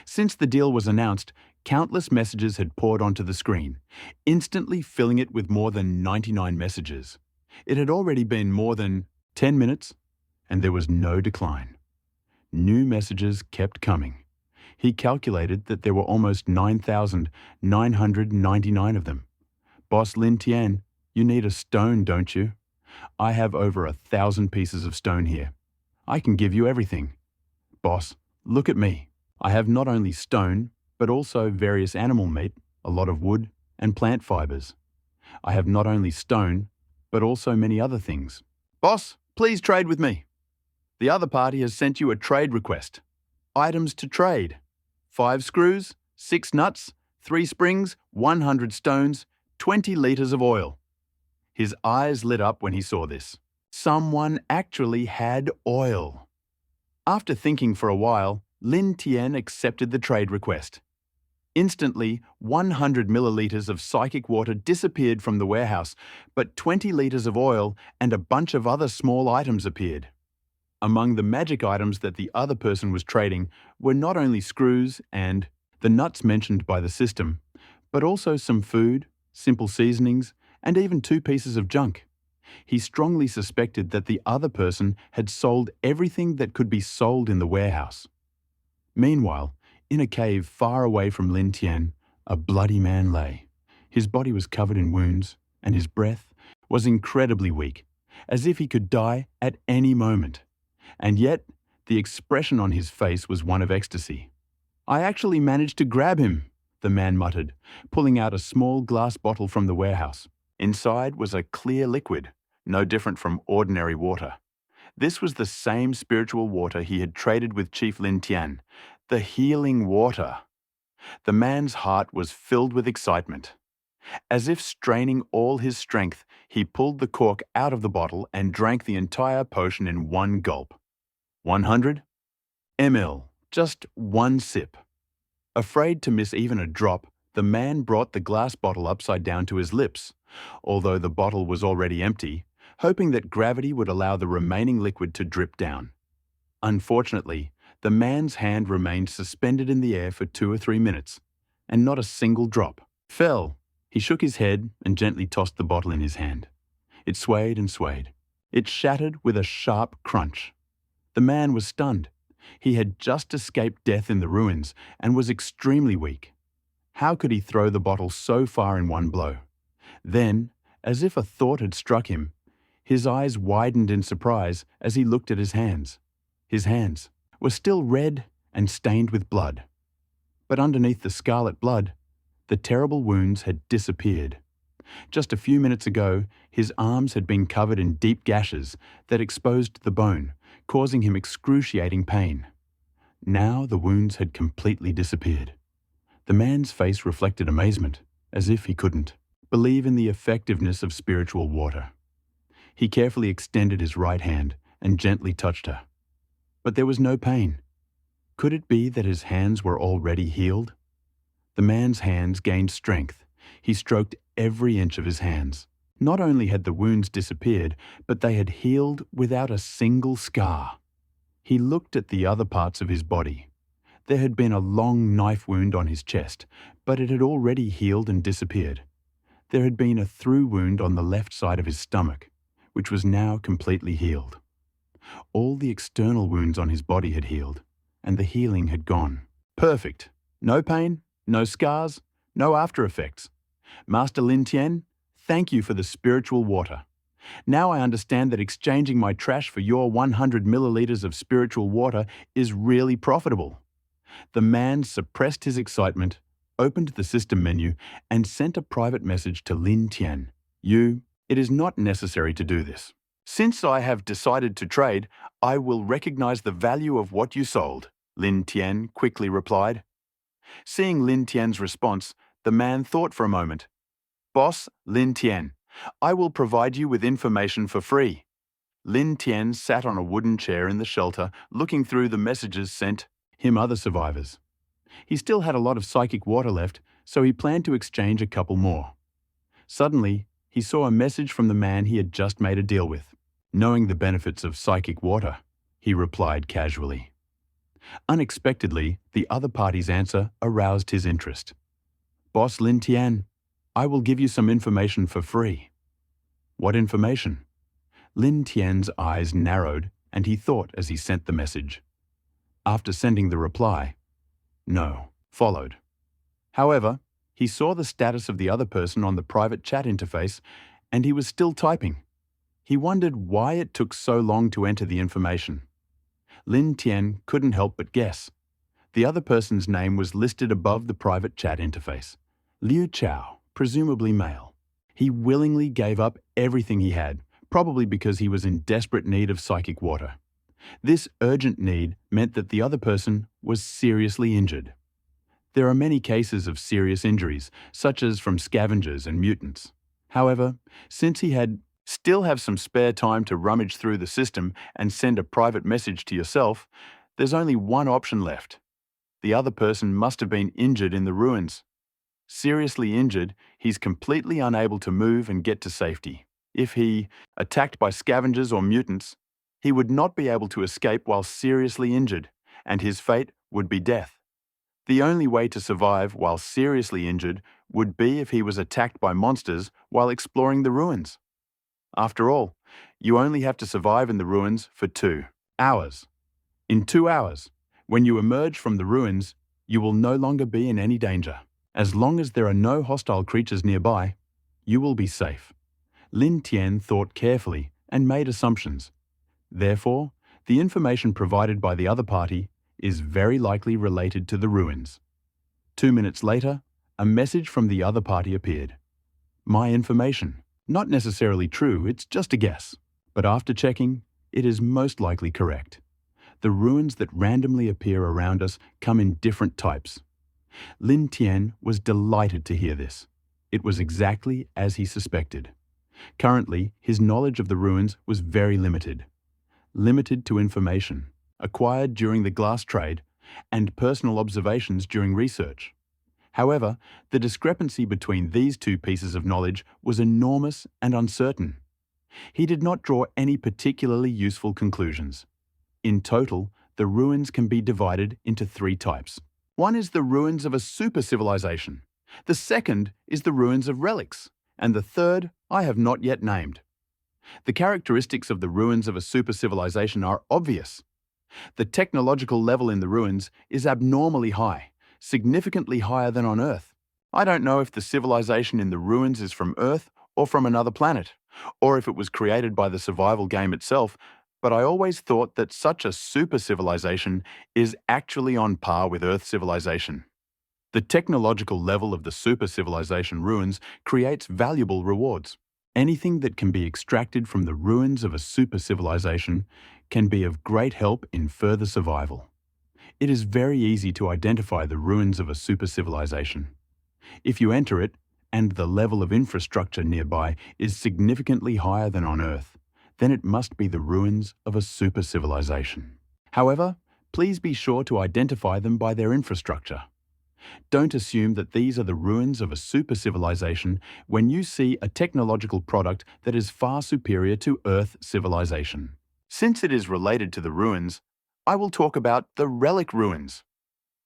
Since the deal was announced, countless messages had poured onto the screen, instantly filling it with more than 99 messages. It had already been more than 10 minutes, and there was no decline. New messages kept coming. He calculated that there were almost 9,999 of them. Boss Lin Tian, you need a stone, don't you? I have over 1,000 pieces of stone here. I can give you everything. Boss, look at me. I have not only stone, but also various animal meat, a lot of wood, and plant fibers. I have not only stone, but also many other things. Boss, please trade with me. The other party has sent you a trade request. Items to trade. 5 screws, 6 nuts, 3 springs, 100 stones, 20 litres of oil. His eyes lit up when he saw this. Someone actually had oil. After thinking for a while, Lin Tian accepted the trade request. Instantly, 100 millilitres of psychic water disappeared from the warehouse, but 20 litres of oil and a bunch of other small items appeared. Among the magic items that the other person was trading were not only screws and the nuts mentioned by the system, but also some food, simple seasonings, and even 2 pieces of junk. He strongly suspected that the other person had sold everything that could be sold in the warehouse. Meanwhile, in a cave far away from Lin Tian, a bloody man lay. His body was covered in wounds, and his breath was incredibly weak, as if he could die at any moment. And yet, the expression on his face was one of ecstasy. I actually managed to grab him, the man muttered, pulling out a small glass bottle from the warehouse. Inside was a clear liquid, no different from ordinary water. This was the same spiritual water he had traded with Chief Lin Tian, the healing water. The man's heart was filled with excitement. As if straining all his strength, he pulled the cork out of the bottle and drank the entire potion in one gulp. 100 ml, just one sip. Afraid to miss even a drop, the man brought the glass bottle upside down to his lips, although the bottle was already empty, hoping that gravity would allow the remaining liquid to drip down. Unfortunately, the man's hand remained suspended in the air for 2 or 3 minutes, and not a single drop fell. He shook his head and gently tossed the bottle in his hand. It swayed and swayed. It shattered with a sharp crunch. The man was stunned. He had just escaped death in the ruins and was extremely weak. How could he throw the bottle so far in one blow? Then, as if a thought had struck him, his eyes widened in surprise as he looked at his hands. His hands were still red and stained with blood. But underneath the scarlet blood, the terrible wounds had disappeared. Just a few minutes ago, his arms had been covered in deep gashes that exposed the bone, causing him excruciating pain. Now the wounds had completely disappeared. The man's face reflected amazement, as if he couldn't believe in the effectiveness of spiritual water. He carefully extended his right hand and gently touched her. But there was no pain. Could it be that his hands were already healed? The man's hands gained strength. He stroked every inch of his hands. Not only had the wounds disappeared, but they had healed without a single scar. He looked at the other parts of his body. There had been a long knife wound on his chest, but it had already healed and disappeared. There had been a through wound on the left side of his stomach, which was now completely healed. All the external wounds on his body had healed, and the healing had gone. Perfect. No pain, no scars, no after effects. Master Lin Tian, thank you for the spiritual water. Now I understand that exchanging my trash for your 100 milliliters of spiritual water is really profitable. The man suppressed his excitement, opened the system menu, and sent a private message to Lin Tian. It is not necessary to do this. Since I have decided to trade, I will recognize the value of what you sold, Lin Tian quickly replied. Seeing Lin Tian's response, the man thought for a moment. Boss Lin Tian, I will provide you with information for free. Lin Tian sat on a wooden chair in the shelter, looking through the messages sent him other survivors. He still had a lot of psychic water left, so he planned to exchange a couple more. Suddenly, he saw a message from the man he had just made a deal with. Knowing the benefits of psychic water, he replied casually. Unexpectedly, the other party's answer aroused his interest. Boss Lin Tian, I will give you some information for free. What information? Lin Tian's eyes narrowed, and he thought as he sent the message. After sending the reply, no, followed. However, he saw the status of the other person on the private chat interface, and he was still typing. He wondered why it took so long to enter the information. Lin Tian couldn't help but guess. The other person's name was listed above the private chat interface. Liu Chao, presumably male. He willingly gave up everything he had, probably because he was in desperate need of psychic water. This urgent need meant that the other person was seriously injured. There are many cases of serious injuries, such as from scavengers and mutants. However, since he had still have some spare time to rummage through the system and send a private message to yourself, there's only one option left. The other person must have been injured in the ruins. Seriously injured, he's completely unable to move and get to safety. If he, attacked by scavengers or mutants, he would not be able to escape while seriously injured, and his fate would be death. The only way to survive while seriously injured would be if he was attacked by monsters while exploring the ruins. After all, you only have to survive in the ruins for 2 hours. In 2 hours, when you emerge from the ruins, you will no longer be in any danger. As long as there are no hostile creatures nearby, you will be safe. Lin Tian thought carefully and made assumptions. Therefore, the information provided by the other party is very likely related to the ruins. 2 minutes later, a message from the other party appeared. My information. Not necessarily true, it's just a guess. But after checking, it is most likely correct. The ruins that randomly appear around us come in different types. Lin Tian was delighted to hear this. It was exactly as he suspected. Currently, his knowledge of the ruins was very limited. Limited to information acquired during the glass trade and personal observations during research. However, the discrepancy between these two pieces of knowledge was enormous and uncertain. He did not draw any particularly useful conclusions. In total, the ruins can be divided into 3 types. One is the ruins of a super civilization. The second is the ruins of relics. And the third I have not yet named. The characteristics of the ruins of a super civilization are obvious. The technological level in the ruins is abnormally high, significantly higher than on Earth. I don't know if the civilization in the ruins is from Earth or from another planet, or if it was created by the survival game itself, but I always thought that such a super civilization is actually on par with Earth civilization. The technological level of the super civilization ruins creates valuable rewards. Anything that can be extracted from the ruins of a super civilization can be of great help in further survival. It is very easy to identify the ruins of a super civilization. If you enter it, and the level of infrastructure nearby is significantly higher than on Earth, then it must be the ruins of a super civilization. However, please be sure to identify them by their infrastructure. Don't assume that these are the ruins of a super civilization when you see a technological product that is far superior to Earth civilization. Since it is related to the ruins, I will talk about the relic ruins.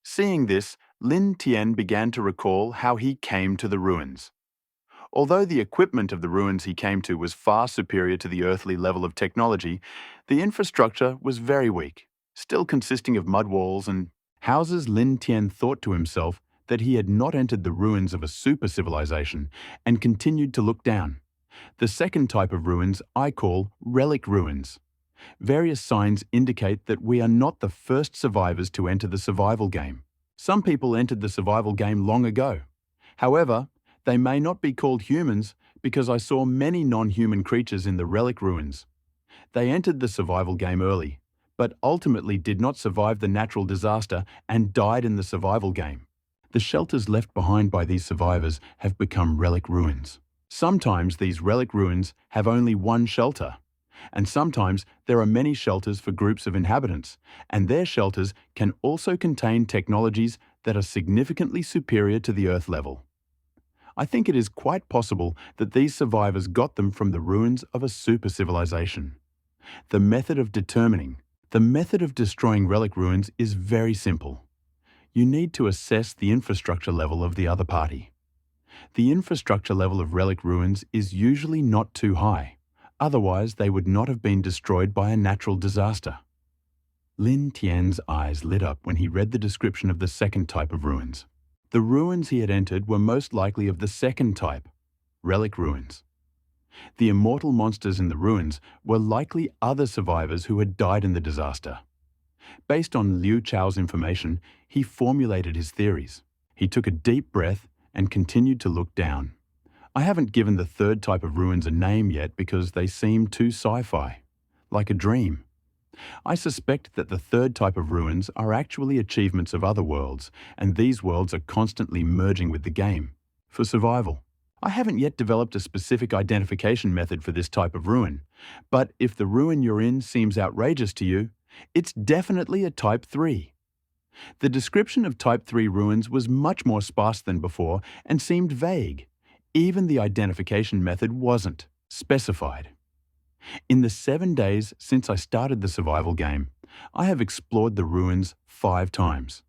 Seeing this, Lin Tian began to recall how he came to the ruins. Although the equipment of the ruins he came to was far superior to the earthly level of technology, the infrastructure was very weak, still consisting of mud walls and houses. Lin Tian thought to himself that he had not entered the ruins of a super civilization and continued to look down. The second type of ruins I call relic ruins. Various signs indicate that we are not the first survivors to enter the survival game. Some people entered the survival game long ago. However, they may not be called humans because I saw many non-human creatures in the relic ruins. They entered the survival game early, but ultimately did not survive the natural disaster and died in the survival game. The shelters left behind by these survivors have become relic ruins. Sometimes these relic ruins have only one shelter. And sometimes there are many shelters for groups of inhabitants, and their shelters can also contain technologies that are significantly superior to the Earth level. I think it is quite possible that these survivors got them from the ruins of a super civilization. The method of destroying relic ruins is very simple. You need to assess the infrastructure level of the other party. The infrastructure level of relic ruins is usually not too high, otherwise they would not have been destroyed by a natural disaster. Lin Tian's eyes lit up when he read the description of the second type of ruins. The ruins he had entered were most likely of the second type, relic ruins. The immortal monsters in the ruins were likely other survivors who had died in the disaster. Based on Liu Chao's information, he formulated his theories. He took a deep breath and continued to look down. I haven't given the third type of ruins a name yet because they seem too sci-fi, like a dream. I suspect that the third type of ruins are actually achievements of other worlds, and these worlds are constantly merging with the game for survival. I haven't yet developed a specific identification method for this type of ruin, but if the ruin you're in seems outrageous to you, it's definitely a Type 3. The description of Type 3 ruins was much more sparse than before and seemed vague. Even the identification method wasn't specified. In the 7 days since I started the survival game, I have explored the ruins 5 times.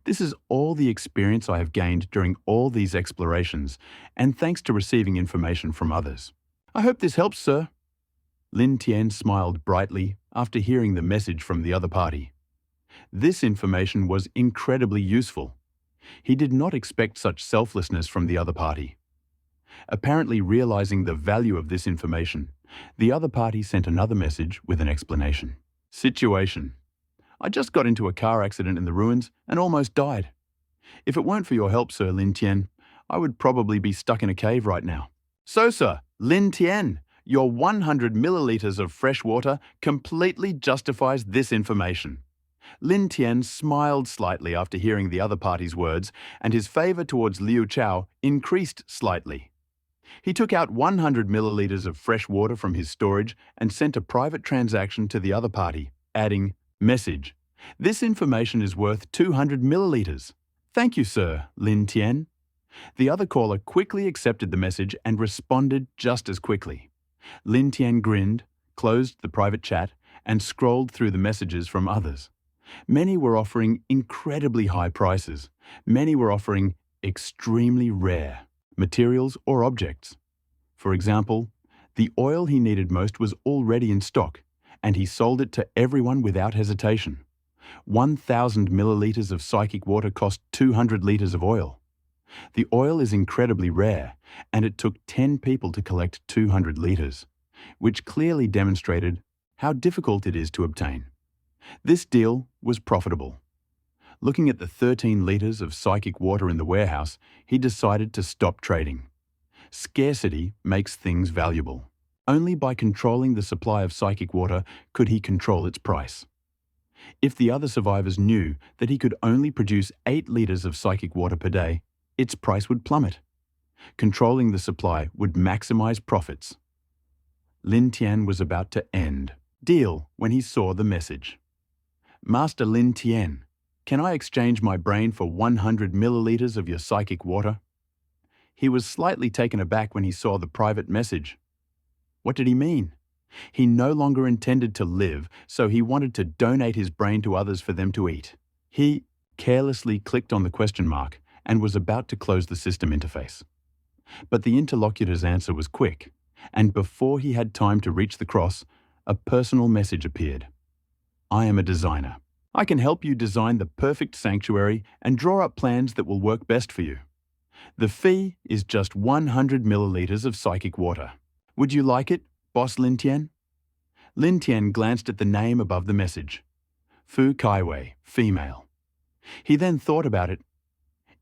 This is all the experience I have gained during all these explorations, and thanks to receiving information from others. I hope this helps, sir. Lin Tian smiled brightly after hearing the message from the other party. This information was incredibly useful. He did not expect such selflessness from the other party. Apparently realizing the value of this information, the other party sent another message with an explanation. Situation: I just got into a car accident in the ruins and almost died. If it weren't for your help, Sir Lin Tian, I would probably be stuck in a cave right now. So, Sir Lin Tian, your 100 milliliters of fresh water completely justifies this information. Lin Tian smiled slightly after hearing the other party's words, and his favor towards Liu Chao increased slightly. He took out 100 milliliters of fresh water from his storage and sent a private transaction to the other party, adding, "Message: this information is worth 200 milliliters. Thank you, Sir Lin Tian." The other caller quickly accepted the message and responded just as quickly. Lin Tian grinned, closed the private chat, and scrolled through the messages from others. Many were offering incredibly high prices. Many were offering extremely rare materials or objects. For example, the oil he needed most was already in stock, and he sold it to everyone without hesitation. 1,000 milliliters of psychic water cost 200 liters of oil. The oil is incredibly rare, and it took 10 people to collect 200 liters, which clearly demonstrated how difficult it is to obtain. This deal was profitable. Looking at the 13 liters of psychic water in the warehouse, he decided to stop trading. Scarcity makes things valuable. Only by controlling the supply of psychic water could he control its price. If the other survivors knew that he could only produce 8 liters of psychic water per day, its price would plummet. Controlling the supply would maximize profits. Lin Tian was about to end deal when he saw the message. Master Lin Tian, can I exchange my brain for 100 milliliters of your psychic water? He was slightly taken aback when he saw the private message. What did he mean? He no longer intended to live, so he wanted to donate his brain to others for them to eat. He carelessly clicked on the question mark and was about to close the system interface. But the interlocutor's answer was quick, and before he had time to reach the cross, a personal message appeared. I am a designer. I can help you design the perfect sanctuary and draw up plans that will work best for you. The fee is just 100 milliliters of psychic water. Would you like it, Boss Lin Tian? Lin Tian glanced at the name above the message. Fu Kaiwei, female. He then thought about it.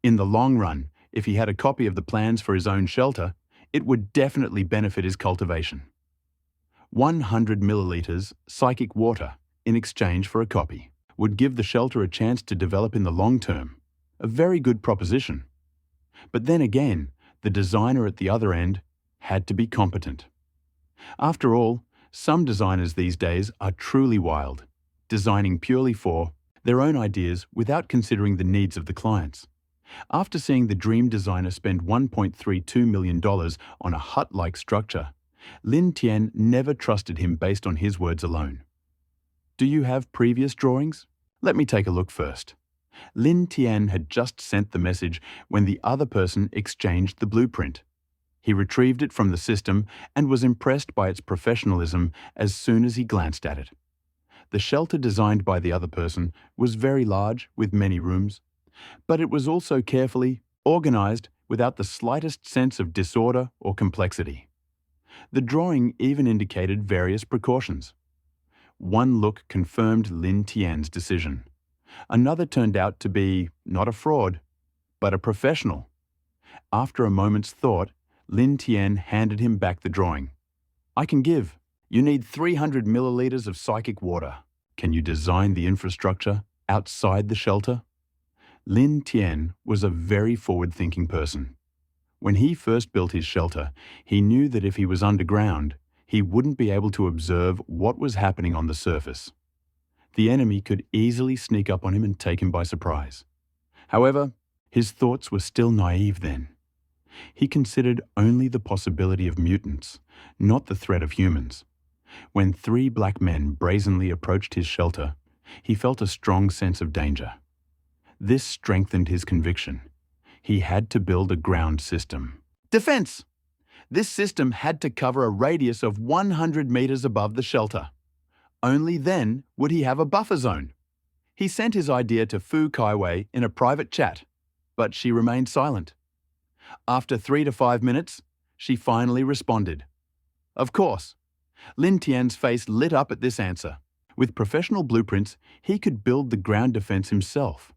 In the long run, if he had a copy of the plans for his own shelter, it would definitely benefit his cultivation. 100 milliliters psychic water in exchange for a copy would give the shelter a chance to develop in the long term. A very good proposition. But then again, the designer at the other end had to be competent. After all, Some designers these days are truly wild, designing purely for their own ideas without considering the needs of the clients. After seeing the dream designer spend $1.32 million on a hut-like structure, Lin Tian never trusted him based on his words alone. Do you have previous drawings? Let me take a look first. Lin Tian had just sent the message when the other person exchanged the blueprint. He retrieved it from the system and was impressed by its professionalism as soon as he glanced at it. The shelter designed by the other person was very large, with many rooms, but it was also carefully organized without the slightest sense of disorder or complexity. The drawing even indicated various precautions. One look confirmed Lin Tian's decision. Another turned out to be not a fraud, but a professional. After a moment's thought, Lin Tian handed him back the drawing. I can give. You need 300 milliliters of psychic water. Can you design the infrastructure outside the shelter? Lin Tian was a very forward-thinking person. When he first built his shelter, he knew that if he was underground, he wouldn't be able to observe what was happening on the surface. The enemy could easily sneak up on him and take him by surprise. However, his thoughts were still naive then. He considered only the possibility of mutants, not the threat of humans. When 3 black men brazenly approached his shelter, he felt a strong sense of danger. This strengthened his conviction. He had to build a ground system. Defense! This system had to cover a radius of 100 meters above the shelter. Only then would he have a buffer zone. He sent his idea to Fu Kaiwei in a private chat, but she remained silent. After 3 to 5 minutes, she finally responded. Of course. Lin Tian's face lit up at this answer. With professional blueprints, he could build the ground defense himself.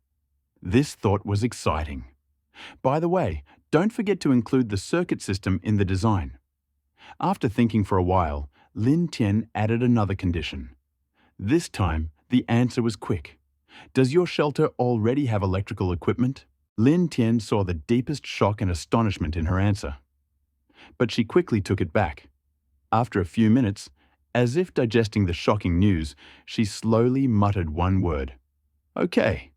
This thought was exciting. By the way, don't forget to include the circuit system in the design. After thinking for a while, Lin Tian added another condition. This time, the answer was quick. Does your shelter already have electrical equipment? Lin Tian saw the deepest shock and astonishment in her answer. But she quickly took it back. After a few minutes, as if digesting the shocking news, she slowly muttered one word. Okay,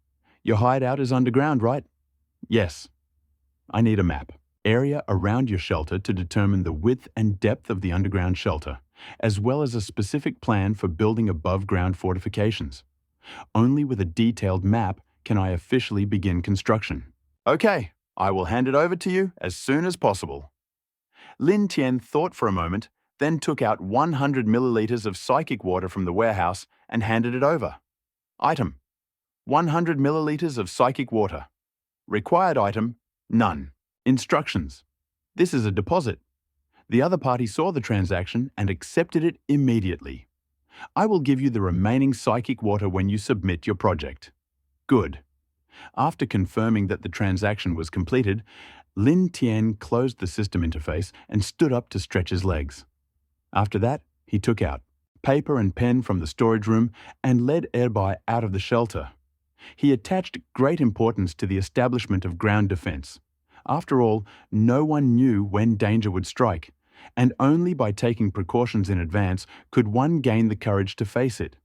your hideout is underground, right? Yes. I need a map. Area around your shelter to determine the width and depth of the underground shelter, as well as a specific plan for building above-ground fortifications. Only with a detailed map can I officially begin construction. Okay, I will hand it over to you as soon as possible. Lin Tian thought for a moment, then took out 100 milliliters of psychic water from the warehouse and handed it over. Item: 100 milliliters of psychic water. Required item: none. Instructions: this is a deposit. The other party saw the transaction and accepted it immediately. I will give you the remaining psychic water when you submit your project. Good. After confirming that the transaction was completed, Lin Tian closed the system interface and stood up to stretch his legs. After that, he took out paper and pen from the storage room and led Erbai out of the shelter. He attached great importance to the establishment of ground defense. After all, no one knew when danger would strike, and only by taking precautions in advance could one gain the courage to face it.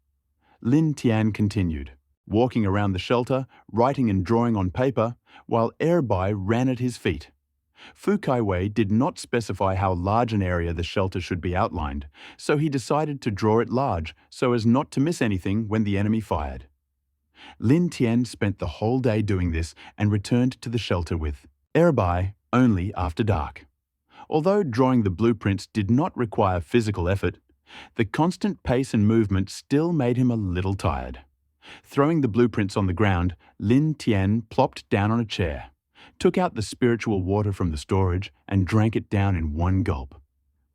Lin Tian continued, walking around the shelter, writing and drawing on paper, while Erbai ran at his feet. Fu Kaiwei did not specify how large an area the shelter should be outlined, so he decided to draw it large so as not to miss anything when the enemy fired. Lin Tian spent the whole day doing this and returned to the shelter with Erbai only after dark. Although drawing the blueprints did not require physical effort, the constant pace and movement still made him a little tired. Throwing the blueprints on the ground, Lin Tian plopped down on a chair, took out the spiritual water from the storage and drank it down in one gulp.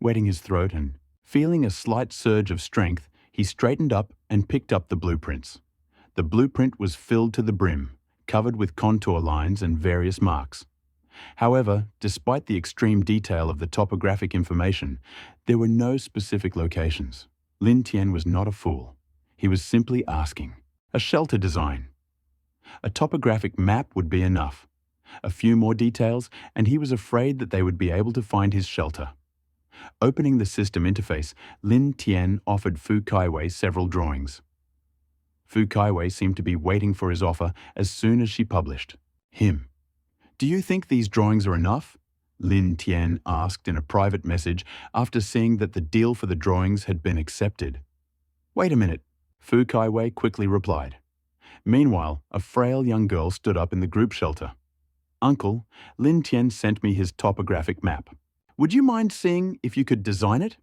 Wetting his throat and feeling a slight surge of strength, he straightened up and picked up the blueprints. The blueprint was filled to the brim, covered with contour lines and various marks. However, despite the extreme detail of the topographic information, there were no specific locations. Lin Tian was not a fool. He was simply asking. A shelter design. A topographic map would be enough. A few more details, and he was afraid that they would be able to find his shelter. Opening the system interface, Lin Tian offered Fu Kaiwei several drawings. Fu Kaiwei seemed to be waiting for his offer as soon as she published. Him. "Do you think these drawings are enough?" Lin Tian asked in a private message after seeing that the deal for the drawings had been accepted. "Wait a minute," Fu Kaiwei quickly replied. Meanwhile, a frail young girl stood up in the group shelter. "Uncle, Lin Tian sent me his topographic map. Would you mind seeing if you could design it?"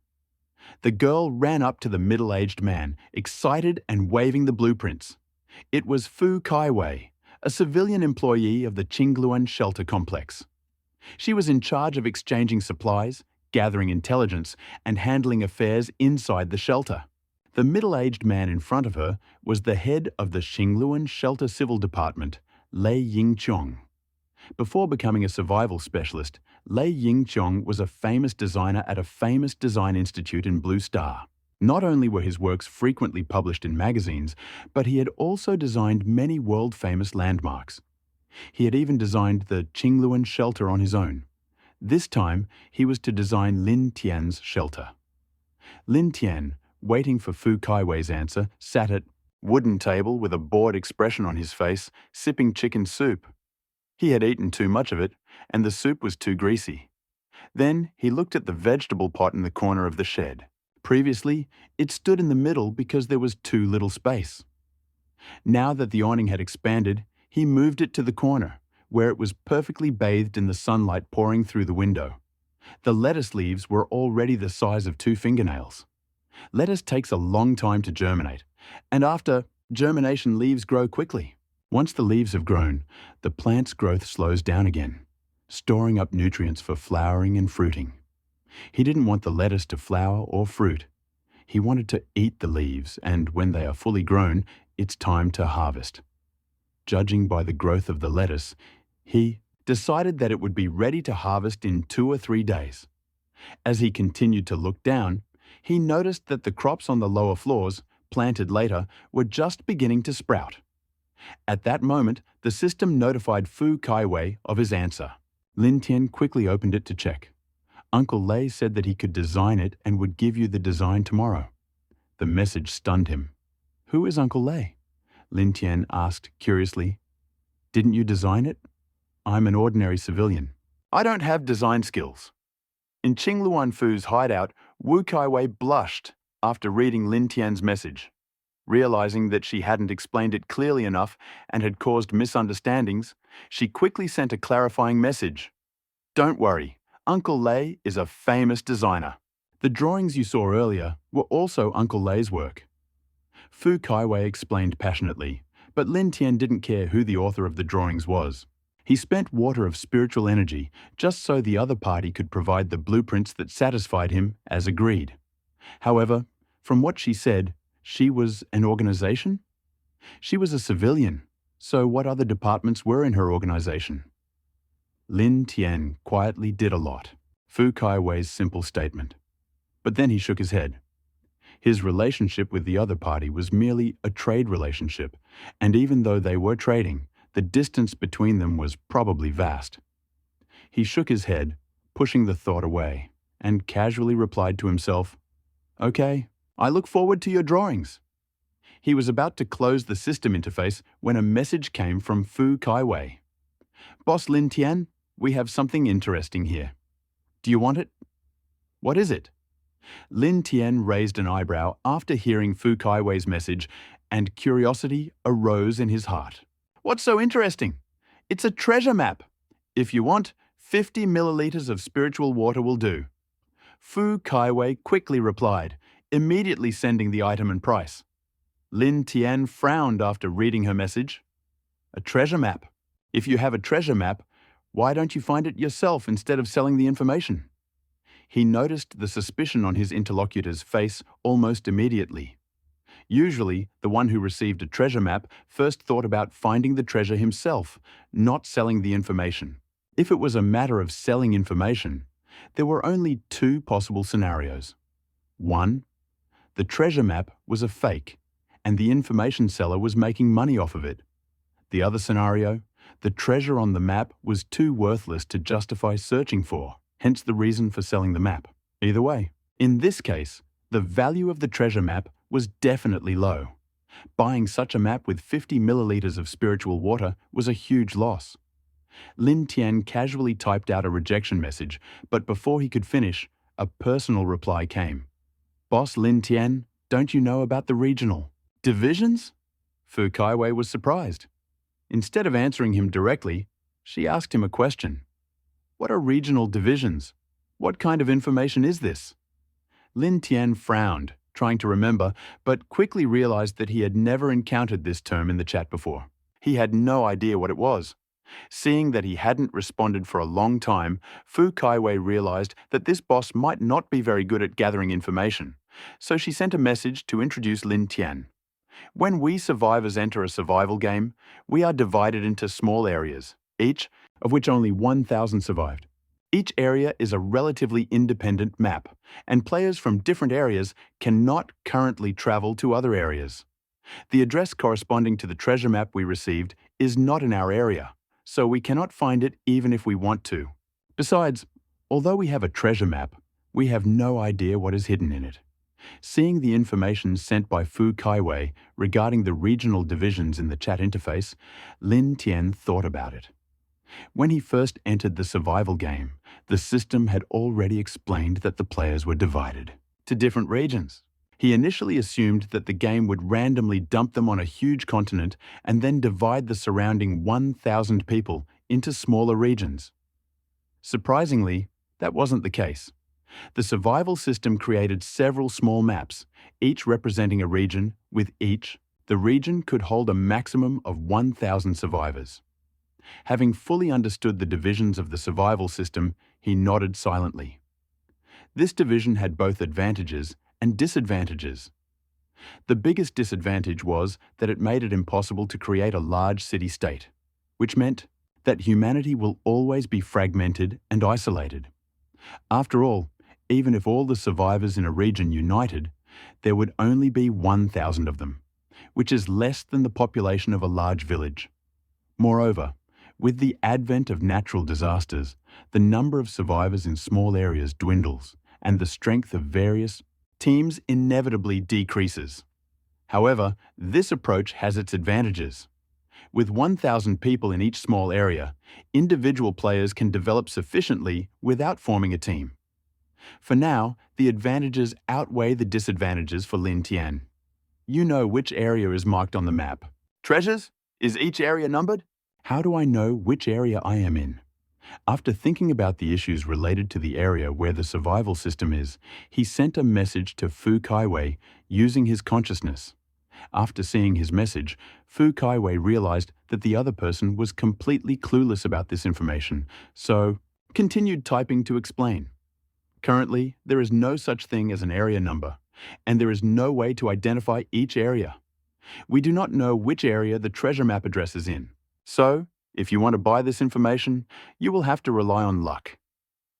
The girl ran up to the middle-aged man, excited and waving the blueprints. It was Fu Kaiwei, a civilian employee of the Qingluan shelter complex. She was in charge of exchanging supplies, gathering intelligence, and handling affairs inside the shelter. The middle-aged man in front of her was the head of the Qingluan Shelter Civil Department, Lei Yingqiong. Before becoming a survival specialist, Lei Yingqiong was a famous designer at a famous design institute in Blue Star. Not only were his works frequently published in magazines, but he had also designed many world-famous landmarks. He had even designed the Qingluan shelter on his own. This time, he was to design Lin Tian's shelter. Lin Tian, waiting for Fu Kaiwei's answer, sat at wooden table with a bored expression on his face, sipping chicken soup. He had eaten too much of it, and the soup was too greasy. Then he looked at the vegetable pot in the corner of the shed. Previously, it stood in the middle because there was too little space. Now that the awning had expanded, he moved it to the corner, where it was perfectly bathed in the sunlight pouring through the window. The lettuce leaves were already the size of 2 fingernails. Lettuce takes a long time to germinate, and after germination, leaves grow quickly. Once the leaves have grown, the plant's growth slows down again, storing up nutrients for flowering and fruiting. He didn't want the lettuce to flower or fruit. He wanted to eat the leaves, and when they are fully grown, it's time to harvest. Judging by the growth of the lettuce, he decided that it would be ready to harvest in 2 or 3 days. As he continued to look down, he noticed that the crops on the lower floors, planted later, were just beginning to sprout. At that moment, the system notified Fu Kaiwei of his answer. Lin Tian quickly opened it to check. Uncle Lei said that he could design it and would give you the design tomorrow. The message stunned him. "Who is Uncle Lei?" Lin Tian asked curiously. "Didn't you design it?" "I'm an ordinary civilian. I don't have design skills." In Qingluan Fu's hideout, Wu Kaiwei blushed after reading Lin Tian's message. Realizing that she hadn't explained it clearly enough and had caused misunderstandings, she quickly sent a clarifying message. "Don't worry, Uncle Lei is a famous designer. The drawings you saw earlier were also Uncle Lei's work." Fu Kaiwei explained passionately, but Lin Tian didn't care who the author of the drawings was. He spent water of spiritual energy just so the other party could provide the blueprints that satisfied him as agreed. However, from what she said, she was an organization? She was a civilian, so what other departments were in her organization? Lin Tian quietly did a lot. Fu Kaiwei's simple statement. But then he shook his head. His relationship with the other party was merely a trade relationship, and even though they were trading, the distance between them was probably vast. He shook his head, pushing the thought away, and casually replied to himself, "Okay, I look forward to your drawings." He was about to close the system interface when a message came from Fu Kaiwei. "Boss Lin Tian, we have something interesting here. Do you want it?" "What is it?" Lin Tian raised an eyebrow after hearing Fu Kaiwei's message, and curiosity arose in his heart. "What's so interesting?" "It's a treasure map. If you want, 50 milliliters of spiritual water will do." Fu Kaiwei quickly replied, immediately sending the item and price. Lin Tian frowned after reading her message. "A treasure map. If you have a treasure map, why don't you find it yourself instead of selling the information?" He noticed the suspicion on his interlocutor's face almost immediately. Usually, the one who received a treasure map first thought about finding the treasure himself, not selling the information. If it was a matter of selling information, there were only 2 possible scenarios. 1. The treasure map was a fake, and the information seller was making money off of it. The other scenario, the treasure on the map was too worthless to justify searching for, hence the reason for selling the map. Either way, in this case, the value of the treasure map was definitely low. Buying such a map with 50 milliliters of spiritual water was a huge loss. Lin Tian casually typed out a rejection message, but before he could finish, a personal reply came. "Boss Lin Tian, don't you know about the regional divisions?" Fu Kaiwei was surprised. Instead of answering him directly, she asked him a question. "What are regional divisions? What kind of information is this?" Lin Tian frowned, trying to remember, but quickly realized that he had never encountered this term in the chat before. He had no idea what it was. Seeing that he hadn't responded for a long time, Fu Kaiwei realized that this boss might not be very good at gathering information, so she sent a message to introduce Lin Tian. "When we survivors enter a survival game, we are divided into small areas, each of which only 1,000 survived. Each area is a relatively independent map, and players from different areas cannot currently travel to other areas. The address corresponding to the treasure map we received is not in our area, so we cannot find it even if we want to. Besides, although we have a treasure map, we have no idea what is hidden in it." Seeing the information sent by Fu Kaiwei regarding the regional divisions in the chat interface, Lin Tian thought about it. When he first entered the survival game, the system had already explained that the players were divided to different regions. He initially assumed that the game would randomly dump them on a huge continent and then divide the surrounding 1,000 people into smaller regions. Surprisingly, that wasn't the case. The survival system created several small maps, each representing a region. With each, the region could hold a maximum of 1,000 survivors. Having fully understood the divisions of the survival system, he nodded silently. This division had both advantages and disadvantages. The biggest disadvantage was that it made it impossible to create a large city-state, which meant that humanity will always be fragmented and isolated. After all, even if all the survivors in a region united, there would only be 1,000 of them, which is less than the population of a large village. Moreover, with the advent of natural disasters, the number of survivors in small areas dwindles, and the strength of various teams inevitably decreases. However, this approach has its advantages. With 1,000 people in each small area, individual players can develop sufficiently without forming a team. For now, the advantages outweigh the disadvantages for Lin Tian. You know which area is marked on the map. Treasures? Is each area numbered? How do I know which area I am in? After thinking about the issues related to the area where the survival system is, he sent a message to Fu Kaiwei using his consciousness. After seeing his message, Fu Kaiwei realized that the other person was completely clueless about this information, so continued typing to explain. Currently, there is no such thing as an area number, and there is no way to identify each area. We do not know which area the treasure map address is in. So, if you want to buy this information, you will have to rely on luck.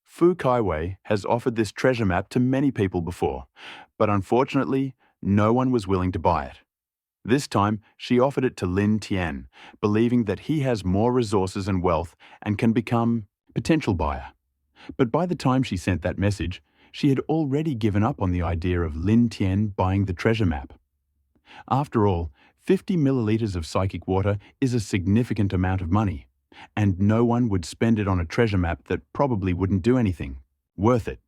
Fu Kaiwei has offered this treasure map to many people before, but unfortunately, no one was willing to buy it. This time, she offered it to Lin Tian, believing that he has more resources and wealth and can become a potential buyer. But by the time she sent that message, she had already given up on the idea of Lin Tian buying the treasure map. After all, 50 milliliters of psychic water is a significant amount of money, and no one would spend it on a treasure map that probably wouldn't do anything worth it.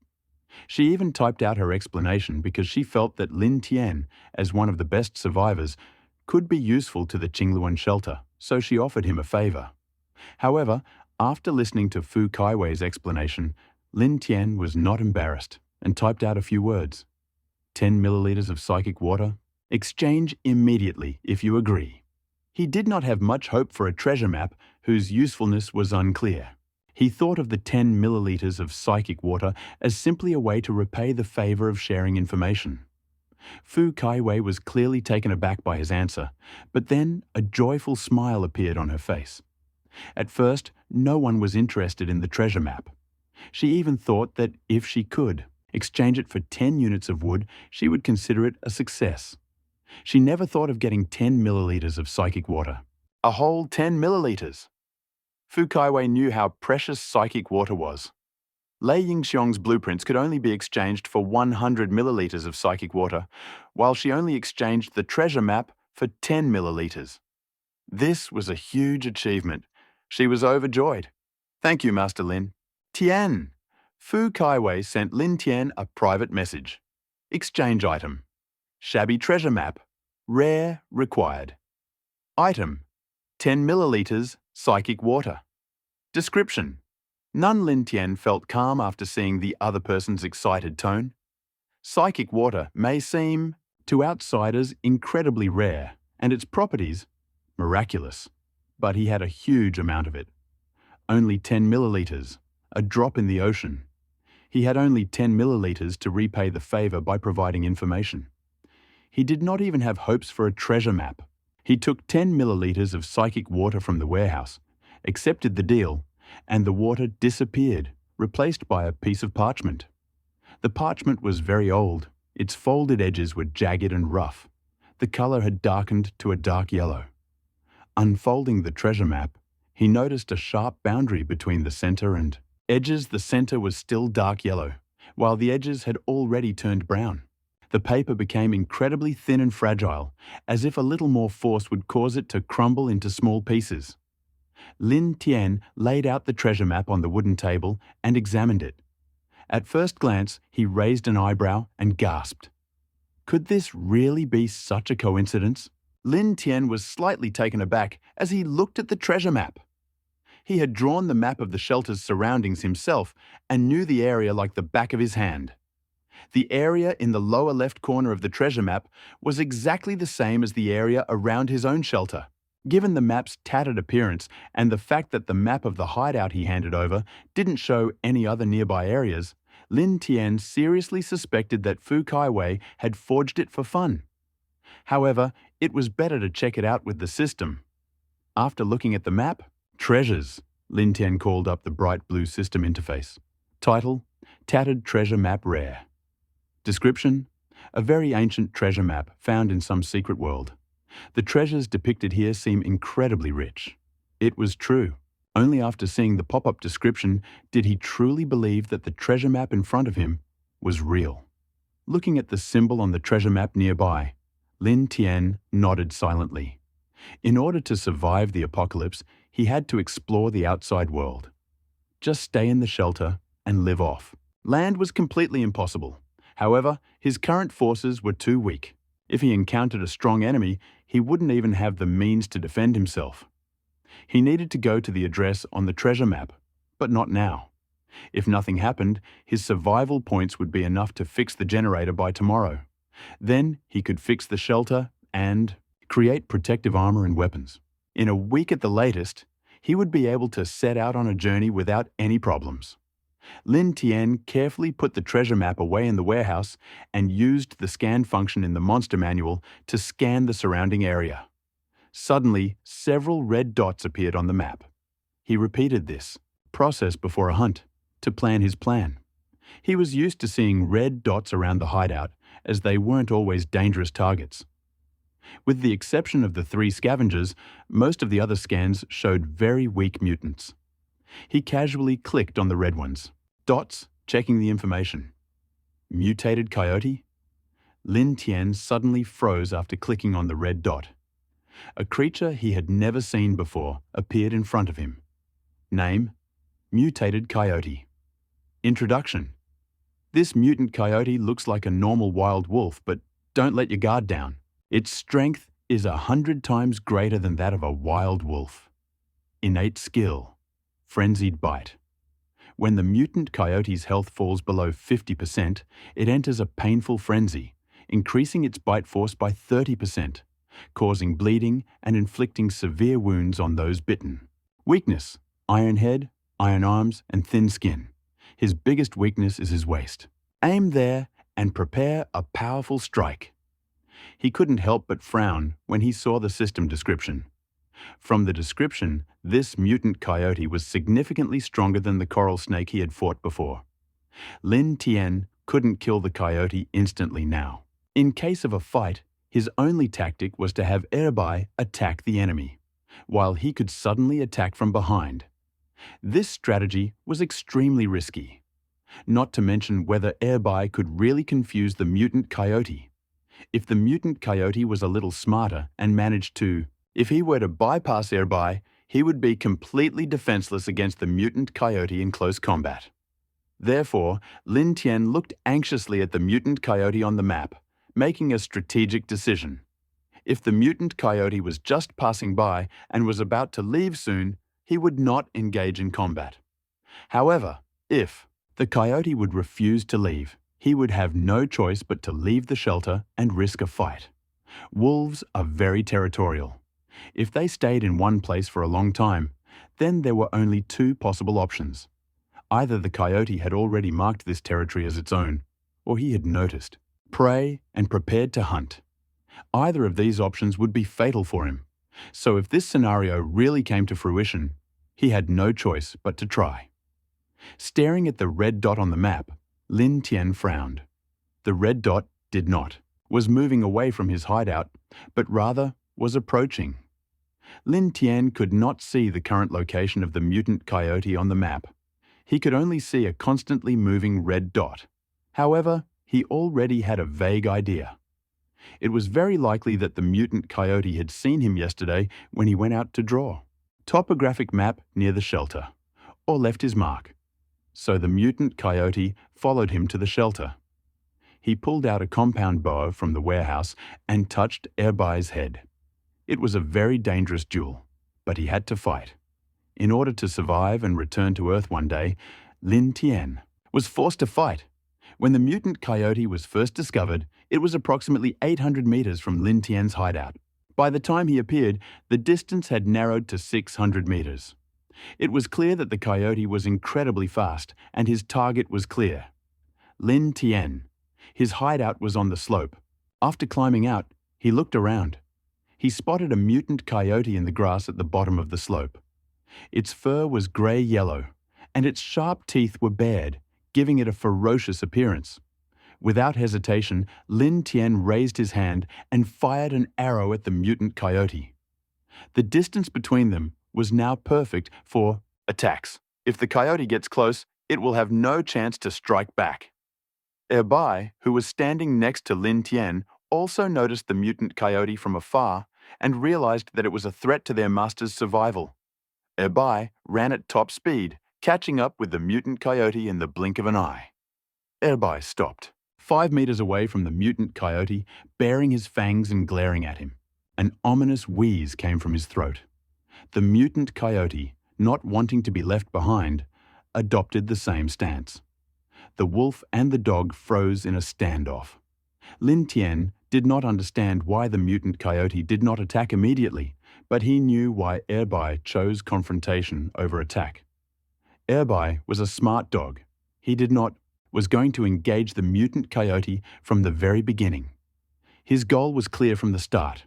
She even typed out her explanation because she felt that Lin Tian, as one of the best survivors, could be useful to the Qingluan shelter, so she offered him a favor. However, after listening to Fu Kaiwei's explanation, Lin Tian was not embarrassed and typed out a few words. 10 milliliters of psychic water. Exchange immediately if you agree. He did not have much hope for a treasure map whose usefulness was unclear. He thought of the 10 milliliters of psychic water as simply a way to repay the favor of sharing information. Fu Kaiwei was clearly taken aback by his answer, but then a joyful smile appeared on her face. At first, no one was interested in the treasure map. She even thought that if she could exchange it for 10 units of wood, she would consider it a success. She never thought of getting 10 milliliters of psychic water. A whole 10 milliliters! Fu Kaiwei knew how precious psychic water was. Lei Yingxiong's blueprints could only be exchanged for 100 milliliters of psychic water, while she only exchanged the treasure map for 10 milliliters. This was a huge achievement. She was overjoyed. Thank you, Master Lin. Tian! Fu Kaiwei sent Lin Tian a private message. Exchange item. Shabby treasure map. Rare required. Item. 10 milliliters psychic water. Description. Nun Lin Tian felt calm after seeing the other person's excited tone. Psychic water may seem, to outsiders, incredibly rare, and its properties miraculous. But he had a huge amount of it. Only 10 milliliters, a drop in the ocean. He had only 10 milliliters to repay the favor by providing information. He did not even have hopes for a treasure map. He took 10 milliliters of psychic water from the warehouse, accepted the deal, and the water disappeared, replaced by a piece of parchment. The parchment was very old. Its folded edges were jagged and rough. The color had darkened to a dark yellow. Unfolding the treasure map, he noticed a sharp boundary between the center and edges. The center was still dark yellow, while the edges had already turned brown. The paper became incredibly thin and fragile, as if a little more force would cause it to crumble into small pieces. Lin Tian laid out the treasure map on the wooden table and examined it. At first glance, he raised an eyebrow and gasped. Could this really be such a coincidence? Lin Tian was slightly taken aback as he looked at the treasure map. He had drawn the map of the shelter's surroundings himself and knew the area like the back of his hand. The area in the lower left corner of the treasure map was exactly the same as the area around his own shelter. Given the map's tattered appearance and the fact that the map of the hideout he handed over didn't show any other nearby areas, Lin Tian seriously suspected that Fu Kaiwei had forged it for fun. However, it was better to check it out with the system. After looking at the map, treasures, Lin Tian called up the bright blue system interface. Title, Tattered Treasure Map Rare. Description, a very ancient treasure map found in some secret world. The treasures depicted here seem incredibly rich. It was true. Only after seeing the pop-up description did he truly believe that the treasure map in front of him was real. Looking at the symbol on the treasure map nearby, Lin Tian nodded silently. In order to survive the apocalypse, he had to explore the outside world. Just stay in the shelter and live off. Land was completely impossible. However, his current forces were too weak. If he encountered a strong enemy, he wouldn't even have the means to defend himself. He needed to go to the address on the treasure map, but not now. If nothing happened, his survival points would be enough to fix the generator by tomorrow. Then he could fix the shelter and create protective armor and weapons. In a week at the latest, he would be able to set out on a journey without any problems. Lin Tian carefully put the treasure map away in the warehouse and used the scan function in the monster manual to scan the surrounding area. Suddenly, several red dots appeared on the map. He repeated this process before a hunt to plan his plan. He was used to seeing red dots around the hideout, as they weren't always dangerous targets. With the exception of the 3 scavengers, most of the other scans showed very weak mutants. He casually clicked on the red ones. Dots, checking the information. Mutated coyote? Lin Tian suddenly froze after clicking on the red dot. A creature he had never seen before appeared in front of him. Name, Mutated Coyote. Introduction. This mutant coyote looks like a normal wild wolf, but don't let your guard down. Its strength is 100 times greater than that of a wild wolf. Innate skill, frenzied bite. When the mutant coyote's health falls below 50%, it enters a painful frenzy, increasing its bite force by 30%, causing bleeding and inflicting severe wounds on those bitten. Weakness, iron head, iron arms, and thin skin. His biggest weakness is his waist. Aim there and prepare a powerful strike. He couldn't help but frown when he saw the system description. From the description, this mutant coyote was significantly stronger than the coral snake he had fought before. Lin Tian couldn't kill the coyote instantly now. In case of a fight, his only tactic was to have Erbai attack the enemy, while he could suddenly attack from behind. This strategy was extremely risky. not to mention whether Airby could really confuse the mutant coyote. If the mutant coyote was a little smarter and managed to, if he were to bypass Airby, he would be completely defenseless against the mutant coyote in close combat. Therefore, Lin Tian looked anxiously at the mutant coyote on the map, making a strategic decision. If the mutant coyote was just passing by and was about to leave soon, he would not engage in combat. However, if the coyote would refuse to leave, he would have no choice but to leave the shelter and risk a fight. Wolves are very territorial. If they stayed in one place for a long time, then there were only two possible options. Either the coyote had already marked this territory as its own, or he had noticed, prey, and prepared to hunt. Either of these options would be fatal for him. So if this scenario really came to fruition, he had no choice but to try. Staring at the red dot on the map, Lin Tian frowned. The red dot did not, was moving away from his hideout, but rather was approaching. Lin Tian could not see the current location of the mutant coyote on the map. He could only see a constantly moving red dot. However, he already had a vague idea. It was very likely that the mutant coyote had seen him yesterday when he went out to draw. Topographic map near the shelter, or left his mark. So the mutant coyote followed him to the shelter. He pulled out a compound bow from the warehouse and touched Airby's head. It was a very dangerous duel, but he had to fight. In order to survive and return to Earth one day, Lin Tian was forced to fight. When the mutant coyote was first discovered, it was approximately 800 meters from Lin Tian's hideout. By the time he appeared, the distance had narrowed to 600 meters. It was clear that the coyote was incredibly fast, and his target was clear. Lin Tian. His hideout was on the slope. After climbing out, he looked around. He spotted a mutant coyote in the grass at the bottom of the slope. Its fur was grey-yellow, and its sharp teeth were bared, giving it a ferocious appearance. Without hesitation, Lin Tian raised his hand and fired an arrow at the mutant coyote. The distance between them was now perfect for attacks. If the coyote gets close, it will have no chance to strike back. Airby, who was standing next to Lin Tian, also noticed the mutant coyote from afar and realized that it was a threat to their master's survival. Airby ran at top speed, catching up with the mutant coyote in the blink of an eye. Airby stopped, 5 meters away from the mutant coyote, baring his fangs and glaring at him. An ominous wheeze came from his throat. The mutant coyote, not wanting to be left behind, adopted the same stance. The wolf and the dog froze in a standoff. Lin Tian did not understand why the mutant coyote did not attack immediately, but he knew why Airby chose confrontation over attack. Airby was a smart dog. He was going to engage the mutant coyote from the very beginning. His goal was clear from the start: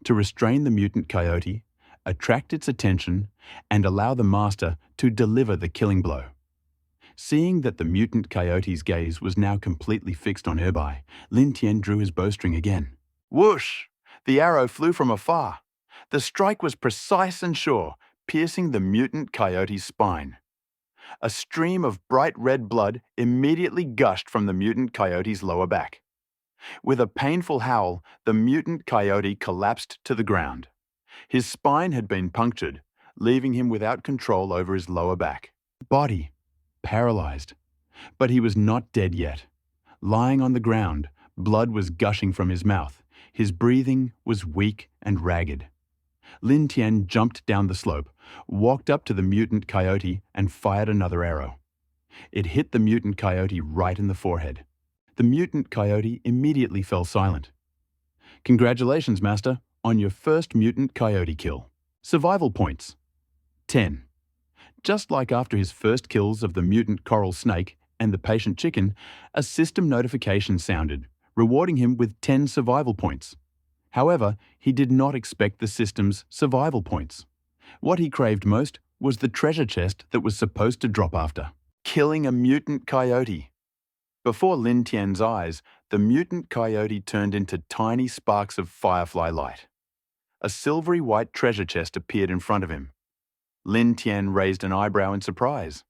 to restrain the mutant coyote, attract its attention, and allow the master to deliver the killing blow. Seeing that the mutant coyote's gaze was now completely fixed on Airby, Lin Tian drew his bowstring again. Whoosh! The arrow flew from afar. The strike was precise and sure, piercing the mutant coyote's spine. A stream of bright red blood immediately gushed from the mutant coyote's lower back. With a painful howl, the mutant coyote collapsed to the ground. His spine had been punctured, leaving him without control over his lower back. Body paralyzed. But he was not dead yet. Lying on the ground, blood was gushing from his mouth. His breathing was weak and ragged. Lin Tian jumped down the slope, walked up to the mutant coyote, and fired another arrow. It hit the mutant coyote right in the forehead. The mutant coyote immediately fell silent. Congratulations, Master, on your first mutant coyote kill. Survival points: 10. Just like after his first kills of the mutant coral snake and the patient chicken, a system notification sounded, rewarding him with 10 survival points. However, he did not expect the system's survival points. What he craved most was the treasure chest that was supposed to drop after killing a mutant coyote. Before Lin Tian's eyes, the mutant coyote turned into tiny sparks of firefly light. A silvery white treasure chest appeared in front of him. Lin Tian raised an eyebrow in surprise.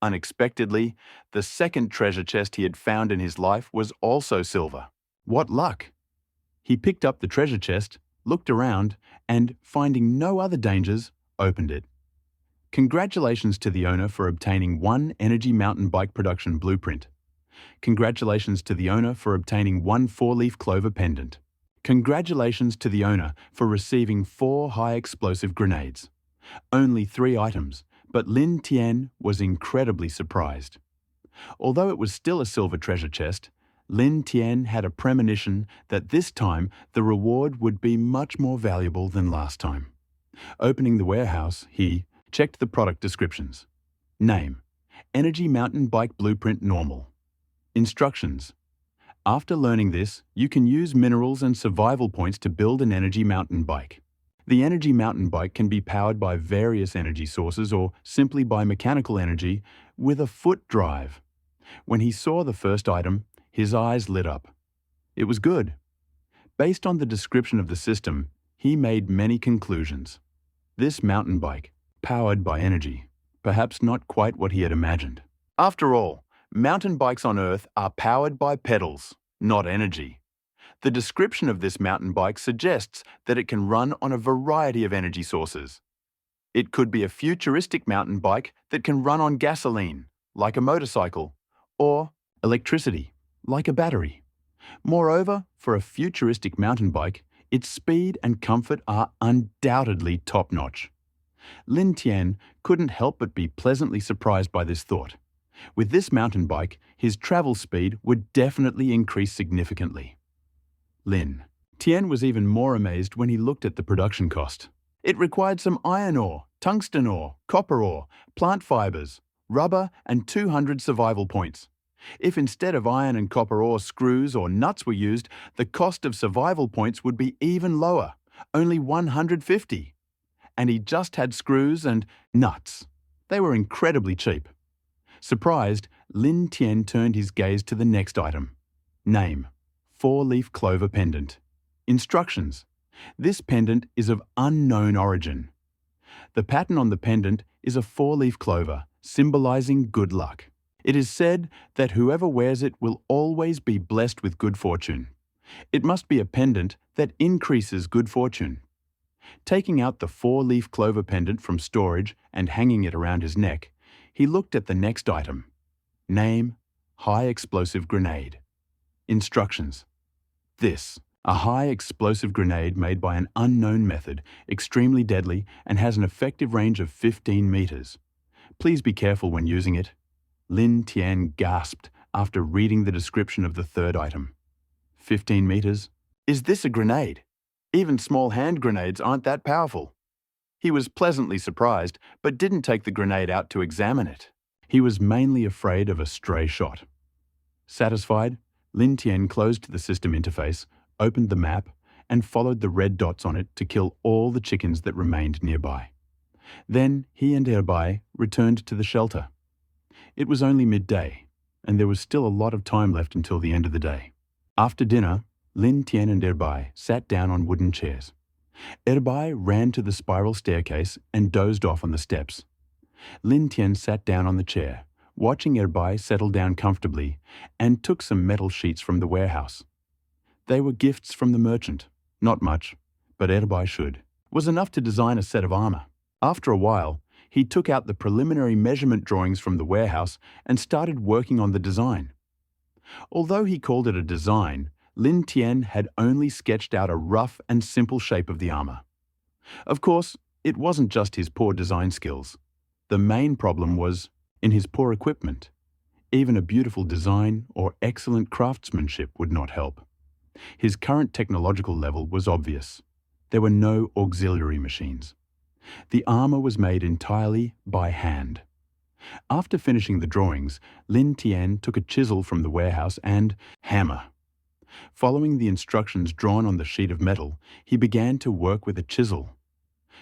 Unexpectedly, the second treasure chest he had found in his life was also silver. What luck! He picked up the treasure chest, looked around, and, finding no other dangers, opened it. Congratulations to the owner for obtaining one energy mountain bike production blueprint. Congratulations to the owner for obtaining one four-leaf clover pendant. Congratulations to the owner for receiving 4 high-explosive grenades. Only 3 items, but Lin Tian was incredibly surprised. Although it was still a silver treasure chest, Lin Tian had a premonition that this time the reward would be much more valuable than last time. Opening the warehouse, he checked the product descriptions. Name: Energy Mountain Bike Blueprint Normal. Instructions: after learning this, you can use minerals and survival points to build an energy mountain bike. The energy mountain bike can be powered by various energy sources or simply by mechanical energy with a foot drive. When he saw the first item, his eyes lit up. It was good. Based on the description of the system, he made many conclusions. This mountain bike, powered by energy, perhaps not quite what he had imagined. After all, mountain bikes on Earth are powered by pedals, not energy. The description of this mountain bike suggests that it can run on a variety of energy sources. It could be a futuristic mountain bike that can run on gasoline, like a motorcycle, or electricity, like a battery. Moreover, for a futuristic mountain bike, its speed and comfort are undoubtedly top-notch. Lin Tian couldn't help but be pleasantly surprised by this thought. With this mountain bike, his travel speed would definitely increase significantly. Lin Tian was even more amazed when he looked at the production cost. It required some iron ore, tungsten ore, copper ore, plant fibers, rubber, and 200 survival points. If instead of iron and copper ore, screws or nuts were used, the cost of survival points would be even lower, only 150. And he just had screws and nuts. They were incredibly cheap. Surprised, Lin Tian turned his gaze to the next item. Name: Four-leaf clover pendant. Instructions: this pendant is of unknown origin. The pattern on the pendant is a 4-leaf clover, symbolizing good luck. It is said that whoever wears it will always be blessed with good fortune. It must be a pendant that increases good fortune. Taking out the 4-leaf clover pendant from storage and hanging it around his neck, he looked at the next item. Name: high-explosive grenade. Instructions: this, a high-explosive grenade made by an unknown method, extremely deadly, and has an effective range of 15 meters. Please be careful when using it. Lin Tian gasped after reading the description of the third item. 15 meters? Is this a grenade? Even small hand grenades aren't that powerful. He was pleasantly surprised, but didn't take the grenade out to examine it. He was mainly afraid of a stray shot. Satisfied, Lin Tian closed the system interface, opened the map, and followed the red dots on it to kill all the chickens that remained nearby. Then he and Erbai returned to the shelter. It was only midday, and there was still a lot of time left until the end of the day. After dinner, Lin Tian and Erbai sat down on wooden chairs. Erbai ran to the spiral staircase and dozed off on the steps. Lin Tian sat down on the chair, watching Erbai settle down comfortably, and took some metal sheets from the warehouse. They were gifts from the merchant. Not much, but Erbai should. Was enough to design a set of armor. After a while, he took out the preliminary measurement drawings from the warehouse and started working on the design. Although he called it a design, Lin Tian had only sketched out a rough and simple shape of the armor. Of course, it wasn't just his poor design skills. The main problem was in his poor equipment. Even a beautiful design or excellent craftsmanship would not help. His current technological level was obvious. There were no auxiliary machines. The armor was made entirely by hand. After finishing the drawings, Lin Tian took a chisel from the warehouse and hammer. Following the instructions drawn on the sheet of metal, he began to work with a chisel.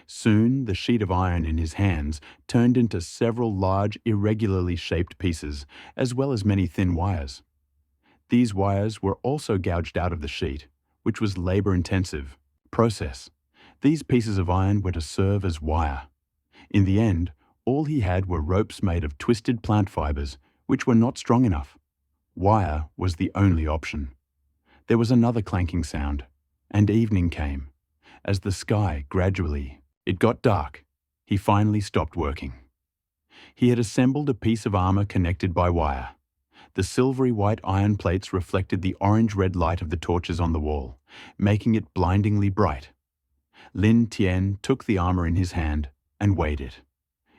Soon, the sheet of iron in his hands turned into several large, irregularly shaped pieces, as well as many thin wires. These wires were also gouged out of the sheet, which was labor-intensive process. These pieces of iron were to serve as wire. In the end, All he had were ropes made of twisted plant fibers, which were not strong enough. Wire was the only option. There was another clanking sound, and evening came. As the sky gradually, it got dark, he finally stopped working. He had assembled a piece of armor connected by wire. The silvery white iron plates reflected the orange-red light of the torches on the wall, making it blindingly bright. Lin Tian took the armor in his hand and weighed it.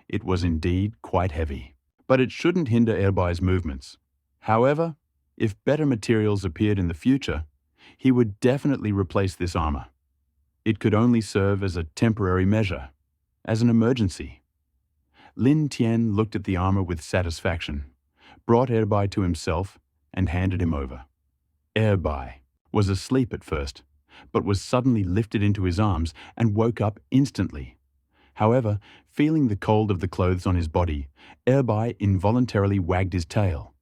It was indeed quite heavy, but it shouldn't hinder Erbai's movements. However, if better materials appeared in the future, he would definitely replace this armor. It could only serve as a temporary measure, as an emergency. Lin Tian looked at the armor with satisfaction, brought Erbai to himself, and handed him over. Erbai was asleep at first, but was suddenly lifted into his arms and woke up instantly. However, feeling the cold of the clothes on his body, Erbai involuntarily wagged his tail.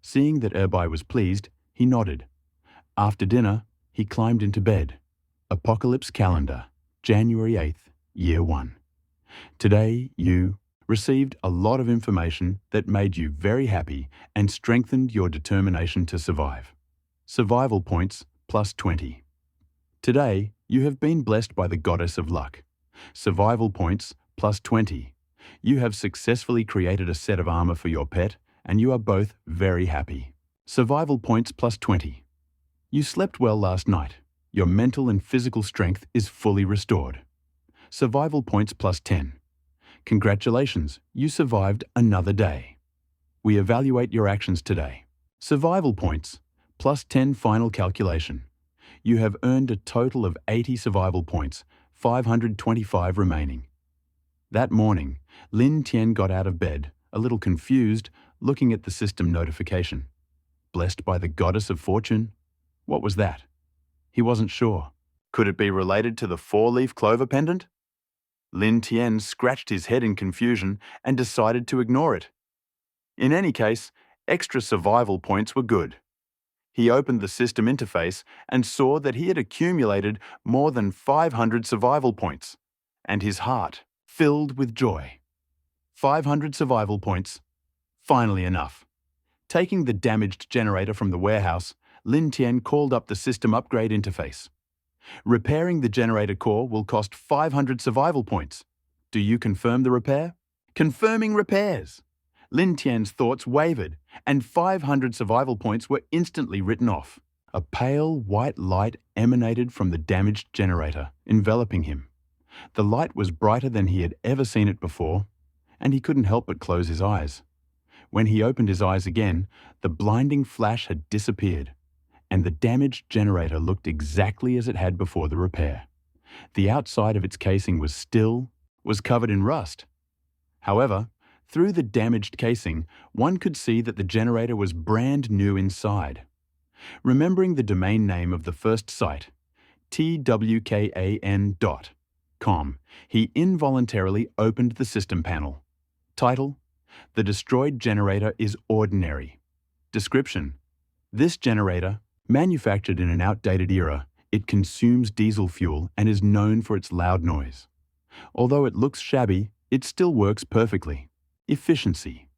Seeing that Erbai was pleased, he nodded. After dinner, he climbed into bed. Apocalypse Calendar, January 8th, Year 1. Today, you received a lot of information that made you very happy and strengthened your determination to survive. Survival points plus 20. Today, you have been blessed by the goddess of luck. Survival points plus 20. You have successfully created a set of armor for your pet, and you are both very happy. Survival points plus 20. You slept well last night. Your mental and physical strength is fully restored. Survival points plus 10. Congratulations, you survived another day. We evaluate your actions today. Survival points plus 10 final calculation. You have earned a total of 80 survival points, 525 remaining. That morning, Lin Tian got out of bed, a little confused, looking at the system notification. Blessed by the goddess of fortune? What was that? He wasn't sure. Could it be related to the four-leaf clover pendant? Lin Tian scratched his head in confusion and decided to ignore it. In any case, extra survival points were good. He opened the system interface and saw that he had accumulated more than 500 survival points, and his heart filled with joy. 500 survival points. Finally enough. Taking the damaged generator from the warehouse, Lin Tian called up the system upgrade interface. Repairing the generator core will cost 500 survival points. Do you confirm the repair? Confirming repairs. Lin Tian's thoughts wavered, and 500 survival points were instantly written off. A pale white light emanated from the damaged generator, enveloping him. The light was brighter than he had ever seen it before, and he couldn't help but close his eyes. When he opened his eyes again, the blinding flash had disappeared, and the damaged generator looked exactly as it had before the repair. The outside of its casing was covered in rust. However, through the damaged casing, one could see that the generator was brand new inside. Remembering the domain name of the first site, twkan.com, he involuntarily opened the system panel. Title: The destroyed generator is ordinary. Description: This generator, manufactured in an outdated era, it consumes diesel fuel and is known for its loud noise. Although it looks shabby, it still works perfectly. Efficiency: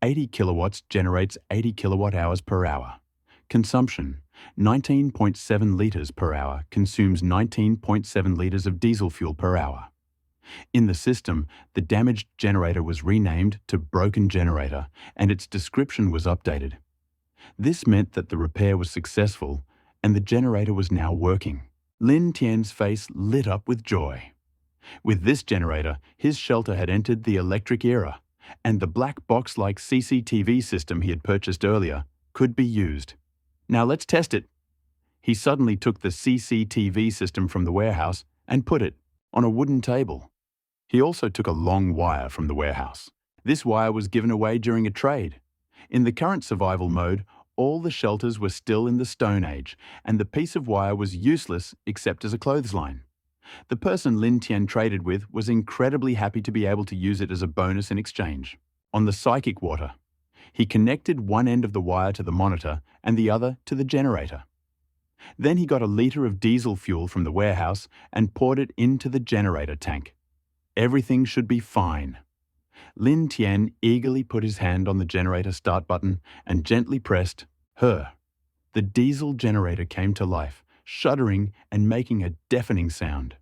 80 kilowatts generates 80 kilowatt hours per hour. Consumption: 19.7 liters per hour consumes 19.7 liters of diesel fuel per hour. In the system, the damaged generator was renamed to Broken Generator, and its description was updated. This meant that the repair was successful, and the generator was now working. Lin Tian's face lit up with joy. With this generator, his shelter had entered the electric era, and the black box-like CCTV system he had purchased earlier could be used. Now let's test it. He suddenly took the CCTV system from the warehouse and put it on a wooden table. He also took a long wire from the warehouse. This wire was given away during a trade. In the current survival mode, all the shelters were still in the Stone Age, and the piece of wire was useless except as a clothesline. The person Lin Tian traded with was incredibly happy to be able to use it as a bonus in exchange. On the psychic water, he connected one end of the wire to the monitor and the other to the generator. Then he got a liter of diesel fuel from the warehouse and poured it into the generator tank. Everything should be fine. Lin Tian eagerly put his hand on the generator start button and gently pressed her. The diesel generator came to life, shuddering and making a deafening sound.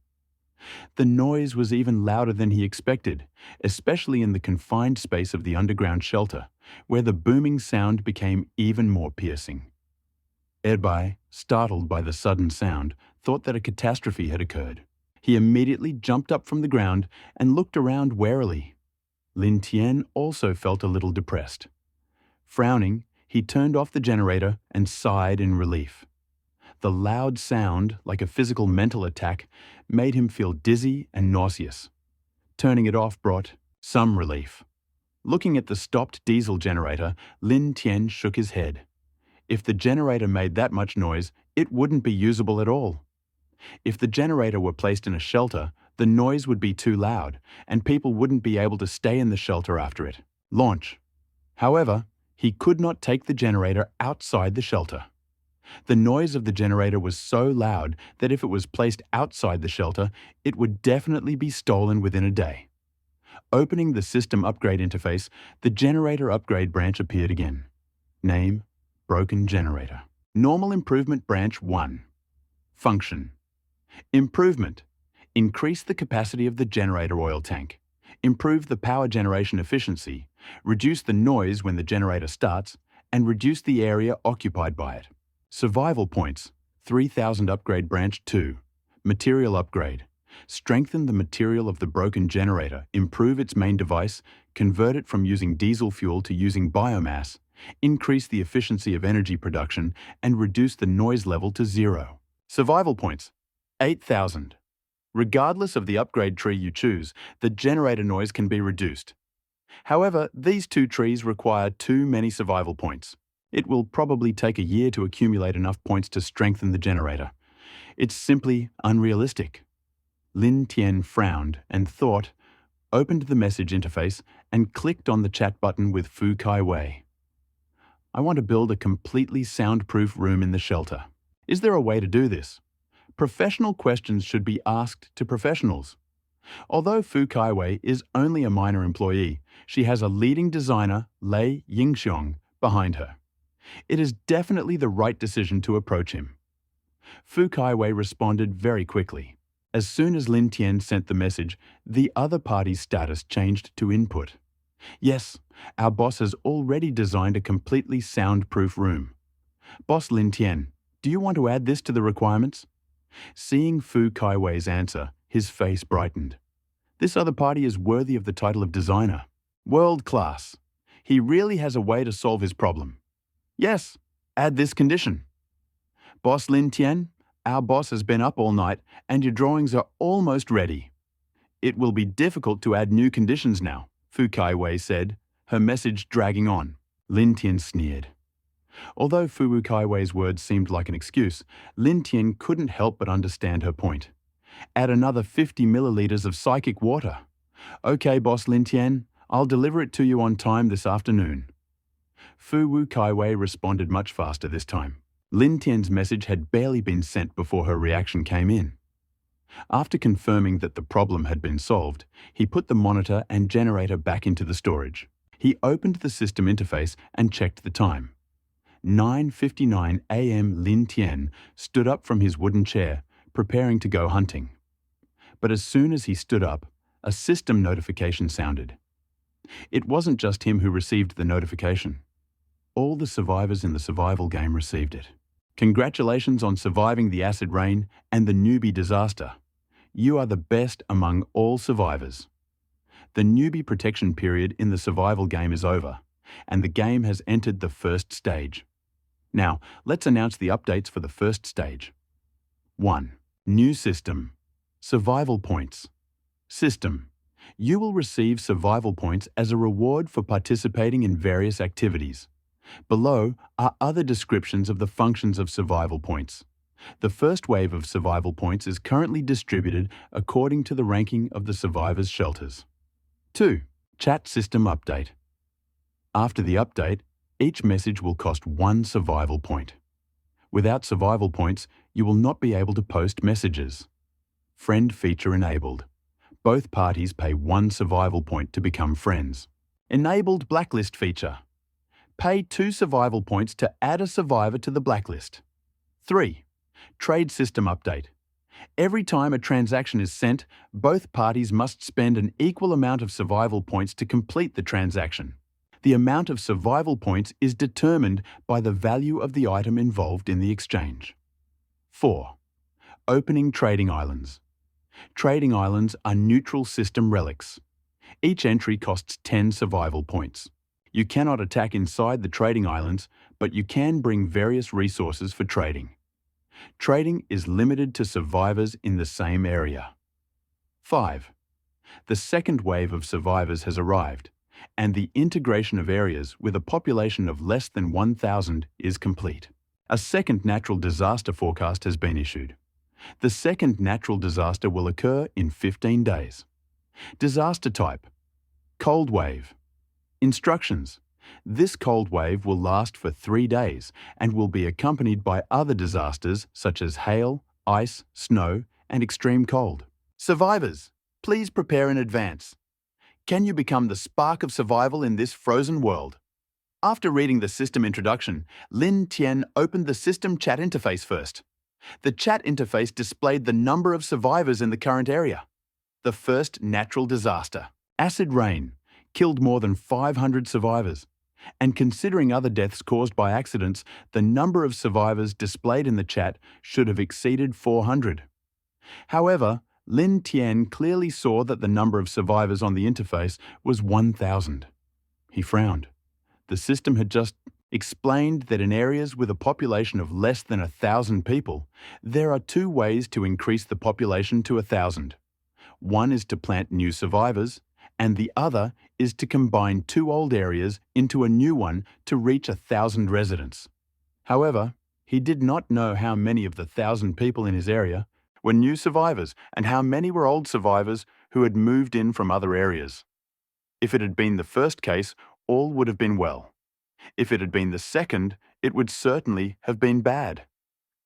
The noise was even louder than he expected, especially in the confined space of the underground shelter, where the booming sound became even more piercing. Erbai, startled by the sudden sound, thought that a catastrophe had occurred. He immediately jumped up from the ground and looked around warily. Lin Tian also felt a little depressed. Frowning, he turned off the generator and sighed in relief. The loud sound, like a physical mental attack, made him feel dizzy and nauseous. Turning it off brought some relief. Looking at the stopped diesel generator, Lin Tian shook his head. If the generator made that much noise, it wouldn't be usable at all. If the generator were placed in a shelter, the noise would be too loud, and people wouldn't be able to stay in the shelter after it. Launch. However, he could not take the generator outside the shelter. The noise of the generator was so loud that if it was placed outside the shelter, it would definitely be stolen within a day. Opening the System Upgrade interface, the Generator Upgrade branch appeared again. Name: Broken Generator. Normal Improvement Branch 1. Function: Improvement: Increase the capacity of the generator oil tank. Improve the power generation efficiency. Reduce the noise when the generator starts, and reduce the area occupied by it. Survival points: 3000 Upgrade Branch 2. Material Upgrade: Strengthen the material of the broken generator, improve its main device, convert it from using diesel fuel to using biomass, increase the efficiency of energy production, and reduce the noise level to 0. Survival points: 8000. Regardless of the upgrade tree you choose, the generator noise can be reduced. However, these two trees require too many survival points. It will probably take a year to accumulate enough points to strengthen the generator. It's simply unrealistic. Lin Tian frowned and thought, opened the message interface, and clicked on the chat button with Fu Kai Wei. I want to build a completely soundproof room in the shelter. Is there a way to do this? Professional questions should be asked to professionals. Although Fu Kai Wei is only a minor employee, she has a leading designer, Lei Yingxiong, behind her. It is definitely the right decision to approach him. Fu Kai Wei responded very quickly. As soon as Lin Tian sent the message, the other party's status changed to input. Yes, our boss has already designed a completely soundproof room. Boss Lin Tian, do you want to add this to the requirements? Seeing Fu Kai Wei's answer, his face brightened. This other party is worthy of the title of designer. World class. He really has a way to solve his problem. Yes, add this condition. Boss Lin Tian, our boss has been up all night and your drawings are almost ready. It will be difficult to add new conditions now, Fu Kai Wei said, her message dragging on. Lin Tian sneered. Although Fu Kai Wei's words seemed like an excuse, Lin Tian couldn't help but understand her point. Add another 50 milliliters of psychic water. Okay, boss Lin Tian, I'll deliver it to you on time this afternoon. Fu Kai Wei responded much faster this time. Lin Tian's message had barely been sent before her reaction came in. After confirming that the problem had been solved, he put the monitor and generator back into the storage. He opened the system interface and checked the time. 9:59 a.m. Lin Tian stood up from his wooden chair, preparing to go hunting. But as soon as he stood up, a system notification sounded. It wasn't just him who received the notification. All the survivors in the survival game received it. Congratulations on surviving the acid rain and the newbie disaster. You are the best among all survivors. The newbie protection period in the survival game is over, and the game has entered the first stage. Now, let's announce the updates for the first stage. 1. New system. Survival points. System. You will receive survival points as a reward for participating in various activities. Below are other descriptions of the functions of survival points. The first wave of survival points is currently distributed according to the ranking of the survivors' shelters. 2. Chat system update. After the update, each message will cost 1 survival point. Without survival points, you will not be able to post messages. Friend feature enabled. Both parties pay 1 survival point to become friends. Enabled blacklist feature. Pay 2 survival points to add a survivor to the blacklist. 3. Trade system update. Every time a transaction is sent, both parties must spend an equal amount of survival points to complete the transaction. The amount of survival points is determined by the value of the item involved in the exchange. 4. Opening trading islands. Trading islands are neutral system relics. Each entry costs 10 survival points. You cannot attack inside the trading islands, but you can bring various resources for trading. Trading is limited to survivors in the same area. 5. The second wave of survivors has arrived, and the integration of areas with a population of less than 1,000 is complete. A second natural disaster forecast has been issued. The second natural disaster will occur in 15 days. Disaster type: cold wave. Instructions: this cold wave will last for 3 days and will be accompanied by other disasters such as hail, ice, snow, and extreme cold. Survivors, please prepare in advance. Can you become the spark of survival in this frozen world? After reading the system introduction, Lin Tian opened the system chat interface first. The chat interface displayed the number of survivors in the current area. The first natural disaster, acid rain, killed more than 500 survivors. And considering other deaths caused by accidents, the number of survivors displayed in the chat should have exceeded 400. However, Lin Tian clearly saw that the number of survivors on the interface was 1,000. He frowned. The system had just explained that in areas with a population of less than 1,000 people, there are 2 ways to increase the population to 1,000. One is to plant new survivors, and the other is to combine 2 old areas into a new one to reach 1,000 residents. However, he did not know how many of the 1,000 people in his area were new survivors and how many were old survivors who had moved in from other areas. If it had been the first case, all would have been well. If it had been the second, it would certainly have been bad.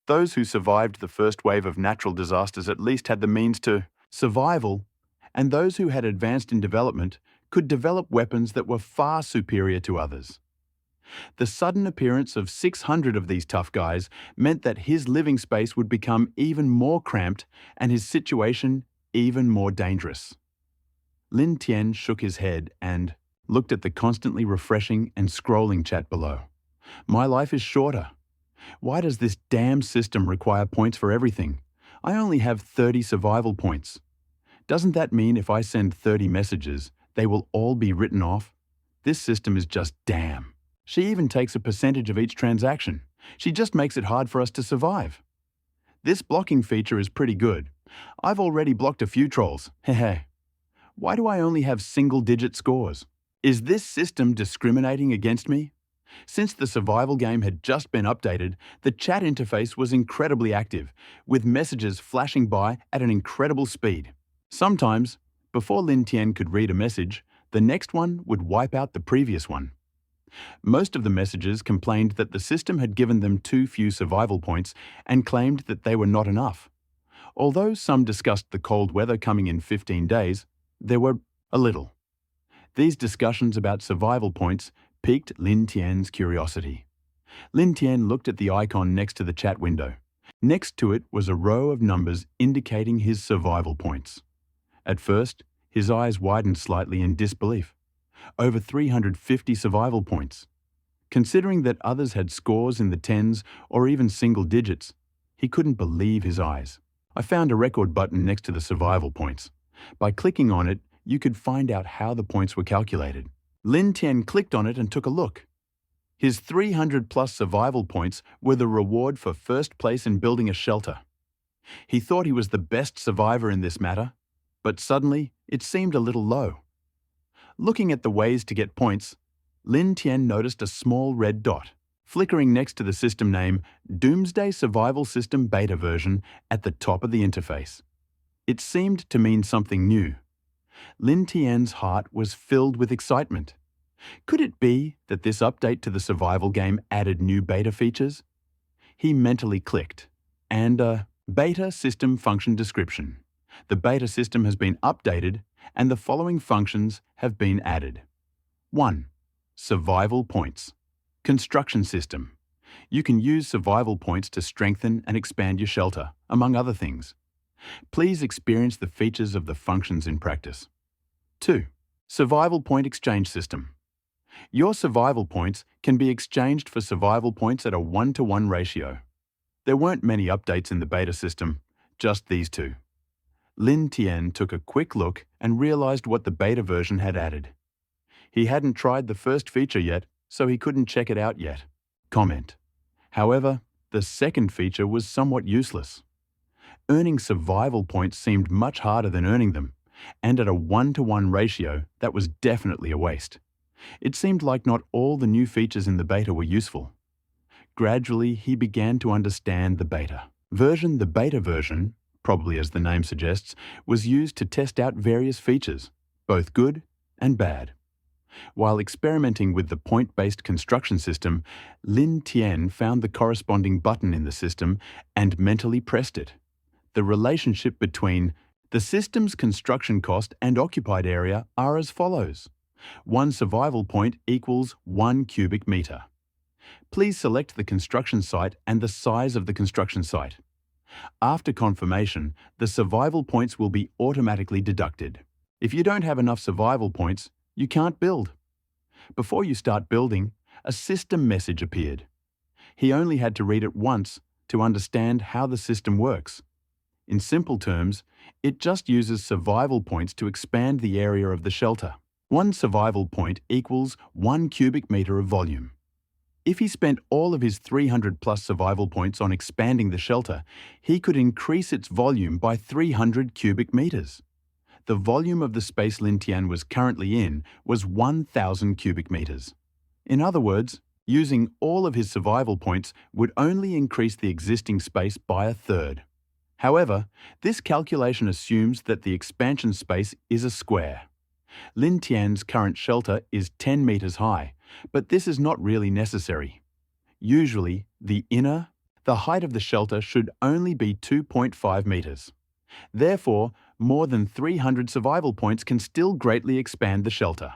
Those who survived the first wave of natural disasters at least had the means to survival, and those who had advanced in development could develop weapons that were far superior to others. The sudden appearance of 600 of these tough guys meant that his living space would become even more cramped and his situation even more dangerous. Lin Tian shook his head and looked at the constantly refreshing and scrolling chat below. My life is shorter. Why does this damn system require points for everything? I only have 30 survival points. Doesn't that mean if I send 30 messages, they will all be written off? This system is just damn. She even takes a percentage of each transaction. She just makes it hard for us to survive. This blocking feature is pretty good. I've already blocked a few trolls. Hehe. Why do I only have single-digit scores? Is this system discriminating against me? Since the survival game had just been updated, the chat interface was incredibly active, with messages flashing by at an incredible speed. Sometimes, before Lin Tian could read a message, the next one would wipe out the previous one. Most of the messages complained that the system had given them too few survival points and claimed that they were not enough. Although some discussed the cold weather coming in 15 days, there were a little. These discussions about survival points piqued Lin Tian's curiosity. Lin Tian looked at the icon next to the chat window. Next to it was a row of numbers indicating his survival points. At first, his eyes widened slightly in disbelief. Over 350 survival points. Considering that others had scores in the tens or even single digits, he couldn't believe his eyes. I found a record button next to the survival points. By clicking on it, you could find out how the points were calculated. Lin Tian clicked on it and took a look. His 300-plus survival points were the reward for first place in building a shelter. He thought he was the best survivor in this matter, but suddenly it seemed a little low. Looking at the ways to get points, Lin Tian noticed a small red dot, flickering next to the system name Doomsday Survival System Beta version at the top of the interface. It seemed to mean something new. Lin Tian's heart was filled with excitement. Could it be that this update to the survival game added new beta features? He mentally clicked, and beta system function description. The beta system has been updated and the following functions have been added. 1. Survival points. Construction system. You can use survival points to strengthen and expand your shelter, among other things. Please experience the features of the functions in practice. 2. Survival point exchange system. Your survival points can be exchanged for survival points at a 1-to-1 ratio. There weren't many updates in the beta system, just these two. Lin Tian took a quick look and realized what the beta version had added. He hadn't tried the first feature yet, so he couldn't check it out yet. Comment. However, the second feature was somewhat useless. Earning survival points seemed much harder than earning them, and at a 1-to-1 ratio, that was definitely a waste. It seemed like not all the new features in the beta were useful. Gradually, he began to understand the beta. The beta version, probably as the name suggests, was used to test out various features, both good and bad. While experimenting with the point-based construction system, Lin Tian found the corresponding button in the system and mentally pressed it. The relationship between the system's construction cost and occupied area are as follows. 1 survival point equals 1 cubic meter. Please select the construction site and the size of the construction site. After confirmation, the survival points will be automatically deducted. If you don't have enough survival points, you can't build. Before you start building, a system message appeared. He only had to read it once to understand how the system works. In simple terms, it just uses survival points to expand the area of the shelter. 1 survival point equals 1 cubic meter of volume. If he spent all of his 300+ survival points on expanding the shelter, he could increase its volume by 300 cubic meters. The volume of the space Lin Tian was currently in was 1,000 cubic meters. In other words, using all of his survival points would only increase the existing space by a third. However, this calculation assumes that the expansion space is a square. Lin Tian's current shelter is 10 meters high, but this is not really necessary. Usually, the height of the shelter should only be 2.5 meters. Therefore, more than 300 survival points can still greatly expand the shelter.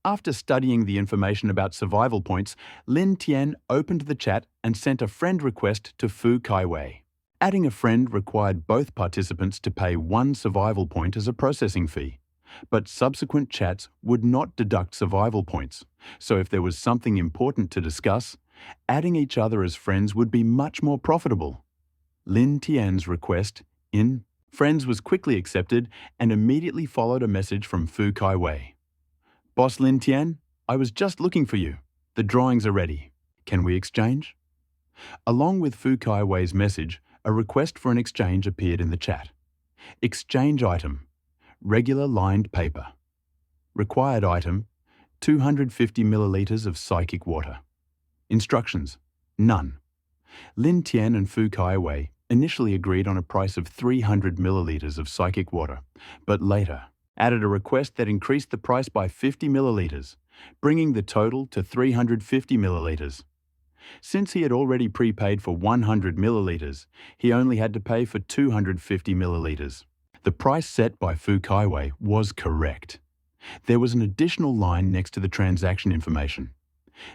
After studying the information about survival points, Lin Tian opened the chat and sent a friend request to Fu Kaiwei. Adding a friend required both participants to pay 1 survival point as a processing fee, but subsequent chats would not deduct survival points, so if there was something important to discuss, adding each other as friends would be much more profitable. Lin Tian's request in Friends was quickly accepted and immediately followed a message from Fu Kaiwei. Boss Lin Tian, I was just looking for you. The drawings are ready. Can we exchange? Along with Fu Kaiwei's message, a request for an exchange appeared in the chat. Exchange item: regular lined paper. Required item: 250 milliliters of psychic water. Instructions: none. Lin Tian and Fu Kaiwei initially agreed on a price of 300 milliliters of psychic water, but later added a request that increased the price by 50 milliliters, bringing the total to 350 milliliters. Since he had already prepaid for 100 milliliters, he only had to pay for 250 milliliters. The price set by Fu Kaiwei was correct. There was an additional line next to the transaction information.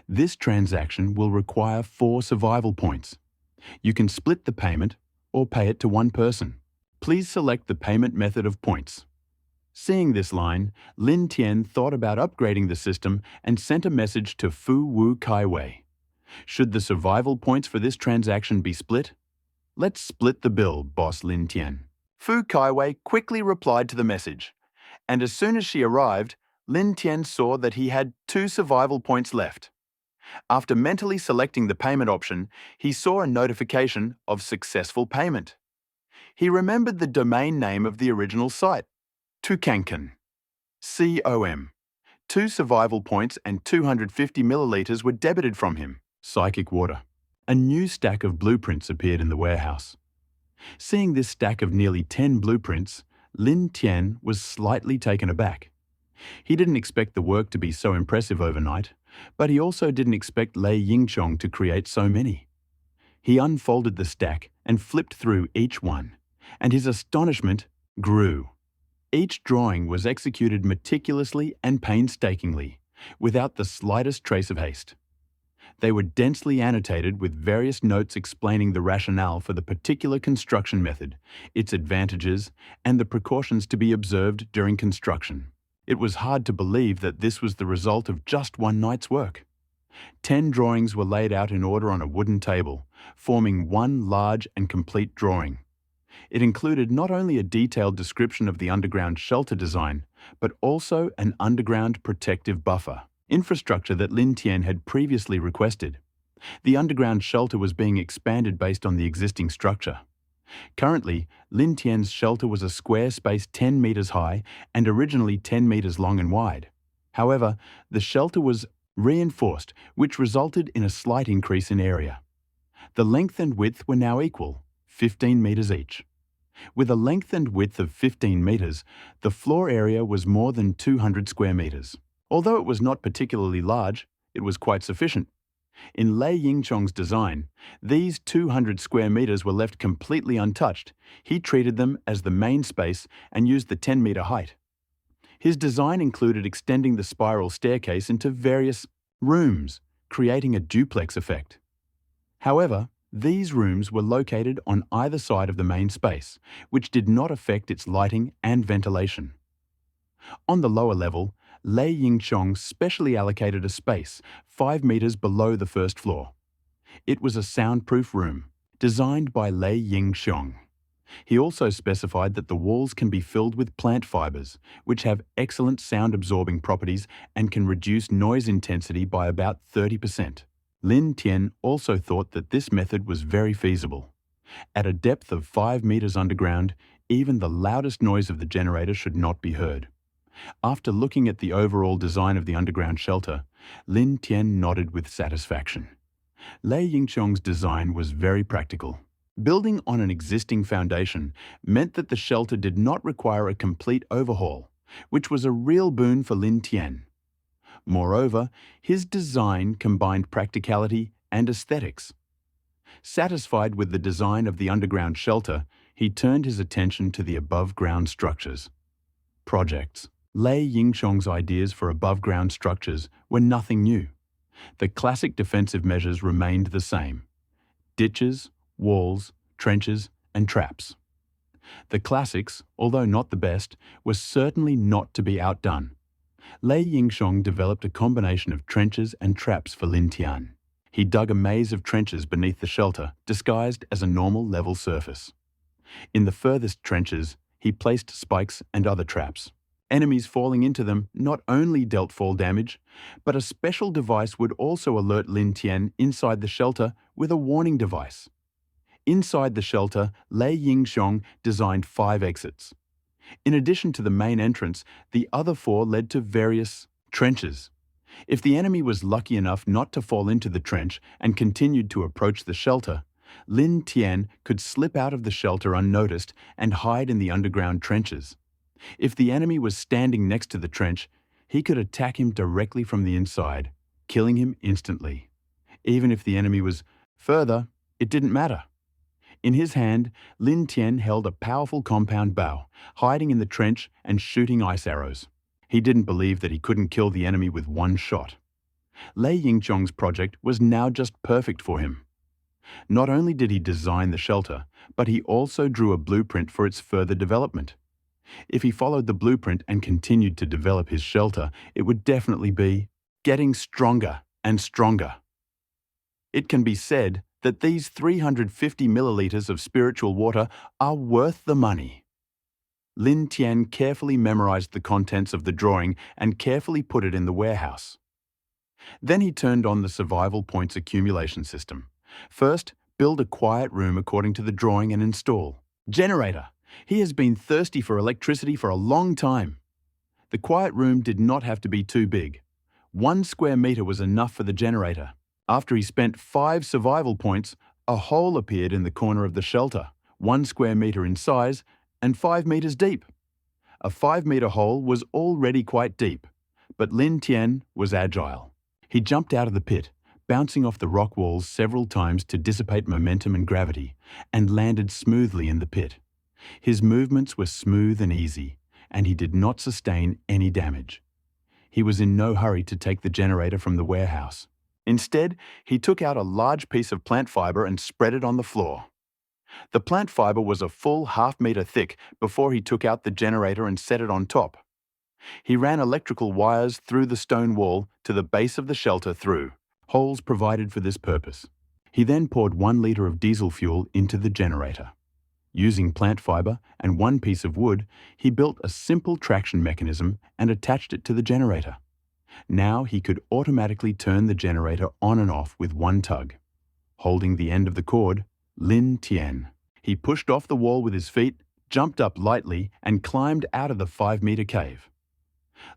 This transaction will require 4 survival points. You can split the payment or pay it to one person. Please select the payment method of points. Seeing this line, Lin Tian thought about upgrading the system and sent a message to Fu Wu Kaiwei. Should the survival points for this transaction be split? Let's split the bill, boss Lin Tian. Fu Kaiwei quickly replied to the message, and as soon as she arrived, Lin Tian saw that he had 2 survival points left. After mentally selecting the payment option, he saw a notification of successful payment. He remembered the domain name of the original site, Tukankan. COM. 2 survival points and 250 milliliters were debited from him. Psychic water. A new stack of blueprints appeared in the warehouse. Seeing this stack of nearly 10 blueprints, Lin Tian was slightly taken aback. He didn't expect the work to be so impressive overnight, but he also didn't expect Lei Yingchong to create so many. He unfolded the stack and flipped through each one, and his astonishment grew. Each drawing was executed meticulously and painstakingly, without the slightest trace of haste. They were densely annotated with various notes explaining the rationale for the particular construction method, its advantages, and the precautions to be observed during construction. It was hard to believe that this was the result of just one night's work. 10 drawings were laid out in order on a wooden table, forming one large and complete drawing. It included not only a detailed description of the underground shelter design, but also an underground protective buffer, infrastructure that Lin Tian had previously requested. The underground shelter was being expanded based on the existing structure. Currently, Lin Tian's shelter was a square space 10 meters high and originally 10 meters long and wide. However, the shelter was reinforced, which resulted in a slight increase in area. The length and width were now equal, 15 meters each. With a length and width of 15 meters, the floor area was more than 200 square meters. Although it was not particularly large, it was quite sufficient. In Lei Yingchong's design, these 200 square meters were left completely untouched. He treated them as the main space and used the 10-meter height. His design included extending the spiral staircase into various rooms, creating a duplex effect. However, these rooms were located on either side of the main space, which did not affect its lighting and ventilation. On the lower level, Lei Yingchong specially allocated a space 5 meters below the first floor. It was a soundproof room, designed by Lei Yingchong. He also specified that the walls can be filled with plant fibers, which have excellent sound-absorbing properties and can reduce noise intensity by about 30%. Lin Tian also thought that this method was very feasible. At a depth of 5 meters underground, even the loudest noise of the generator should not be heard. After looking at the overall design of the underground shelter, Lin Tian nodded with satisfaction. Lei Yingchong's design was very practical. Building on an existing foundation meant that the shelter did not require a complete overhaul, which was a real boon for Lin Tian. Moreover, his design combined practicality and aesthetics. Satisfied with the design of the underground shelter, he turned his attention to the above-ground structures. Projects. Lei Yingchong's ideas for above-ground structures were nothing new. The classic defensive measures remained the same: ditches, walls, trenches, and traps. The classics, although not the best, were certainly not to be outdone. Lei Yingchong developed a combination of trenches and traps for Lin Tian. He dug a maze of trenches beneath the shelter, disguised as a normal level surface. In the furthest trenches, he placed spikes and other traps. Enemies falling into them not only dealt fall damage, but a special device would also alert Lin Tian inside the shelter with a warning device. Inside the shelter, Lei Yingchong designed 5 exits. In addition to the main entrance, the other 4 led to various trenches. If the enemy was lucky enough not to fall into the trench and continued to approach the shelter, Lin Tian could slip out of the shelter unnoticed and hide in the underground trenches. If the enemy was standing next to the trench, he could attack him directly from the inside, killing him instantly. Even if the enemy was further, it didn't matter. In his hand, Lin Tian held a powerful compound bow, hiding in the trench and shooting ice arrows. He didn't believe that he couldn't kill the enemy with one shot. Lei Yingchong's project was now just perfect for him. Not only did he design the shelter, but he also drew a blueprint for its further development. If he followed the blueprint and continued to develop his shelter, it would definitely be getting stronger and stronger. It can be said that these 350 milliliters of spiritual water are worth the money. Lin Tian carefully memorized the contents of the drawing and carefully put it in the warehouse. Then he turned on the survival points accumulation system. First, build a quiet room according to the drawing and install. Generator. He has been thirsty for electricity for a long time. The quiet room did not have to be too big. 1 square meter was enough for the generator. After he spent 5 survival points, a hole appeared in the corner of the shelter, 1 square meter in size and 5 meters deep. A 5-meter hole was already quite deep, but Lin Tian was agile. He jumped out of the pit, bouncing off the rock walls several times to dissipate momentum and gravity, and landed smoothly in the pit. His movements were smooth and easy, and he did not sustain any damage. He was in no hurry to take the generator from the warehouse. Instead, he took out a large piece of plant fiber and spread it on the floor. The plant fiber was a full half-meter thick before he took out the generator and set it on top. He ran electrical wires through the stone wall to the base of the shelter through holes provided for this purpose. He then poured 1 liter of diesel fuel into the generator. Using plant fiber and 1 piece of wood, he built a simple traction mechanism and attached it to the generator. Now he could automatically turn the generator on and off with 1 tug. Holding the end of the cord, Lin Tian. He pushed off the wall with his feet, jumped up lightly, and climbed out of the 5-meter cave.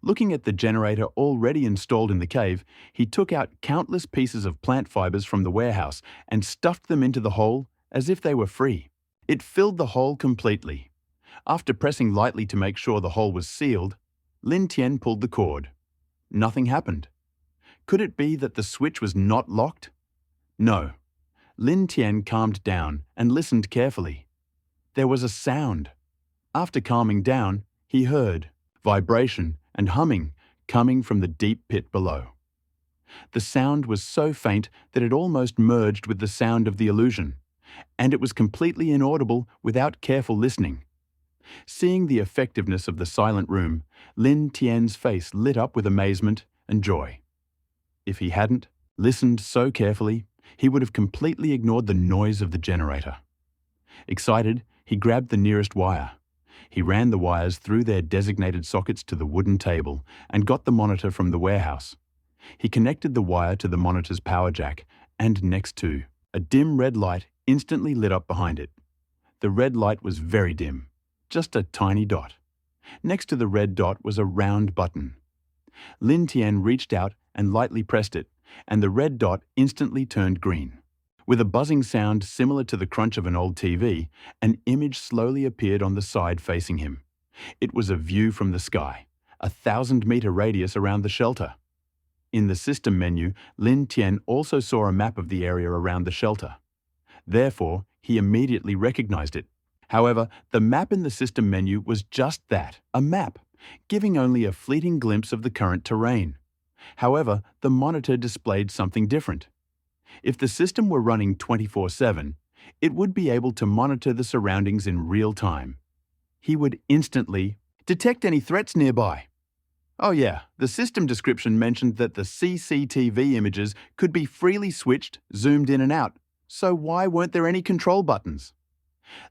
Looking at the generator already installed in the cave, he took out countless pieces of plant fibers from the warehouse and stuffed them into the hole as if they were free. It filled the hole completely. After pressing lightly to make sure the hole was sealed, Lin Tian pulled the cord. Nothing happened. Could it be that the switch was not locked? No. Lin Tian calmed down and listened carefully. There was a sound. After calming down, he heard vibration and humming coming from the deep pit below. The sound was so faint that it almost merged with the sound of the illusion, and it was completely inaudible without careful listening. Seeing the effectiveness of the silent room, Lin Tian's face lit up with amazement and joy. If he hadn't listened so carefully, he would have completely ignored the noise of the generator. Excited, he grabbed the nearest wire. He ran the wires through their designated sockets to the wooden table and got the monitor from the warehouse. He connected the wire to the monitor's power jack, and next to, a dim red light instantly lit up behind it. The red light was very dim, just a tiny dot. Next to the red dot was a round button. Lin Tian reached out and lightly pressed it, and the red dot instantly turned green. With a buzzing sound similar to the crunch of an old TV, an image slowly appeared on the side facing him. It was a view from the sky, a 1,000-meter radius around the shelter. In the system menu, Lin Tian also saw a map of the area around the shelter. Therefore, he immediately recognized it. However, the map in the system menu was just that, a map, giving only a fleeting glimpse of the current terrain. However, the monitor displayed something different. If the system were running 24/7, it would be able to monitor the surroundings in real time. He would instantly detect any threats nearby. Oh yeah, the system description mentioned that the CCTV images could be freely switched, zoomed in and out, so why weren't there any control buttons?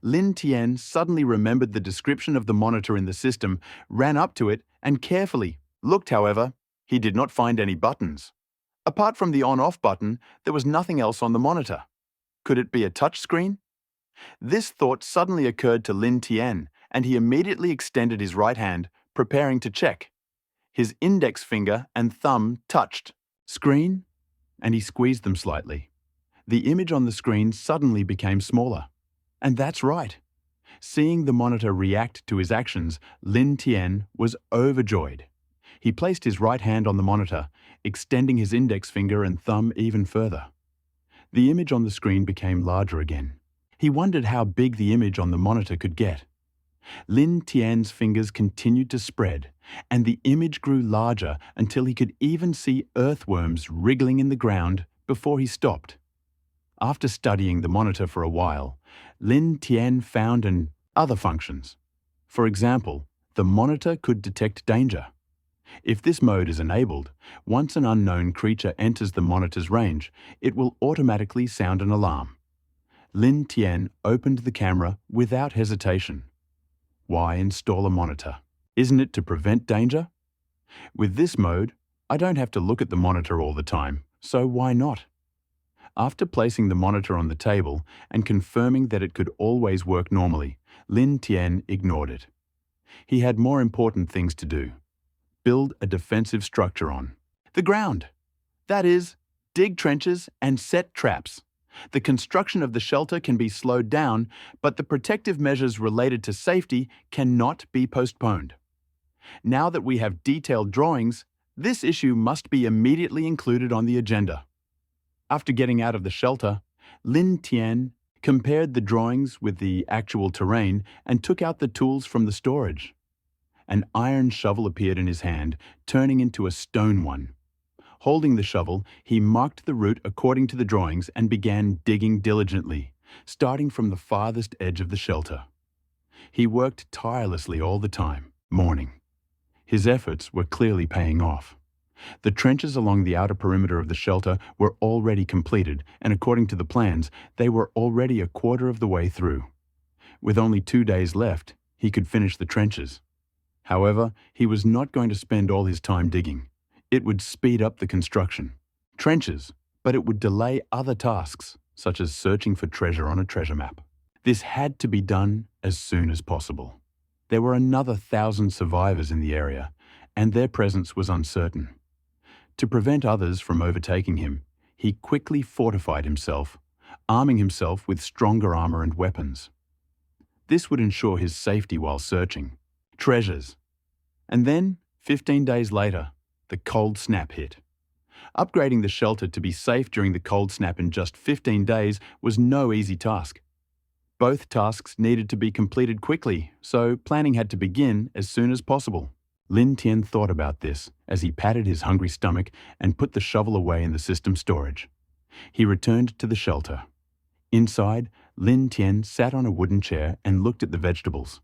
Lin Tian suddenly remembered the description of the monitor in the system, ran up to it, and carefully looked. However, he did not find any buttons. Apart from the on-off button, there was nothing else on the monitor. Could it be a touchscreen? This thought suddenly occurred to Lin Tian, and he immediately extended his right hand, preparing to check. His index finger and thumb touched screen, and he squeezed them slightly. The image on the screen suddenly became smaller. And that's right. Seeing the monitor react to his actions, Lin Tian was overjoyed. He placed his right hand on the monitor, extending his index finger and thumb even further. The image on the screen became larger again. He wondered how big the image on the monitor could get. Lin Tian's fingers continued to spread, and the image grew larger until he could even see earthworms wriggling in the ground before he stopped. After studying the monitor for a while, Lin Tian found other functions. For example, the monitor could detect danger. If this mode is enabled, once an unknown creature enters the monitor's range, it will automatically sound an alarm. Lin Tian opened the camera without hesitation. Why install a monitor? Isn't it to prevent danger? With this mode, I don't have to look at the monitor all the time, so why not? After placing the monitor on the table and confirming that it could always work normally, Lin Tian ignored it. He had more important things to do. Build a defensive structure on the ground. That is, dig trenches and set traps. The construction of the shelter can be slowed down, but the protective measures related to safety cannot be postponed. Now that we have detailed drawings, this issue must be immediately included on the agenda. After getting out of the shelter, Lin Tian compared the drawings with the actual terrain, and took out the tools from the storage. An iron shovel appeared in his hand, turning into a stone one. Holding the shovel, he marked the route according to the drawings and began digging diligently, starting from the farthest edge of the shelter. He worked tirelessly all the time, morning. His efforts were clearly paying off. The trenches along the outer perimeter of the shelter were already completed, and according to the plans, they were already a quarter of the way through. With only 2 days left, he could finish the trenches. However, he was not going to spend all his time digging. It would speed up the construction. Trenches, but it would delay other tasks, such as searching for treasure on a treasure map. This had to be done as soon as possible. There were another 1,000 survivors in the area, and their presence was uncertain. To prevent others from overtaking him, he quickly fortified himself, arming himself with stronger armor and weapons. This would ensure his safety while searching. Treasures. And then, 15 days later, the cold snap hit. Upgrading the shelter to be safe during the cold snap in just 15 days was no easy task. Both tasks needed to be completed quickly, so planning had to begin as soon as possible. Lin Tian thought about this as he patted his hungry stomach and put the shovel away in the system storage. He returned to the shelter. Inside, Lin Tian sat on a wooden chair and looked at the vegetables.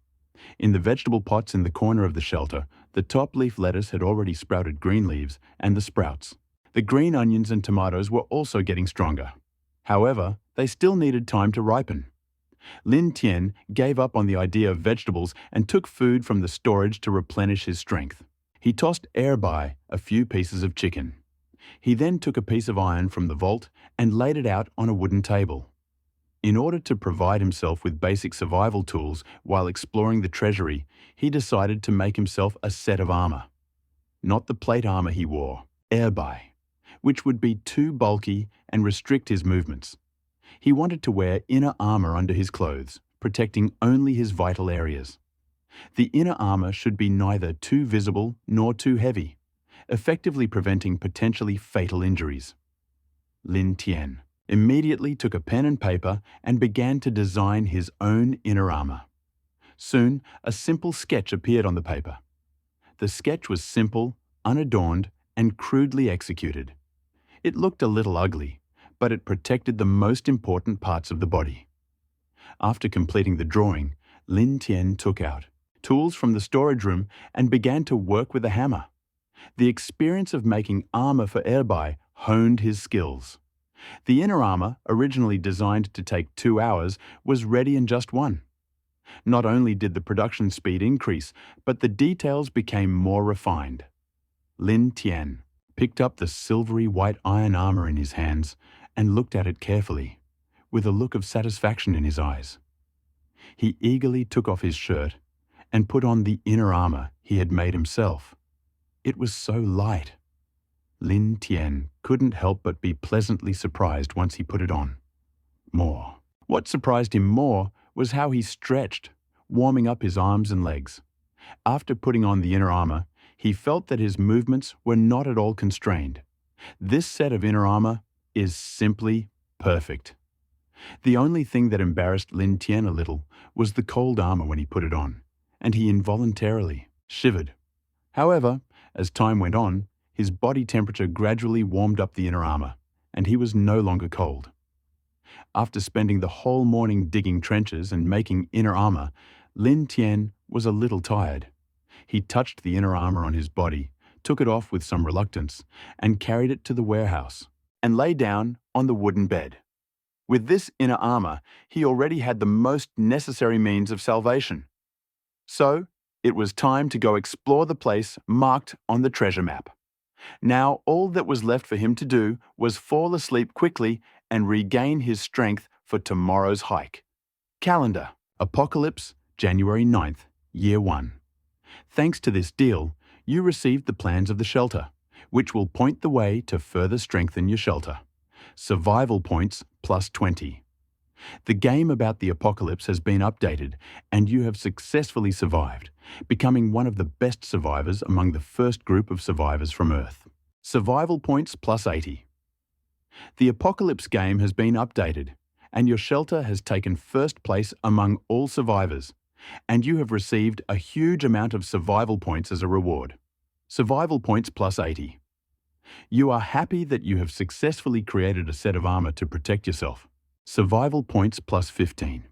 In the vegetable pots in the corner of the shelter, the top leaf lettuce had already sprouted green leaves and the sprouts. The green onions and tomatoes were also getting stronger. However, they still needed time to ripen. Lin Tian gave up on the idea of vegetables and took food from the storage to replenish his strength. He tossed by a few pieces of chicken. He then took a piece of iron from the vault and laid it out on a wooden table. In order to provide himself with basic survival tools while exploring the treasury, he decided to make himself a set of armor. Not the plate armor he wore, which would be too bulky and restrict his movements. He wanted to wear inner armor under his clothes, protecting only his vital areas. The inner armor should be neither too visible nor too heavy, effectively preventing potentially fatal injuries. Lin Tian immediately took a pen and paper and began to design his own inner armor. Soon, a simple sketch appeared on the paper. The sketch was simple, unadorned, and crudely executed. It looked a little ugly, but it protected the most important parts of the body. After completing the drawing, Lin Tian took out tools from the storage room and began to work with a hammer. The experience of making armor for honed his skills. The inner armor, originally designed to take 2 hours, was ready in just 1. Not only did the production speed increase, but the details became more refined. Lin Tian picked up the silvery white iron armor in his hands and looked at it carefully, with a look of satisfaction in his eyes. He eagerly took off his shirt and put on the inner armor he had made himself. It was so light. Lin Tian couldn't help but be pleasantly surprised once he put it on. What surprised him more was how he stretched, warming up his arms and legs. After putting on the inner armor, he felt that his movements were not at all constrained. This set of inner armor is simply perfect. The only thing that embarrassed Lin Tian a little was the cold armor when he put it on, and he involuntarily shivered. However, as time went on, his body temperature gradually warmed up the inner armor, and he was no longer cold. After spending the whole morning digging trenches and making inner armor, Lin Tian was a little tired. He touched the inner armor on his body, took it off with some reluctance, and carried it to the warehouse, and lay down on the wooden bed. With this inner armor, he already had the most necessary means of salvation. So, it was time to go explore the place marked on the treasure map. Now, all that was left for him to do was fall asleep quickly and regain his strength for tomorrow's hike. Calendar: Apocalypse, January 9th, Year 1. Thanks to this deal, you received the plans of the shelter, which will point the way to further strengthen your shelter. Survival points plus 20. The game about the apocalypse has been updated, and you have successfully survived, becoming one of the best survivors among the first group of survivors from Earth. Survival points plus 80. The apocalypse game has been updated, and your shelter has taken first place among all survivors, and you have received a huge amount of survival points as a reward. Survival points plus 80. You are happy that you have successfully created a set of armor to protect yourself. Survival points plus 15.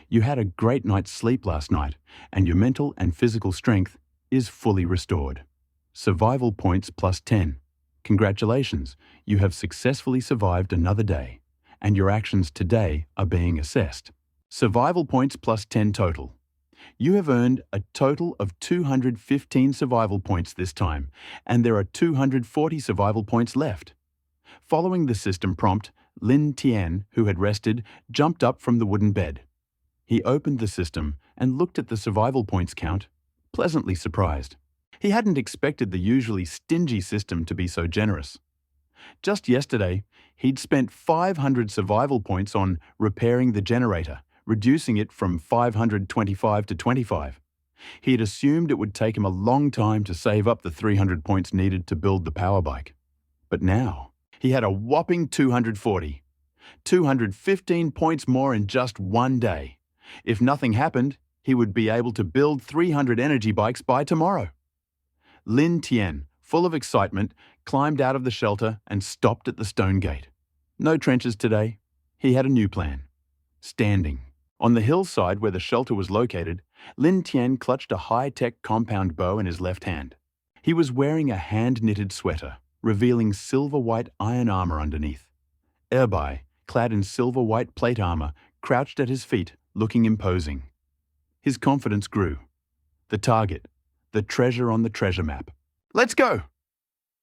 You had a great night's sleep last night, and your mental and physical strength is fully restored. Survival points plus 10. Congratulations, you have successfully survived another day, and your actions today are being assessed. Survival points plus 10 total. You have earned a total of 215 survival points this time, and there are 240 survival points left. Following the system prompt, Lin Tian, who had rested, jumped up from the wooden bed. He opened the system and looked at the survival points count, pleasantly surprised. He hadn't expected the usually stingy system to be so generous. Just yesterday, he'd spent 500 survival points on repairing the generator, reducing it from 525 to 25. He had assumed it would take him a long time to save up the 300 points needed to build the power bike. But now, he had a whopping 240. 215 points more in just one day. If nothing happened, he would be able to build 300 energy bikes by tomorrow. Lin Tian, full of excitement, climbed out of the shelter and stopped at the stone gate. No trenches today. He had a new plan. Standing. On the hillside where the shelter was located, Lin Tian clutched a high-tech compound bow in his left hand. He was wearing a hand-knitted sweater, revealing silver-white iron armor underneath. Erbai, clad in silver-white plate armor, crouched at his feet, looking imposing. His confidence grew. The target, the treasure on the treasure map. Let's go!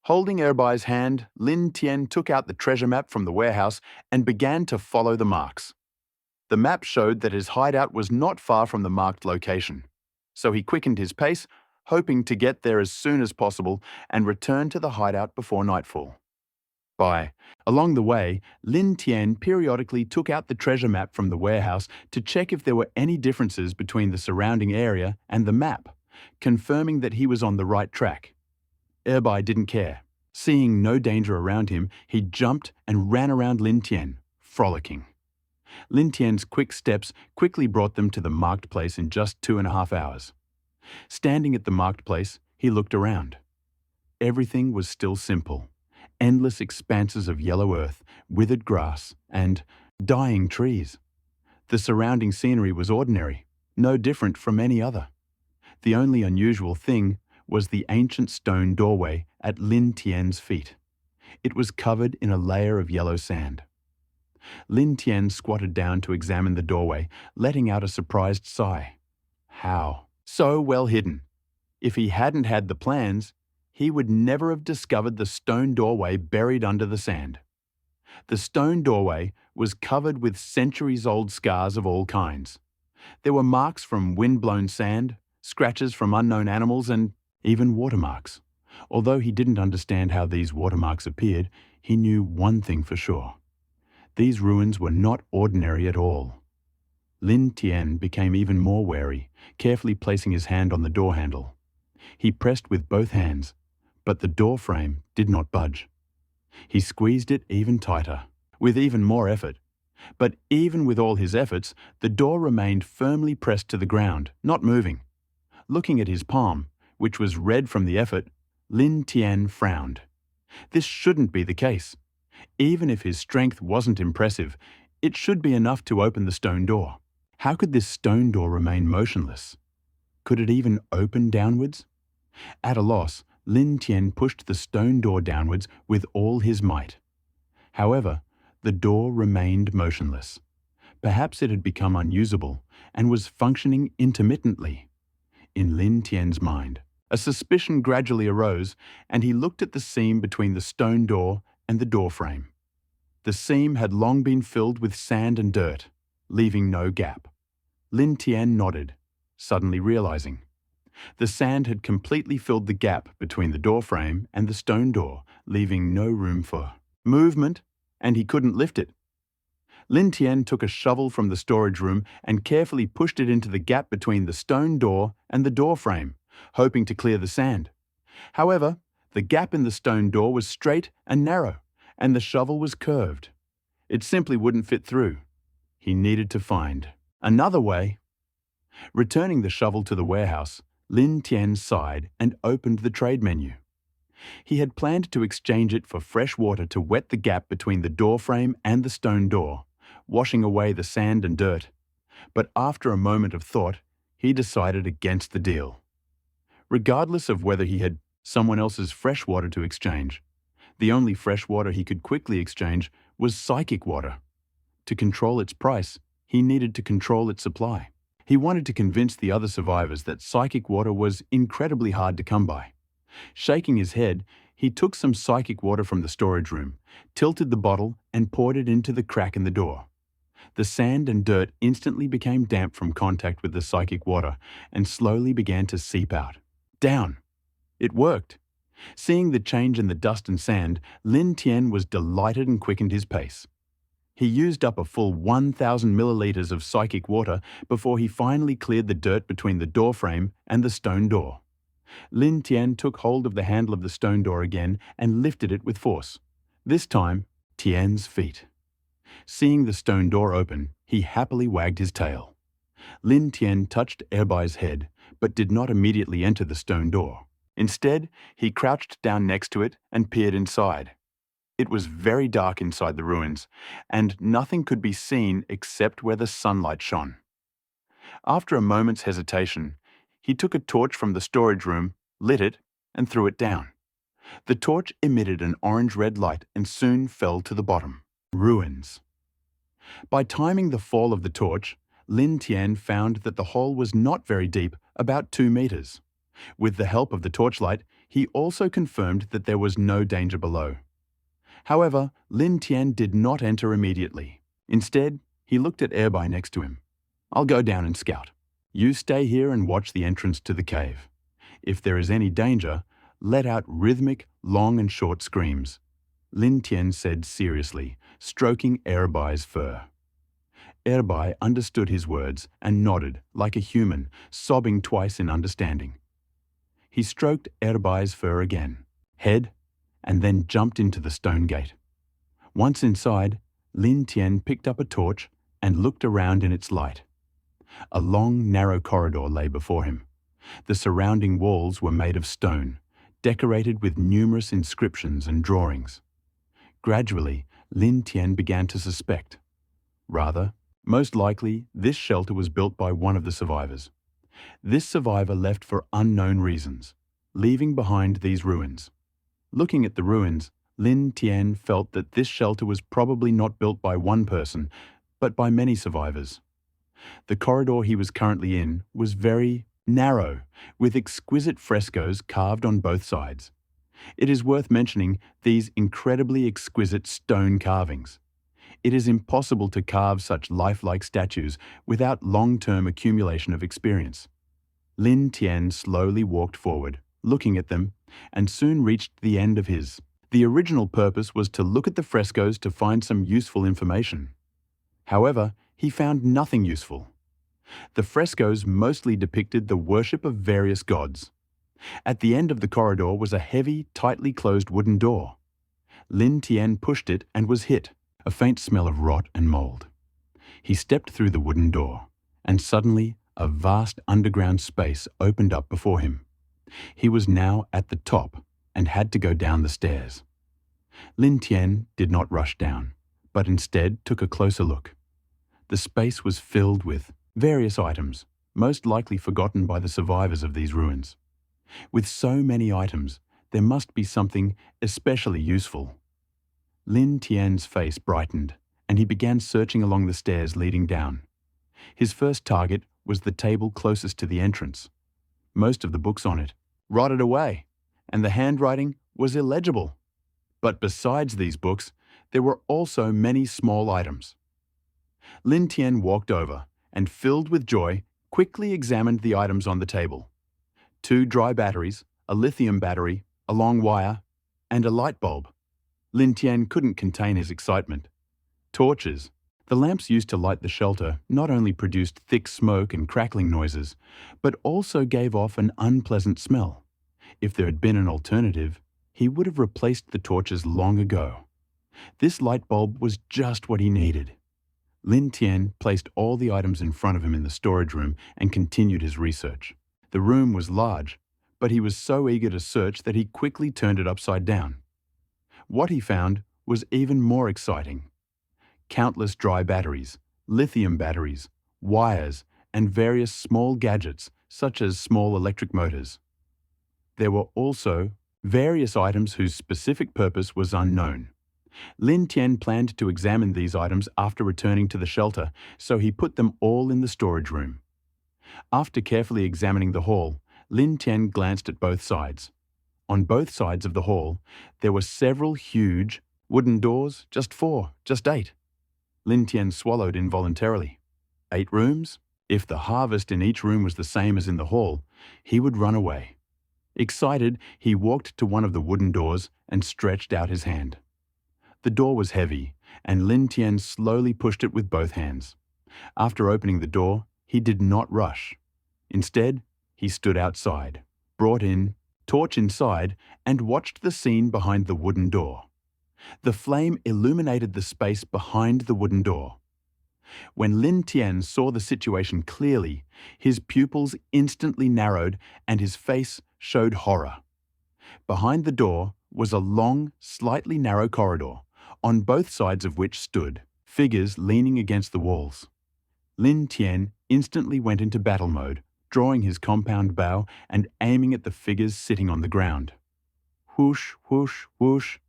Holding Erbai's hand, Lin Tian took out the treasure map from the warehouse and began to follow the marks. The map showed that his hideout was not far from the marked location, so he quickened his pace, hoping to get there as soon as possible and return to the hideout before nightfall. Along the way, Lin Tian periodically took out the treasure map from the warehouse to check if there were any differences between the surrounding area and the map, confirming that he was on the right track. Erbai didn't care. Seeing no danger around him, he jumped and ran around Lin Tian, frolicking. Lin Tian's quick steps quickly brought them to the marked place in just 2.5 hours. Standing at the marked place, he looked around. Everything was still simple. Endless expanses of yellow earth, withered grass, and dying trees. The surrounding scenery was ordinary, no different from any other. The only unusual thing was the ancient stone doorway at Lin Tian's feet. It was covered in a layer of yellow sand. Lin Tian squatted down to examine the doorway, letting out a surprised sigh. How? So well hidden. If he hadn't had the plans, he would never have discovered the stone doorway buried under the sand. The stone doorway was covered with centuries-old scars of all kinds. There were marks from wind-blown sand, scratches from unknown animals, and even watermarks. Although he didn't understand how these watermarks appeared, he knew one thing for sure. These ruins were not ordinary at all. Lin Tian became even more wary, carefully placing his hand on the door handle. He pressed with both hands, but the door frame did not budge. He squeezed it even tighter, with even more effort. But even with all his efforts, the door remained firmly pressed to the ground, not moving. Looking at his palm, which was red from the effort, Lin Tian frowned. This shouldn't be the case. Even if his strength wasn't impressive, it should be enough to open the stone door. How could this stone door remain motionless? Could it even open downwards? At a loss, Lin Tian pushed the stone door downwards with all his might. However, the door remained motionless. Perhaps it had become unusable and was functioning intermittently. In Lin Tian's mind, a suspicion gradually arose, and he looked at the seam between the stone door and the door frame. The seam had long been filled with sand and dirt, leaving no gap. Lin Tian nodded, suddenly realizing. The sand had completely filled the gap between the door frame and the stone door, leaving no room for movement, and he couldn't lift it. Lin Tian took a shovel from the storage room and carefully pushed it into the gap between the stone door and the door frame, hoping to clear the sand. However, the gap in the stone door was straight and narrow, and the shovel was curved. It simply wouldn't fit through. he needed to find another way. Returning the shovel to the warehouse, Lin Tian sighed and opened the trade menu. He had planned to exchange it for fresh water to wet the gap between the door frame and the stone door, washing away the sand and dirt. But after a moment of thought, he decided against the deal. Regardless of whether he had someone else's fresh water to exchange, the only fresh water he could quickly exchange was psychic water. To control its price, he needed to control its supply. He wanted to convince the other survivors that psychic water was incredibly hard to come by. Shaking his head, he took some psychic water from the storage room, tilted the bottle, and poured it into the crack in the door. The sand and dirt instantly became damp from contact with the psychic water and slowly began to seep out. Down! It worked! Seeing the change in the dust and sand, Lin Tian was delighted and quickened his pace. He used up a full 1,000 milliliters of psychic water before he finally cleared the dirt between the door frame and the stone door. Lin Tian took hold of the handle of the stone door again and lifted it with force. This time, Tian's feet. Seeing the stone door open, he happily wagged his tail. Lin Tian touched Erbai's head, but did not immediately enter the stone door. Instead, he crouched down next to it and peered inside. It was very dark inside the ruins, and nothing could be seen except where the sunlight shone. After a moment's hesitation, he took a torch from the storage room, lit it, and threw it down. The torch emitted an orange-red light and soon fell to the bottom. Ruins. By timing the fall of the torch, Lin Tian found that the hole was not very deep, about 2 meters. With the help of the torchlight, he also confirmed that there was no danger below. However, Lin Tian did not enter immediately. Instead, he looked at Erbai next to him. "I'll go down and scout. You stay here and watch the entrance to the cave. If there is any danger, let out rhythmic, long and short screams," Lin Tian said seriously, stroking Erbai's fur. Erbai understood his words and nodded like a human, sobbing twice in understanding. He stroked Erbai's fur again, head, and then jumped into the stone gate. Once inside, Lin Tian picked up a torch and looked around in its light. A long, narrow corridor lay before him. The surrounding walls were made of stone, decorated with numerous inscriptions and drawings. Gradually, Lin Tian began to suspect. Rather, most likely, this shelter was built by one of the survivors. This survivor left for unknown reasons, leaving behind these ruins. Looking at the ruins, Lin Tian felt that this shelter was probably not built by one person, but by many survivors. The corridor he was currently in was very narrow, with exquisite frescoes carved on both sides. It is worth mentioning these incredibly exquisite stone carvings. It is impossible to carve such lifelike statues without long-term accumulation of experience. Lin Tian slowly walked forward, looking at them, and soon reached the end of his. The original purpose was to look at the frescoes to find some useful information. However, he found nothing useful. The frescoes mostly depicted the worship of various gods. At the end of the corridor was a heavy, tightly closed wooden door. Lin Tian pushed it and was hit, a faint smell of rot and mold. He stepped through the wooden door, and suddenly a vast underground space opened up before him. He was now at the top and had to go down the stairs. Lin Tian did not rush down, but instead took a closer look. The space was filled with various items, most likely forgotten by the survivors of these ruins. With so many items, there must be something especially useful. Lin Tian's face brightened, and he began searching along the stairs leading down. His first target was the table closest to the entrance. Most of the books on it rotted away, and the handwriting was illegible. But besides these books, there were also many small items. Lin Tian walked over and, filled with joy, quickly examined the items on the table. 2 dry batteries, a lithium battery, a long wire, and a light bulb. Lin Tian couldn't contain his excitement. Torches. The lamps used to light the shelter not only produced thick smoke and crackling noises, but also gave off an unpleasant smell. If there had been an alternative, he would have replaced the torches long ago. This light bulb was just what he needed. Lin Tian placed all the items in front of him in the storage room and continued his research. The room was large, but he was so eager to search that he quickly turned it upside down. What he found was even more exciting. Countless dry batteries, lithium batteries, wires, and various small gadgets, such as small electric motors. There were also various items whose specific purpose was unknown. Lin Tian planned to examine these items after returning to the shelter, so he put them all in the storage room. After carefully examining the hall, Lin Tian glanced at both sides. On both sides of the hall, there were several huge wooden doors, just 4, just 8. Lin Tian swallowed involuntarily. 8 rooms? If the harvest in each room was the same as in the hall, he would run away. Excited, he walked to one of the wooden doors and stretched out his hand. The door was heavy, and Lin Tian slowly pushed it with both hands. After opening the door, he did not rush. Instead, he stood outside, brought in, torch inside, and watched the scene behind the wooden door. The flame illuminated the space behind the wooden door. When Lin Tian saw the situation clearly, his pupils instantly narrowed and his face showed horror. Behind the door was a long, slightly narrow corridor, on both sides of which stood figures leaning against the walls. Lin Tian instantly went into battle mode, drawing his compound bow and aiming at the figures sitting on the ground. Whoosh, whoosh, whoosh.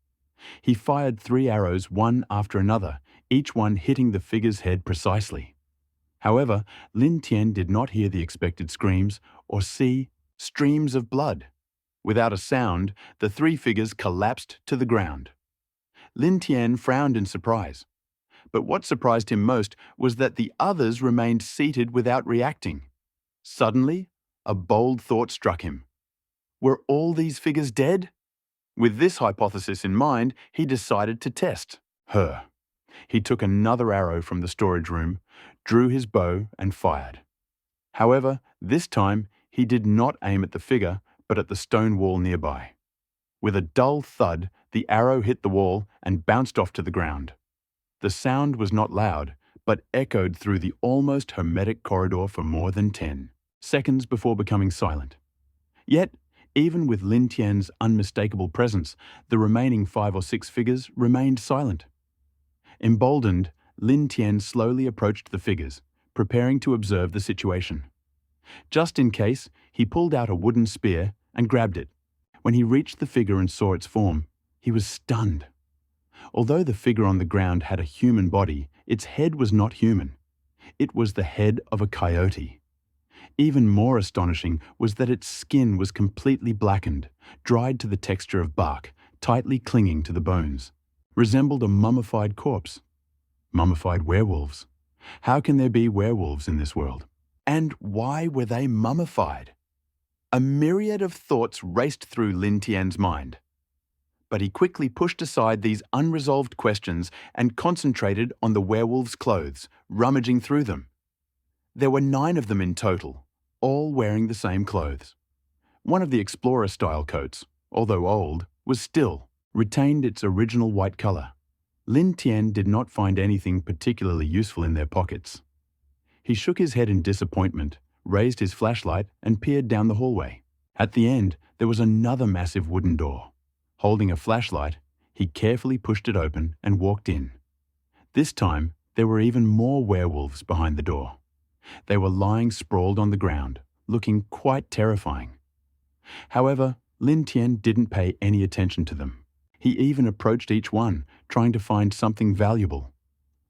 He fired 3 arrows one after another, each one hitting the figure's head precisely. However, Lin Tian did not hear the expected screams or see streams of blood. Without a sound, the 3 figures collapsed to the ground. Lin Tian frowned in surprise. But what surprised him most was that the others remained seated without reacting. Suddenly, a bold thought struck him. Were all these figures dead? With this hypothesis in mind, he decided to test her. He took another arrow from the storage room, drew his bow, and fired. However, this time, he did not aim at the figure, but at the stone wall nearby. With a dull thud, the arrow hit the wall and bounced off to the ground. The sound was not loud, but echoed through the almost hermetic corridor for more than 10 seconds before becoming silent. Yet, even with Lin Tian's unmistakable presence, the remaining 5 or 6 figures remained silent. Emboldened, Lin Tian slowly approached the figures, preparing to observe the situation. Just in case, he pulled out a wooden spear and grabbed it. When he reached the figure and saw its form, he was stunned. Although the figure on the ground had a human body, its head was not human. It was the head of a coyote. Even more astonishing was that its skin was completely blackened, dried to the texture of bark, tightly clinging to the bones. Resembled a mummified corpse. Mummified werewolves. How can there be werewolves in this world? And why were they mummified? A myriad of thoughts raced through Lin Tian's mind. But he quickly pushed aside these unresolved questions and concentrated on the werewolves' clothes, rummaging through them. There were 9 of them in total, all wearing the same clothes. One of the explorer-style coats, although old, was still, retained its original white color. Lin Tian did not find anything particularly useful in their pockets. He shook his head in disappointment, raised his flashlight, and peered down the hallway. At the end, there was another massive wooden door. Holding a flashlight, he carefully pushed it open and walked in. This time, there were even more werewolves behind the door. They were lying sprawled on the ground, looking quite terrifying. However, Lin Tian didn't pay any attention to them. He even approached each one, trying to find something valuable.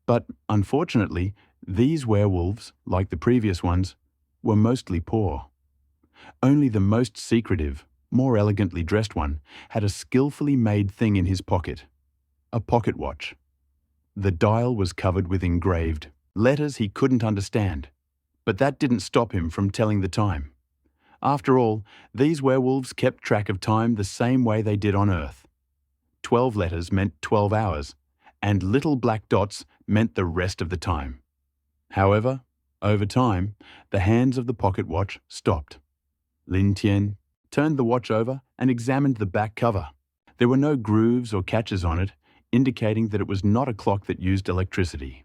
But, unfortunately, these werewolves, like the previous ones, were mostly poor. Only the most secretive, more elegantly dressed one had a skillfully made thing in his pocket, a pocket watch. The dial was covered with engraved letters he couldn't understand, but that didn't stop him from telling the time. After all, these werewolves kept track of time the same way they did on Earth. 12 letters meant 12 hours, and little black dots meant the rest of the time. However, over time, the hands of the pocket watch stopped. Lin Tian turned the watch over and examined the back cover. There were no grooves or catches on it, indicating that it was not a clock that used electricity.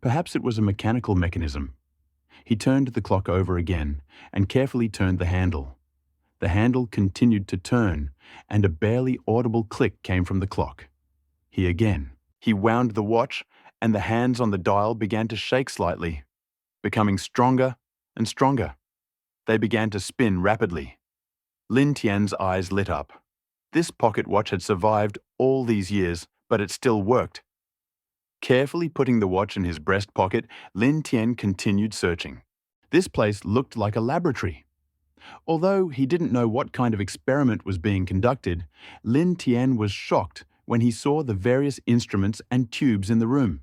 Perhaps it was a mechanical mechanism. He turned the clock over again and carefully turned the handle. The handle continued to turn, and a barely audible click came from the clock. He wound the watch, and the hands on the dial began to shake slightly, becoming stronger and stronger. They began to spin rapidly. Lin Tian's eyes lit up. This pocket watch had survived all these years, but it still worked. Carefully putting the watch in his breast pocket, Lin Tian continued searching. This place looked like a laboratory. Although he didn't know what kind of experiment was being conducted, Lin Tian was shocked when he saw the various instruments and tubes in the room.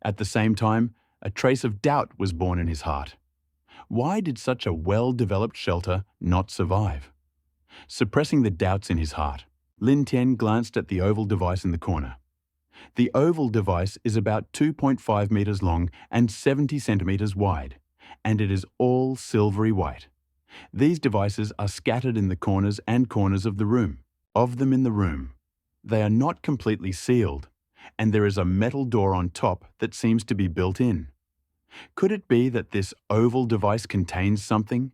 At the same time, a trace of doubt was born in his heart. Why did such a well-developed shelter not survive? Suppressing the doubts in his heart, Lin Tian glanced at the oval device in the corner. The oval device is about 2.5 meters long and 70 centimeters wide, and it is all silvery white. These devices are scattered in the corners of the room. They are not completely sealed, and there is a metal door on top that seems to be built in. Could it be that this oval device contains something?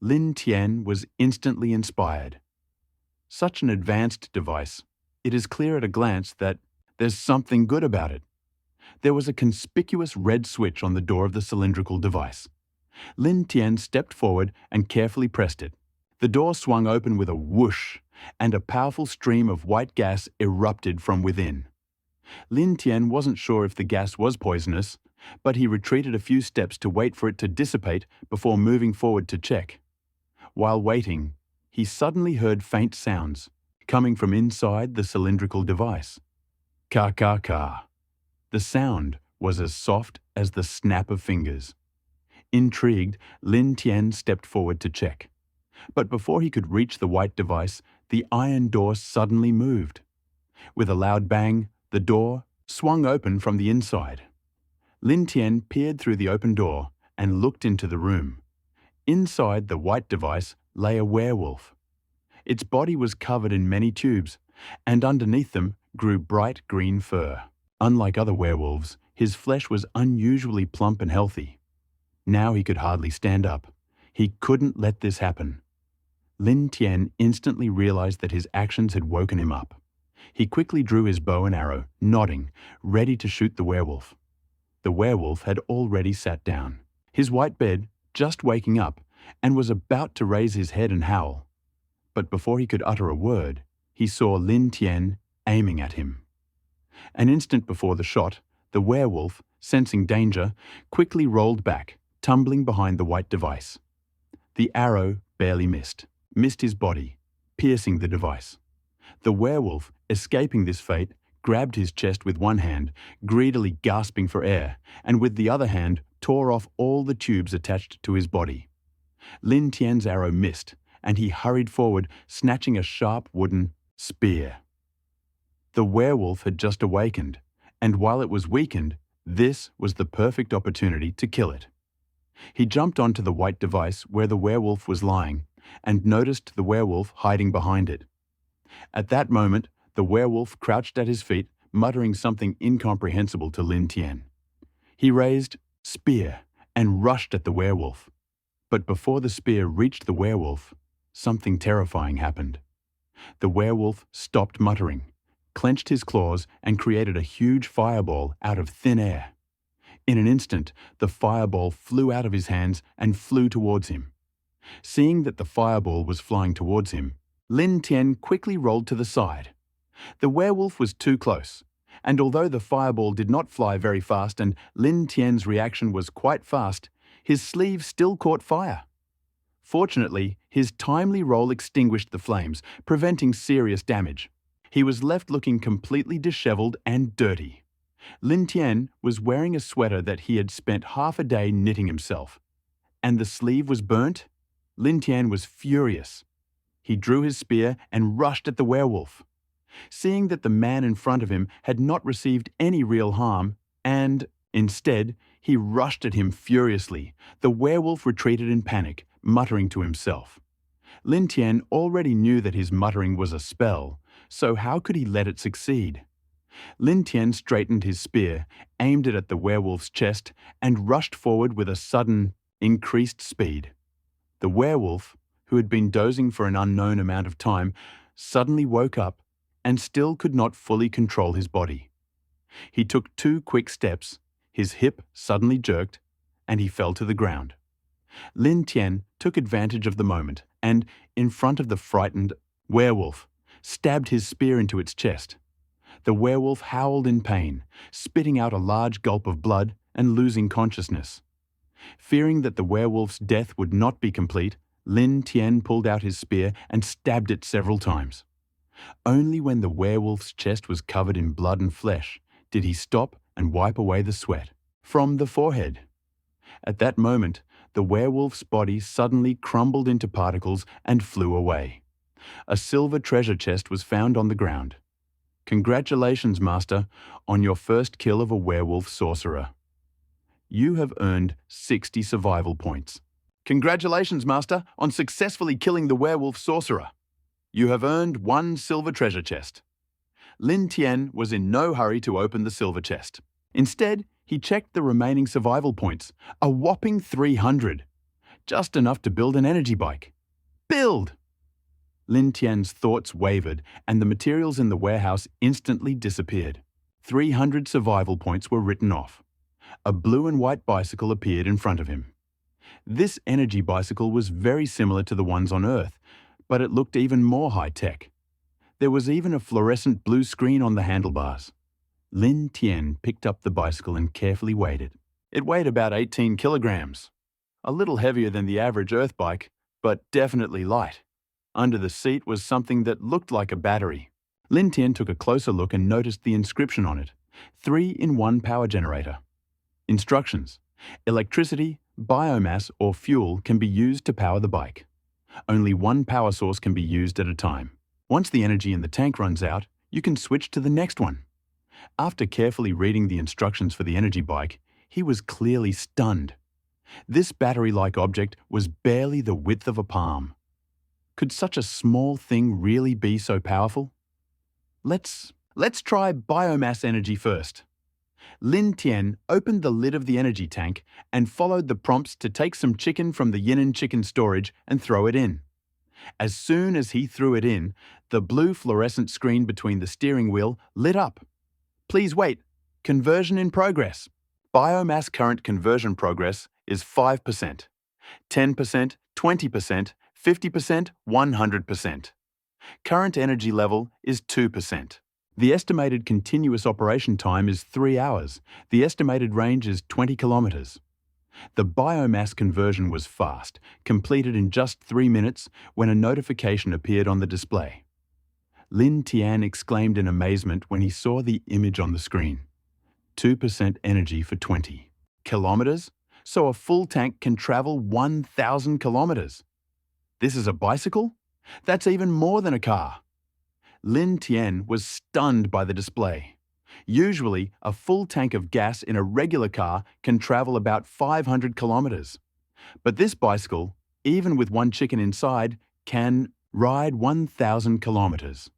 Lin Tian was instantly inspired. Such an advanced device, it is clear at a glance that there's something good about it. There was a conspicuous red switch on the door of the cylindrical device. Lin Tian stepped forward and carefully pressed it. The door swung open with a whoosh, and a powerful stream of white gas erupted from within. Lin Tian wasn't sure if the gas was poisonous, but he retreated a few steps to wait for it to dissipate before moving forward to check. While waiting, he suddenly heard faint sounds coming from inside the cylindrical device. Ka-ka-ka. The sound was as soft as the snap of fingers. Intrigued, Lin Tian stepped forward to check. But before he could reach the white device, the iron door suddenly moved. With a loud bang, the door swung open from the inside. Lin Tian peered through the open door and looked into the room. Inside the white device lay a werewolf. Its body was covered in many tubes, and underneath them grew bright green fur. Unlike other werewolves, his flesh was unusually plump and healthy. Now he could hardly stand up. He couldn't let this happen. Lin Tian instantly realized that his actions had woken him up. He quickly drew his bow and arrow, nodding, ready to shoot the werewolf. The werewolf had already sat down, his white bed just waking up, and was about to raise his head and howl. But before he could utter a word, he saw Lin Tian aiming at him. An instant before the shot, the werewolf, sensing danger, quickly rolled back, tumbling behind the white device. The arrow barely missed his body, piercing the device. The werewolf, escaping this fate, grabbed his chest with one hand, greedily gasping for air, and with the other hand tore off all the tubes attached to his body. Lin Tian's arrow missed, and he hurried forward, snatching a sharp wooden spear. The werewolf had just awakened, and while it was weakened, this was the perfect opportunity to kill it. He jumped onto the white device where the werewolf was lying, and noticed the werewolf hiding behind it. At that moment, the werewolf crouched at his feet, muttering something incomprehensible to Lin Tian. He raised spear and rushed at the werewolf. But before the spear reached the werewolf, something terrifying happened. The werewolf stopped muttering, clenched his claws, and created a huge fireball out of thin air. In an instant, the fireball flew out of his hands and flew towards him. Seeing that the fireball was flying towards him, Lin Tian quickly rolled to the side. The werewolf was too close, and although the fireball did not fly very fast and Lin Tian's reaction was quite fast, his sleeve still caught fire. Fortunately, his timely roll extinguished the flames, preventing serious damage. He was left looking completely disheveled and dirty. Lin Tian was wearing a sweater that he had spent half a day knitting himself. And the sleeve was burnt? Lin Tian was furious. He drew his spear and rushed at the werewolf. Seeing that the man in front of him had not received any real harm, and, instead, he rushed at him furiously, the werewolf retreated in panic, muttering to himself. Lin Tian already knew that his muttering was a spell, so how could he let it succeed? Lin Tian straightened his spear, aimed it at the werewolf's chest, and rushed forward with a sudden, increased speed. The werewolf, who had been dozing for an unknown amount of time, suddenly woke up and still could not fully control his body. He took 2 quick steps, his hip suddenly jerked, and he fell to the ground. Lin Tian took advantage of the moment and, in front of the frightened werewolf, stabbed his spear into its chest. The werewolf howled in pain, spitting out a large gulp of blood and losing consciousness. Fearing that the werewolf's death would not be complete, Lin Tian pulled out his spear and stabbed it several times. Only when the werewolf's chest was covered in blood and flesh did he stop and wipe away the sweat from the forehead. At that moment, the werewolf's body suddenly crumbled into particles and flew away. A silver treasure chest was found on the ground. Congratulations, Master, on your first kill of a werewolf sorcerer. You have earned 60 survival points. Congratulations, Master, on successfully killing the werewolf sorcerer. You have earned 1 silver treasure chest. Lin Tian was in no hurry to open the silver chest. Instead, he checked the remaining survival points, a whopping 300. Just enough to build an energy bike. Build! Lin Tian's thoughts wavered, and the materials in the warehouse instantly disappeared. 300 survival points were written off. A blue and white bicycle appeared in front of him. This energy bicycle was very similar to the ones on Earth, but it looked even more high-tech. There was even a fluorescent blue screen on the handlebars. Lin Tian picked up the bicycle and carefully weighed it. It weighed about 18 kilograms. A little heavier than the average Earth bike, but definitely light. Under the seat was something that looked like a battery. Lin Tian took a closer look and noticed the inscription on it: 3-in-1 power generator. Instructions: electricity, biomass or fuel can be used to power the bike. Only one power source can be used at a time. Once the energy in the tank runs out, you can switch to the next one. After carefully reading the instructions for the energy bike, he was clearly stunned. This battery-like object was barely the width of a palm. Could such a small thing really be so powerful? Let's try biomass energy first. Lin Tian opened the lid of the energy tank and followed the prompts to take some chicken from the Yin'an chicken storage and throw it in. As soon as he threw it in, the blue fluorescent screen between the steering wheel lit up. Please wait. Conversion in progress. Biomass current conversion progress is 5%, 10%, 20%, 50%, 100%. Current energy level is 2%. The estimated continuous operation time is 3 hours. The estimated range is 20 kilometers. The biomass conversion was fast, completed in just 3 minutes when a notification appeared on the display. Lin Tian exclaimed in amazement when he saw the image on the screen. 2% energy for 20 kilometers? So a full tank can travel 1,000 kilometers. This is a bicycle? That's even more than a car. Lin Tian was stunned by the display. Usually, a full tank of gas in a regular car can travel about 500 kilometers. But this bicycle, even with one chicken inside, can ride 1,000 kilometers.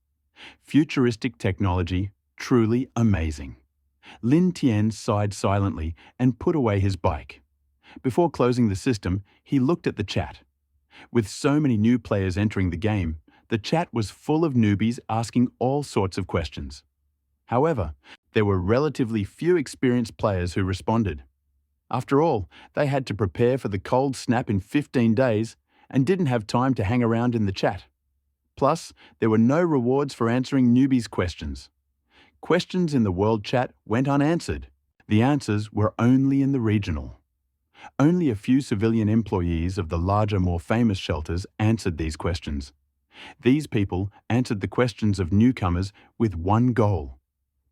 Futuristic technology, truly amazing. Lin Tian sighed silently and put away his bike. Before closing the system, he looked at the chat. With so many new players entering the game, the chat was full of newbies asking all sorts of questions. However, there were relatively few experienced players who responded. After all, they had to prepare for the cold snap in 15 days and didn't have time to hang around in the chat. Plus, there were no rewards for answering newbies' questions. Questions in the world chat went unanswered. The answers were only in the regional. Only a few civilian employees of the larger, more famous shelters answered these questions. These people answered the questions of newcomers with one goal: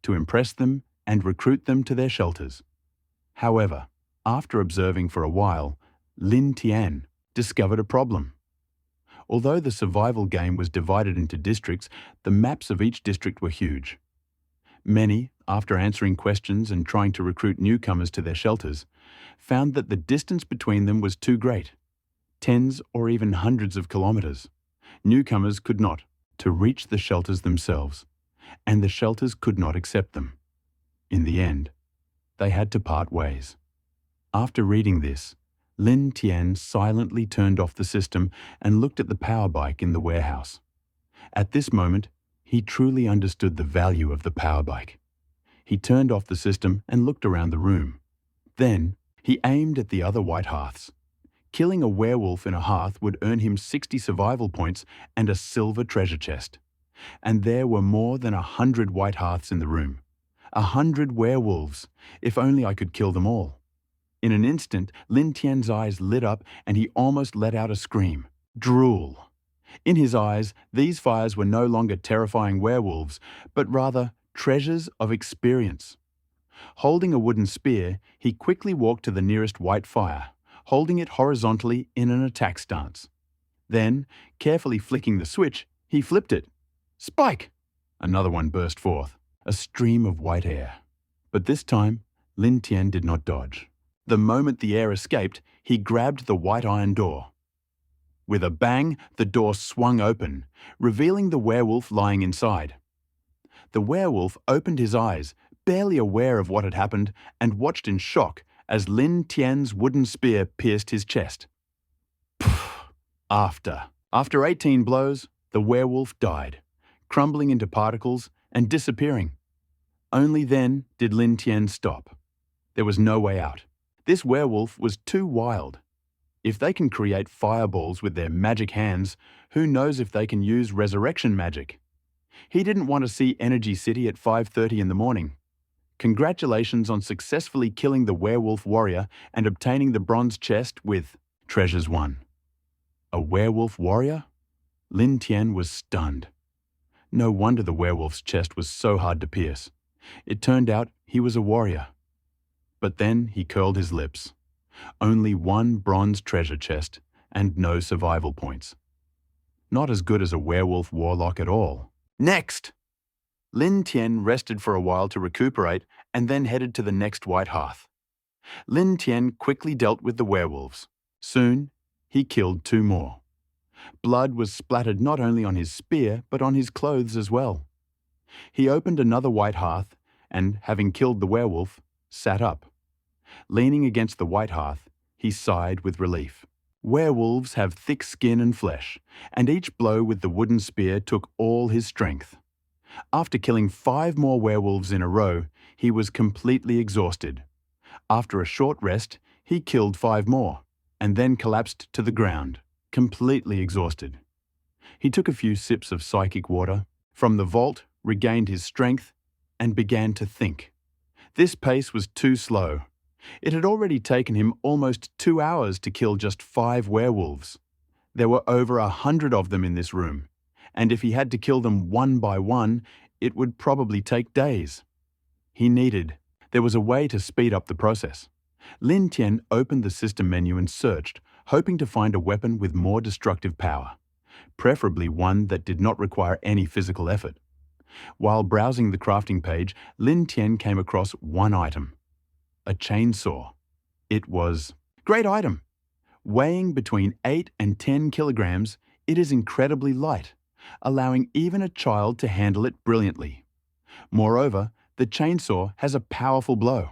to impress them and recruit them to their shelters. However, after observing for a while, Lin Tian discovered a problem. Although the survival game was divided into districts, the maps of each district were huge. Many, after answering questions and trying to recruit newcomers to their shelters, found that the distance between them was too great, tens or even hundreds of kilometers. Newcomers could not, to reach the shelters themselves. and the shelters could not accept them. In the end, they had to part ways. After reading this, Lin Tian silently turned off the system and looked at the power bike in the warehouse. At this moment, he truly understood the value of the power bike. He turned off the system and looked around the room. Then, he aimed at the other white hearths. Killing a werewolf in a hearth would earn him 60 survival points and a silver treasure chest. And there were more than 100 white hearths in the room. 100 werewolves. If only I could kill them all. In an instant, Lin Tian's eyes lit up and he almost let out a scream. Drool. In his eyes, these fires were no longer terrifying werewolves, but rather treasures of experience. Holding a wooden spear, he quickly walked to the nearest white fire, holding it horizontally in an attack stance. Then, carefully flicking the switch, he flipped it. Spike! Another one burst forth, a stream of white air. But this time, Lin Tian did not dodge. The moment the air escaped, he grabbed the white iron door. With a bang, the door swung open, revealing the werewolf lying inside. The werewolf opened his eyes, barely aware of what had happened, and watched in shock as Lin Tian's wooden spear pierced his chest. After 18 blows, the werewolf died, crumbling into particles and disappearing. Only then did Lin Tian stop. There was no way out. This werewolf was too wild. If they can create fireballs with their magic hands, who knows if they can use resurrection magic? He didn't want to see Energy City at 5:30 in the morning. Congratulations on successfully killing the werewolf warrior and obtaining the bronze chest with Treasures 1. A werewolf warrior? Lin Tian was stunned. No wonder the werewolf's chest was so hard to pierce. It turned out he was a warrior. But then he curled his lips. Only one bronze treasure chest and no survival points. Not as good as a werewolf warlock at all. Next! Lin Tian rested for a while to recuperate and then headed to the next white hearth. Lin Tian quickly dealt with the werewolves. Soon, he killed 2 more. Blood was splattered not only on his spear but on his clothes as well. He opened another white hearth and, having killed the werewolf, sat up. Leaning against the white hearth, he sighed with relief. Werewolves have thick skin and flesh, and each blow with the wooden spear took all his strength. After killing 5 more werewolves in a row, he was completely exhausted. After a short rest, he killed 5 more, and then collapsed to the ground, completely exhausted. He took a few sips of psychic water, from the vault, regained his strength, and began to think. This pace was too slow. It had already taken him almost 2 hours to kill just 5 werewolves. There were over 100 of them in this room, and if he had to kill them one by one, it would probably take days. There was a way to speed up the process. Lin Tian opened the system menu and searched, hoping to find a weapon with more destructive power, preferably one that did not require any physical effort. While browsing the crafting page, Lin Tian came across one item. A chainsaw. It was great item. Weighing between 8 and 10 kilograms, it is incredibly light, allowing even a child to handle it brilliantly. Moreover, the chainsaw has a powerful blow.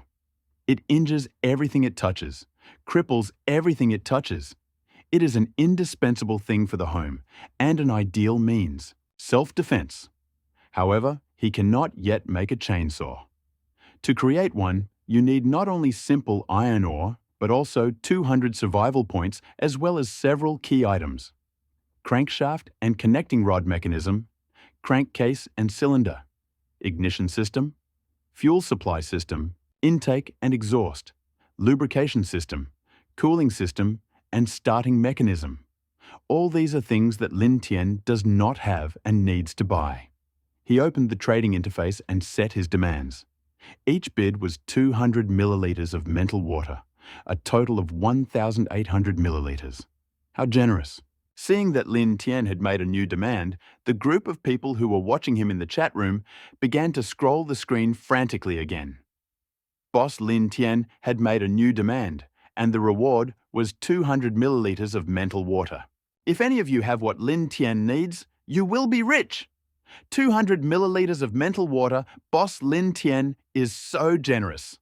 It injures everything it touches, cripples everything it touches. It is an indispensable thing for the home and an ideal means, self-defense. However, he cannot yet make a chainsaw. To create one, you need not only simple iron ore, but also 200 survival points as well as several key items. Crankshaft and connecting rod mechanism, crankcase and cylinder, ignition system, fuel supply system, intake and exhaust, lubrication system, cooling system, and starting mechanism. All these are things that Lin Tian does not have and needs to buy. He opened the trading interface and set his demands. Each bid was 200 milliliters of mental water, a total of 1,800 milliliters. How generous. Seeing that Lin Tian had made a new demand, the group of people who were watching him in the chat room began to scroll the screen frantically again. Boss Lin Tian had made a new demand, and the reward was 200 milliliters of mental water. If any of you have what Lin Tian needs, you will be rich. 200 milliliters of mental water. Boss Lin Tian is so generous.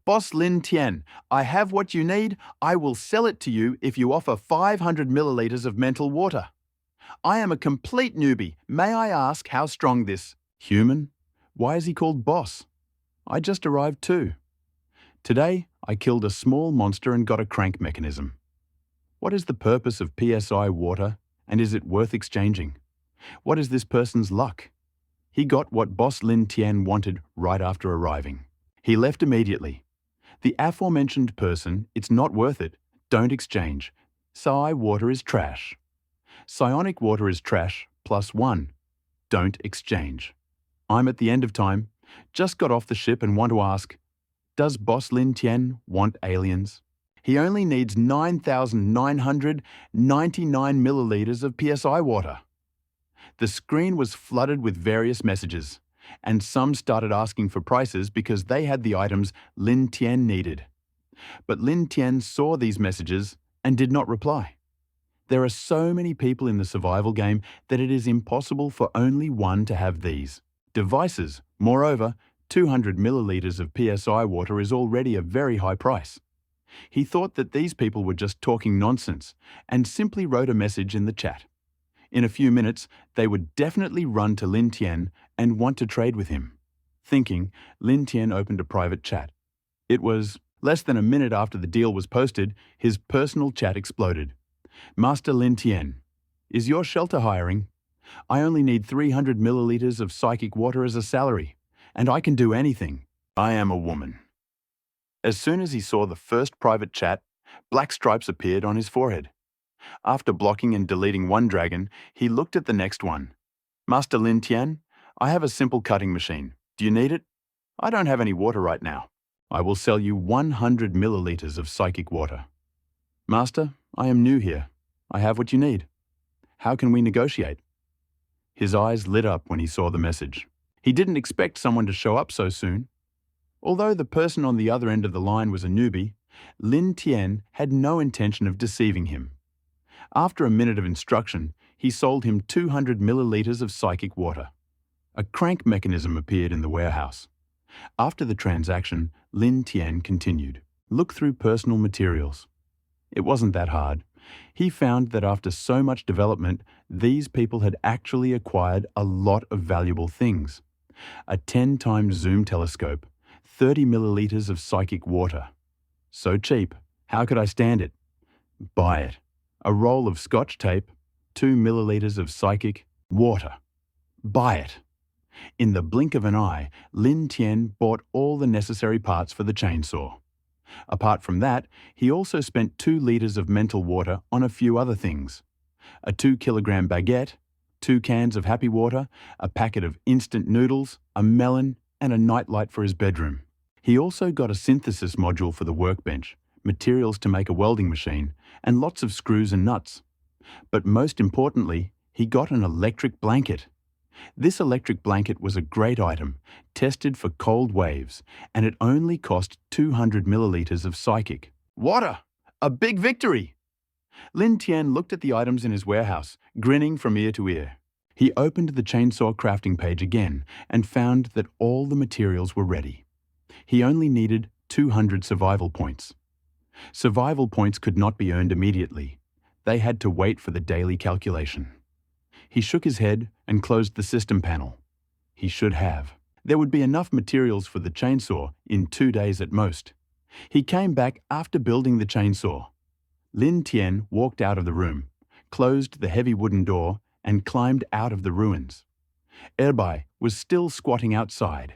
Boss Lin Tian, I have what you need. I will sell it to you if you offer 500 milliliters of mental water. I am a complete newbie. May I ask how strong this human? Why is he called boss? I just arrived too. Today, I killed a small monster and got a crank mechanism. What is the purpose of PSI water, and is it worth exchanging? What is this person's luck? He got what Boss Lin Tian wanted right after arriving. He left immediately. The aforementioned person, it's not worth it. Don't exchange. Psi water is trash. Psionic water is trash, +1. Don't exchange. I'm at the end of time. Just got off the ship and want to ask, does Boss Lin Tian want aliens? He only needs 9,999 milliliters of PSI water. The screen was flooded with various messages, and some started asking for prices because they had the items Lin Tian needed. But Lin Tian saw these messages and did not reply. There are so many people in the survival game that it is impossible for only one to have these devices. Moreover, 200 milliliters of PSI water is already a very high price. He thought that these people were just talking nonsense and simply wrote a message in the chat. In a few minutes, they would definitely run to Lin Tian and want to trade with him. Thinking, Lin Tian opened a private chat. It was less than a minute after the deal was posted, his personal chat exploded. Master Lin Tian, is your shelter hiring? I only need 300 milliliters of psychic water as a salary, and I can do anything. I am a woman. As soon as he saw the first private chat, black stripes appeared on his forehead. After blocking and deleting one dragon, he looked at the next one. Master Lin Tian, I have a simple cutting machine. Do you need it? I don't have any water right now. I will sell you 100 milliliters of psychic water. Master, I am new here. I have what you need. How can we negotiate? His eyes lit up when he saw the message. He didn't expect someone to show up so soon. Although the person on the other end of the line was a newbie, Lin Tian had no intention of deceiving him. After a minute of instruction, he sold him 200 milliliters of psychic water. A crank mechanism appeared in the warehouse. After the transaction, Lin Tian continued. Look through personal materials. It wasn't that hard. He found that after so much development, these people had actually acquired a lot of valuable things. A 10-times zoom telescope, 30 milliliters of psychic water. So cheap, how could I stand it? Buy it. A roll of scotch tape, 2 milliliters of psychic water. Buy it. In the blink of an eye, Lin Tian bought all the necessary parts for the chainsaw. Apart from that, he also spent 2 liters of mental water on a few other things. A 2-kilogram baguette, 2 cans of happy water, a packet of instant noodles, a melon, and a nightlight for his bedroom. He also got a synthesis module for the workbench, materials to make a welding machine, and lots of screws and nuts. But most importantly, he got an electric blanket. This electric blanket was a great item, tested for cold waves, and it only cost 200 milliliters of psychic water. A big victory! Lin Tian looked at the items in his warehouse, grinning from ear to ear. He opened the chainsaw crafting page again and found that all the materials were ready. He only needed 200 survival points. Survival points could not be earned immediately. They had to wait for the daily calculation. He shook his head and closed the system panel. He should have. There would be enough materials for the chainsaw in 2 days at most. He came back after building the chainsaw. Lin Tian walked out of the room, closed the heavy wooden door, and climbed out of the ruins. Erbai was still squatting outside.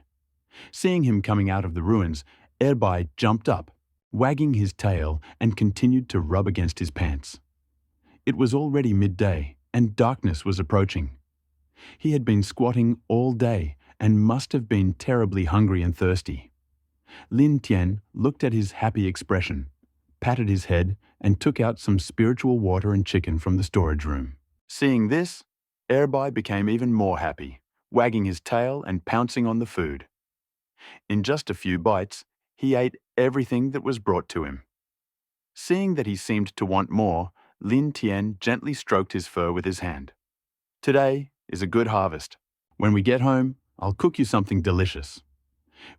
Seeing him coming out of the ruins, Erbai jumped up, wagging his tail, and continued to rub against his pants. It was already midday, and darkness was approaching. He had been squatting all day and must have been terribly hungry and thirsty. Lin Tian looked at his happy expression, patted his head, and took out some spiritual water and chicken from the storage room. Seeing this, Erbai became even more happy, wagging his tail and pouncing on the food. In just a few bites, he ate everything that was brought to him. Seeing that he seemed to want more, Lin Tian gently stroked his fur with his hand. Today is a good harvest. When we get home, I'll cook you something delicious."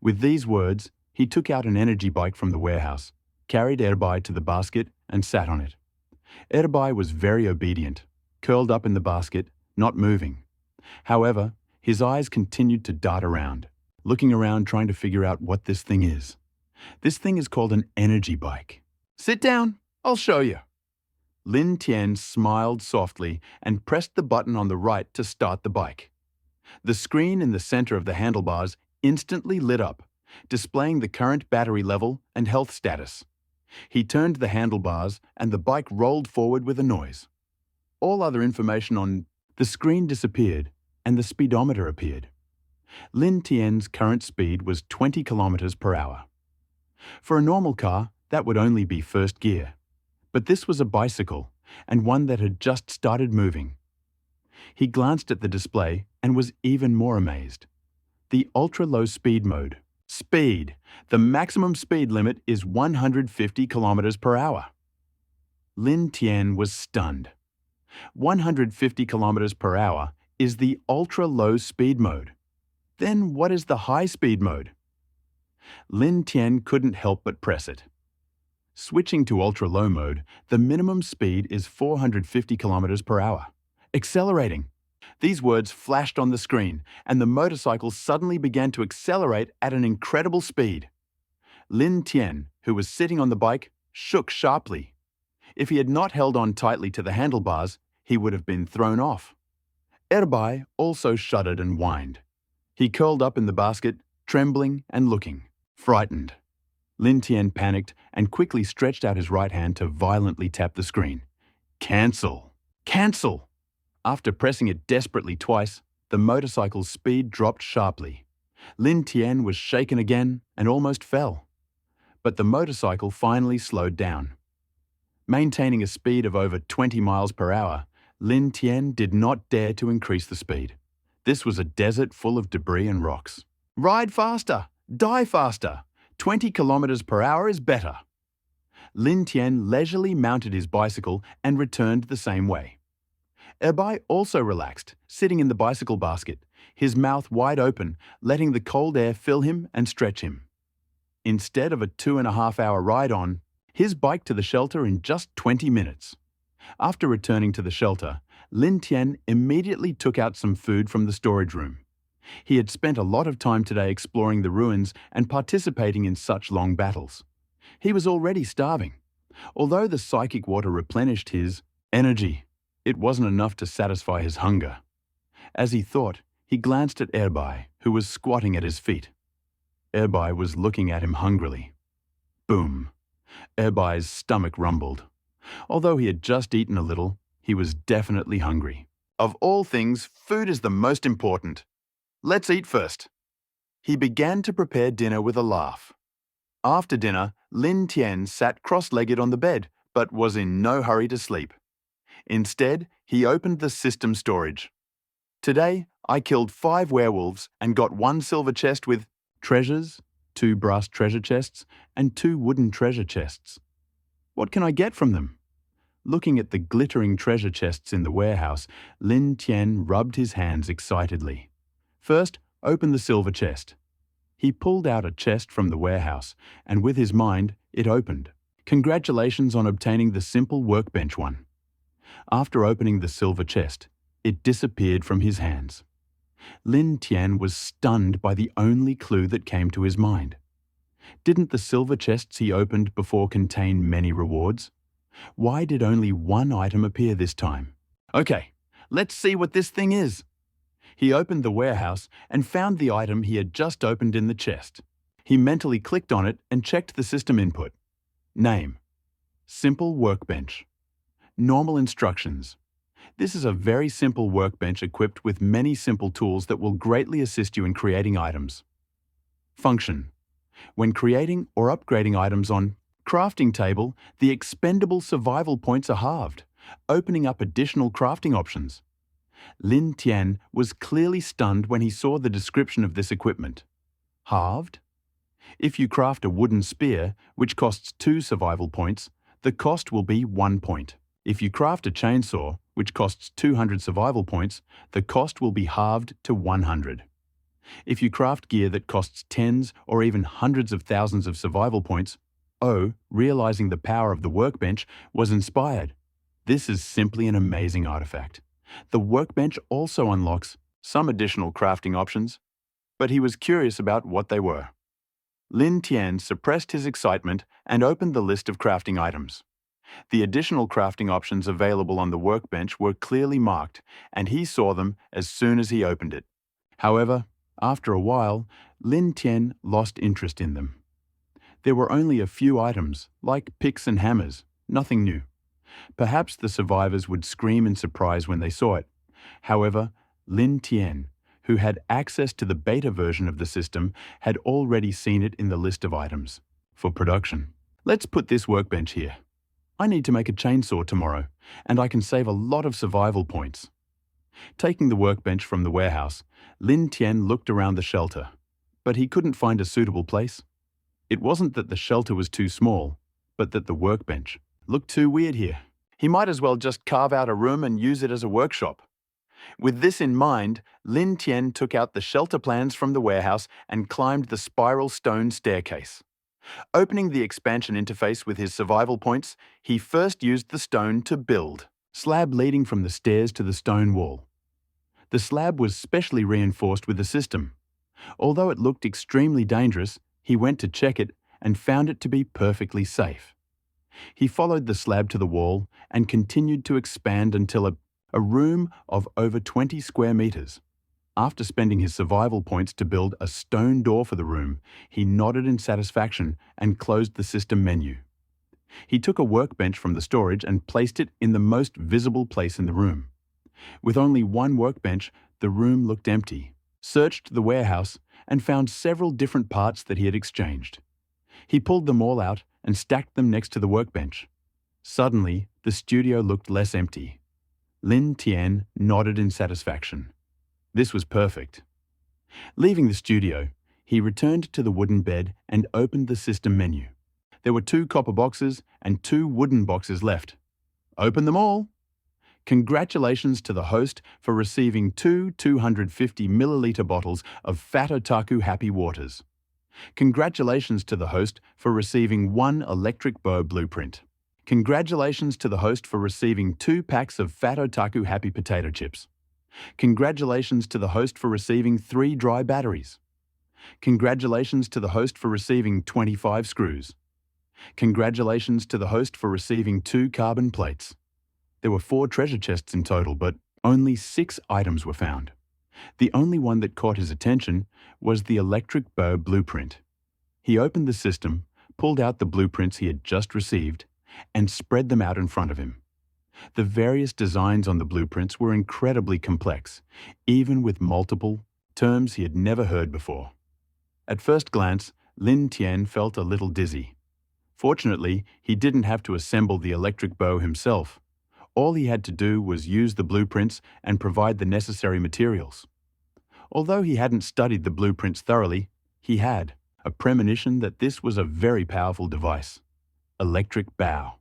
With these words, he took out an energy bike from the warehouse, carried Erbai to the basket, and sat on it. Erbai was very obedient, curled up in the basket, not moving. However, his eyes continued to dart around, looking around trying to figure out what this thing is. This thing is called an energy bike. "Sit down, I'll show you." Lin Tian smiled softly and pressed the button on the right to start the bike. The screen in the center of the handlebars instantly lit up, displaying the current battery level and health status. He turned the handlebars and the bike rolled forward with a noise. All other information on the screen disappeared and the speedometer appeared. Lin Tian's current speed was 20 kilometers per hour. For a normal car, that would only be first gear. But this was a bicycle, and one that had just started moving. He glanced at the display and was even more amazed. The ultra-low speed mode. Speed. The maximum speed limit is 150 kilometers per hour. Lin Tian was stunned. 150 kilometers per hour is the ultra-low speed mode. Then what is the high speed mode? Lin Tian couldn't help but press it. Switching to ultra-low mode, the minimum speed is 450 kilometers per hour. Accelerating. These words flashed on the screen, and the motorcycle suddenly began to accelerate at an incredible speed. Lin Tian, who was sitting on the bike, shook sharply. If he had not held on tightly to the handlebars, he would have been thrown off. Erbai also shuddered and whined. He curled up in the basket, trembling and looking, frightened. Lin Tian panicked and quickly stretched out his right hand to violently tap the screen. "Cancel! Cancel!" After pressing it desperately twice, the motorcycle's speed dropped sharply. Lin Tian was shaken again and almost fell. But the motorcycle finally slowed down. Maintaining a speed of over 20 miles per hour, Lin Tian did not dare to increase the speed. This was a desert full of debris and rocks. "Ride faster! Die faster! 20 kilometers per hour is better." Lin Tian leisurely mounted his bicycle and returned the same way. Erbai also relaxed, sitting in the bicycle basket, his mouth wide open, letting the cold air fill him and stretch him. Instead of a 2.5-hour ride on, his bike to the shelter in just 20 minutes. After returning to the shelter, Lin Tian immediately took out some food from the storage room. He had spent a lot of time today exploring the ruins and participating in such long battles. He was already starving. Although the psychic water replenished his energy, it wasn't enough to satisfy his hunger. As he thought, he glanced at Erbai, who was squatting at his feet. Erbai was looking at him hungrily. Boom! Erbai's stomach rumbled. Although he had just eaten a little, he was definitely hungry. Of all things, food is the most important. Let's eat first. He began to prepare dinner with a laugh. After dinner, Lin Tian sat cross-legged on the bed, but was in no hurry to sleep. Instead, he opened the system storage. "Today, I killed 5 werewolves and got 1 silver chest with treasures, 2 brass treasure chests, and 2 wooden treasure chests. What can I get from them?" Looking at the glittering treasure chests in the warehouse, Lin Tian rubbed his hands excitedly. First, open the silver chest. He pulled out a chest from the warehouse, and with his mind, it opened. Congratulations on obtaining the simple workbench one. After opening the silver chest, it disappeared from his hands. Lin Tian was stunned by the only clue that came to his mind. Didn't the silver chests he opened before contain many rewards? Why did only 1 item appear this time? "Okay, let's see what this thing is." He opened the warehouse and found the item he had just opened in the chest. He mentally clicked on it and checked the system input. Name: Simple Workbench. Normal instructions. This is a very simple workbench equipped with many simple tools that will greatly assist you in creating items. Function: when creating or upgrading items on crafting table, the expendable survival points are halved, opening up additional crafting options. Lin Tian was clearly stunned when he saw the description of this equipment. Halved? If you craft a wooden spear, which costs 2 survival points, the cost will be 1 point. If you craft a chainsaw, which costs 200 survival points, the cost will be halved to 100. If you craft gear that costs tens or even hundreds of thousands of survival points, realizing the power of the workbench, was inspired. This is simply an amazing artifact. The workbench also unlocks some additional crafting options, but he was curious about what they were. Lin Tian suppressed his excitement and opened the list of crafting items. The additional crafting options available on the workbench were clearly marked, and he saw them as soon as he opened it. However, after a while, Lin Tian lost interest in them. There were only a few items, like picks and hammers, nothing new. Perhaps the survivors would scream in surprise when they saw it. However, Lin Tian, who had access to the beta version of the system, had already seen it in the list of items for production. Let's put this workbench here. I need to make a chainsaw tomorrow, and I can save a lot of survival points. Taking the workbench from the warehouse, Lin Tian looked around the shelter, but he couldn't find a suitable place. It wasn't that the shelter was too small, but that the workbench looked too weird here. He might as well just carve out a room and use it as a workshop. With this in mind, Lin Tian took out the shelter plans from the warehouse and climbed the spiral stone staircase. Opening the expansion interface with his survival points, he first used the stone to build slab leading from the stairs to the stone wall. The slab was specially reinforced with the system. Although it looked extremely dangerous, he went to check it and found it to be perfectly safe. He followed the slab to the wall and continued to expand until a room of over 20 square meters. After spending his survival points to build a stone door for the room, he nodded in satisfaction and closed the system menu. He took a workbench from the storage and placed it in the most visible place in the room. With only one workbench, the room looked empty. Searched the warehouse and found several different parts that he had exchanged. He pulled them all out and stacked them next to the workbench. Suddenly, the studio looked less empty. Lin Tian nodded in satisfaction. This was perfect. Leaving the studio, he returned to the wooden bed and opened the system menu. There were 2 copper boxes and 2 wooden boxes left. Open them all! Congratulations to the host for receiving 2 250 milliliter bottles of Fat Otaku Happy Waters. Congratulations to the host for receiving 1 electric bow blueprint. Congratulations to the host for receiving 2 packs of Fat Otaku Happy Potato Chips. Congratulations to the host for receiving 3 dry batteries. Congratulations to the host for receiving 25 screws. Congratulations to the host for receiving 2 carbon plates. There were 4 treasure chests in total, but only 6 items were found. The only one that caught his attention was the electric bow blueprint. He opened the system, pulled out the blueprints he had just received, and spread them out in front of him. The various designs on the blueprints were incredibly complex, even with multiple terms he had never heard before. At first glance, Lin Tian felt a little dizzy. Fortunately, he didn't have to assemble the electric bow himself. All he had to do was use the blueprints and provide the necessary materials. Although he hadn't studied the blueprints thoroughly, he had a premonition that this was a very powerful device. Electric bow.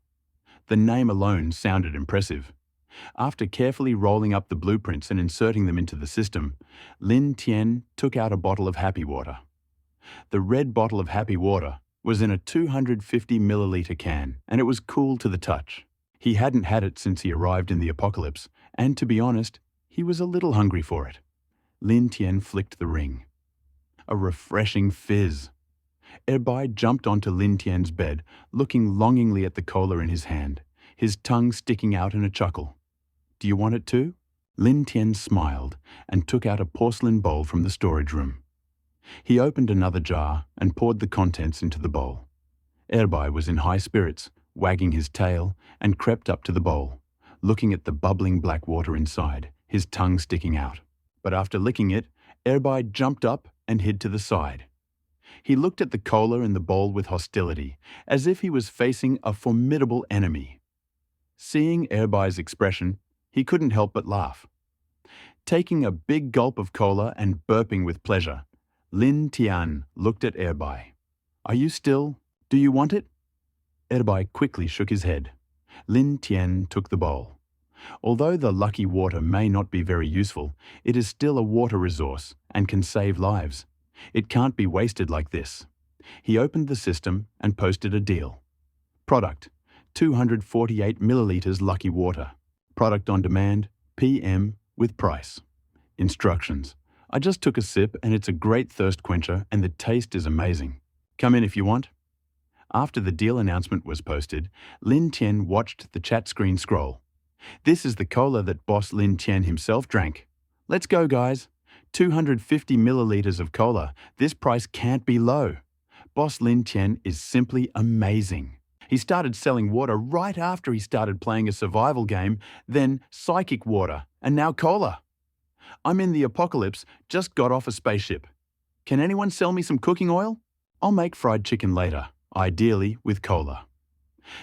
The name alone sounded impressive. After carefully rolling up the blueprints and inserting them into the system, Lin Tian took out a bottle of happy water. The red bottle of happy water was in a 250 milliliter can, and it was cool to the touch. He hadn't had it since he arrived in the apocalypse, and to be honest, he was a little hungry for it. Lin Tian flicked the ring. A refreshing fizz. Erbai jumped onto Lin Tian's bed, looking longingly at the cola in his hand, his tongue sticking out in a chuckle. "Do you want it too?" Lin Tian smiled and took out a porcelain bowl from the storage room. He opened another jar and poured the contents into the bowl. Erbai was in high spirits, wagging his tail, and crept up to the bowl, looking at the bubbling black water inside, his tongue sticking out. But after licking it, Erbai jumped up and hid to the side. He looked at the cola in the bowl with hostility, as if he was facing a formidable enemy. Seeing Erbai's expression, he couldn't help but laugh. Taking a big gulp of cola and burping with pleasure, Lin Tian looked at Erbai. "Are you still? Do you want it?" Erbai quickly shook his head. Lin Tian took the bowl. Although the lucky water may not be very useful, it is still a water resource and can save lives. It can't be wasted like this. He opened the system and posted a deal. Product: 248 milliliters lucky water. Product on demand, PM, with price. Instructions: I just took a sip and it's a great thirst quencher and the taste is amazing. Come in if you want. After the deal announcement was posted, Lin Tian watched the chat screen scroll. This is the cola that boss Lin Tian himself drank. Let's go, guys. 250 milliliters of cola. This price can't be low. Boss Lin Tian is simply amazing. He started selling water right after he started playing a survival game, then psychic water, and now cola. I'm in the apocalypse, just got off a spaceship. Can anyone sell me some cooking oil? I'll make fried chicken later, ideally with cola.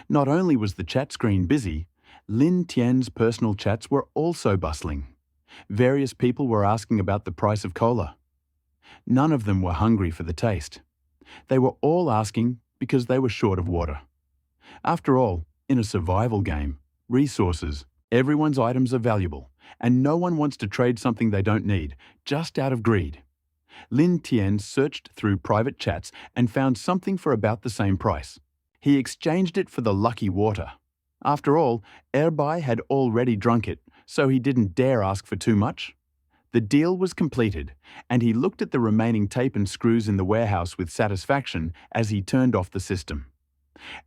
Not only was the chat screen busy, Lin Tian's personal chats were also bustling. Various people were asking about the price of cola. None of them were hungry for the taste. They were all asking because they were short of water. After all, in a survival game, resources, everyone's items are valuable, and no one wants to trade something they don't need, just out of greed. Lin Tian searched through private chats and found something for about the same price. He exchanged it for the lucky water. After all, Erbai had already drunk it, so he didn't dare ask for too much. The deal was completed, and he looked at the remaining tape and screws in the warehouse with satisfaction as he turned off the system.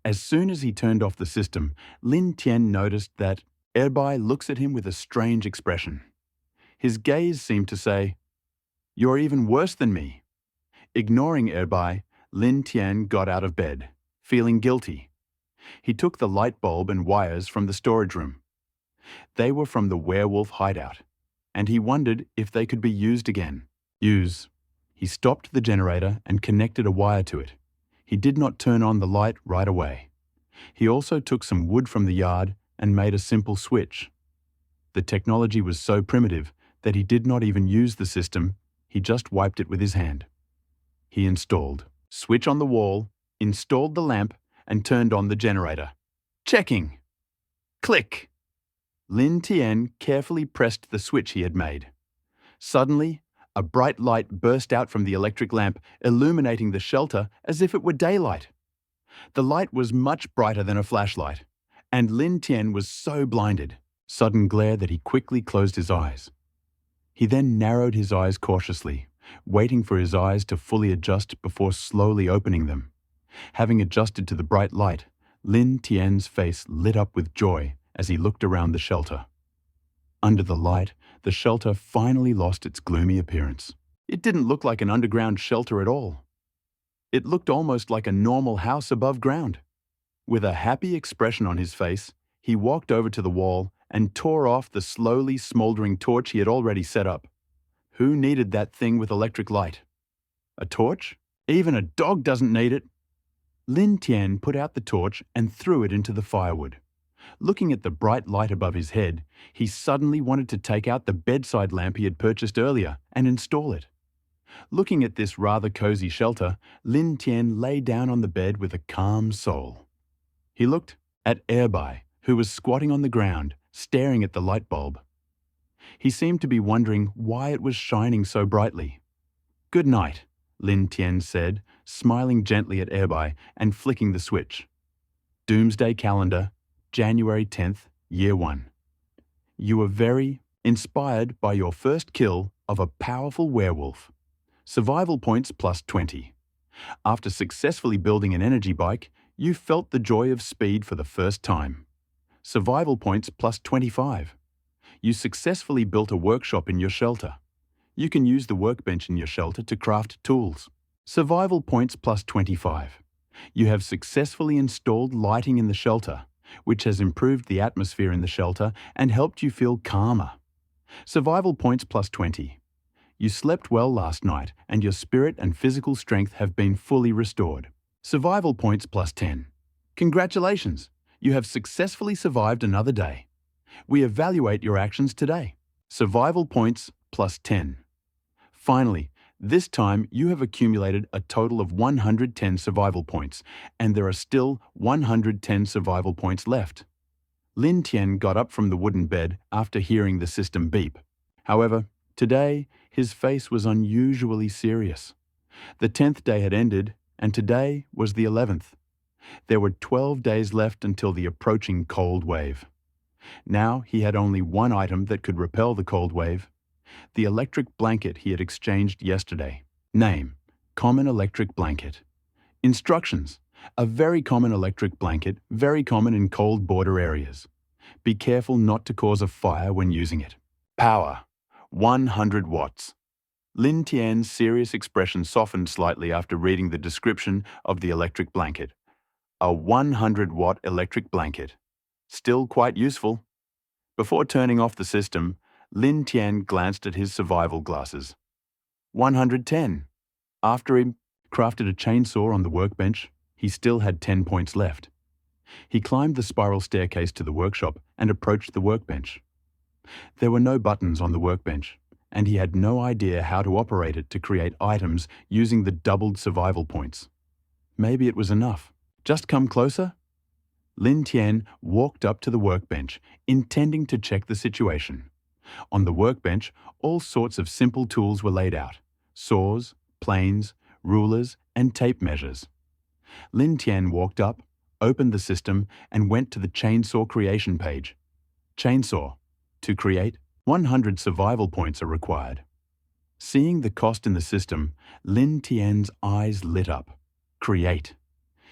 As soon as he turned off the system, Lin Tian noticed that Erbai looks at him with a strange expression. His gaze seemed to say, "You're even worse than me." Ignoring Erbai, Lin Tian got out of bed, feeling guilty. He took the light bulb and wires from the storage room. They were from the werewolf hideout, and he wondered if they could be used again. Use. He stopped the generator and connected a wire to it. He did not turn on the light right away. He also took some wood from the yard and made a simple switch. The technology was so primitive that he did not even use the system, he just wiped it with his hand. He installed. Switch on the wall, installed the lamp, and turned on the generator. Checking. Click. Lin Tian carefully pressed the switch he had made. Suddenly, a bright light burst out from the electric lamp, illuminating the shelter as if it were daylight. The light was much brighter than a flashlight, and Lin Tian was so blinded, sudden glare, that he quickly closed his eyes. He then narrowed his eyes cautiously, waiting for his eyes to fully adjust before slowly opening them. Having adjusted to the bright light, Lin Tian's face lit up with joy as he looked around the shelter. Under the light, the shelter finally lost its gloomy appearance. It didn't look like an underground shelter at all. It looked almost like a normal house above ground. With a happy expression on his face, he walked over to the wall and tore off the slowly smoldering torch he had already set up. Who needed that thing with electric light? A torch? Even a dog doesn't need it. Lin Tian put out the torch and threw it into the firewood. Looking at the bright light above his head, he suddenly wanted to take out the bedside lamp he had purchased earlier and install it. Looking at this rather cozy shelter, Lin Tian lay down on the bed with a calm soul. He looked at Erbai, who was squatting on the ground, staring at the light bulb. He seemed to be wondering why it was shining so brightly. "Good night," Lin Tian said, smiling gently at Erbai and flicking the switch. Doomsday Calendar, January 10th, Year 1. You were very inspired by your first kill of a powerful werewolf. Survival points plus 20. After successfully building an energy bike, you felt the joy of speed for the first time. Survival points plus 25. You successfully built a workshop in your shelter. You can use the workbench in your shelter to craft tools. Survival points plus 25. You have successfully installed lighting in the shelter, which has improved the atmosphere in the shelter and helped you feel calmer. Survival points plus 20. You slept well last night and your spirit and physical strength have been fully restored. Survival points plus 10. Congratulations! You have successfully survived another day. We evaluate your actions today. Survival points plus 10. Finally, this time you have accumulated a total of 110 survival points, and there are still 110 survival points left. Lin Tian got up from the wooden bed after hearing the system beep. However, today his face was unusually serious. The 10th day had ended, and today was the 11th. There were 12 days left until the approaching cold wave. Now he had only one item that could repel the cold wave: the electric blanket he had exchanged yesterday. Name: common electric blanket. Instructions: a very common electric blanket, very common in cold border areas. Be careful not to cause a fire when using it. Power: 100 watts. Lin Tian's serious expression softened slightly after reading the description of the electric blanket. A 100-watt electric blanket. Still quite useful. Before turning off the system, Lin Tian glanced at his survival glasses. 110. After he crafted a chainsaw on the workbench, he still had 10 points left. He climbed the spiral staircase to the workshop and approached the workbench. There were no buttons on the workbench, and he had no idea how to operate it to create items using the doubled survival points. Maybe it was enough. Just come closer? Lin Tian walked up to the workbench, intending to check the situation. On the workbench, all sorts of simple tools were laid out: saws, planes, rulers, and tape measures. Lin Tian walked up, opened the system, and went to the chainsaw creation page. Chainsaw. To create, 100 survival points are required. Seeing the cost in the system, Lin Tian's eyes lit up. Create.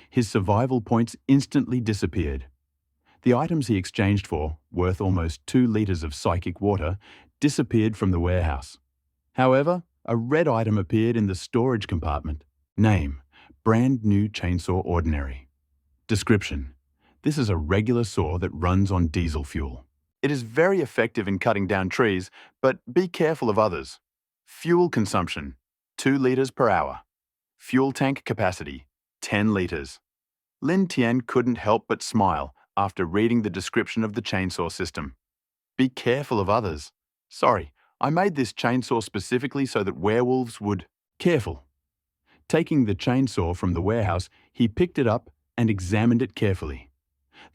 His survival points instantly disappeared. The items he exchanged for, worth almost 2 liters of psychic water, disappeared from the warehouse. However, a red item appeared in the storage compartment. Name: brand new chainsaw ordinary. Description: this is a regular saw that runs on diesel fuel. It is very effective in cutting down trees, but be careful of others. Fuel consumption: 2 liters per hour. Fuel tank capacity: 10 liters. Lin Tian couldn't help but smile after reading the description of the chainsaw system. Be careful of others. Sorry, I made this chainsaw specifically so that werewolves would... Careful. Taking the chainsaw from the warehouse, he picked it up and examined it carefully.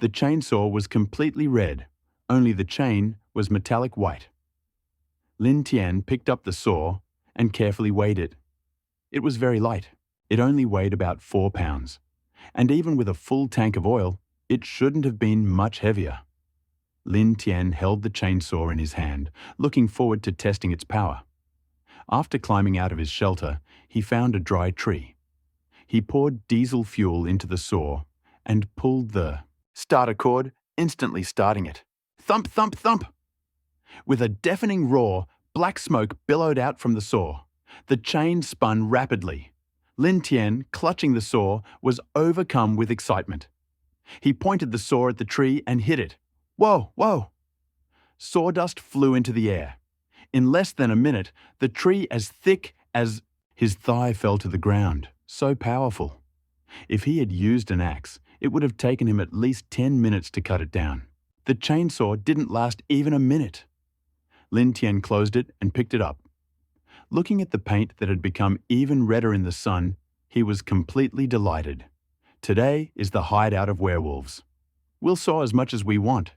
The chainsaw was completely red. Only the chain was metallic white. Lin Tian picked up the saw and carefully weighed it. It was very light. It only weighed about 4 pounds. And even with a full tank of oil, it shouldn't have been much heavier. Lin Tian held the chainsaw in his hand, looking forward to testing its power. After climbing out of his shelter, he found a dry tree. He poured diesel fuel into the saw and pulled the starter cord, instantly starting it. Thump, thump, thump! With a deafening roar, black smoke billowed out from the saw. The chain spun rapidly. Lin Tian, clutching the saw, was overcome with excitement. He pointed the saw at the tree and hit it. Whoa, whoa! Sawdust flew into the air. In less than a minute, the tree as thick as... His thigh fell to the ground, so powerful. If he had used an axe, it would have taken him at least 10 minutes to cut it down. The chainsaw didn't last even a minute. Lin Tian closed it and picked it up. Looking at the paint that had become even redder in the sun, he was completely delighted. Today is the hideout of werewolves. We'll saw as much as we want.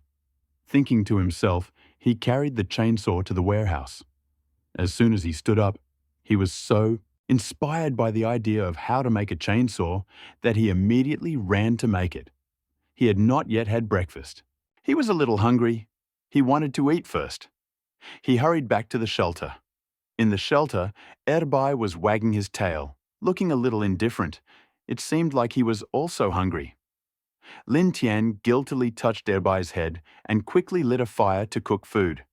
Thinking to himself, he carried the chainsaw to the warehouse. As soon as he stood up, he was so inspired by the idea of how to make a chainsaw that he immediately ran to make it. He had not yet had breakfast. He was a little hungry. He wanted to eat first. He hurried back to the shelter. In the shelter, Erbai was wagging his tail, looking a little indifferent. It seemed like he was also hungry. Lin Tian guiltily touched Erbai's head and quickly lit a fire to cook food.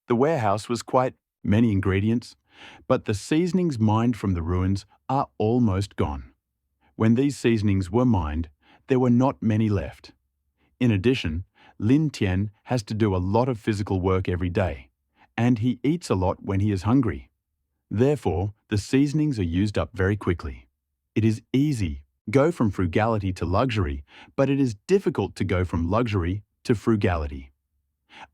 The warehouse was quite many ingredients, but the seasonings mined from the ruins are almost gone. When these seasonings were mined, there were not many left. In addition, Lin Tian has to do a lot of physical work every day, and he eats a lot when he is hungry. Therefore, the seasonings are used up very quickly. It is easy to go from frugality to luxury, but it is difficult to go from luxury to frugality.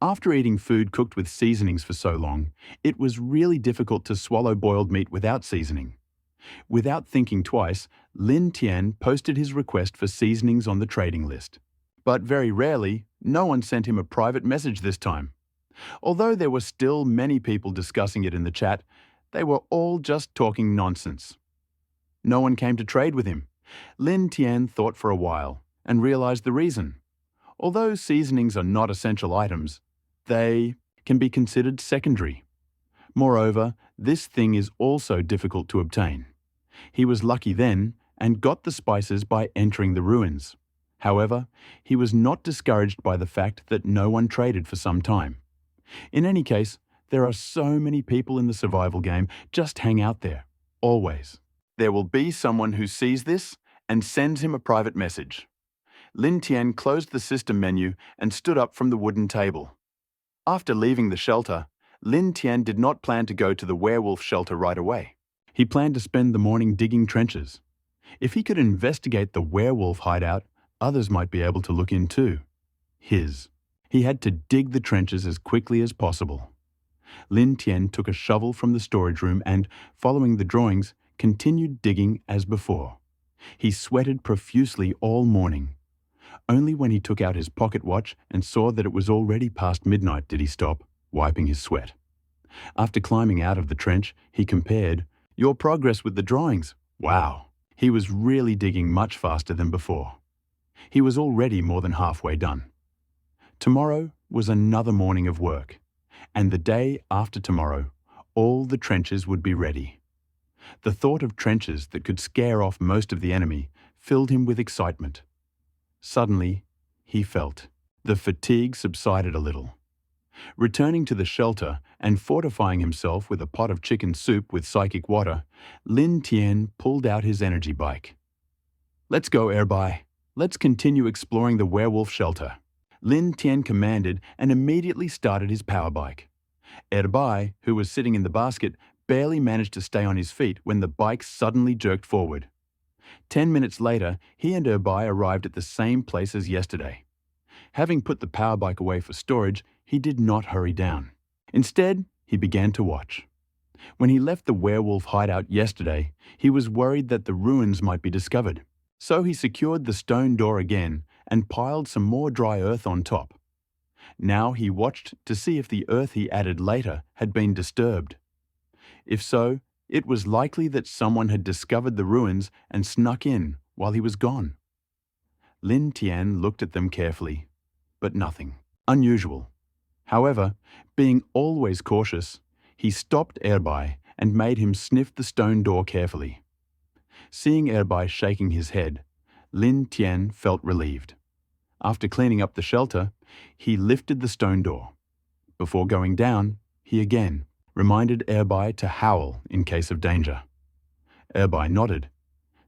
After eating food cooked with seasonings for so long, it was really difficult to swallow boiled meat without seasoning. Without thinking twice, Lin Tian posted his request for seasonings on the trading list. But very rarely, no one sent him a private message this time. Although there were still many people discussing it in the chat, they were all just talking nonsense. No one came to trade with him. Lin Tian thought for a while and realized the reason. Although seasonings are not essential items, they can be considered secondary. Moreover, this thing is also difficult to obtain. He was lucky then and got the spices by entering the ruins. However, he was not discouraged by the fact that no one traded for some time. In any case, there are so many people in the survival game. Just hang out there, always. There will be someone who sees this and sends him a private message. Lin Tian closed the system menu and stood up from the wooden table. After leaving the shelter, Lin Tian did not plan to go to the werewolf shelter right away. He planned to spend the morning digging trenches. If he could investigate the werewolf hideout, others might be able to look in too. He had to dig the trenches as quickly as possible. Lin Tian took a shovel from the storage room and, following the drawings, continued digging as before. He sweated profusely all morning. Only when he took out his pocket watch and saw that it was already past midnight did he stop, wiping his sweat. After climbing out of the trench, he compared, "Your progress with the drawings. Wow." He was really digging much faster than before. He was already more than halfway done. Tomorrow was another morning of work, and the day after tomorrow, all the trenches would be ready. The thought of trenches that could scare off most of the enemy filled him with excitement. Suddenly, he felt the fatigue subsided a little. Returning to the shelter and fortifying himself with a pot of chicken soup with psychic water, Lin Tian pulled out his energy bike. "Let's go, Erbai. Let's continue exploring the werewolf shelter." Lin Tian commanded and immediately started his power bike. Erbai, who was sitting in the basket, barely managed to stay on his feet when the bike suddenly jerked forward. 10 minutes later, he and Erbai arrived at the same place as yesterday. Having put the power bike away for storage, he did not hurry down. Instead, he began to watch. When he left the werewolf hideout yesterday, he was worried that the ruins might be discovered. So he secured the stone door again and piled some more dry earth on top. Now he watched to see if the earth he added later had been disturbed. If so, it was likely that someone had discovered the ruins and snuck in while he was gone. Lin Tian looked at them carefully, but nothing unusual. However, being always cautious, he stopped Erbai and made him sniff the stone door carefully. Seeing Erbai shaking his head, Lin Tian felt relieved. After cleaning up the shelter, he lifted the stone door. Before going down, he again reminded Erbai to howl in case of danger. Erbai nodded.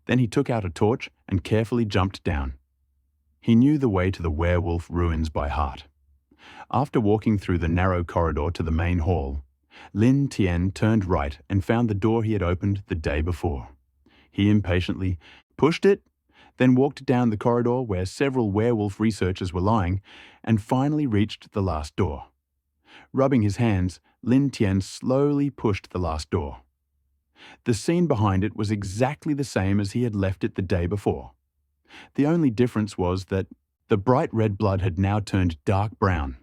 Then he took out a torch and carefully jumped down. He knew the way to the werewolf ruins by heart. After walking through the narrow corridor to the main hall, Lin Tian turned right and found the door he had opened the day before. He impatiently pushed it, then walked down the corridor where several werewolf researchers were lying, and finally reached the last door. Rubbing his hands, Lin Tian slowly pushed the last door. The scene behind it was exactly the same as he had left it the day before. The only difference was that the bright red blood had now turned dark brown.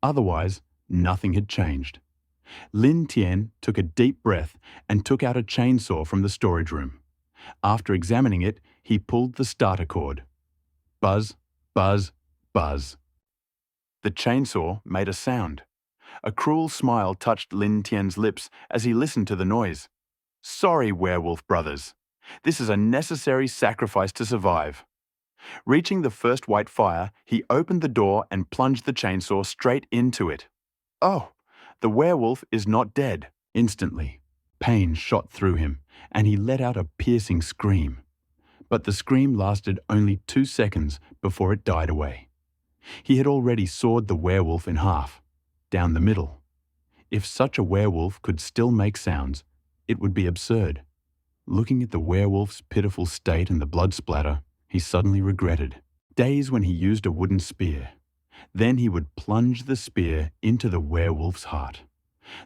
Otherwise, nothing had changed. Lin Tian took a deep breath and took out a chainsaw from the storage room. After examining it, he pulled the starter cord. Buzz, buzz, buzz. The chainsaw made a sound. A cruel smile touched Lin Tian's lips as he listened to the noise. "Sorry, werewolf brothers. This is a necessary sacrifice to survive." Reaching the first white fire, he opened the door and plunged the chainsaw straight into it. Oh, the werewolf is not dead. Instantly, pain shot through him, and he let out a piercing scream. But the scream lasted only 2 seconds before it died away. He had already sawed the werewolf in half, down the middle. If such a werewolf could still make sounds, it would be absurd. Looking at the werewolf's pitiful state and the blood splatter, he suddenly regretted. Days when he used a wooden spear. Then he would plunge the spear into the werewolf's heart.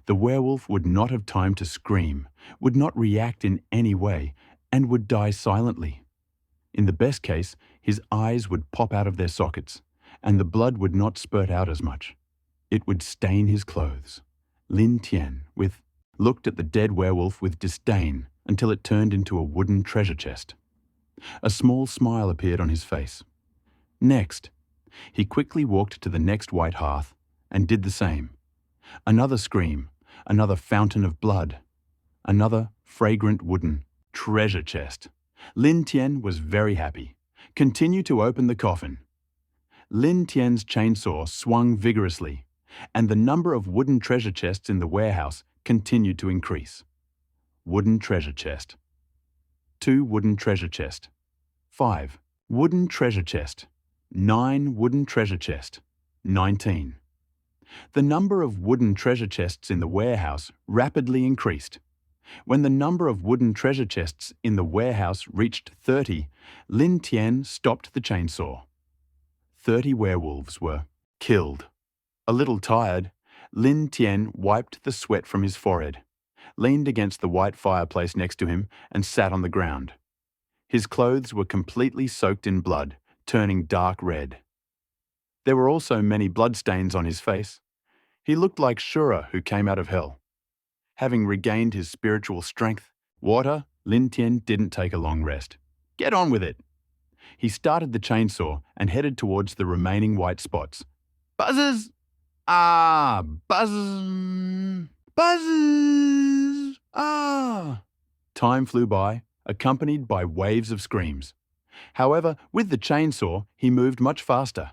The werewolf would not have time to scream, would not react in any way, and would die silently. In the best case, his eyes would pop out of their sockets, and the blood would not spurt out as much. It would stain his clothes. Lin Tian looked at the dead werewolf with disdain until it turned into a wooden treasure chest. A small smile appeared on his face. Next, he quickly walked to the next white hearth and did the same. Another scream, another fountain of blood, another fragrant wooden treasure chest. Lin Tian was very happy. Continue to open the coffin. Lin Tian's chainsaw swung vigorously, and the number of wooden treasure chests in the warehouse continued to increase. Wooden treasure chest. 2 wooden treasure chest. 5 wooden treasure chest. 9 wooden treasure chest. 19. The number of wooden treasure chests in the warehouse rapidly increased. When the number of wooden treasure chests in the warehouse reached 30, Lin Tian stopped the chainsaw. 30 werewolves were killed. A little tired, Lin Tian wiped the sweat from his forehead, leaned against the white fireplace next to him, and sat on the ground. His clothes were completely soaked in blood, turning dark red. There were also many bloodstains on his face. He looked like Shura, who came out of hell. Having regained his spiritual strength, Lin Tian didn't take a long rest. Get on with it! He started the chainsaw and headed towards the remaining white spots. Buzzes! Ah! Buzzes! Buzzes! Ah! Time flew by, accompanied by waves of screams. However, with the chainsaw, he moved much faster.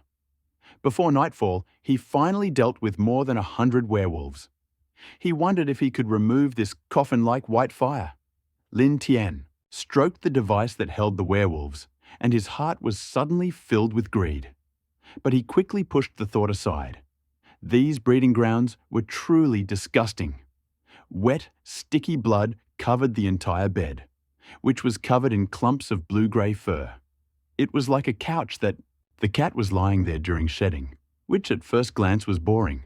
Before nightfall, he finally dealt with more than 100 werewolves. He wondered if he could remove this coffin-like white fire. Lin Tian stroked the device that held the werewolves, and his heart was suddenly filled with greed. But he quickly pushed the thought aside. These breeding grounds were truly disgusting. Wet, sticky blood covered the entire bed, which was covered in clumps of blue-grey fur. It was like a couch that the cat was lying there during shedding, which at first glance was boring.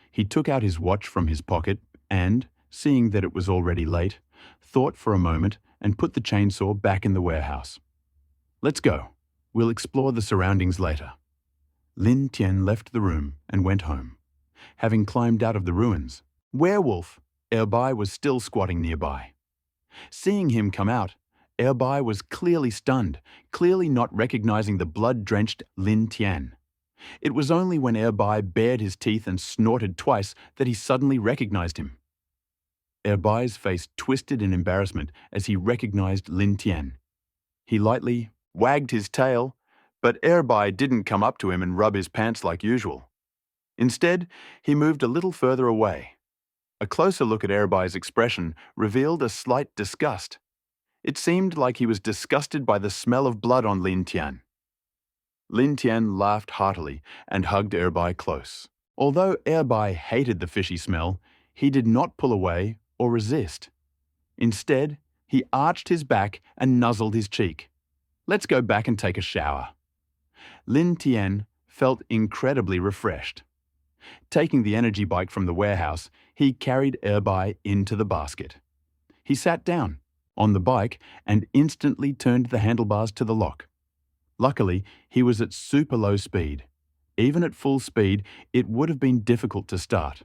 He took out his watch from his pocket and, seeing that it was already late, thought for a moment and put the chainsaw back in the warehouse. Let's go. We'll explore the surroundings later. Lin Tian left the room and went home. Having climbed out of the ruins, werewolf Erbai was still squatting nearby. Seeing him come out, Erbai was clearly stunned, clearly not recognizing the blood-drenched Lin Tian. It was only when Erbai bared his teeth and snorted twice that he suddenly recognized him. Erbai's face twisted in embarrassment as he recognized Lin Tian. He lightly wagged his tail, but Erbai didn't come up to him and rub his pants like usual. Instead, he moved a little further away. A closer look at Erbai's expression revealed a slight disgust. It seemed like he was disgusted by the smell of blood on Lin Tian. Lin Tian laughed heartily and hugged Erbai close. Although Erbai hated the fishy smell, he did not pull away or resist. Instead, he arched his back and nuzzled his cheek. Let's go back and take a shower. Lin Tian felt incredibly refreshed. Taking the energy bike from the warehouse, he carried Erbai into the basket. He sat down on the bike and instantly turned the handlebars to the lock. Luckily, he was at super low speed. Even at full speed, it would have been difficult to start.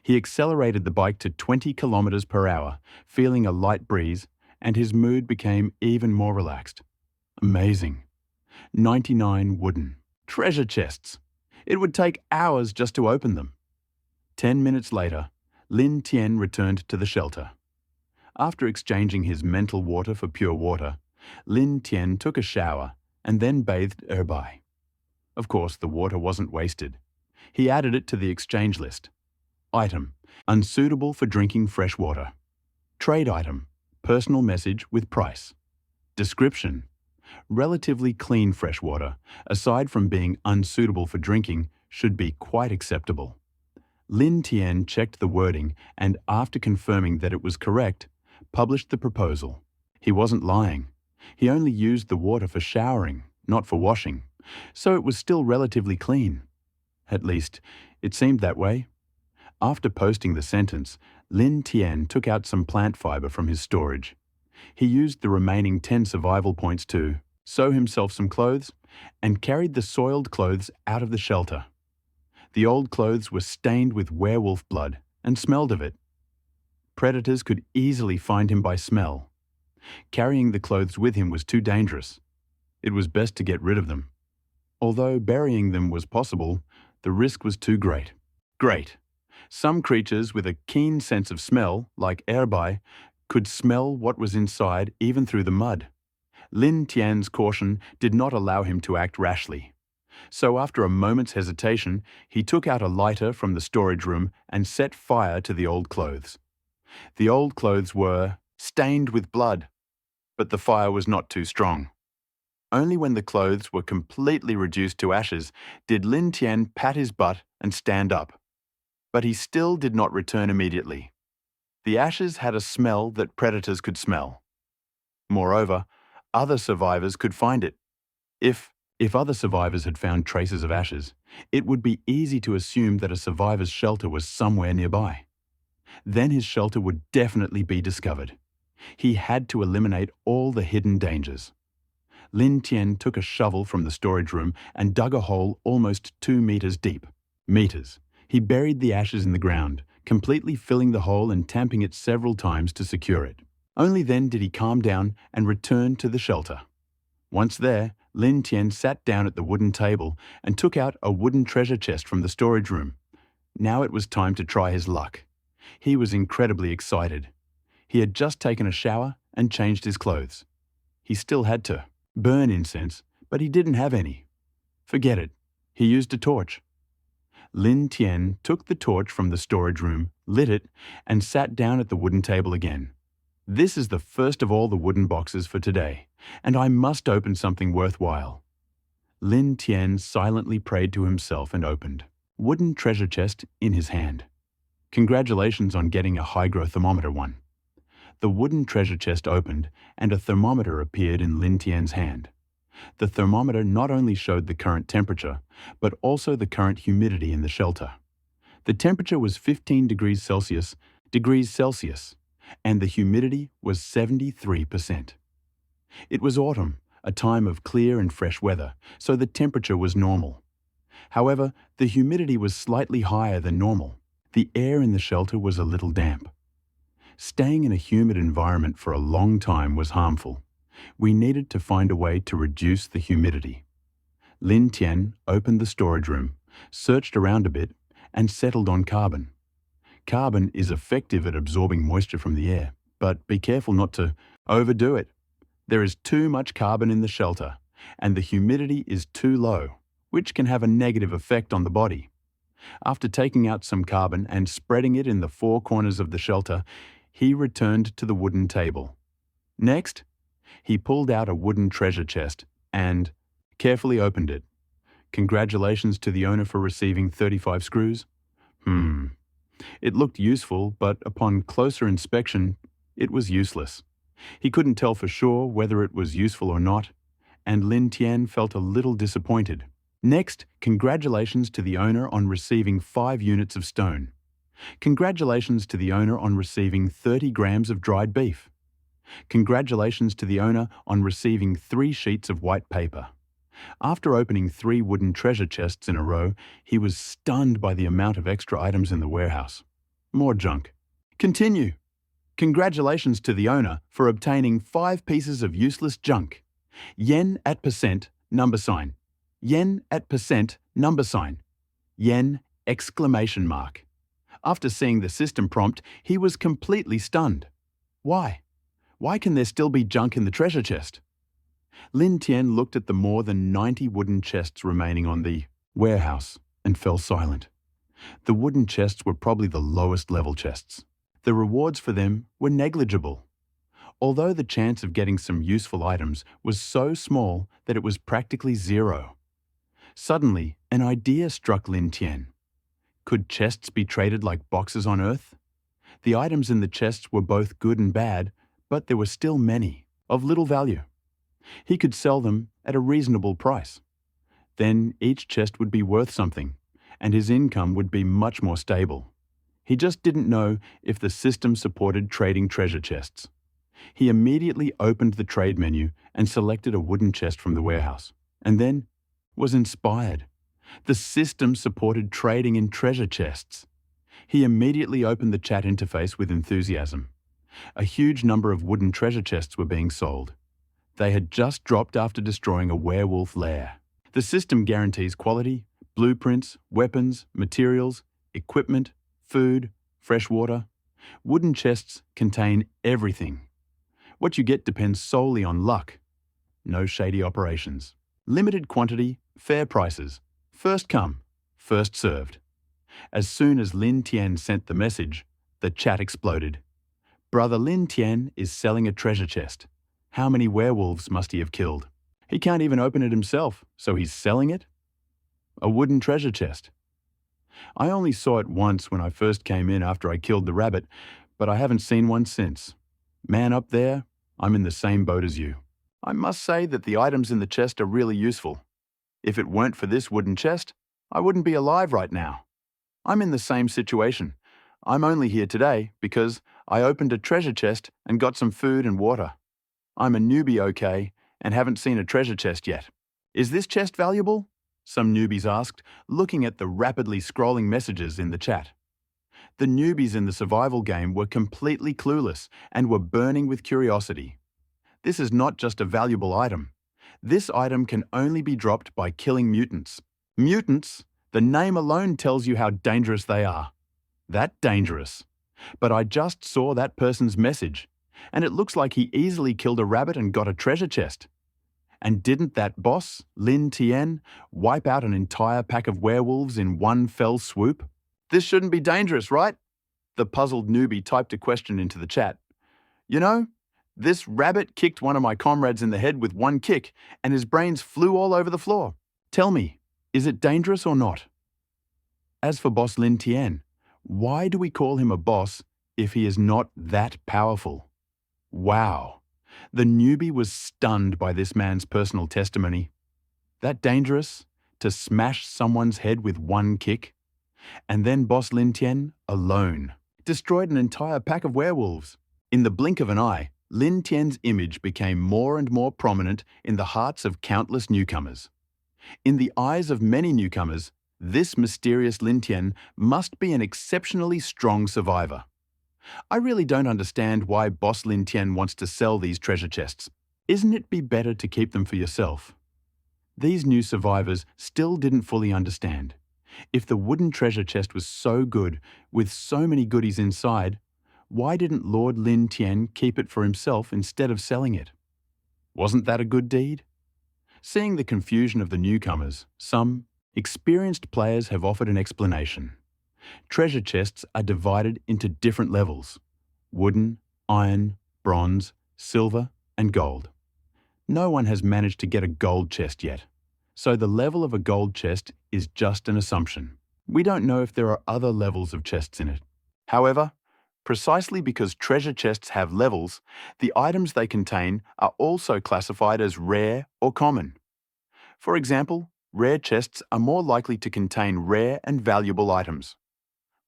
He accelerated the bike to 20 kilometers per hour, feeling a light breeze, and his mood became even more relaxed. Amazing. 99 wooden treasure chests. It would take hours just to open them. 10 minutes later, Lin Tian returned to the shelter. After exchanging his mental water for pure water, Lin Tian took a shower and then bathed Erbai. Of course, the water wasn't wasted. He added it to the exchange list. Item: unsuitable for drinking fresh water. Trade item: personal message with price. Description: relatively clean fresh water, aside from being unsuitable for drinking, should be quite acceptable. Lin Tian checked the wording and, after confirming that it was correct, published the proposal. He wasn't lying. He only used the water for showering, not for washing, so it was still relatively clean. At least, it seemed that way. After posting the sentence, Lin Tian took out some plant fiber from his storage. He used the remaining 10 survival points to sew himself some clothes, and carried the soiled clothes out of the shelter. The old clothes were stained with werewolf blood and smelled of it. Predators could easily find him by smell. Carrying the clothes with him was too dangerous. It was best to get rid of them. Although burying them was possible, the risk was too great. Great! Some creatures with a keen sense of smell, like Erbai, could smell what was inside even through the mud. Lin Tian's caution did not allow him to act rashly. So after a moment's hesitation, he took out a lighter from the storage room and set fire to the old clothes. The old clothes were stained with blood, but the fire was not too strong. Only when the clothes were completely reduced to ashes did Lin Tian pat his butt and stand up. But he still did not return immediately. The ashes had a smell that predators could smell. Moreover, other survivors could find it. If other survivors had found traces of ashes, it would be easy to assume that a survivor's shelter was somewhere nearby. Then his shelter would definitely be discovered. He had to eliminate all the hidden dangers. Lin Tian took a shovel from the storage room and dug a hole almost 2 meters deep. Meters. He buried the ashes in the ground, completely filling the hole and tamping it several times to secure it. Only then did he calm down and return to the shelter. Once there, Lin Tian sat down at the wooden table and took out a wooden treasure chest from the storage room. Now it was time to try his luck. He was incredibly excited. He had just taken a shower and changed his clothes. He still had to burn incense, but he didn't have any. Forget it. He used a torch. Lin Tian took the torch from the storage room, lit it, and sat down at the wooden table again. This is the first of all the wooden boxes for today, and I must open something worthwhile. Lin Tian silently prayed to himself and opened. Wooden treasure chest in his hand. Congratulations on getting a hygro thermometer one. The wooden treasure chest opened, and a thermometer appeared in Lin Tian's hand. The thermometer not only showed the current temperature, but also the current humidity in the shelter. The temperature was 15 degrees Celsius, and the humidity was 73%. It was autumn, a time of clear and fresh weather, so the temperature was normal. However, the humidity was slightly higher than normal. The air in the shelter was a little damp. Staying in a humid environment for a long time was harmful. We needed to find a way to reduce the humidity. Lin Tian opened the storage room, searched around a bit, and settled on carbon. Carbon is effective at absorbing moisture from the air, but be careful not to overdo it. There is too much carbon in the shelter, and the humidity is too low, which can have a negative effect on the body. After taking out some carbon and spreading it in the 4 corners of the shelter, he returned to the wooden table. Next, he pulled out a wooden treasure chest and carefully opened it. Congratulations to the owner for receiving 35 screws. It looked useful, but upon closer inspection, it was useless. He couldn't tell for sure whether it was useful or not, and Lin Tian felt a little disappointed. Next, congratulations to the owner on receiving 5 units of stone. Congratulations to the owner on receiving 30 grams of dried beef. Congratulations to the owner on receiving 3 sheets of white paper. After opening 3 wooden treasure chests in a row, he was stunned by the amount of extra items in the warehouse. More junk. Continue. Congratulations to the owner for obtaining 5 pieces of useless junk. Yen at percent, number sign. Yen at percent, number sign. Yen, exclamation mark. After seeing the system prompt, he was completely stunned. Why? Why can there still be junk in the treasure chest? Lin Tian looked at the more than 90 wooden chests remaining on the warehouse and fell silent. The wooden chests were probably the lowest level chests. The rewards for them were negligible. Although the chance of getting some useful items was so small that it was practically zero. Suddenly, an idea struck Lin Tian. Could chests be traded like boxes on Earth? The items in the chests were both good and bad, but there were still many, of little value. He could sell them at a reasonable price. Then each chest would be worth something, and his income would be much more stable. He just didn't know if the system supported trading treasure chests. He immediately opened the trade menu and selected a wooden chest from the warehouse, and then was inspired. The system supported trading in treasure chests. He immediately opened the chat interface with enthusiasm. A huge number of wooden treasure chests were being sold. They had just dropped after destroying a werewolf lair. The system guarantees quality, blueprints, weapons, materials, equipment, food, fresh water. Wooden chests contain everything. What you get depends solely on luck. No shady operations. Limited quantity, fair prices. First come, first served. As soon as Lin Tian sent the message, the chat exploded. Brother Lin Tian is selling a treasure chest. How many werewolves must he have killed? He can't even open it himself, so he's selling it? A wooden treasure chest. I only saw it once when I first came in after I killed the rabbit, but I haven't seen one since. Man up there, I'm in the same boat as you. I must say that the items in the chest are really useful. If it weren't for this wooden chest, I wouldn't be alive right now. I'm in the same situation. I'm only here today because I opened a treasure chest and got some food and water. I'm a newbie, okay, and haven't seen a treasure chest yet. Is this chest valuable? Some newbies asked, looking at the rapidly scrolling messages in the chat. The newbies in the survival game were completely clueless and were burning with curiosity. This is not just a valuable item. This item can only be dropped by killing mutants. Mutants? The name alone tells you how dangerous they are. That dangerous. But I just saw that person's message, and it looks like he easily killed a rabbit and got a treasure chest. And didn't that boss, Lin Tian, wipe out an entire pack of werewolves in one fell swoop? This shouldn't be dangerous, right? The puzzled newbie typed a question into the chat. You know, this rabbit kicked one of my comrades in the head with one kick, and his brains flew all over the floor. Tell me, is it dangerous or not? As for Boss Lin Tian, why do we call him a boss if he is not that powerful? Wow. The newbie was stunned by this man's personal testimony. That dangerous? To smash someone's head with one kick? And then Boss Lin Tian, alone, destroyed an entire pack of werewolves. In the blink of an eye, Lin Tian's image became more and more prominent in the hearts of countless newcomers. In the eyes of many newcomers, this mysterious Lin Tian must be an exceptionally strong survivor. I really don't understand why Boss Lin Tian wants to sell these treasure chests. Isn't it be better to keep them for yourself? These new survivors still didn't fully understand. If the wooden treasure chest was so good, with so many goodies inside, why didn't Lord Lin Tian keep it for himself instead of selling it? Wasn't that a good deed? Seeing the confusion of the newcomers, some experienced players have offered an explanation. Treasure chests are divided into different levels: wooden, iron, bronze, silver, and gold. No one has managed to get a gold chest yet, so the level of a gold chest is just an assumption. We don't know if there are other levels of chests in it. However, precisely because treasure chests have levels, the items they contain are also classified as rare or common. For example, rare chests are more likely to contain rare and valuable items.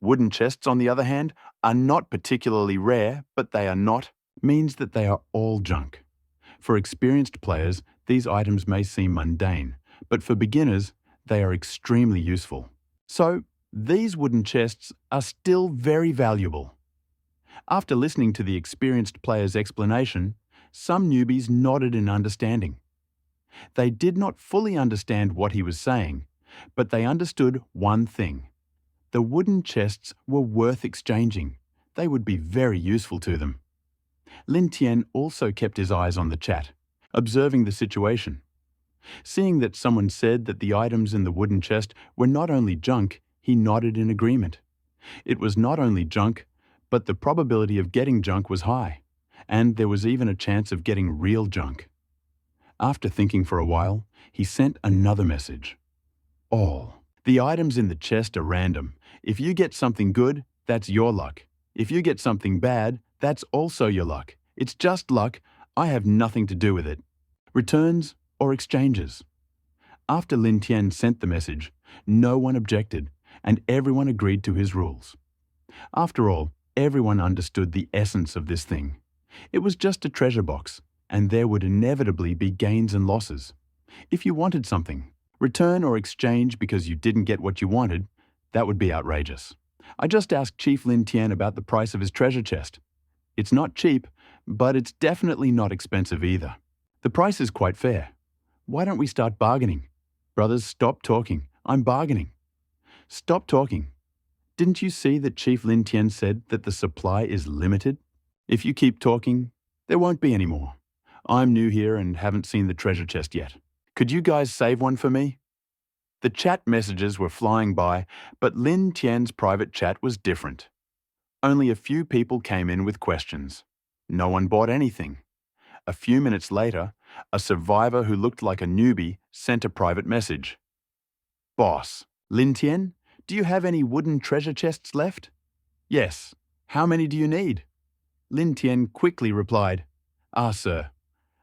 Wooden chests, on the other hand, are not particularly rare, but they are not, means that they are all junk. For experienced players, these items may seem mundane, but for beginners, they are extremely useful. So, these wooden chests are still very valuable. After listening to the experienced player's explanation, some newbies nodded in understanding. They did not fully understand what he was saying, but they understood one thing. The wooden chests were worth exchanging. They would be very useful to them. Lin Tian also kept his eyes on the chat, observing the situation. Seeing that someone said that the items in the wooden chest were not only junk, he nodded in agreement. It was not only junk, but the probability of getting junk was high, and there was even a chance of getting real junk. After thinking for a while, he sent another message. All. The items in the chest are random. If you get something good, that's your luck. If you get something bad, that's also your luck. It's just luck. I have nothing to do with it. Returns or exchanges. After Lin Tian sent the message, no one objected, and everyone agreed to his rules. After all, everyone understood the essence of this thing. It was just a treasure box, and there would inevitably be gains and losses. If you wanted something, return or exchange because you didn't get what you wanted, that would be outrageous. I just asked Chief Lin Tian about the price of his treasure chest. It's not cheap, but it's definitely not expensive either. The price is quite fair. Why don't we start bargaining? Brothers, stop talking. I'm bargaining. Stop talking. Didn't you see that Chief Lin Tian said that the supply is limited? If you keep talking, there won't be any more. I'm new here and haven't seen the treasure chest yet. Could you guys save one for me? The chat messages were flying by, but Lin Tian's private chat was different. Only a few people came in with questions. No one bought anything. A few minutes later, a survivor who looked like a newbie sent a private message. Boss, Lin Tian, do you have any wooden treasure chests left? Yes. How many do you need? Lin Tian quickly replied, sir,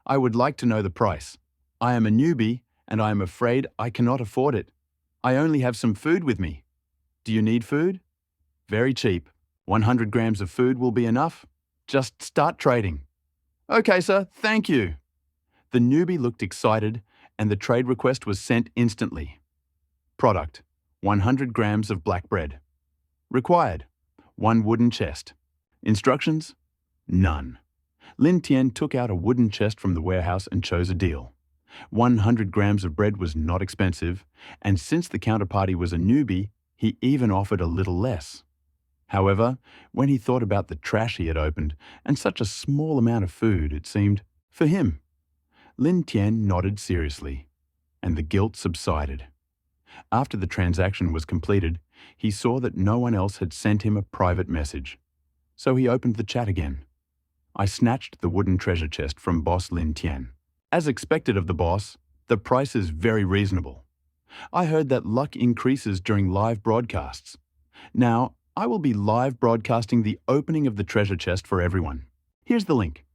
I would like to know the price. I am a newbie and I am afraid I cannot afford it. I only have some food with me. Do you need food? Very cheap. 100 grams of food will be enough. Just start trading. Okay, sir, thank you. The newbie looked excited and the trade request was sent instantly. Product: 100 grams of black bread. Required: 1 wooden chest. Instructions: none. Lin Tian took out a wooden chest from the warehouse and chose a deal. 100 grams of bread was not expensive, and since the counterparty was a newbie, he even offered a little less. However, when he thought about the trash he had opened, and such a small amount of food, it seemed, for him. Lin Tian nodded seriously, and the guilt subsided. After the transaction was completed, he saw that no one else had sent him a private message. So he opened the chat again. I snatched the wooden treasure chest from boss Lin Tian. As expected of the boss, the price is very reasonable. I heard that luck increases during live broadcasts. Now, I will be live broadcasting the opening of the treasure chest for everyone. Here's the link.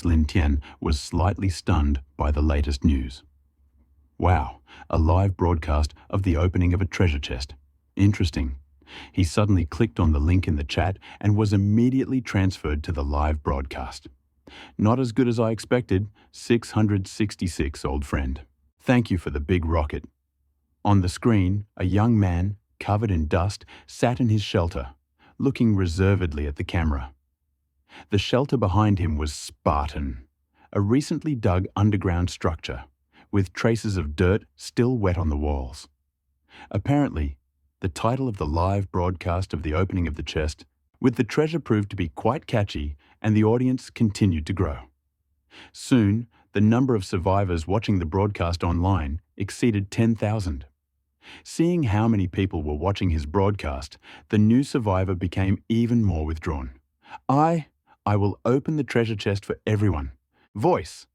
Lin Tian was slightly stunned by the latest news. Wow, a live broadcast of the opening of a treasure chest. Interesting. He suddenly clicked on the link in the chat and was immediately transferred to the live broadcast. Not as good as I expected, 666, old friend. Thank you for the big rocket. On the screen, a young man, covered in dust, sat in his shelter, looking reservedly at the camera. The shelter behind him was Spartan, a recently dug underground structure, with traces of dirt still wet on the walls. Apparently, the title of the live broadcast of the opening of the chest, with the treasure proved to be quite catchy, and the audience continued to grow. Soon, the number of survivors watching the broadcast online exceeded 10,000. Seeing how many people were watching his broadcast, the new survivor became even more withdrawn. I will open the treasure chest for everyone. Voice.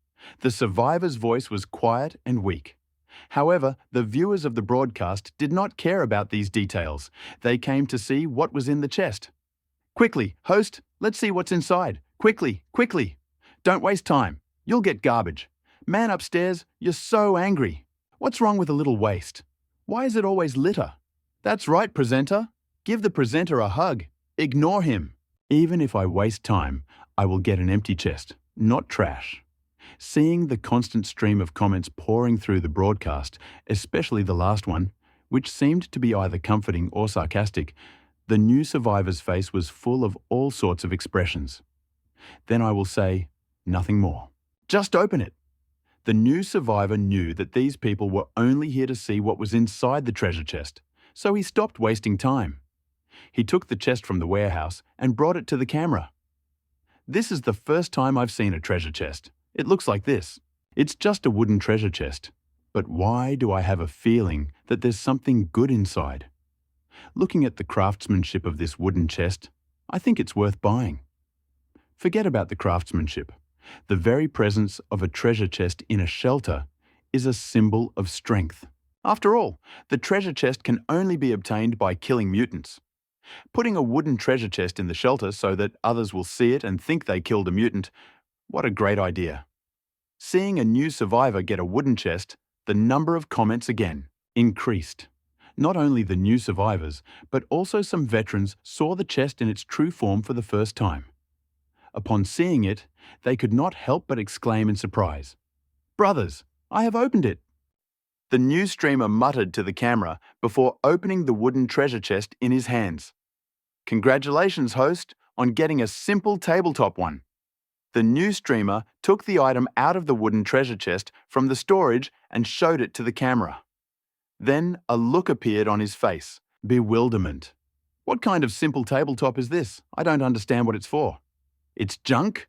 The survivor's voice was quiet and weak. However, the viewers of the broadcast did not care about these details. They came to see what was in the chest. Quickly, host, let's see what's inside. Quickly, quickly. Don't waste time. You'll get garbage. Man upstairs, you're so angry. What's wrong with a little waste? Why is it always litter? That's right, presenter. Give the presenter a hug. Ignore him. Even if I waste time, I will get an empty chest, not trash. Seeing the constant stream of comments pouring through the broadcast, especially the last one, which seemed to be either comforting or sarcastic, the new survivor's face was full of all sorts of expressions. Then I will say, nothing more. Just open it. The new survivor knew that these people were only here to see what was inside the treasure chest, so he stopped wasting time. He took the chest from the warehouse and brought it to the camera. This is the first time I've seen a treasure chest. It looks like this. It's just a wooden treasure chest. But why do I have a feeling that there's something good inside? Looking at the craftsmanship of this wooden chest, I think it's worth buying. Forget about the craftsmanship. The very presence of a treasure chest in a shelter is a symbol of strength. After all, the treasure chest can only be obtained by killing mutants. Putting a wooden treasure chest in the shelter so that others will see it and think they killed a mutant, what a great idea. Seeing a new survivor get a wooden chest, the number of comments again increased. Not only the new survivors, but also some veterans saw the chest in its true form for the first time. Upon seeing it, they could not help but exclaim in surprise, "Brothers, I have opened it!" The new streamer muttered to the camera before opening the wooden treasure chest in his hands. "Congratulations, host, on getting a simple tabletop one." The new streamer took the item out of the wooden treasure chest from the storage and showed it to the camera. Then a look appeared on his face, bewilderment. "What kind of simple tabletop is this? I don't understand what it's for." "It's junk?"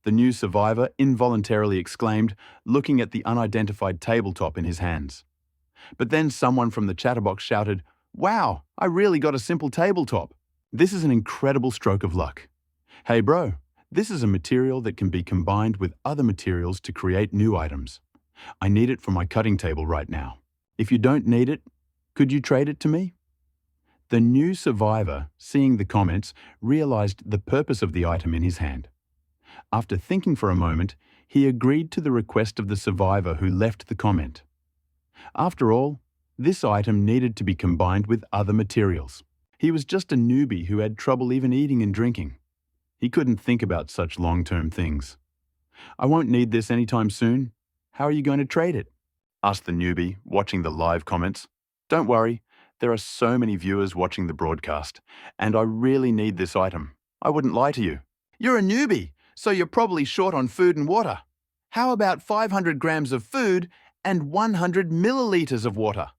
the new survivor involuntarily exclaimed, looking at the unidentified tabletop in his hands. But then someone from the chatterbox shouted, "Wow, I really got a simple tabletop. This is an incredible stroke of luck. Hey bro, this is a material that can be combined with other materials to create new items. I need it for my cutting table right now. If you don't need it, could you trade it to me?" The new survivor, seeing the comments, realized the purpose of the item in his hand. After thinking for a moment, he agreed to the request of the survivor who left the comment. After all, this item needed to be combined with other materials. He was just a newbie who had trouble even eating and drinking. He couldn't think about such long-term things. "I won't need this anytime soon. How are you going to trade it?" asked the newbie, watching the live comments. "Don't worry, there are so many viewers watching the broadcast, and I really need this item. I wouldn't lie to you." "You're a newbie, so you're probably short on food and water. How about 500 grams of food and 100 milliliters of water?"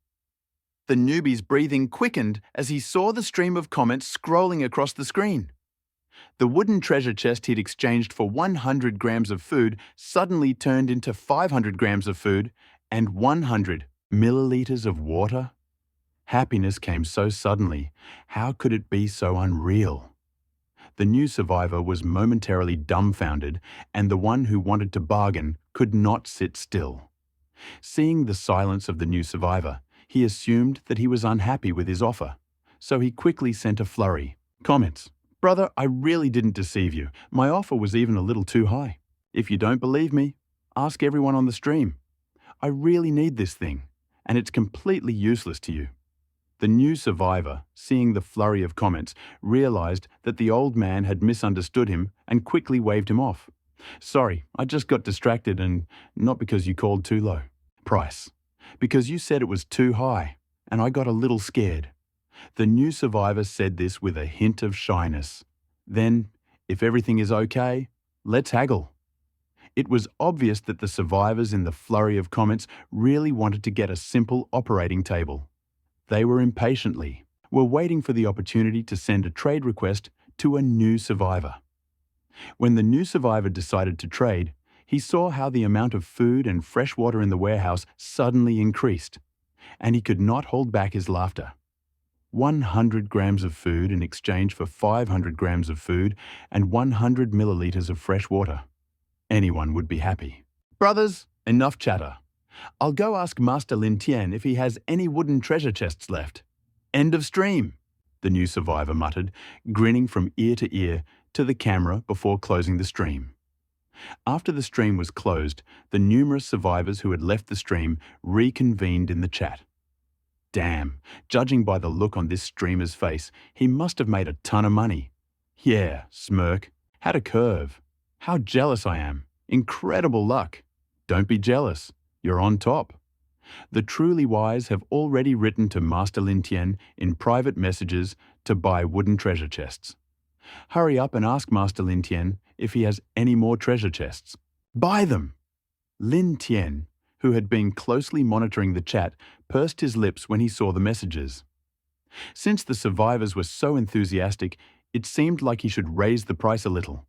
The newbie's breathing quickened as he saw the stream of comments scrolling across the screen. The wooden treasure chest he'd exchanged for 100 grams of food suddenly turned into 500 grams of food and 100 milliliters of water. Happiness came so suddenly. How could it be so unreal? The new survivor was momentarily dumbfounded, and the one who wanted to bargain could not sit still. Seeing the silence of the new survivor, he assumed that he was unhappy with his offer, so he quickly sent a flurry. Comments. "Brother, I really didn't deceive you. My offer was even a little too high. If you don't believe me, ask everyone on the stream. I really need this thing, and it's completely useless to you." The new survivor, seeing the flurry of comments, realized that the old man had misunderstood him and quickly waved him off. Sorry, I just got distracted and not because you called too low. Price. Because you said it was too high, and I got a little scared. The new survivor said this with a hint of shyness. Then, if everything is okay, let's haggle. It was obvious that the survivors in the flurry of comments really wanted to get a simple operating table. They were waiting for the opportunity to send a trade request to a new survivor. When the new survivor decided to trade, he saw how the amount of food and fresh water in the warehouse suddenly increased, and he could not hold back his laughter. 100 grams of food in exchange for 500 grams of food and 100 milliliters of fresh water. Anyone would be happy. Brothers, enough chatter. I'll go ask Master Lin Tian if he has any wooden treasure chests left. End of stream, the new survivor muttered, grinning from ear to ear to the camera before closing the stream. After the stream was closed, the numerous survivors who had left the stream reconvened in the chat. Damn, judging by the look on this streamer's face, he must have made a ton of money. Yeah, smirk. Had a curve. How jealous I am. Incredible luck. Don't be jealous. You're on top. The truly wise have already written to Master Lin Tian in private messages to buy wooden treasure chests. Hurry up and ask Master Lin Tian if he has any more treasure chests. Buy them! Lin Tian, who had been closely monitoring the chat, pursed his lips when he saw the messages. Since the survivors were so enthusiastic, it seemed like he should raise the price a little.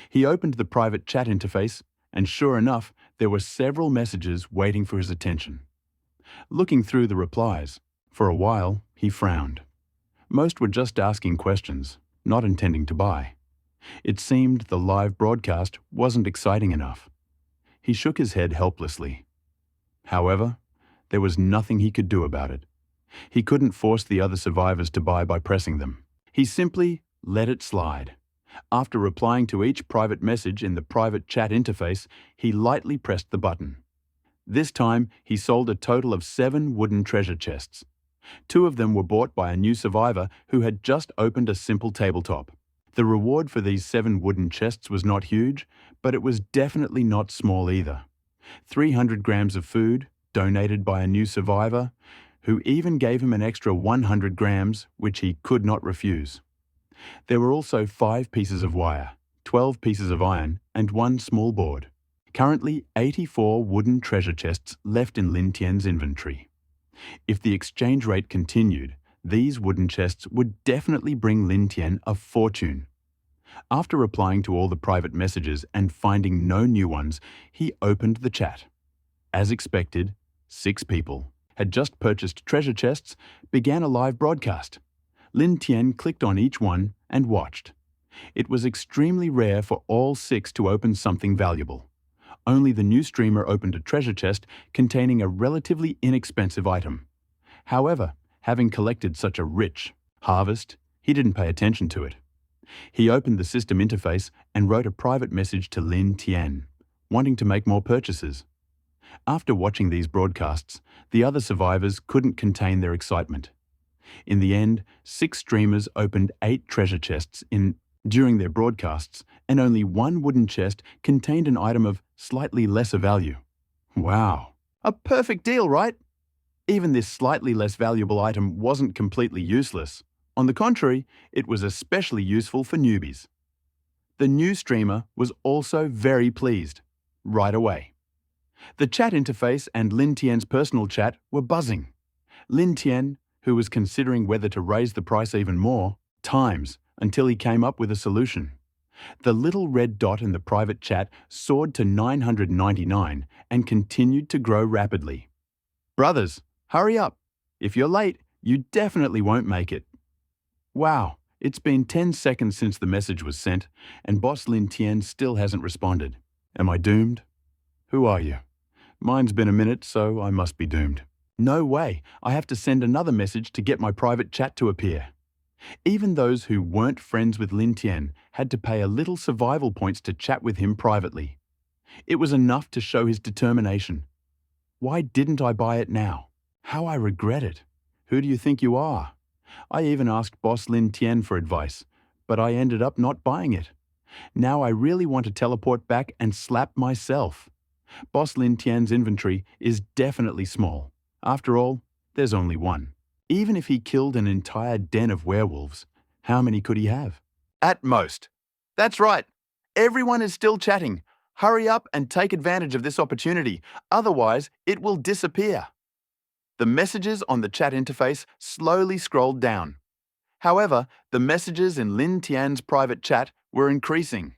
He opened the private chat interface, and sure enough, there were several messages waiting for his attention. Looking through the replies, for a while, he frowned. Most were just asking questions, not intending to buy. It seemed the live broadcast wasn't exciting enough. He shook his head helplessly. However, there was nothing he could do about it. He couldn't force the other survivors to buy by pressing them. He simply let it slide. After replying to each private message in the private chat interface, he lightly pressed the button. This time, he sold a total of 7 wooden treasure chests. 2 of them were bought by a new survivor who had just opened a simple tabletop. The reward for these 7 wooden chests was not huge, but it was definitely not small either. 300 grams of food, donated by a new survivor, who even gave him an extra 100 grams, which he could not refuse. There were also 5 pieces of wire, 12 pieces of iron, and 1 small board. Currently 84 wooden treasure chests left in Lin Tian's inventory. If the exchange rate continued, these wooden chests would definitely bring Lin Tian a fortune. After replying to all the private messages and finding no new ones, he opened the chat. As expected, 6 people had just purchased treasure chests, began a live broadcast. Lin Tian clicked on each one and watched. It was extremely rare for all 6 to open something valuable. Only the new streamer opened a treasure chest containing a relatively inexpensive item. However, having collected such a rich harvest, he didn't pay attention to it. He opened the system interface and wrote a private message to Lin Tian, wanting to make more purchases. After watching these broadcasts, the other survivors couldn't contain their excitement. In the end, 6 streamers opened 8 treasure chests during their broadcasts, and only 1 wooden chest contained an item of slightly lesser value. Wow! A perfect deal, right? Even this slightly less valuable item wasn't completely useless. On the contrary, it was especially useful for newbies. The new streamer was also very pleased, right away. The chat interface and Lin Tian's personal chat were buzzing. Lin Tian, who was considering whether to raise the price even more, times until he came up with a solution. The little red dot in the private chat soared to 999 and continued to grow rapidly. Brothers, hurry up. If you're late, you definitely won't make it. Wow, it's been 10 seconds since the message was sent, and Boss Lin Tian still hasn't responded. Am I doomed? Who are you? Mine's been a minute, so I must be doomed. No way, I have to send another message to get my private chat to appear. Even those who weren't friends with Lin Tian had to pay a little survival points to chat with him privately. It was enough to show his determination. Why didn't I buy it now? How I regret it. Who do you think you are? I even asked Boss Lin Tian for advice, but I ended up not buying it. Now I really want to teleport back and slap myself. Boss Lin Tian's inventory is definitely small. After all, there's only one. Even if he killed an entire den of werewolves, how many could he have? At most. That's right. Everyone is still chatting. Hurry up and take advantage of this opportunity, otherwise it will disappear. The messages on the chat interface slowly scrolled down. However, the messages in Lin Tian's private chat were increasing.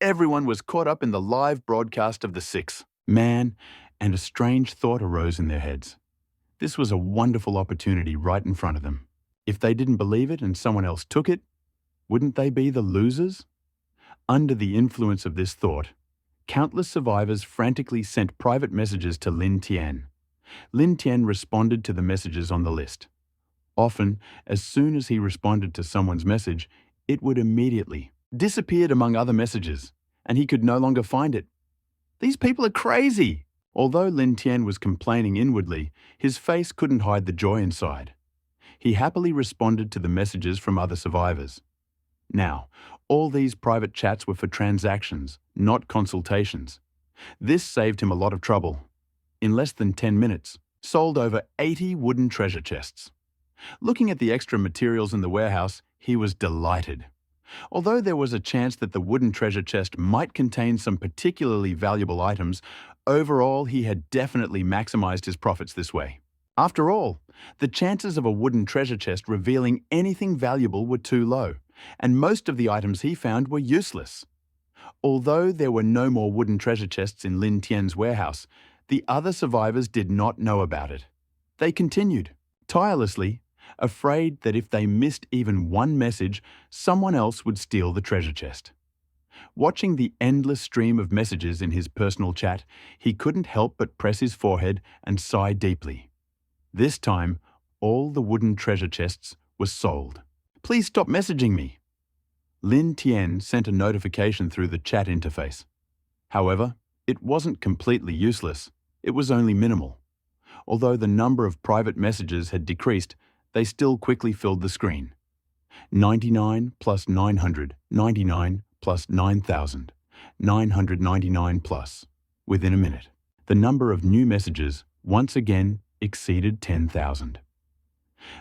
Everyone was caught up in the live broadcast of the Six. Man, and a strange thought arose in their heads. This was a wonderful opportunity right in front of them. If they didn't believe it and someone else took it, wouldn't they be the losers? Under the influence of this thought, countless survivors frantically sent private messages to Lin Tian. Lin Tian responded to the messages on the list. Often, as soon as he responded to someone's message, it would immediately disappear among other messages, and he could no longer find it. These people are crazy! Although Lin Tian was complaining inwardly, his face couldn't hide the joy inside. He happily responded to the messages from other survivors. Now, all these private chats were for transactions, not consultations. This saved him a lot of trouble. In less than 10 minutes, sold over 80 wooden treasure chests. Looking at the extra materials in the warehouse, he was delighted. Although there was a chance that the wooden treasure chest might contain some particularly valuable items, overall he had definitely maximized his profits this way. After all, the chances of a wooden treasure chest revealing anything valuable were too low, and most of the items he found were useless. Although there were no more wooden treasure chests in Lin Tian's warehouse, the other survivors did not know about it. They continued, tirelessly, afraid that if they missed even one message, someone else would steal the treasure chest. Watching the endless stream of messages in his personal chat, he couldn't help but press his forehead and sigh deeply. This time, all the wooden treasure chests were sold. Please stop messaging me. Lin Tian sent a notification through the chat interface. However, it wasn't completely useless. It was only minimal. Although the number of private messages had decreased, they still quickly filled the screen. 99 plus 900, 99 plus 9,000, 999 plus. Within a minute, the number of new messages once again exceeded 10,000.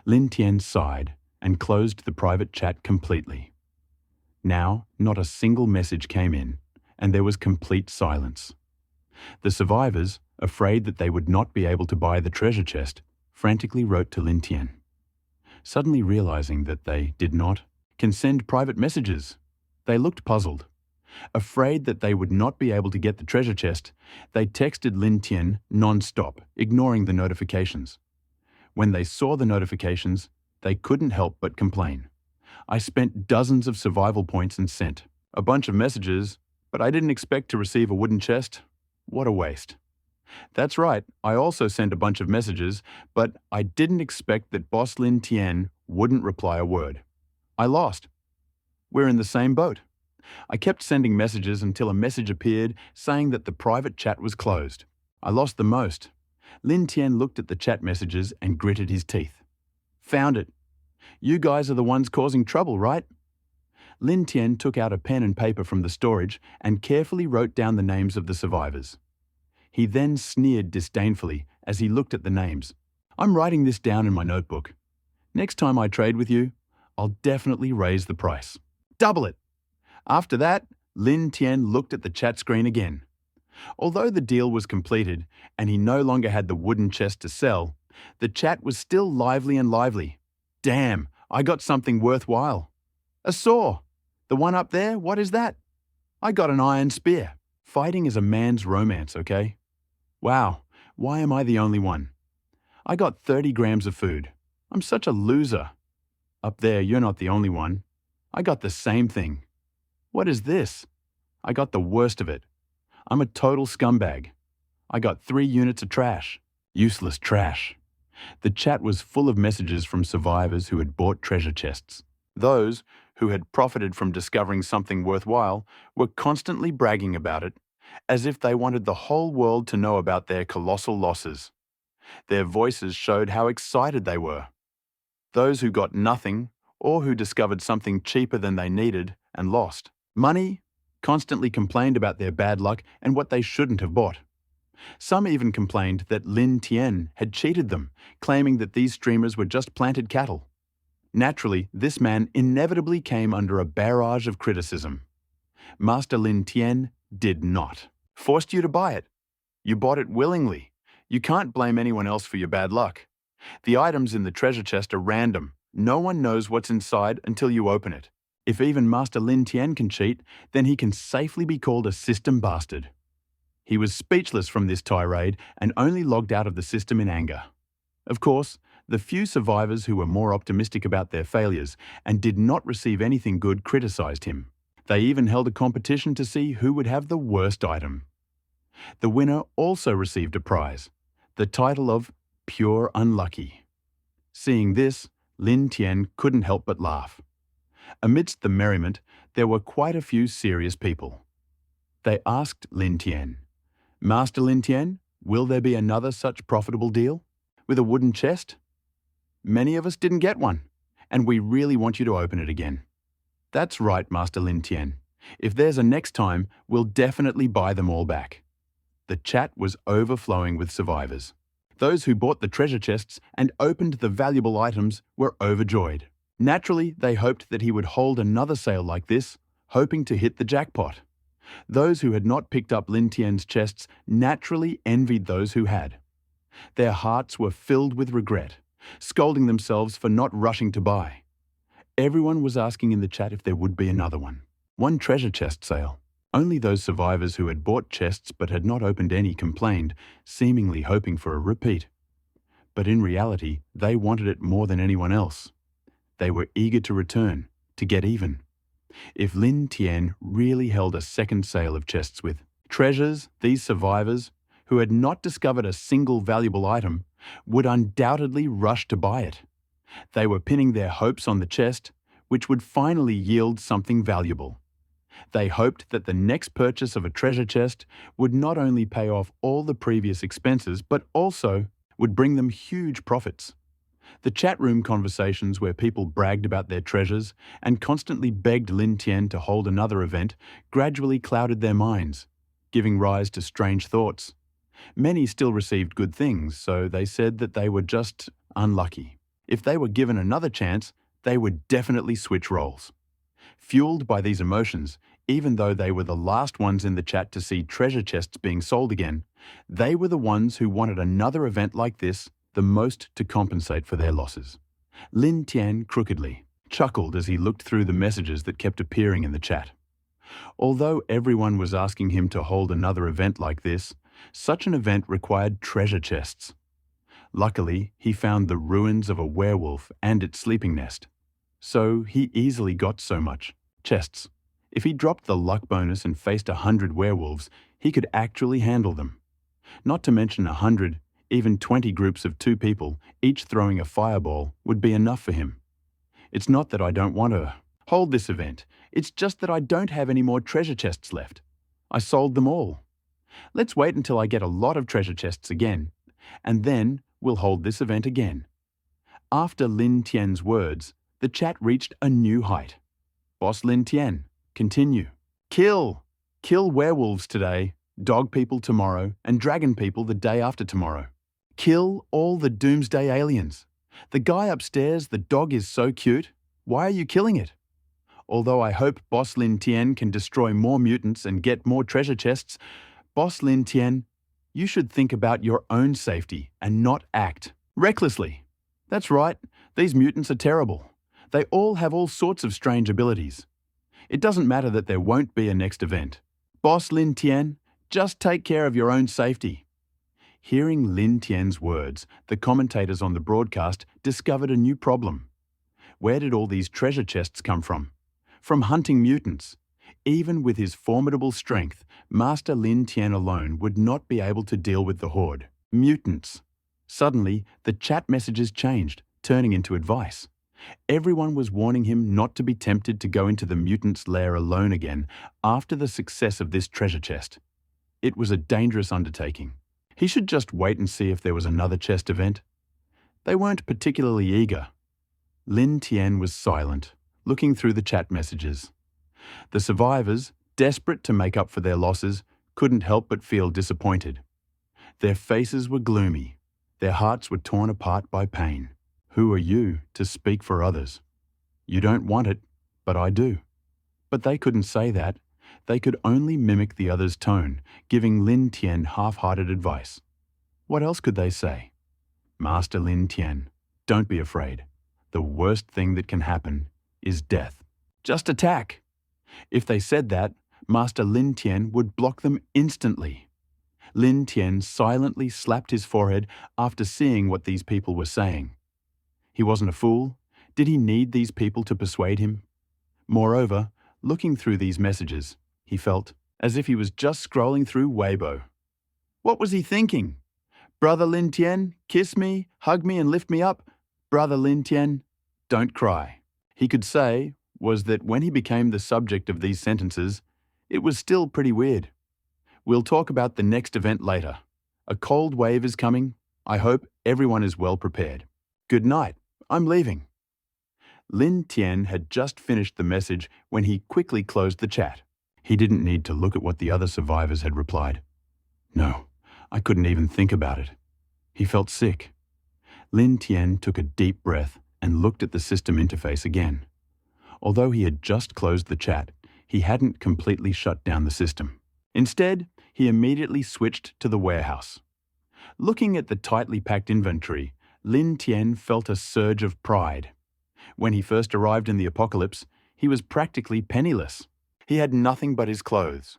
Lin Tian sighed and closed the private chat completely. Now, not a single message came in, and there was complete silence. The survivors, afraid that they would not be able to buy the treasure chest, frantically wrote to Lin Tian. Suddenly realizing that they did not can send private messages, they looked puzzled. Afraid that they would not be able to get the treasure chest, they texted Lin Tian non-stop, ignoring the notifications. When they saw the notifications, they couldn't help but complain. I spent dozens of survival points and sent a bunch of messages, but I didn't expect to receive a wooden chest. What a waste. That's right, I also sent a bunch of messages, but I didn't expect that Boss Lin Tian wouldn't reply a word. I lost. We're in the same boat. I kept sending messages until a message appeared saying that the private chat was closed. I lost the most. Lin Tian looked at the chat messages and gritted his teeth. Found it. You guys are the ones causing trouble, right? Lin Tian took out a pen and paper from the storage and carefully wrote down the names of the survivors. He then sneered disdainfully as he looked at the names. I'm writing this down in my notebook. Next time I trade with you, I'll definitely raise the price. Double it! After that, Lin Tian looked at the chat screen again. Although the deal was completed and he no longer had the wooden chest to sell, the chat was still lively and lively. Damn, I got something worthwhile. A saw. The one up there, what is that? I got an iron spear. Fighting is a man's romance, okay? Wow, why am I the only one? I got 30 grams of food. I'm such a loser. Up there, you're not the only one. I got the same thing. What is this? I got the worst of it. I'm a total scumbag. I got 3 units of trash. Useless trash. The chat was full of messages from survivors who had bought treasure chests. Those who had profited from discovering something worthwhile were constantly bragging about it, as if they wanted the whole world to know about their colossal losses. Their voices showed how excited they were. Those who got nothing, or who discovered something cheaper than they needed and lost, Money constantly complained about their bad luck and what they shouldn't have bought. Some even complained that Lin Tian had cheated them, claiming that these streamers were just planted cattle. Naturally, this man inevitably came under a barrage of criticism. Master Lin Tian did not. Forced you to buy it. You bought it willingly. You can't blame anyone else for your bad luck. The items in the treasure chest are random. No one knows what's inside until you open it. If even Master Lin Tian can cheat, then he can safely be called a system bastard. He was speechless from this tirade and only logged out of the system in anger. Of course, the few survivors who were more optimistic about their failures and did not receive anything good criticized him. They even held a competition to see who would have the worst item. The winner also received a prize, the title of Pure Unlucky. Seeing this, Lin Tian couldn't help but laugh. Amidst the merriment, there were quite a few serious people. They asked Lin Tian, "Master Lin Tian, will there be another such profitable deal? With a wooden chest? Many of us didn't get one, and we really want you to open it again." "That's right, Master Lin Tian. If there's a next time, we'll definitely buy them all back." The chat was overflowing with survivors. Those who bought the treasure chests and opened the valuable items were overjoyed. Naturally, they hoped that he would hold another sale like this, hoping to hit the jackpot. Those who had not picked up Lin Tian's chests naturally envied those who had. Their hearts were filled with regret, scolding themselves for not rushing to buy. Everyone was asking in the chat if there would be another one. One treasure chest sale. Only those survivors who had bought chests but had not opened any complained, seemingly hoping for a repeat. But in reality, they wanted it more than anyone else. They were eager to return, to get even. If Lin Tian really held a second sale of chests with treasures, these survivors, who had not discovered a single valuable item, would undoubtedly rush to buy it. They were pinning their hopes on the chest, which would finally yield something valuable. They hoped that the next purchase of a treasure chest would not only pay off all the previous expenses, but also would bring them huge profits. The chat room conversations where people bragged about their treasures and constantly begged Lin Tian to hold another event gradually clouded their minds, giving rise to strange thoughts. Many still received good things, so they said that they were just unlucky. If they were given another chance, they would definitely switch roles. Fueled by these emotions, even though they were the last ones in the chat to see treasure chests being sold again, they were the ones who wanted another event like this the most to compensate for their losses. Lin Tian crookedly chuckled as he looked through the messages that kept appearing in the chat. Although everyone was asking him to hold another event like this, such an event required treasure chests. Luckily, he found the ruins of a werewolf and its sleeping nest. So he easily got so much chests. If he dropped the luck bonus and faced 100 werewolves, he could actually handle them. Not to mention 100, even 20 groups of 2 people, each throwing a fireball, would be enough for him. It's not that I don't want to hold this event, it's just that I don't have any more treasure chests left. I sold them all. Let's wait until I get a lot of treasure chests again, and then we'll hold this event again. After Lin Tian's words, the chat reached a new height. Boss Lin Tian, continue. Kill werewolves today, dog people tomorrow, and dragon people the day after tomorrow. Kill all the doomsday aliens. The guy upstairs, the dog is so cute. Why are you killing it? Although I hope Boss Lin Tian can destroy more mutants and get more treasure chests, Boss Lin Tian, you should think about your own safety and not act recklessly. That's right, these mutants are terrible. They all have all sorts of strange abilities. It doesn't matter that there won't be a next event. Boss Lin Tian, just take care of your own safety. Hearing Lin Tian's words, the commentators on the broadcast discovered a new problem. Where did all these treasure chests come from? From hunting mutants. Even with his formidable strength, Master Lin Tian alone would not be able to deal with the horde. Mutants. Suddenly, the chat messages changed, turning into advice. Everyone was warning him not to be tempted to go into the mutants' lair alone again after the success of this treasure chest. It was a dangerous undertaking. He should just wait and see if there was another chest event. They weren't particularly eager. Lin Tian was silent, looking through the chat messages. The survivors, desperate to make up for their losses, couldn't help but feel disappointed. Their faces were gloomy. Their hearts were torn apart by pain. Who are you to speak for others? You don't want it, but I do. But they couldn't say that. They could only mimic the other's tone, giving Lin Tian half-hearted advice. What else could they say? Master Lin Tian, don't be afraid. The worst thing that can happen is death. Just attack. If they said that, Master Lin Tian would block them instantly. Lin Tian silently slapped his forehead after seeing what these people were saying. He wasn't a fool. Did he need these people to persuade him? Moreover, looking through these messages, he felt as if he was just scrolling through Weibo. What was he thinking? Brother Lin Tian, kiss me, hug me and lift me up. Brother Lin Tian, don't cry. He could say was that when he became the subject of these sentences, it was still pretty weird. We'll talk about the next event later. A cold wave is coming. I hope everyone is well prepared. Good night. I'm leaving. Lin Tian had just finished the message when he quickly closed the chat. He didn't need to look at what the other survivors had replied. No, I couldn't even think about it. He felt sick. Lin Tian took a deep breath and looked at the system interface again. Although he had just closed the chat, he hadn't completely shut down the system. Instead, he immediately switched to the warehouse. Looking at the tightly packed inventory, Lin Tian felt a surge of pride. When he first arrived in the apocalypse, he was practically penniless. He had nothing but his clothes.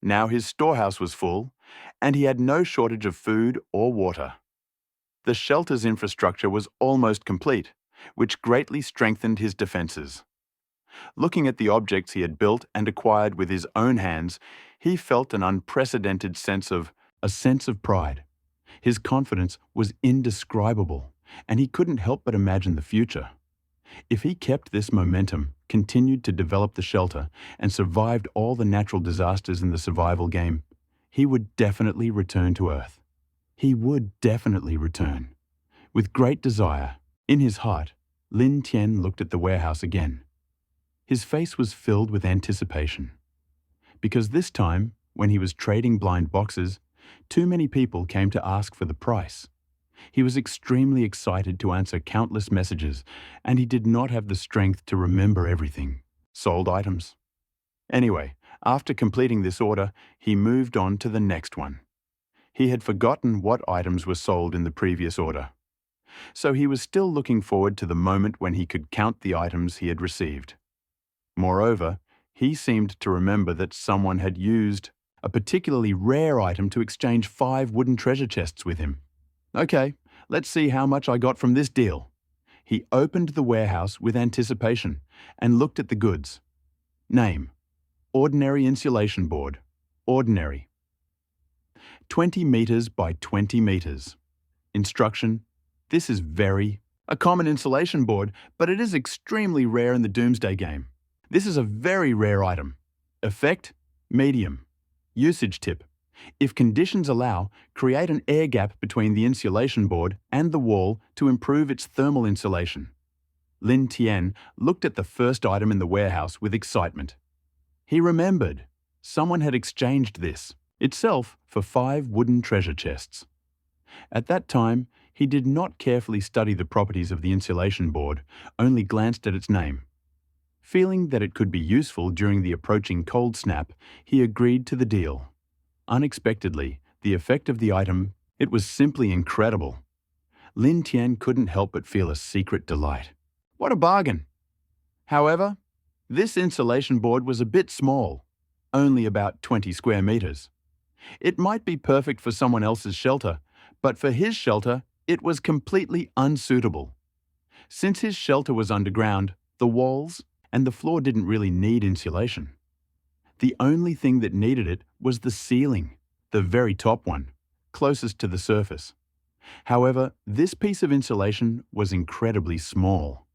Now his storehouse was full, and he had no shortage of food or water. The shelter's infrastructure was almost complete, which greatly strengthened his defenses. Looking at the objects he had built and acquired with his own hands, he felt an unprecedented sense of pride. His confidence was indescribable, and he couldn't help but imagine the future. If he kept this momentum, continued to develop the shelter, and survived all the natural disasters in the survival game, he would definitely return to Earth. He would definitely return. With great desire, in his heart, Lin Tian looked at the warehouse again. His face was filled with anticipation. Because this time, when he was trading blind boxes, too many people came to ask for the price. He was extremely excited to answer countless messages, and he did not have the strength to remember everything. Sold items. Anyway, after completing this order, he moved on to the next one. He had forgotten what items were sold in the previous order. So he was still looking forward to the moment when he could count the items he had received. Moreover, he seemed to remember that someone had used a particularly rare item to exchange 5 wooden treasure chests with him. Okay, let's see how much I got from this deal. He opened the warehouse with anticipation and looked at the goods. Name: ordinary insulation board. Ordinary. 20 meters by 20 meters. Instruction: this is a common insulation board, but it is extremely rare in the Doomsday game. This is a very rare item. Effect: medium. Usage tip: if conditions allow, create an air gap between the insulation board and the wall to improve its thermal insulation. Lin Tian looked at the first item in the warehouse with excitement. He remembered. Someone had exchanged this, itself, for 5 wooden treasure chests. At that time, he did not carefully study the properties of the insulation board, only glanced at its name. Feeling that it could be useful during the approaching cold snap, he agreed to the deal. Unexpectedly, the effect of the item, it was simply incredible. Lin Tian couldn't help but feel a secret delight. What a bargain! However, this insulation board was a bit small, only about 20 square meters. It might be perfect for someone else's shelter, but for his shelter, it was completely unsuitable. Since his shelter was underground, the walls and the floor didn't really need insulation. The only thing that needed it was the ceiling, the very top one, closest to the surface. However, this piece of insulation was incredibly small.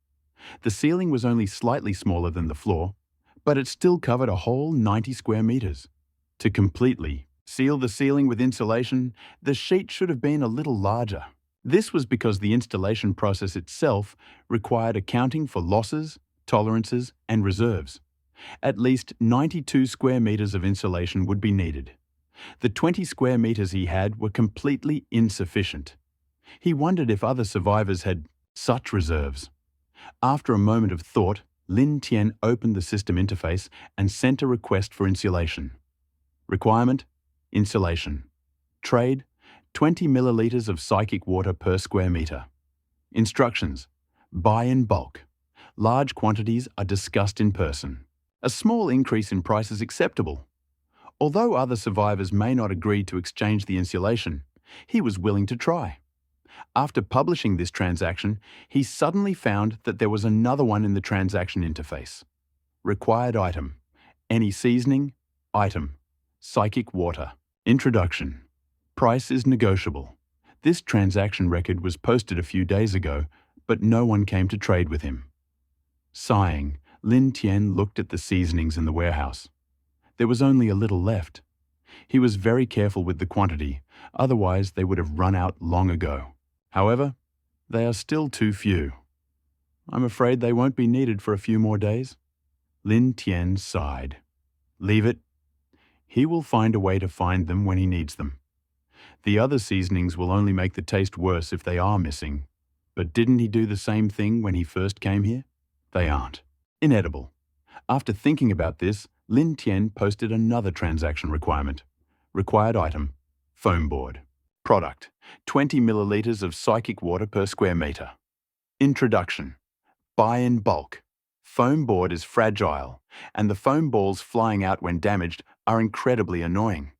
The ceiling was only slightly smaller than the floor, but it still covered a whole 90 square meters. To completely seal the ceiling with insulation, the sheet should have been a little larger. This was because the installation process itself required accounting for losses, tolerances, and reserves. At least 92 square meters of insulation would be needed. The 20 square meters he had were completely insufficient. He wondered if other survivors had such reserves. After a moment of thought, Lin Tian opened the system interface and sent a request for insulation. Requirement: insulation. Trade: 20 milliliters of psychic water per square meter. Instructions: buy in bulk. Large quantities are discussed in person. A small increase in price is acceptable. Although other survivors may not agree to exchange the insulation, he was willing to try. After publishing this transaction, he suddenly found that there was another one in the transaction interface. Required item: any seasoning, item, psychic water. Introduction: price is negotiable. This transaction record was posted a few days ago, but no one came to trade with him. Sighing, Lin Tian looked at the seasonings in the warehouse. There was only a little left. He was very careful with the quantity, otherwise they would have run out long ago. However, they are still too few. I'm afraid they won't be needed for a few more days. Lin Tian sighed. Leave it. He will find a way to find them when he needs them. The other seasonings will only make the taste worse if they are missing. But didn't he do the same thing when he first came here? They aren't. Inedible. After thinking about this, Lin Tian posted another transaction requirement. Required item: foam board. Product: 20 milliliters of psychic water per square meter. Introduction: buy in bulk. Foam board is fragile, and the foam balls flying out when damaged are incredibly annoying.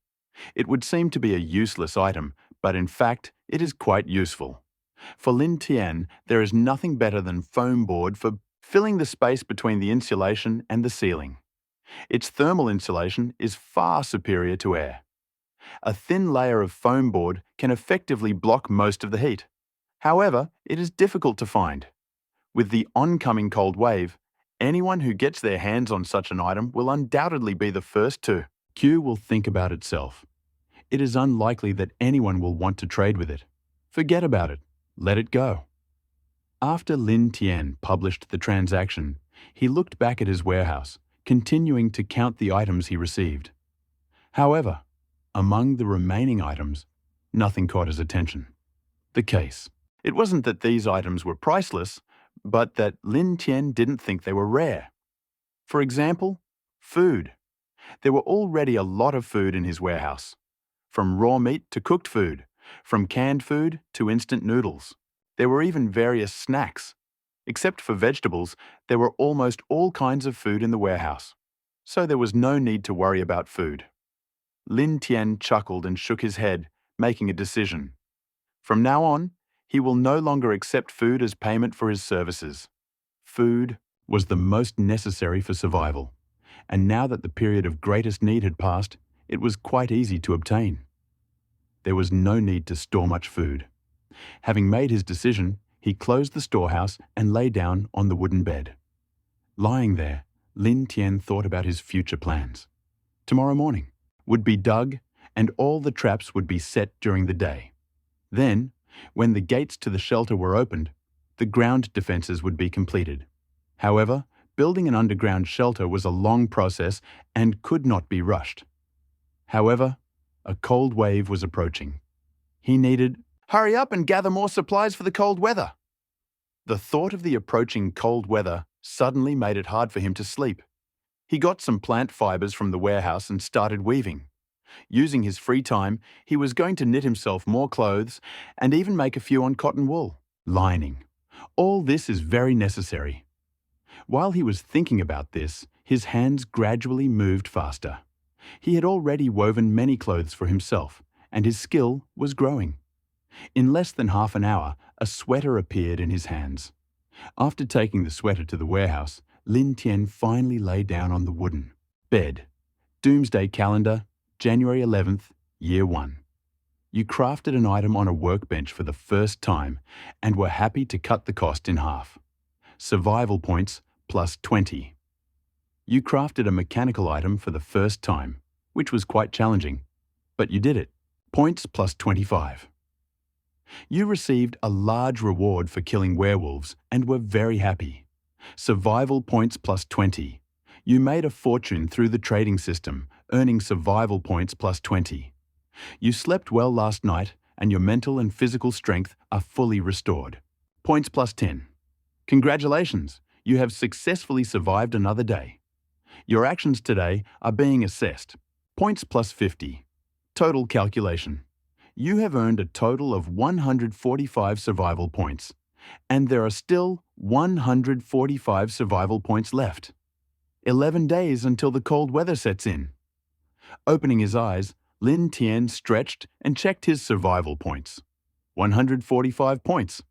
It would seem to be a useless item, but in fact, it is quite useful. For Lin Tian, there is nothing better than foam board for filling the space between the insulation and the ceiling. Its thermal insulation is far superior to air. A thin layer of foam board can effectively block most of the heat. However, it is difficult to find. With the oncoming cold wave, anyone who gets their hands on such an item will undoubtedly be the first to. Q will think about itself. It is unlikely that anyone will want to trade with it. Forget about it. Let it go. After Lin Tian published the transaction, he looked back at his warehouse, continuing to count the items he received. However, among the remaining items, nothing caught his attention. The case. It wasn't that these items were priceless, but that Lin Tian didn't think they were rare. For example, food. There were already a lot of food in his warehouse. From raw meat to cooked food, from canned food to instant noodles. There were even various snacks. Except for vegetables, there were almost all kinds of food in the warehouse. So there was no need to worry about food. Lin Tian chuckled and shook his head, making a decision. From now on, he will no longer accept food as payment for his services. Food was the most necessary for survival, and now that the period of greatest need had passed, it was quite easy to obtain. There was no need to store much food. Having made his decision, he closed the storehouse and lay down on the wooden bed. Lying there, Lin Tian thought about his future plans. Tomorrow morning would be dug, and all the traps would be set during the day. Then, when the gates to the shelter were opened, the ground defenses would be completed. However, building an underground shelter was a long process and could not be rushed. However, a cold wave was approaching. He needed hurry up and gather more supplies for the cold weather. The thought of the approaching cold weather suddenly made it hard for him to sleep. He got some plant fibers from the warehouse and started weaving. Using his free time, he was going to knit himself more clothes and even make a few on cotton wool. Lining. All this is very necessary. While he was thinking about this, his hands gradually moved faster. He had already woven many clothes for himself, and his skill was growing. In less than half an hour, a sweater appeared in his hands. After taking the sweater to the warehouse, Lin Tian finally lay down on the wooden bed. Doomsday Calendar, January 11th, Year 1. You crafted an item on a workbench for the first time and were happy to cut the cost in half. Survival points plus 20. You crafted a mechanical item for the first time, which was quite challenging, but you did it. Points plus 25. You received a large reward for killing werewolves and were very happy. Survival points plus 20. You made a fortune through the trading system, earning survival points plus 20. You slept well last night, and your mental and physical strength are fully restored. Points plus 10. Congratulations, you have successfully survived another day. Your actions today are being assessed. Points plus 50. Total calculation. You have earned a total of 145 survival points, and there are still 145 survival points left. 11 days until the cold weather sets in. Opening his eyes, Lin Tian stretched and checked his survival points. 145 points.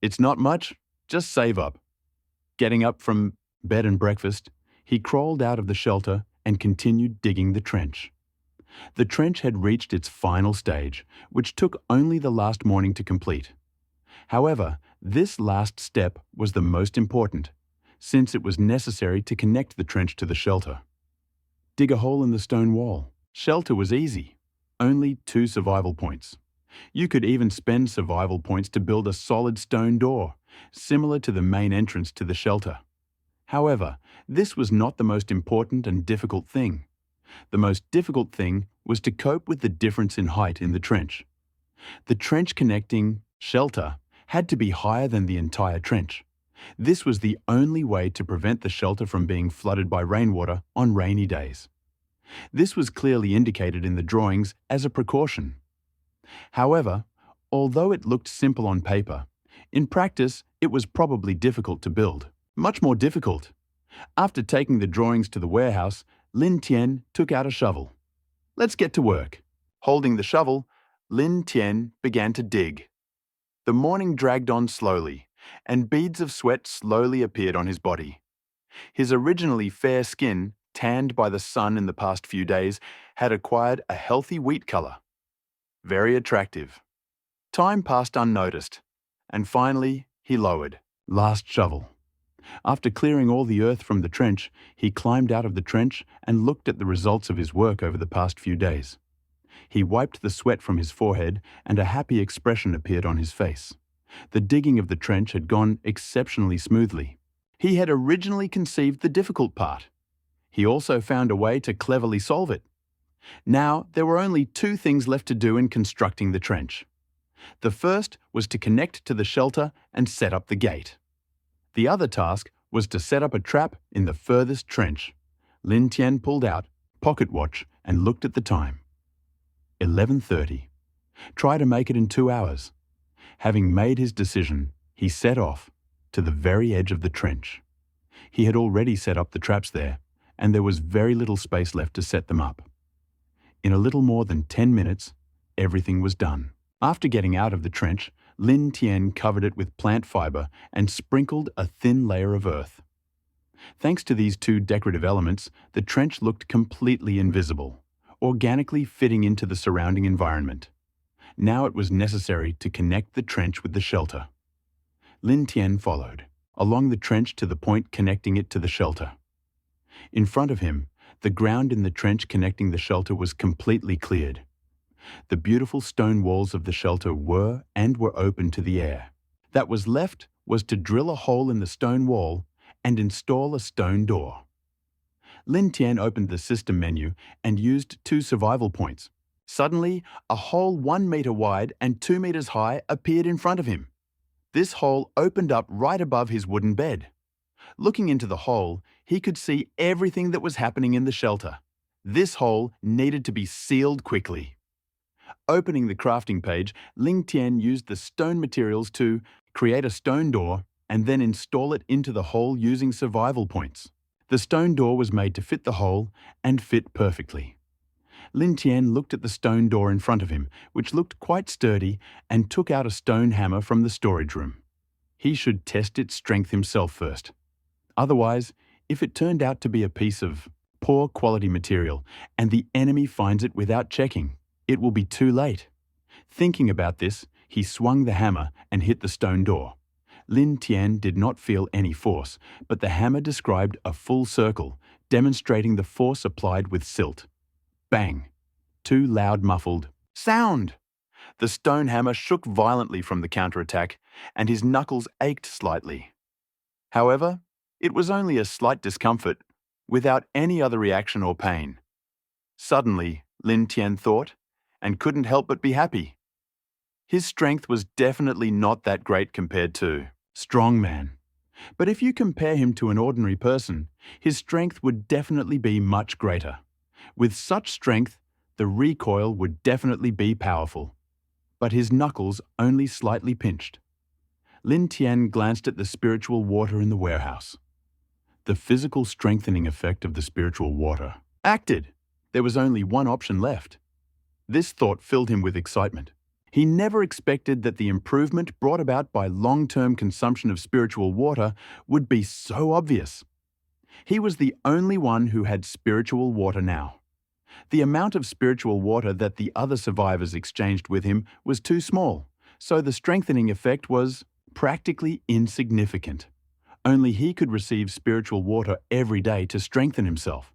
It's not much, just save up. Getting up from bed and breakfast, he crawled out of the shelter and continued digging the trench. The trench had reached its final stage, which took only the last morning to complete. However, this last step was the most important, since it was necessary to connect the trench to the shelter. Dig a hole in the stone wall. Shelter was easy, only 2 survival points. You could even spend survival points to build a solid stone door, similar to the main entrance to the shelter. However, this was not the most important and difficult thing. The most difficult thing was to cope with the difference in height in the trench. The trench connecting shelter had to be higher than the entire trench. This was the only way to prevent the shelter from being flooded by rainwater on rainy days. This was clearly indicated in the drawings as a precaution. However, although it looked simple on paper, in practice it was probably difficult to build. Much more difficult. After taking the drawings to the warehouse, Lin Tian took out a shovel. Let's get to work. Holding the shovel, Lin Tian began to dig. The morning dragged on slowly, and beads of sweat slowly appeared on his body. His originally fair skin, tanned by the sun in the past few days, had acquired a healthy wheat color. Very attractive. Time passed unnoticed, and finally he lowered. Last shovel. After clearing all the earth from the trench, he climbed out of the trench and looked at the results of his work over the past few days. He wiped the sweat from his forehead, and a happy expression appeared on his face. The digging of the trench had gone exceptionally smoothly. He had originally conceived the difficult part. He also found a way to cleverly solve it. Now, there were only 2 things left to do in constructing the trench. The first was to connect to the shelter and set up the gate. The other task was to set up a trap in the furthest trench. Lin Tian pulled out pocket watch and looked at the time. 11:30. Try to make it in 2 hours. Having made his decision, he set off to the very edge of the trench. He had already set up the traps there, and there was very little space left to set them up. In a little more than 10 minutes, everything was done. After getting out of the trench, Lin Tian covered it with plant fiber and sprinkled a thin layer of earth. Thanks to these 2 decorative elements, the trench looked completely invisible, organically fitting into the surrounding environment. Now it was necessary to connect the trench with the shelter. Lin Tian followed, along the trench to the point connecting it to the shelter. In front of him, the ground in the trench connecting the shelter was completely cleared. The beautiful stone walls of the shelter were open to the air. That was left was to drill a hole in the stone wall and install a stone door. Lin Tian opened the system menu and used 2 survival points. Suddenly, a hole 1 meter wide and 2 meters high appeared in front of him. This hole opened up right above his wooden bed. Looking into the hole, he could see everything that was happening in the shelter. This hole needed to be sealed quickly. Opening the crafting page, Lin Tian used the stone materials to create a stone door and then install it into the hole using survival points. The stone door was made to fit the hole and fit perfectly. Lin Tian looked at the stone door in front of him, which looked quite sturdy, and took out a stone hammer from the storage room. He should test its strength himself first. Otherwise, if it turned out to be a piece of poor quality material and the enemy finds it without checking, it will be too late. Thinking about this, he swung the hammer and hit the stone door. Lin Tian did not feel any force, but the hammer described a full circle, demonstrating the force applied with silt. Bang! 2 loud muffled sound! The stone hammer shook violently from the counterattack, and his knuckles ached slightly. However, it was only a slight discomfort, without any other reaction or pain. Suddenly, Lin Tian thought, and couldn't help but be happy. His strength was definitely not that great compared to strong man. But if you compare him to an ordinary person, his strength would definitely be much greater. With such strength, the recoil would definitely be powerful. But his knuckles only slightly pinched. Lin Tian glanced at the spiritual water in the warehouse. The physical strengthening effect of the spiritual water acted. There was only one option left. This thought filled him with excitement. He never expected that the improvement brought about by long-term consumption of spiritual water would be so obvious. He was the only one who had spiritual water now. The amount of spiritual water that the other survivors exchanged with him was too small, so the strengthening effect was practically insignificant. Only he could receive spiritual water every day to strengthen himself.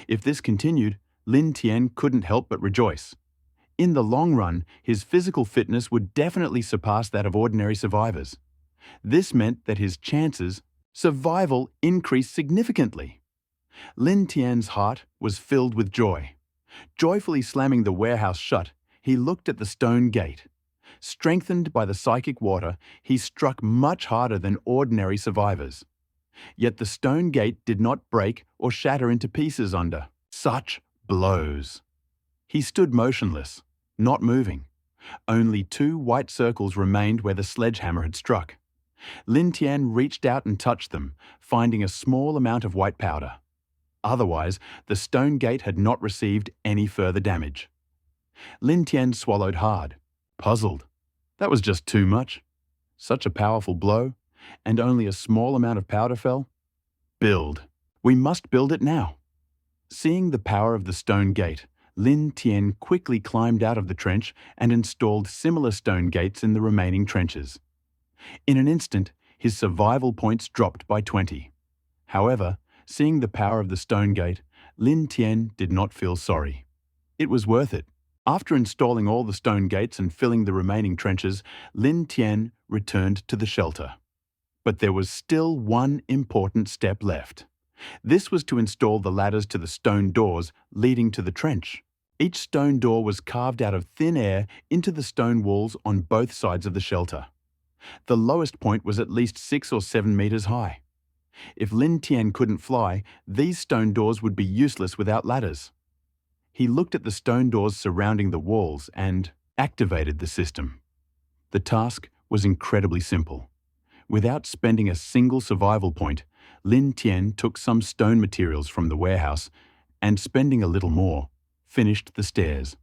If this continued, Lin Tian couldn't help but rejoice. In the long run, his physical fitness would definitely surpass that of ordinary survivors. This meant that his chances survival increased significantly. Lin Tian's heart was filled with joy. Joyfully slamming the warehouse shut, he looked at the stone gate. Strengthened by the psychic water, he struck much harder than ordinary survivors. Yet the stone gate did not break or shatter into pieces under such blows. He stood motionless, not moving. Only 2 white circles remained where the sledgehammer had struck. Lin Tian reached out and touched them, finding a small amount of white powder. Otherwise, the stone gate had not received any further damage. Lin Tian swallowed hard, puzzled. That was just too much. Such a powerful blow, and only a small amount of powder fell? Build. We must build it now. Seeing the power of the stone gate, Lin Tian quickly climbed out of the trench and installed similar stone gates in the remaining trenches. In an instant, his survival points dropped by 20. However, seeing the power of the stone gate, Lin Tian did not feel sorry. It was worth it. After installing all the stone gates and filling the remaining trenches, Lin Tian returned to the shelter. But there was still one important step left. This was to install the ladders to the stone doors leading to the trench. Each stone door was carved out of thin air into the stone walls on both sides of the shelter. The lowest point was at least 6 or 7 meters high. If Lin Tian couldn't fly, these stone doors would be useless without ladders. He looked at the stone doors surrounding the walls and activated the system. The task was incredibly simple. Without spending a single survival point, Lin Tian took some stone materials from the warehouse and, spending a little more, finished the stairs.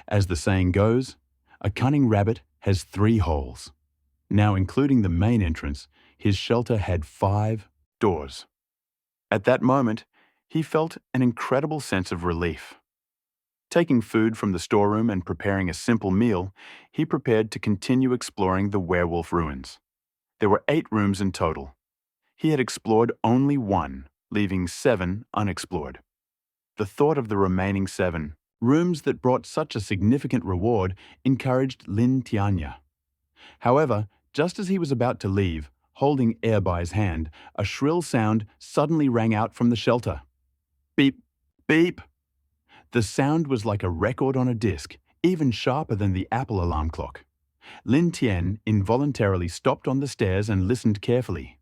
As the saying goes, a cunning rabbit has 3 holes. Now, including the main entrance, his shelter had 5 doors. At that moment, he felt an incredible sense of relief. Taking food from the storeroom and preparing a simple meal, he prepared to continue exploring the werewolf ruins. There were 8 rooms in total. He had explored only 1, leaving 7 unexplored. The thought of the remaining 7 rooms that brought such a significant reward encouraged Lin Tianya. However, just as he was about to leave, holding air by his hand, a shrill sound suddenly rang out from the shelter. Beep, beep. The sound was like a record on a disc, even sharper than the Apple alarm clock. Lin Tian involuntarily stopped on the stairs and listened carefully.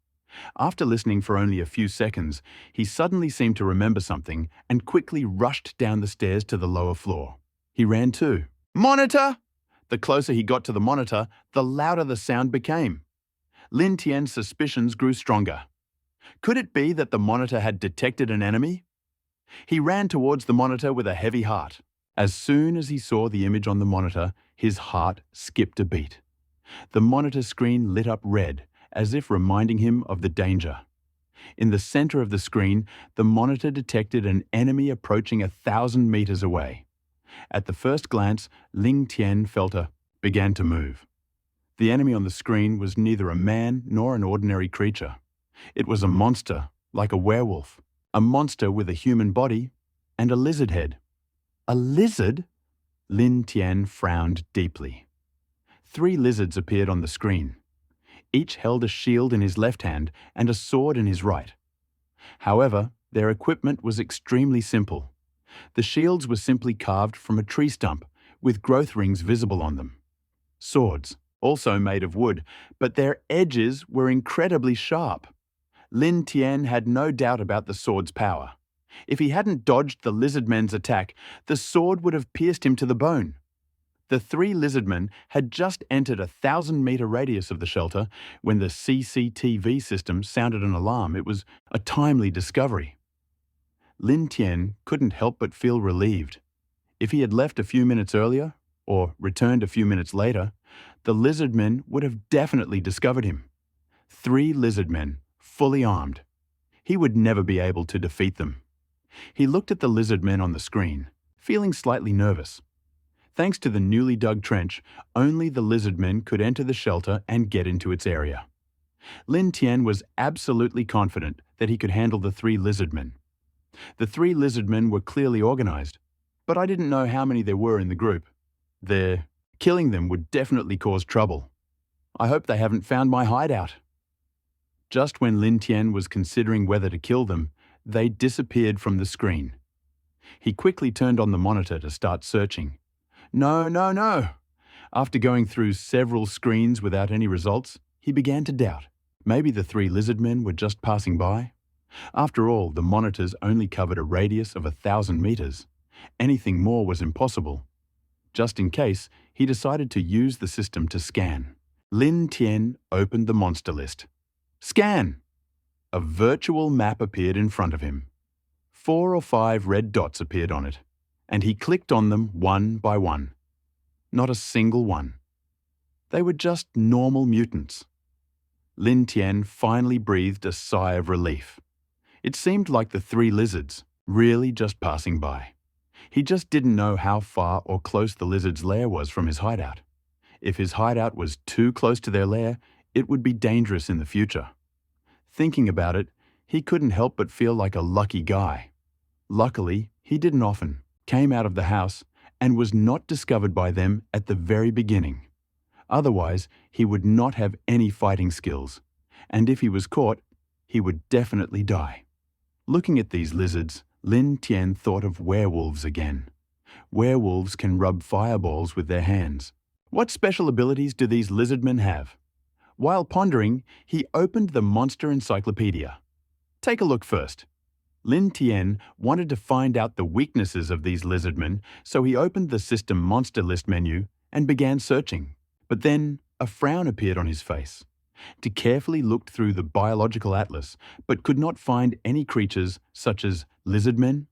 After listening for only a few seconds, he suddenly seemed to remember something and quickly rushed down the stairs to the lower floor. He ran too. Monitor! The closer he got to the monitor, the louder the sound became. Lin Tian's suspicions grew stronger. Could it be that the monitor had detected an enemy? He ran towards the monitor with a heavy heart. As soon as he saw the image on the monitor, his heart skipped a beat. The monitor screen lit up red, as if reminding him of the danger. In the center of the screen, the monitor detected an enemy approaching 1,000 meters away. At the first glance, Lin Tian began to move. The enemy on the screen was neither a man nor an ordinary creature. It was a monster, like a werewolf, a monster with a human body and a lizard head. A lizard? Lin Tian frowned deeply. 3 lizards appeared on the screen. Each held a shield in his left hand and a sword in his right. However, Their equipment was extremely simple. The shields were simply carved from a tree stump, with growth rings visible on them. Swords, also made of wood, but their edges were incredibly sharp. Lin Tian had no doubt about the sword's power. If he hadn't dodged the lizardmen's attack, the sword would have pierced him to the bone. The three lizardmen had just entered a 1,000-meter radius of the shelter when the CCTV system sounded an alarm. It was a timely discovery. Lin Tian couldn't help but feel relieved. If he had left a few minutes earlier, or returned a few minutes later, the lizardmen would have definitely discovered him. 3 lizardmen, fully armed. He would never be able to defeat them. He looked at the lizardmen on the screen, feeling slightly nervous. Thanks to the newly dug trench, only the lizardmen could enter the shelter and get into its area. Lin Tian was absolutely confident that he could handle the 3 lizardmen. The 3 lizardmen were clearly organized, but I didn't know how many there were in the group. Killing them would definitely cause trouble. I hope they haven't found my hideout. Just when Lin Tian was considering whether to kill them, they disappeared from the screen. He quickly turned on the monitor to start searching. No. After going through several screens without any results, he began to doubt. Maybe the 3 lizardmen were just passing by? After all, the monitors only covered a radius of 1,000 meters. Anything more was impossible. Just in case, he decided to use the system to scan. Lin Tian opened the monster list. Scan! A virtual map appeared in front of him. 4 or 5 red dots appeared on it, and he clicked on them one by one. Not a single one. They were just normal mutants. Lin Tian finally breathed a sigh of relief. It seemed like the 3 lizards, really just passing by. He just didn't know how far or close the lizard's lair was from his hideout. If his hideout was too close to their lair, it would be dangerous in the future. Thinking about it, he couldn't help but feel like a lucky guy. Luckily, he didn't often, came out of the house, and was not discovered by them at the very beginning. Otherwise, he would not have any fighting skills, and if he was caught, he would definitely die. Looking at these lizards, Lin Tian thought of werewolves again. Werewolves can rub fireballs with their hands. What special abilities do these lizardmen have? While pondering, he opened the Monster Encyclopedia. Take a look first. Lin Tian wanted to find out the weaknesses of these lizardmen, so he opened the System Monster List menu and began searching. But then a frown appeared on his face. He carefully looked through the biological atlas, but could not find any creatures such as lizardmen.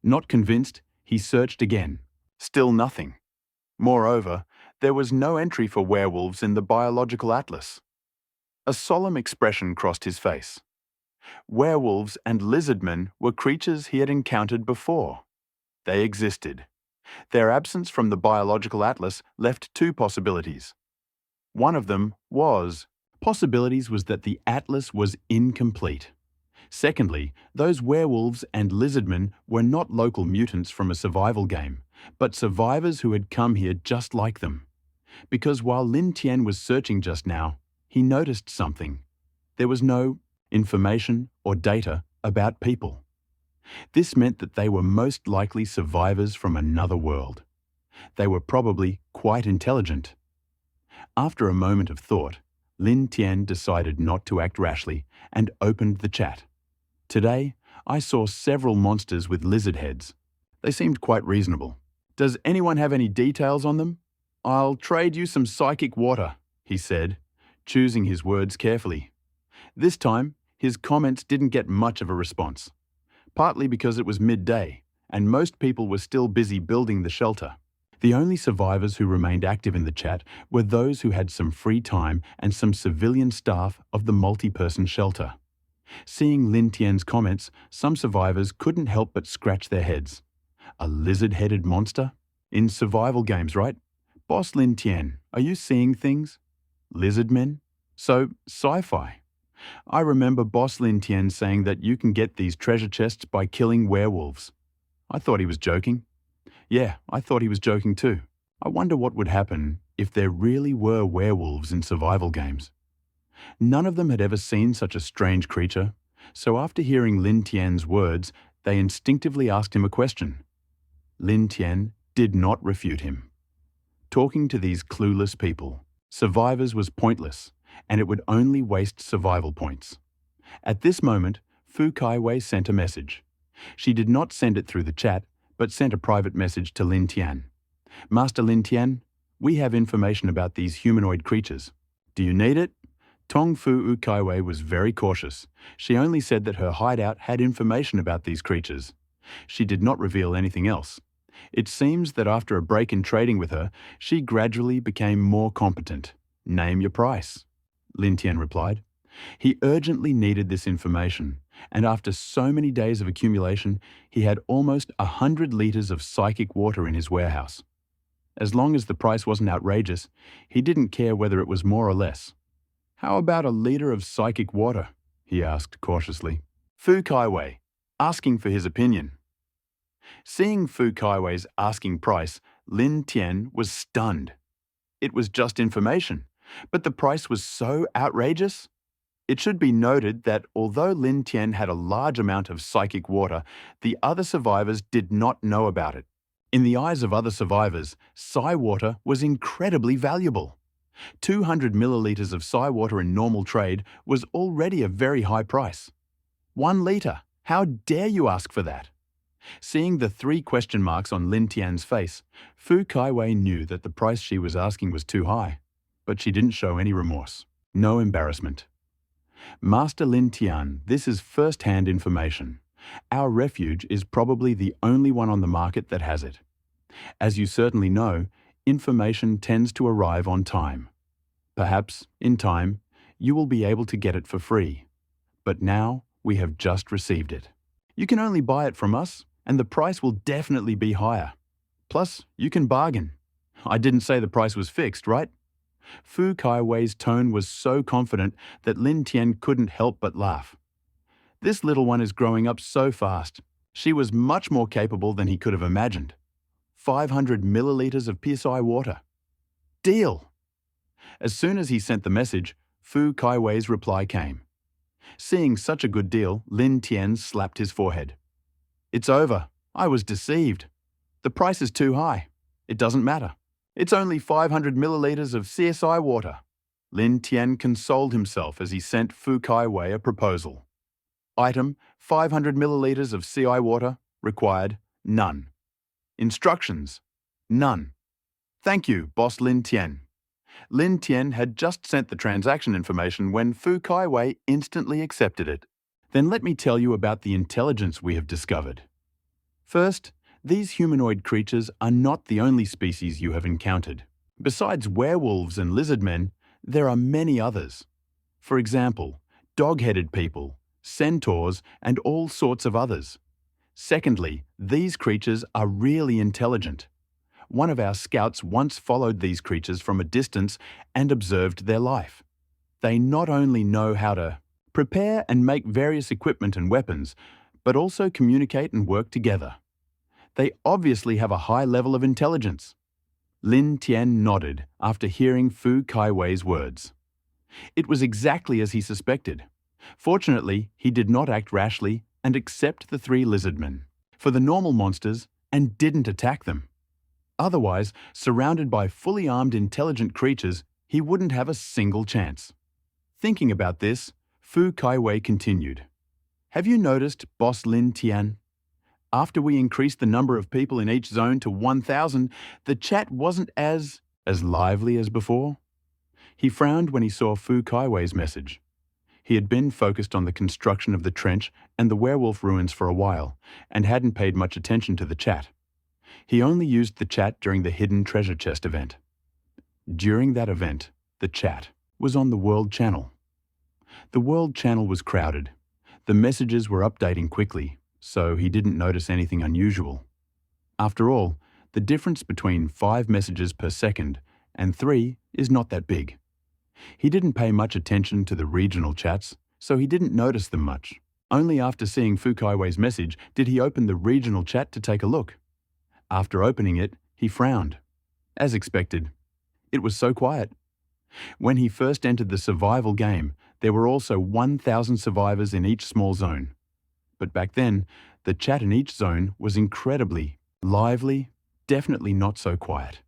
Not convinced, he searched again. Still nothing. Moreover, there was no entry for werewolves in the biological atlas. A solemn expression crossed his face. Werewolves and lizardmen were creatures he had encountered before. They existed. Their absence from the biological atlas left 2 possibilities. One of them was that the atlas was incomplete. Secondly, those werewolves and lizardmen were not local mutants from a survival game, but survivors who had come here just like them. Because while Lin Tian was searching just now, he noticed something. There was no information or data about people. This meant that they were most likely survivors from another world. They were probably quite intelligent. After a moment of thought, Lin Tian decided not to act rashly and opened the chat. Today, I saw several monsters with lizard heads. They seemed quite reasonable. Does anyone have any details on them? I'll trade you some psychic water, he said, choosing his words carefully. This time, his comments didn't get much of a response, partly because it was midday and most people were still busy building the shelter. The only survivors who remained active in the chat were those who had some free time and some civilian staff of the multi-person shelter. Seeing Lin Tian's comments, some survivors couldn't help but scratch their heads. A lizard-headed monster? In survival games, right? Boss Lin Tian, are you seeing things? Lizard men? So, sci-fi. I remember Boss Lin Tian saying that you can get these treasure chests by killing werewolves. I thought he was joking. Yeah, I thought he was joking too. I wonder what would happen if there really were werewolves in survival games. None of them had ever seen such a strange creature. So after hearing Lin Tian's words, they instinctively asked him a question. Lin Tian did not refute him. Talking to these clueless people, survivors, was pointless, and it would only waste survival points. At this moment, Fu Kaiwei sent a message. She did not send it through the chat, but sent a private message to Lin Tian. Master Lin Tian, we have information about these humanoid creatures. Do you need it? Tong Fu Kaiwei was very cautious. She only said that her hideout had information about these creatures. She did not reveal anything else. It seems that after a break in trading with her, she gradually became more competent. Name your price, Lin Tian replied. He urgently needed this information, and after so many days of accumulation, he had almost 100 liters of psychic water in his warehouse. As long as the price wasn't outrageous, he didn't care whether it was more or less. How about a liter of psychic water? He asked cautiously. Fu Kaiwei, asking for his opinion. Seeing Fu Kaiwei's asking price, Lin Tian was stunned. It was just information, but the price was so outrageous. It should be noted that although Lin Tian had a large amount of psychic water, the other survivors did not know about it. In the eyes of other survivors, psi water was incredibly valuable. 200 milliliters of psi water in normal trade was already a very high price. 1 liter, how dare you ask for that? Seeing the 3 question marks on Lin Tian's face, Fu Kaiwei knew that the price she was asking was too high, but she didn't show any remorse, no embarrassment. Master Lin Tian, this is first-hand information. Our refuge is probably the only one on the market that has it. As you certainly know, information tends to arrive on time. Perhaps, in time, you will be able to get it for free. But now, we have just received it. You can only buy it from us, and the price will definitely be higher. Plus, you can bargain. I didn't say the price was fixed, right? Fu Kaiwei's tone was so confident that Lin Tian couldn't help but laugh. This little one is growing up so fast. She was much more capable than he could have imagined. 500 milliliters of psi water. Deal! As soon as he sent the message, Fu Kaiwei's reply came. Seeing such a good deal, Lin Tian slapped his forehead. It's over. I was deceived. The price is too high. It doesn't matter. It's only 500 milliliters of CSI water. Lin Tian consoled himself as he sent Fu Kaiwei a proposal. Item, 500 milliliters of CI water. Required, none. Instructions, none. Thank you, Boss Lin Tian. Lin Tian had just sent the transaction information when Fu Kaiwei instantly accepted it. Then let me tell you about the intelligence we have discovered. First, these humanoid creatures are not the only species you have encountered. Besides werewolves and lizardmen, there are many others. For example, dog-headed people, centaurs, and all sorts of others. Secondly, these creatures are really intelligent. One of our scouts once followed these creatures from a distance and observed their life. They not only know how to prepare and make various equipment and weapons, but also communicate and work together. They obviously have a high level of intelligence. Lin Tian nodded after hearing Fu Kaiwei's words. It was exactly as he suspected. Fortunately, he did not act rashly and accept the 3 lizardmen for the normal monsters and didn't attack them. Otherwise, surrounded by fully armed intelligent creatures, he wouldn't have a single chance. Thinking about this, Fu Kaiwei continued. Have you noticed, Boss Lin Tian? After we increased the number of people in each zone to 1,000, the chat wasn't as lively as before. He frowned when he saw Fu Kaiwei's message. He had been focused on the construction of the trench and the werewolf ruins for a while, and hadn't paid much attention to the chat. He only used the chat during the hidden treasure chest event. During that event, the chat was on the World Channel. The World Channel was crowded. The messages were updating quickly, so he didn't notice anything unusual. After all, the difference between 5 messages per second and 3 is not that big. He didn't pay much attention to the regional chats, so he didn't notice them much. Only after seeing Fu Kaiwei's message did he open the regional chat to take a look. After opening it, he frowned. As expected. It was so quiet. When he first entered the survival game, there were also 1,000 survivors in each small zone. But back then, the chat in each zone was incredibly lively, definitely not so quiet.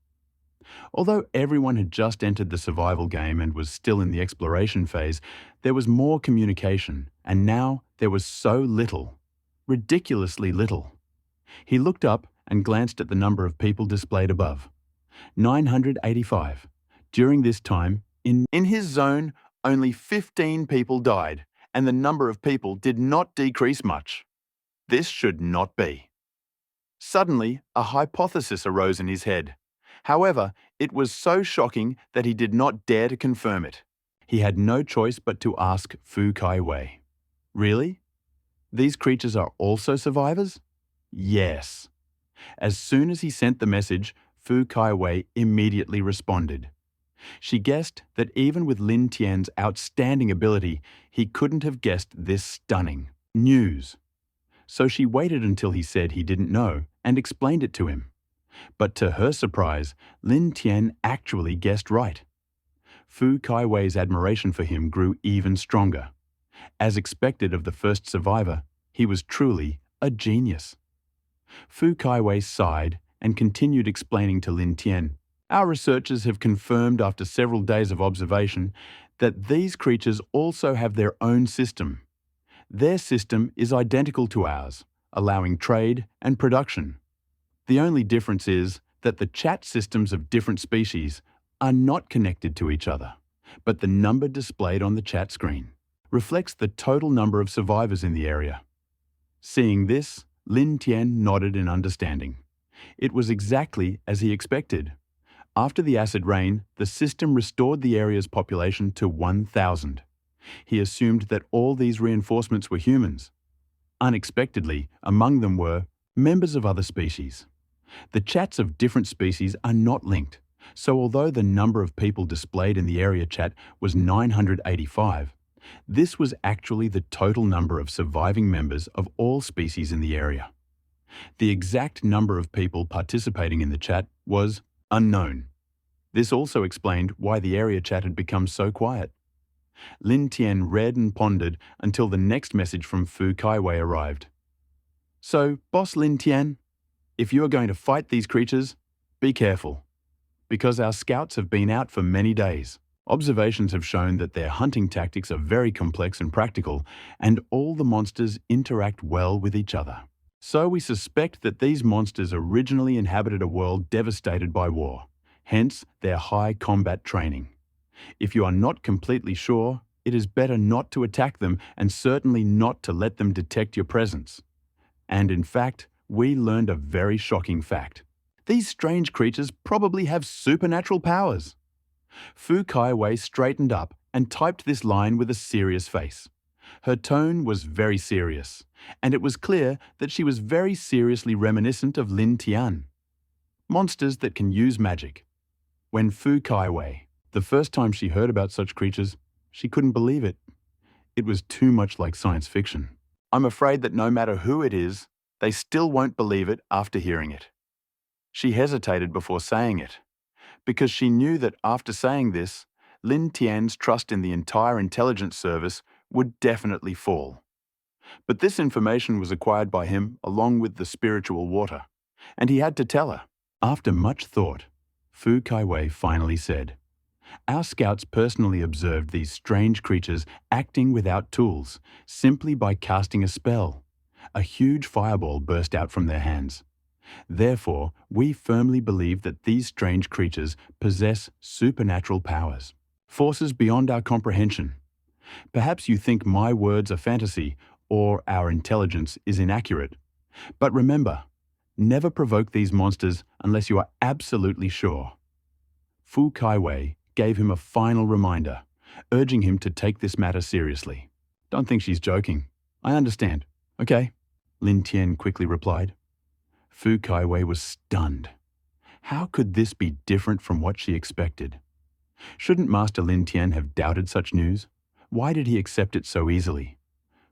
Although everyone had just entered the survival game and was still in the exploration phase, there was more communication, and now there was so little. Ridiculously little. He looked up and glanced at the number of people displayed above. 985. During this time, in his zone, only 15 people died, and the number of people did not decrease much. This should not be. Suddenly, a hypothesis arose in his head. However, it was so shocking that he did not dare to confirm it. He had no choice but to ask Fu Kai-wei. Really? These creatures are also survivors? Yes. As soon as he sent the message, Fu Kai-wei immediately responded. She guessed that even with Lin Tian's outstanding ability, he couldn't have guessed this stunning news. So she waited until he said he didn't know and explained it to him. But to her surprise, Lin Tian actually guessed right. Fu Kai-wei's admiration for him grew even stronger. As expected of the first survivor, he was truly a genius. Fu Kai-wei sighed and continued explaining to Lin Tian, "Our researchers have confirmed after several days of observation that these creatures also have their own system. Their system is identical to ours, allowing trade and production. The only difference is that the chat systems of different species are not connected to each other, but the number displayed on the chat screen reflects the total number of survivors in the area." Seeing this, Lin Tian nodded in understanding. It was exactly as he expected. After the acid rain, the system restored the area's population to 1,000. He assumed that all these reinforcements were humans. Unexpectedly, among them were members of other species. The chats of different species are not linked, so although the number of people displayed in the area chat was 985, this was actually the total number of surviving members of all species in the area. The exact number of people participating in the chat was unknown. This also explained why the area chat had become so quiet. Lin Tian read and pondered until the next message from Fu Kai-wei arrived. "So, Boss Lin Tian, if you are going to fight these creatures, be careful, because our scouts have been out for many days. Observations have shown that their hunting tactics are very complex and practical, and all the monsters interact well with each other. So we suspect that these monsters originally inhabited a world devastated by war, hence their high combat training. If you are not completely sure, it is better not to attack them and certainly not to let them detect your presence." And in fact, we learned a very shocking fact. These strange creatures probably have supernatural powers. Fu Kai-wei straightened up and typed this line with a serious face. Her tone was very serious, and it was clear that she was very seriously reminiscent of Lin Tian. Monsters that can use magic. When Fu Kai-wei, the first time she heard about such creatures, she couldn't believe it. It was too much like science fiction. I'm afraid that no matter who it is, they still won't believe it after hearing it. She hesitated before saying it, because she knew that after saying this, Lin Tian's trust in the entire intelligence service would definitely fall. But this information was acquired by him along with the spiritual water, and he had to tell her. After much thought, Fu Kai-wei finally said, "Our scouts personally observed these strange creatures acting without tools, simply by casting a spell. A huge fireball burst out from their hands. Therefore, we firmly believe that these strange creatures possess supernatural powers, forces beyond our comprehension. Perhaps you think my words are fantasy or our intelligence is inaccurate. But remember, never provoke these monsters unless you are absolutely sure." Fu Kai-wei gave him a final reminder, urging him to take this matter seriously. "Don't think she's joking. I understand. Okay," Lin Tian quickly replied. Fu Kai-wei was stunned. How could this be different from what she expected? Shouldn't Master Lin Tian have doubted such news? Why did he accept it so easily?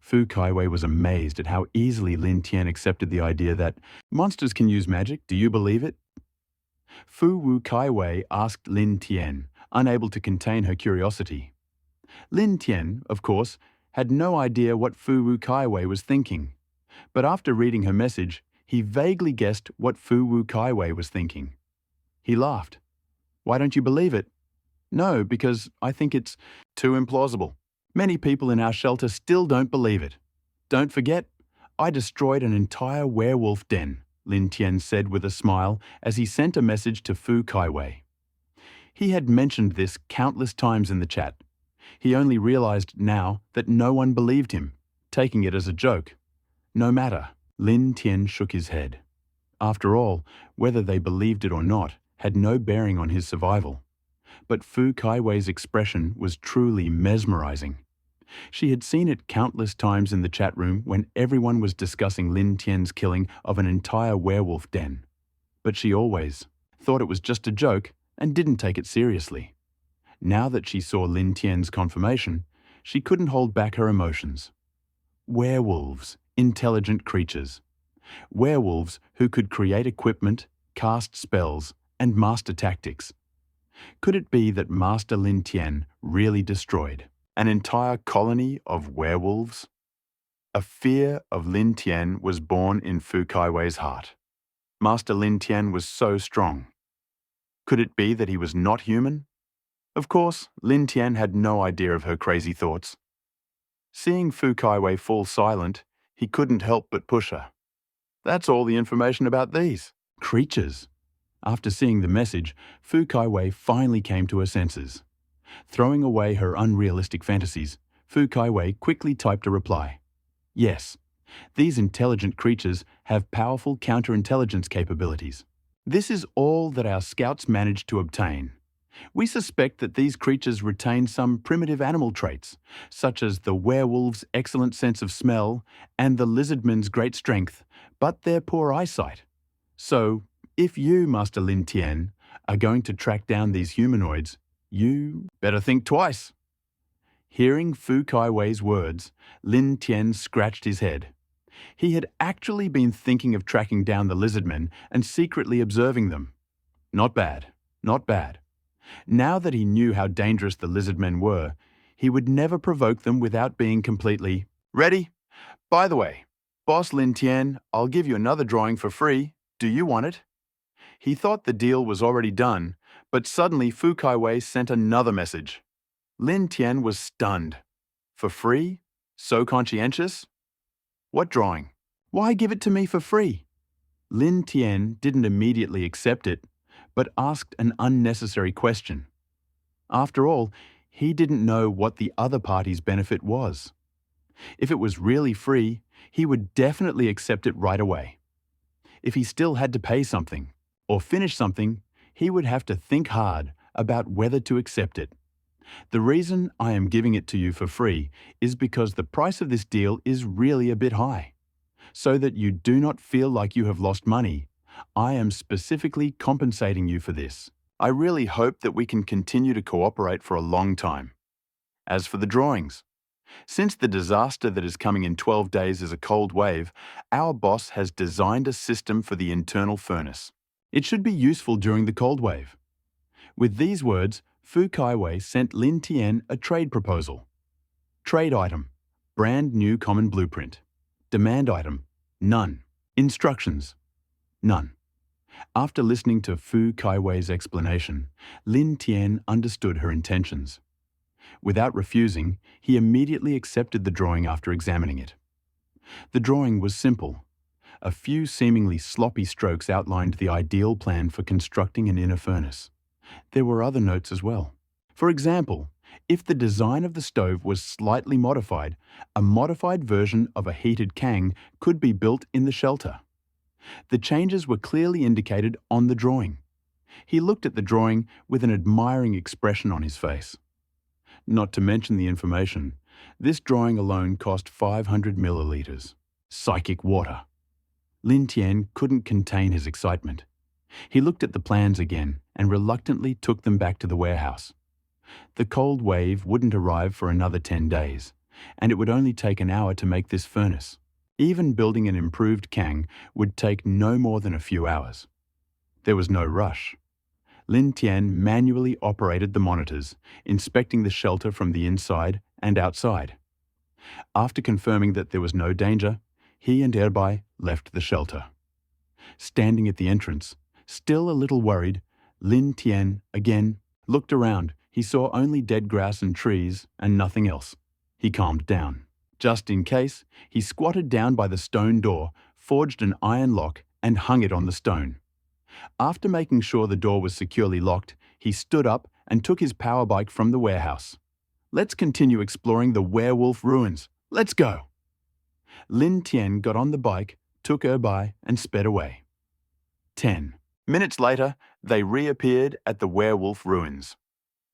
Fu Kai-wei was amazed at how easily Lin Tian accepted the idea that monsters can use magic. Do you believe it? Fu Kai-wei asked Lin Tian, unable to contain her curiosity. Lin Tian, of course, had no idea what Fu Wu Kaiwei was thinking, but after reading her message, he vaguely guessed what Fu Wu Kaiwei was thinking. He laughed. "Why don't you believe it?" "No, because I think it's too implausible. Many people in our shelter still don't believe it. Don't forget, I destroyed an entire werewolf den," Lin Tian said with a smile as he sent a message to Fu Kaiwei. He had mentioned this countless times in the chat. He only realized now that no one believed him, taking it as a joke. No matter, Lin Tian shook his head. After all, whether they believed it or not had no bearing on his survival. But Fu Kaiwei's expression was truly mesmerizing. She had seen it countless times in the chat room when everyone was discussing Lin Tian's killing of an entire werewolf den. But she always thought it was just a joke and didn't take it seriously. Now that she saw Lin Tian's confirmation, she couldn't hold back her emotions. Werewolves, intelligent creatures. Werewolves who could create equipment, cast spells, and master tactics. Could it be that Master Lin Tian really destroyed an entire colony of werewolves? A fear of Lin Tian was born in Fu Kaiwei's heart. Master Lin Tian was so strong. Could it be that he was not human? Of course, Lin Tian had no idea of her crazy thoughts. Seeing Fu Kaiwei fall silent, he couldn't help but push her. "That's all the information about these creatures." After seeing the message, Fu Kaiwei finally came to her senses. Throwing away her unrealistic fantasies, Fu Kaiwei quickly typed a reply. "Yes, these intelligent creatures have powerful counterintelligence capabilities. This is all that our scouts managed to obtain. We suspect that these creatures retain some primitive animal traits, such as the werewolf's excellent sense of smell and the lizardman's great strength, but their poor eyesight. So, if you, Master Lin Tian, are going to track down these humanoids, you better think twice." Hearing Fu Kaiwei's words, Lin Tian scratched his head. He had actually been thinking of tracking down the lizardmen and secretly observing them. Not bad, not bad. Now that he knew how dangerous the lizardmen were, he would never provoke them without being completely ready. "By the way, Boss Lin Tian, I'll give you another drawing for free. Do you want it?" He thought the deal was already done, but suddenly Fu Kaiwei sent another message. Lin Tian was stunned. For free? So conscientious? "What drawing? Why give it to me for free?" Lin Tian didn't immediately accept it, but asked an unnecessary question. After all, he didn't know what the other party's benefit was. If it was really free, he would definitely accept it right away. If he still had to pay something, or finish something, he would have to think hard about whether to accept it. "The reason I am giving it to you for free is because the price of this deal is really a bit high. So that you do not feel like you have lost money, I am specifically compensating you for this. I really hope that we can continue to cooperate for a long time. As for the drawings, since the disaster that is coming in 12 days is a cold wave, our boss has designed a system for the internal furnace. It should be useful during the cold wave." With these words, Fu Kaiwei sent Lin Tian a trade proposal. Trade item: brand new common blueprint. Demand item: none. Instructions: none. After listening to Fu Kaiwei's explanation, Lin Tian understood her intentions. Without refusing, he immediately accepted the drawing after examining it. The drawing was simple. A few seemingly sloppy strokes outlined the ideal plan for constructing an inner furnace. There were other notes as well. For example, if the design of the stove was slightly modified, a modified version of a heated kang could be built in the shelter. The changes were clearly indicated on the drawing. He looked at the drawing with an admiring expression on his face. Not to mention the information, this drawing alone cost 500 milliliters. Psychic water. Lin Tian couldn't contain his excitement. He looked at the plans again and reluctantly took them back to the warehouse. The cold wave wouldn't arrive for another 10 days, and it would only take an hour to make this furnace. Even building an improved kang would take no more than a few hours. There was no rush. Lin Tian manually operated the monitors, inspecting the shelter from the inside and outside. After confirming that there was no danger, he and Erbai left the shelter. Standing at the entrance, still a little worried, Lin Tian again looked around. He saw only dead grass and trees and nothing else. He calmed down. Just in case, he squatted down by the stone door, forged an iron lock, and hung it on the stone. After making sure the door was securely locked, he stood up and took his power bike from the warehouse. "Let's continue exploring the werewolf ruins. Let's go!" Lin Tian got on the bike, took Erbai, and sped away. 10 minutes later, they reappeared at the werewolf ruins.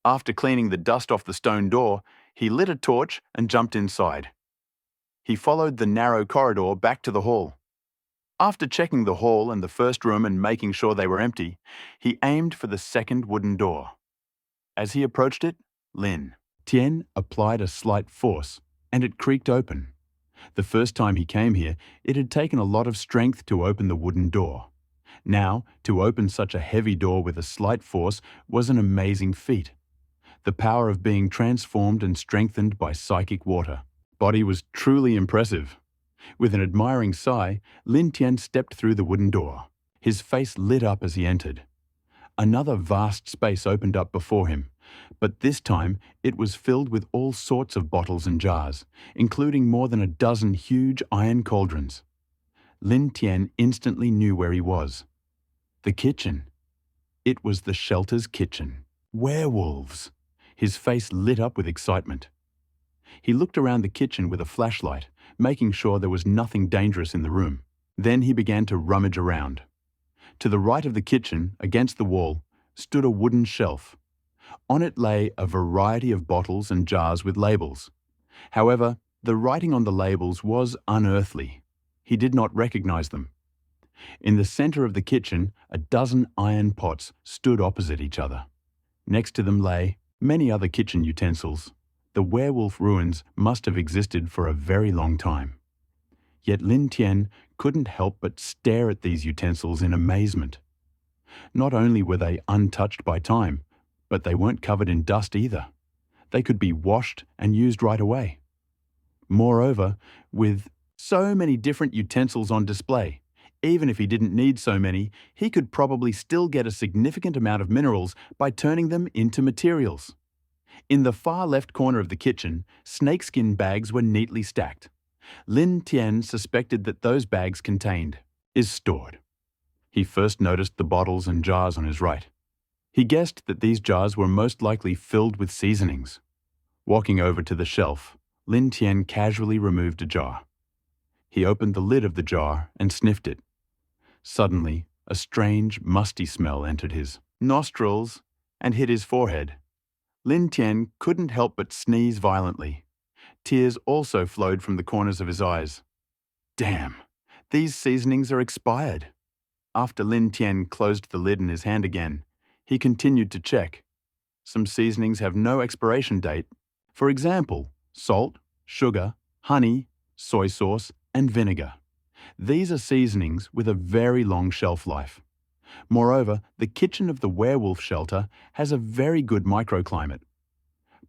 After cleaning the dust off the stone door, he lit a torch and jumped inside. He followed the narrow corridor back to the hall. After checking the hall and the first room and making sure they were empty, he aimed for the second wooden door. As he approached it, Lin Tian applied a slight force, and it creaked open. The first time he came here, it had taken a lot of strength to open the wooden door. Now, to open such a heavy door with a slight force was an amazing feat. The power of being transformed and strengthened by psychic water. Body was truly impressive. With an admiring sigh, Lin Tian stepped through the wooden door. His face lit up as he entered. Another vast space opened up before him, but this time it was filled with all sorts of bottles and jars, including more than a dozen huge iron cauldrons. Lin Tian instantly knew where he was. The kitchen. It was the shelter's kitchen. Werewolves! His face lit up with excitement. He looked around the kitchen with a flashlight, making sure there was nothing dangerous in the room. Then he began to rummage around. To the right of the kitchen, against the wall, stood a wooden shelf. On it lay a variety of bottles and jars with labels. However, the writing on the labels was unearthly. He did not recognize them. In the center of the kitchen, a dozen iron pots stood opposite each other. Next to them lay many other kitchen utensils. The werewolf ruins must have existed for a very long time. Yet Lin Tian couldn't help but stare at these utensils in amazement. Not only were they untouched by time, but they weren't covered in dust either. They could be washed and used right away. Moreover, with so many different utensils on display, even if he didn't need so many, he could probably still get a significant amount of minerals by turning them into materials. In the far left corner of the kitchen, snakeskin bags were neatly stacked. Lin Tian suspected that those bags contained is stored. He first noticed the bottles and jars on his right. He guessed that these jars were most likely filled with seasonings. Walking over to the shelf, Lin Tian casually removed a jar. He opened the lid of the jar and sniffed it. Suddenly, a strange, musty smell entered his nostrils and hit his forehead. Lin Tian couldn't help but sneeze violently. Tears also flowed from the corners of his eyes. Damn, these seasonings are expired. After Lin Tian closed the lid in his hand again, he continued to check. Some seasonings have no expiration date. For example, salt, sugar, honey, soy sauce, and vinegar. These are seasonings with a very long shelf life. Moreover, the kitchen of the werewolf shelter has a very good microclimate.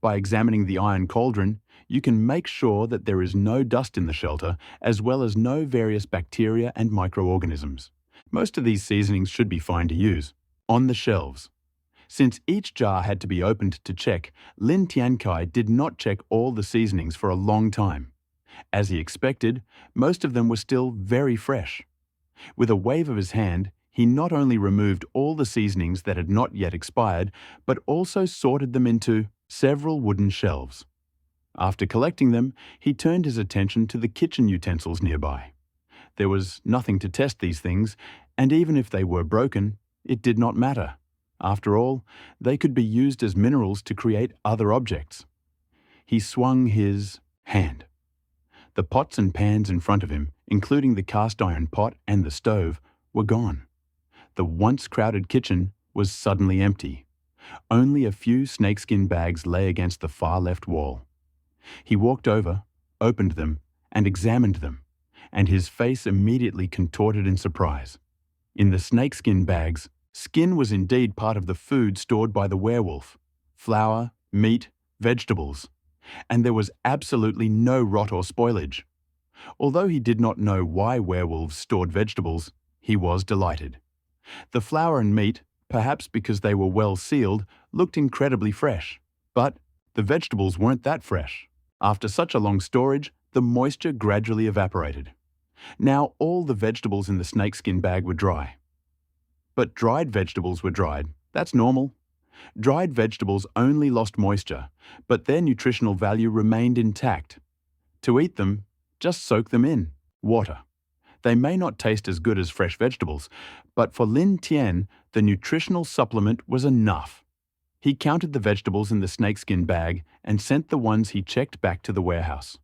By examining the iron cauldron, you can make sure that there is no dust in the shelter, as well as no various bacteria and microorganisms. Most of these seasonings should be fine to use. On the shelves. Since each jar had to be opened to check, Lin Tiankai did not check all the seasonings for a long time. As he expected, most of them were still very fresh. With a wave of his hand, he not only removed all the seasonings that had not yet expired, but also sorted them into several wooden shelves. After collecting them, he turned his attention to the kitchen utensils nearby. There was nothing to test these things, and even if they were broken, it did not matter. After all, they could be used as minerals to create other objects. He swung his hand. The pots and pans in front of him, including the cast iron pot and the stove, were gone. The once crowded kitchen was suddenly empty. Only a few snakeskin bags lay against the far left wall. He walked over, opened them, and examined them, and his face immediately contorted in surprise. In the snakeskin bags, Skin was indeed part of the food stored by the werewolf: flour, meat, vegetables, and there was absolutely no rot or spoilage. Although he did not know why werewolves stored vegetables, he was delighted. The flour and meat, perhaps because they were well sealed, looked incredibly fresh. But the vegetables weren't that fresh. After such a long storage, the moisture gradually evaporated. Now all the vegetables in the snakeskin bag were dry. But dried vegetables were dried. That's normal. Dried vegetables only lost moisture, but their nutritional value remained intact. To eat them, just soak them in water. They may not taste as good as fresh vegetables, but for Lin Tian, the nutritional supplement was enough. He counted the vegetables in the snakeskin bag and sent the ones he checked back to the warehouse.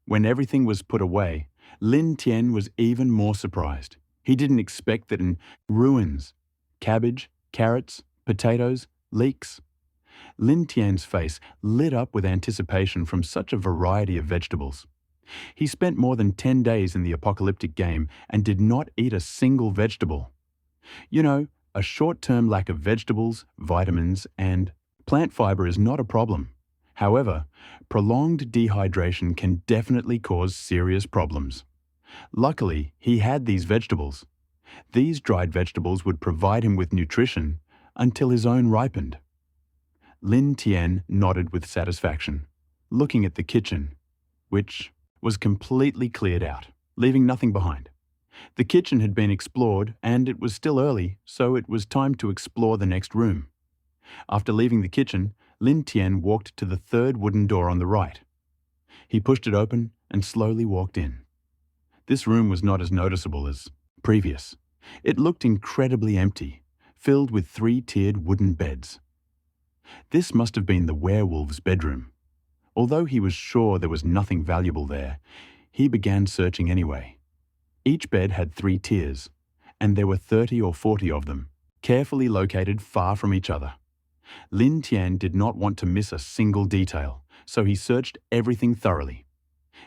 When everything was put away, Lin Tian was even more surprised. He didn't expect that in ruins, cabbage, carrots, potatoes, leeks. Lin Tian's face lit up with anticipation from such a variety of vegetables. He spent more than 10 days in the apocalyptic game and did not eat a single vegetable. You know, a short-term lack of vegetables, vitamins, and plant fiber is not a problem. However, prolonged dehydration can definitely cause serious problems. Luckily, he had these vegetables. These dried vegetables would provide him with nutrition until his own ripened. Lin Tian nodded with satisfaction, looking at the kitchen, which was completely cleared out, leaving nothing behind. The kitchen had been explored and it was still early, so it was time to explore the next room. After leaving the kitchen, Lin Tian walked to the third wooden door on the right. He pushed it open and slowly walked in. This room was not as noticeable as previous. It looked incredibly empty, filled with 3-tiered wooden beds. This must have been the werewolf's bedroom. Although he was sure there was nothing valuable there, he began searching anyway. Each bed had 3 tiers, and there were 30 or 40 of them, carefully located far from each other. Lin Tian did not want to miss a single detail, so he searched everything thoroughly.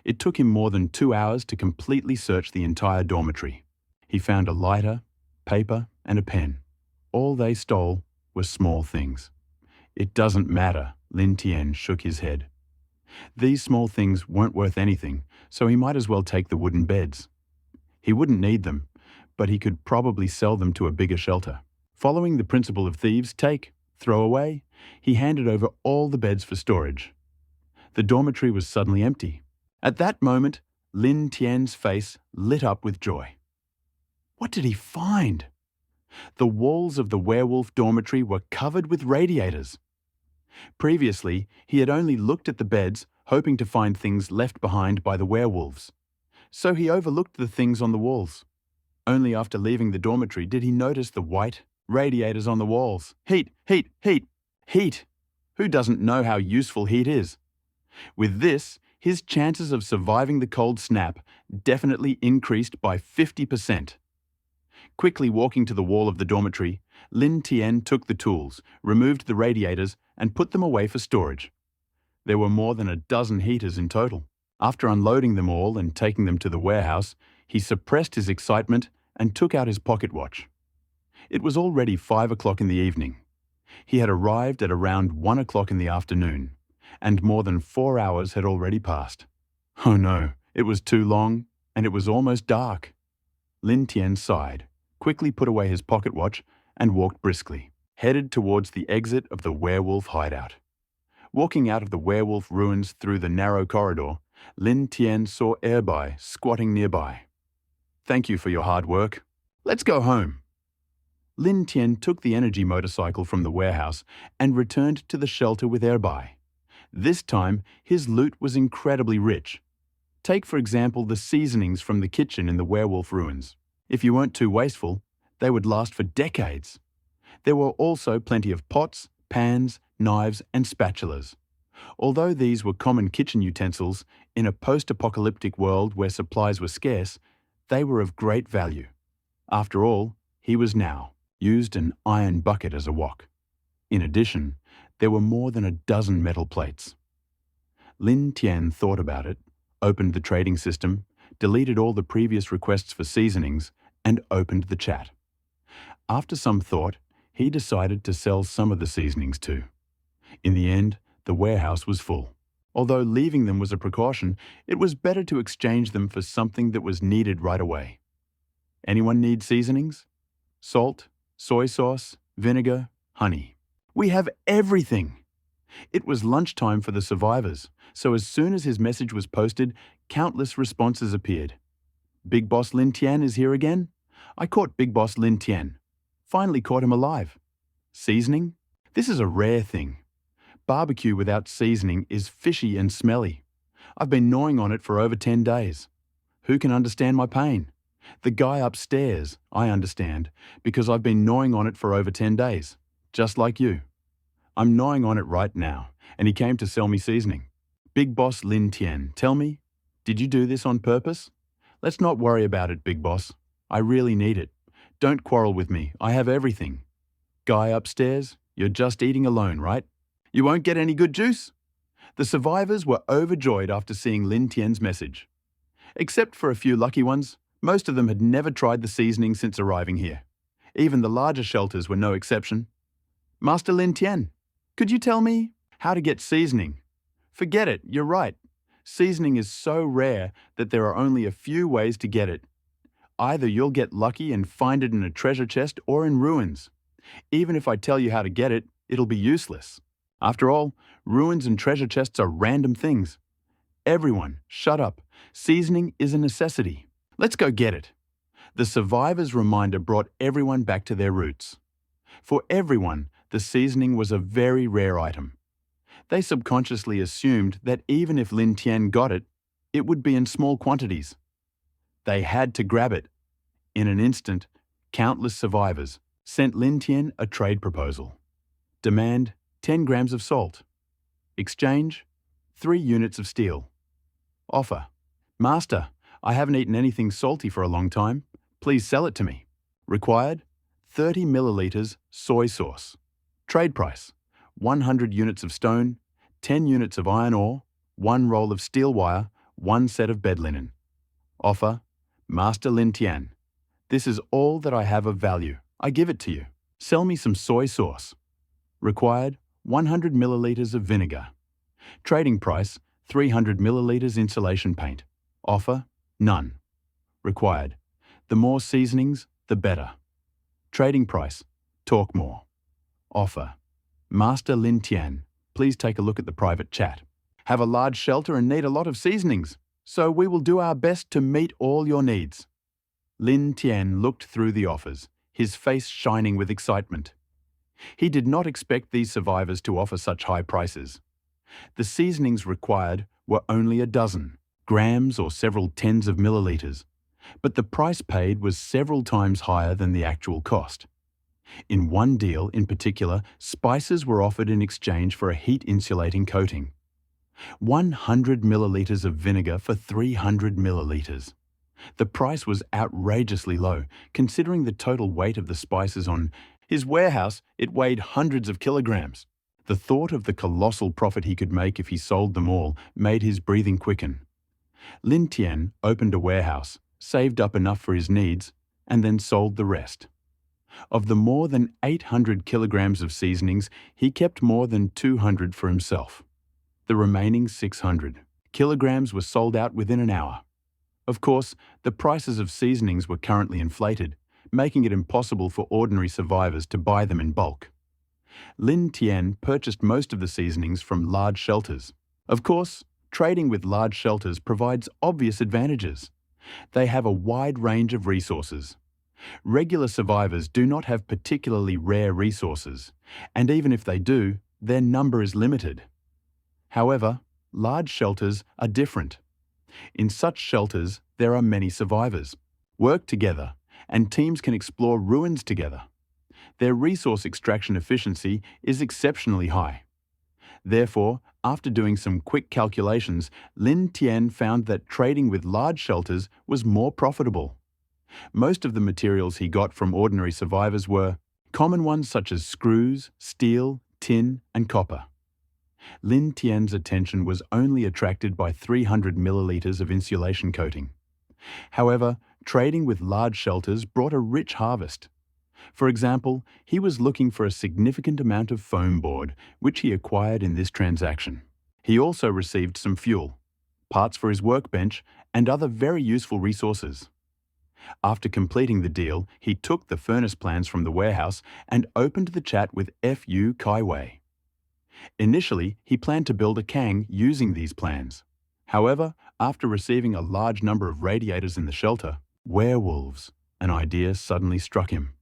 It took him more than 2 hours to completely search the entire dormitory. He found a lighter, paper, and a pen. All they stole were small things. It doesn't matter, Lin Tian shook his head. These small things weren't worth anything, so he might as well take the wooden beds. He wouldn't need them, but he could probably sell them to a bigger shelter. Following the principle of thieves, take, throw away, he handed over all the beds for storage. The dormitory was suddenly empty. At that moment, Lin Tian's face lit up with joy. What did he find? The walls of the werewolf dormitory were covered with radiators. Previously, he had only looked at the beds, hoping to find things left behind by the werewolves. So he overlooked the things on the walls. Only after leaving the dormitory did he notice the white radiators on the walls. Heat, heat, heat, heat! Who doesn't know how useful heat is? With this, his chances of surviving the cold snap definitely increased by 50%. Quickly walking to the wall of the dormitory, Lin Tian took the tools, removed the radiators, and put them away for storage. There were more than a dozen heaters in total. After unloading them all and taking them to the warehouse, he suppressed his excitement and took out his pocket watch. It was already 5 o'clock in the evening. He had arrived at around 1 o'clock in the afternoon, and more than 4 hours had already passed. Oh no, it was too long, and it was almost dark. Lin Tian sighed, quickly put away his pocket watch, and walked briskly, headed towards the exit of the werewolf hideout. Walking out of the werewolf ruins through the narrow corridor, Lin Tian saw Erbai squatting nearby. Thank you for your hard work. Let's go home. Lin Tian took the energy motorcycle from the warehouse and returned to the shelter with Erbai. This time, his loot was incredibly rich. Take, for example, the seasonings from the kitchen in the werewolf ruins. If you weren't too wasteful, they would last for decades. There were also plenty of pots, pans, knives, and spatulas. Although these were common kitchen utensils, in a post-apocalyptic world where supplies were scarce, they were of great value. After all, he was now used an iron bucket as a wok. In addition, there were more than a dozen metal plates. Lin Tian thought about it, opened the trading system, deleted all the previous requests for seasonings, and opened the chat. After some thought, he decided to sell some of the seasonings too. In the end, the warehouse was full. Although leaving them was a precaution, it was better to exchange them for something that was needed right away. Anyone need seasonings? Salt, soy sauce, vinegar, honey. We have everything! It was lunchtime for the survivors, so as soon as his message was posted, countless responses appeared. Big Boss Lin Tian is here again? I caught Big Boss Lin Tian. Finally caught him alive. Seasoning? This is a rare thing. Barbecue without seasoning is fishy and smelly. I've been gnawing on it for over 10 days. Who can understand my pain? The guy upstairs, I understand, because I've been gnawing on it for over 10 days, just like you. I'm gnawing on it right now, and he came to sell me seasoning. Big Boss Lin Tian, tell me, did you do this on purpose? Let's not worry about it, Big Boss. I really need it. Don't quarrel with me, I have everything. Guy upstairs, you're just eating alone, right? You won't get any good juice? The survivors were overjoyed after seeing Lin Tian's message. Except for a few lucky ones, most of them had never tried the seasoning since arriving here. Even the larger shelters were no exception. Master Lin Tian, could you tell me how to get seasoning? Forget it, you're right. Seasoning is so rare that there are only a few ways to get it. Either you'll get lucky and find it in a treasure chest or in ruins. Even if I tell you how to get it, it'll be useless. After all, ruins and treasure chests are random things. Everyone, shut up. Seasoning is a necessity. Let's go get it. The survivor's reminder brought everyone back to their roots. For everyone, the seasoning was a very rare item. They subconsciously assumed that even if Lin Tian got it, it would be in small quantities. They had to grab it. In an instant, countless survivors sent Lin Tian a trade proposal. Demand 10 grams of salt. Exchange 3 units of steel. Offer. Master, I haven't eaten anything salty for a long time. Please sell it to me. Required 30 milliliters soy sauce. Trade price 100 units of stone, 10 units of iron ore, 1 roll of steel wire, 1 set of bed linen. Offer. Master Lin Tian, this is all that I have of value. I give it to you. Sell me some soy sauce. Required 100 milliliters of vinegar. Trading price 300 milliliters insulation paint. Offer. None. Required. The more seasonings, the better. Trading price. Talk more. Offer. Master Lin Tian, please take a look at the private chat. Have a large shelter and need a lot of seasonings, so we will do our best to meet all your needs. Lin Tian looked through the offers, his face shining with excitement. He did not expect these survivors to offer such high prices. The seasonings required were only a dozen, grams or several tens of milliliters, but the price paid was several times higher than the actual cost. In one deal in particular, spices were offered in exchange for a heat-insulating coating. 100 milliliters of vinegar for 300 milliliters. The price was outrageously low, considering the total weight of the spices on his warehouse. It weighed hundreds of kilograms. The thought of the colossal profit he could make if he sold them all made his breathing quicken. Lin Tian opened a warehouse, saved up enough for his needs, and then sold the rest. Of the more than 800 kilograms of seasonings, he kept more than 200 for himself. The remaining 600 kilograms were sold out within an hour. Of course, the prices of seasonings were currently inflated, making it impossible for ordinary survivors to buy them in bulk. Lin Tian purchased most of the seasonings from large shelters. Of course, trading with large shelters provides obvious advantages. They have a wide range of resources. Regular survivors do not have particularly rare resources, and even if they do, their number is limited. However, large shelters are different. In such shelters, there are many survivors. Work together, and teams can explore ruins together. Their resource extraction efficiency is exceptionally high. Therefore, after doing some quick calculations, Lin Tian found that trading with large shelters was more profitable. Most of the materials he got from ordinary survivors were common ones such as screws, steel, tin, and copper. Lin Tian's attention was only attracted by 300 milliliters of insulation coating. However, trading with large shelters brought a rich harvest. For example, he was looking for a significant amount of foam board, which he acquired in this transaction. He also received some fuel, parts for his workbench, and other very useful resources. After completing the deal, he took the furnace plans from the warehouse and opened the chat with Fu Kaiwei. Initially, he planned to build a Kang using these plans. However, after receiving a large number of radiators in the shelter, werewolves, an idea suddenly struck him.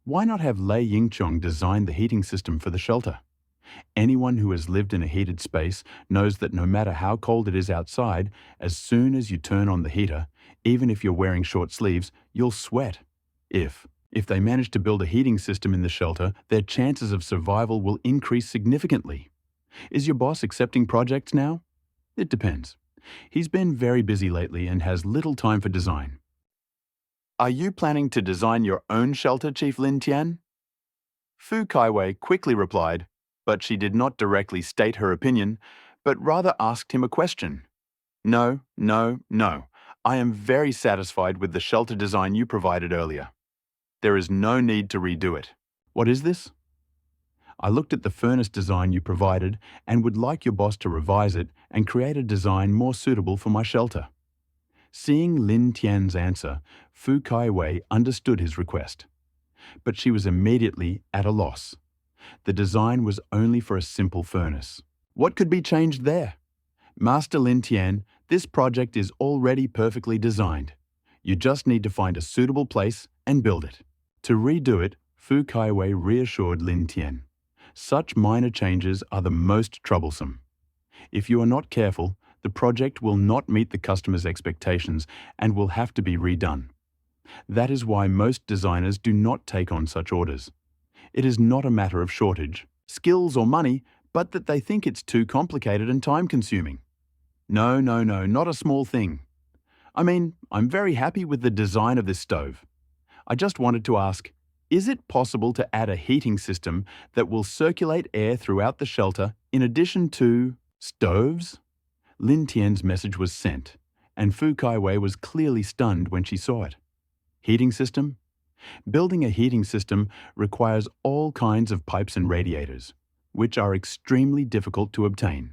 Why not have Lei Yingqiong design the heating system for the shelter? Anyone who has lived in a heated space knows that no matter how cold it is outside, as soon as you turn on the heater, even if you're wearing short sleeves, you'll sweat. If they manage to build a heating system in the shelter, their chances of survival will increase significantly. Is your boss accepting projects now? It depends. He's been very busy lately and has little time for design. Are you planning to design your own shelter, Chief Lin Tian? Fu Kaiwei quickly replied, but she did not directly state her opinion, but rather asked him a question. No. I am very satisfied with the shelter design you provided earlier. There is no need to redo it. What is this? I looked at the furnace design you provided and would like your boss to revise it and create a design more suitable for my shelter. Seeing Lin Tian's answer, Fu Kaiwei understood his request. But she was immediately at a loss. The design was only for a simple furnace. What could be changed there? Master Lin Tian, this project is already perfectly designed. You just need to find a suitable place and build it. To redo it, Fu Kaiwei reassured Lin Tian. Such minor changes are the most troublesome. If you are not careful, the project will not meet the customer's expectations and will have to be redone. That is why most designers do not take on such orders. It is not a matter of shortage, skills or money, but that they think it's too complicated and time-consuming. No, not a small thing. I mean, I'm very happy with the design of this stove. I just wanted to ask, is it possible to add a heating system that will circulate air throughout the shelter in addition to stoves? Lin Tian's message was sent, and Fu Kaiwei was clearly stunned when she saw it. Heating system? Building a heating system requires all kinds of pipes and radiators, which are extremely difficult to obtain.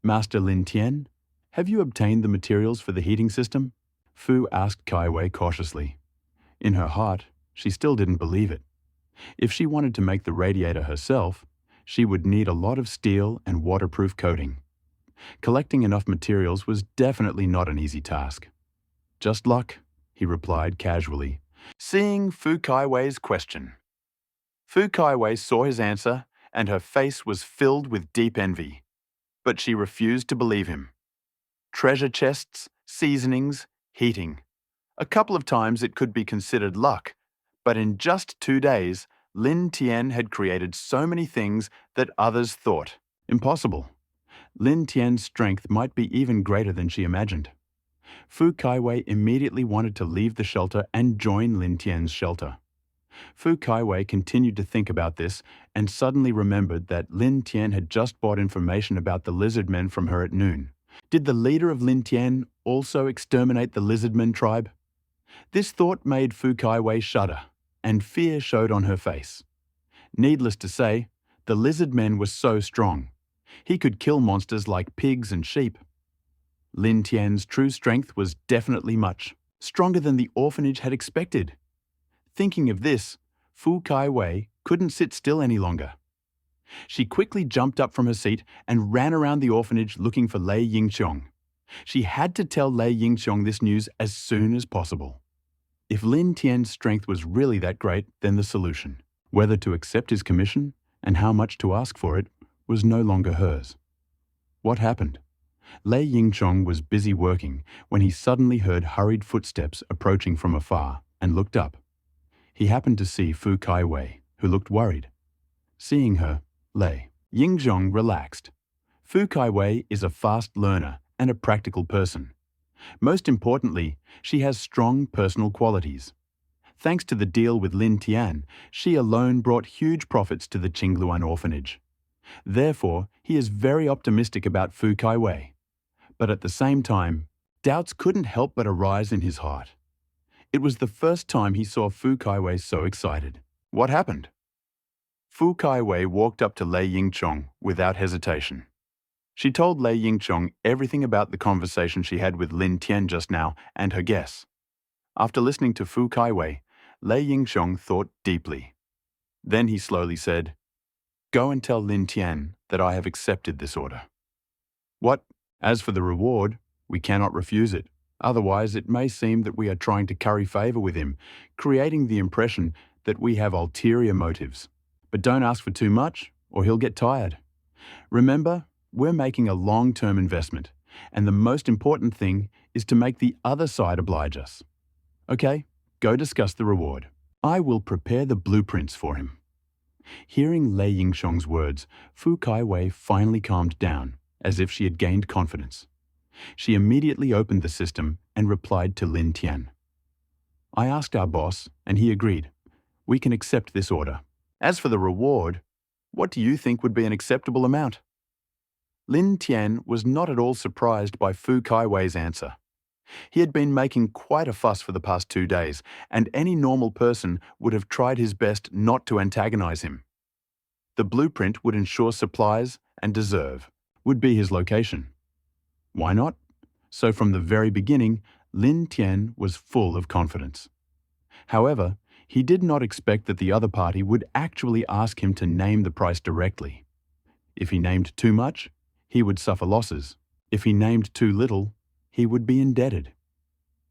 Master Lin Tian, have you obtained the materials for the heating system? Fu asked Kaiwei cautiously. In her heart, she still didn't believe it. If she wanted to make the radiator herself, she would need a lot of steel and waterproof coating. Collecting enough materials was definitely not an easy task. Just luck, he replied casually, seeing Fu Kaiwei's question. Fu Kaiwei saw his answer, and her face was filled with deep envy. But she refused to believe him. Treasure chests, seasonings, heating. A couple of times it could be considered luck, but in just 2 days, Lin Tian had created so many things that others thought impossible. Lin Tian's strength might be even greater than she imagined. Fu Kaiwei immediately wanted to leave the shelter and join Lin Tian's shelter. Fu Kaiwei continued to think about this and suddenly remembered that Lin Tian had just bought information about the lizard men from her at noon. Did the leader of Lin Tian also exterminate the lizardmen tribe? This thought made Fu Kaiwei shudder, and fear showed on her face. Needless to say, the lizard men were so strong. He could kill monsters like pigs and sheep. Lin Tian's true strength was definitely much stronger than the orphanage had expected. Thinking of this, Fu Kaiwei couldn't sit still any longer. She quickly jumped up from her seat and ran around the orphanage looking for Lei Yingqiong. She had to tell Lei Yingqiong this news as soon as possible. If Lin Tian's strength was really that great, then the solution, whether to accept his commission and how much to ask for it, was no longer hers. What happened? Lei Yingqiong was busy working when he suddenly heard hurried footsteps approaching from afar and looked up. He happened to see Fu Kaiwei, who looked worried. Seeing her, Lei Yingqiong relaxed. Fu Kaiwei is a fast learner and a practical person. Most importantly, she has strong personal qualities. Thanks to the deal with Lin Tian, she alone brought huge profits to the Qingluan orphanage. Therefore, he is very optimistic about Fu Kaiwei. But at the same time, doubts couldn't help but arise in his heart. It was the first time he saw Fu Kaiwei so excited. What happened? Fu Kaiwei walked up to Lei Yingchong without hesitation. She told Lei Yingchong everything about the conversation she had with Lin Tian just now and her guess. After listening to Fu Kaiwei, Lei Yingchong thought deeply. Then he slowly said, "Go and tell Lin Tian that I have accepted this order." "What? As for the reward, we cannot refuse it. Otherwise, it may seem that we are trying to curry favor with him, creating the impression that we have ulterior motives. But don't ask for too much, or he'll get tired. Remember, we're making a long-term investment, and the most important thing is to make the other side oblige us. Okay, go discuss the reward. I will prepare the blueprints for him." Hearing Lei Yingchong's words, Fu Kaiwei finally calmed down, as if she had gained confidence. She immediately opened the system and replied to Lin Tian. "I asked our boss, and he agreed. We can accept this order. As for the reward, what do you think would be an acceptable amount?" Lin Tian was not at all surprised by Fu Kaiwei's answer. He had been making quite a fuss for the past 2 days, and any normal person would have tried his best not to antagonize him. The blueprint would ensure supplies and deserve, would be his location. Why not? So from the very beginning, Lin Tian was full of confidence. However, he did not expect that the other party would actually ask him to name the price directly. If he named too much, he would suffer losses. If he named too little, he would be indebted.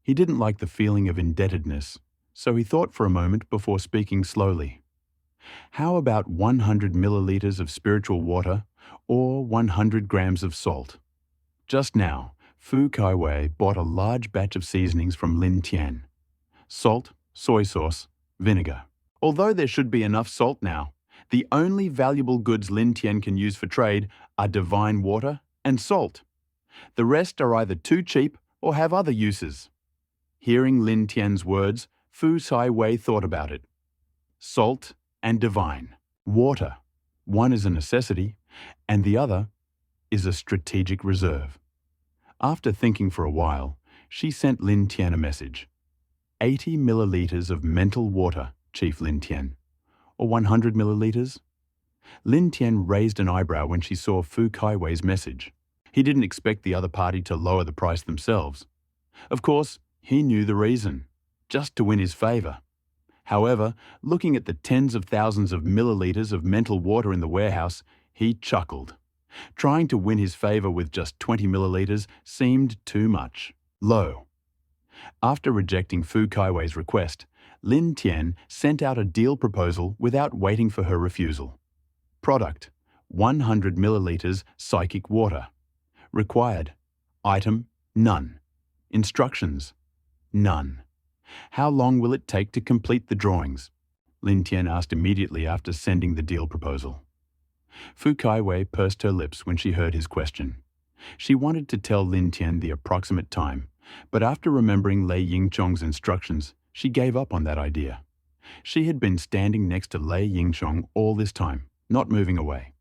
He didn't like the feeling of indebtedness, so he thought for a moment before speaking slowly. "How about 100 milliliters of spiritual water or 100 grams of salt?" Just now, Fu Kaiwei bought a large batch of seasonings from Lin Tian. Salt, soy sauce, vinegar. Although there should be enough salt now, the only valuable goods Lin Tian can use for trade are divine water and salt. The rest are either too cheap or have other uses. Hearing Lin Tian's words, Fu Kaiwei thought about it. Salt and divine. Water. One is a necessity, and the other is a strategic reserve. After thinking for a while, she sent Lin Tian a message. 80 milliliters of mental water, Chief Lin Tian. Or 100 milliliters? Lin Tian raised an eyebrow when she saw Fu Kaiwei's message. He didn't expect the other party to lower the price themselves. Of course, he knew the reason, just to win his favor. However, looking at the tens of thousands of milliliters of mental water in the warehouse, he chuckled. Trying to win his favor with just 20 milliliters seemed too much. Low. After rejecting Fu Kaiwei's request, Lin Tian sent out a deal proposal without waiting for her refusal. Product: 100 milliliters psychic water. Required: item: none. Instructions: none. How long will it take to complete the drawings? Lin Tian asked immediately after sending the deal proposal. Fu Kaiwei pursed her lips when she heard his question. She wanted to tell Lin Tian the approximate time, but after remembering Lei Yingchong's instructions, she gave up on that idea. She had been standing next to Lei Yingchong all this time, not moving away.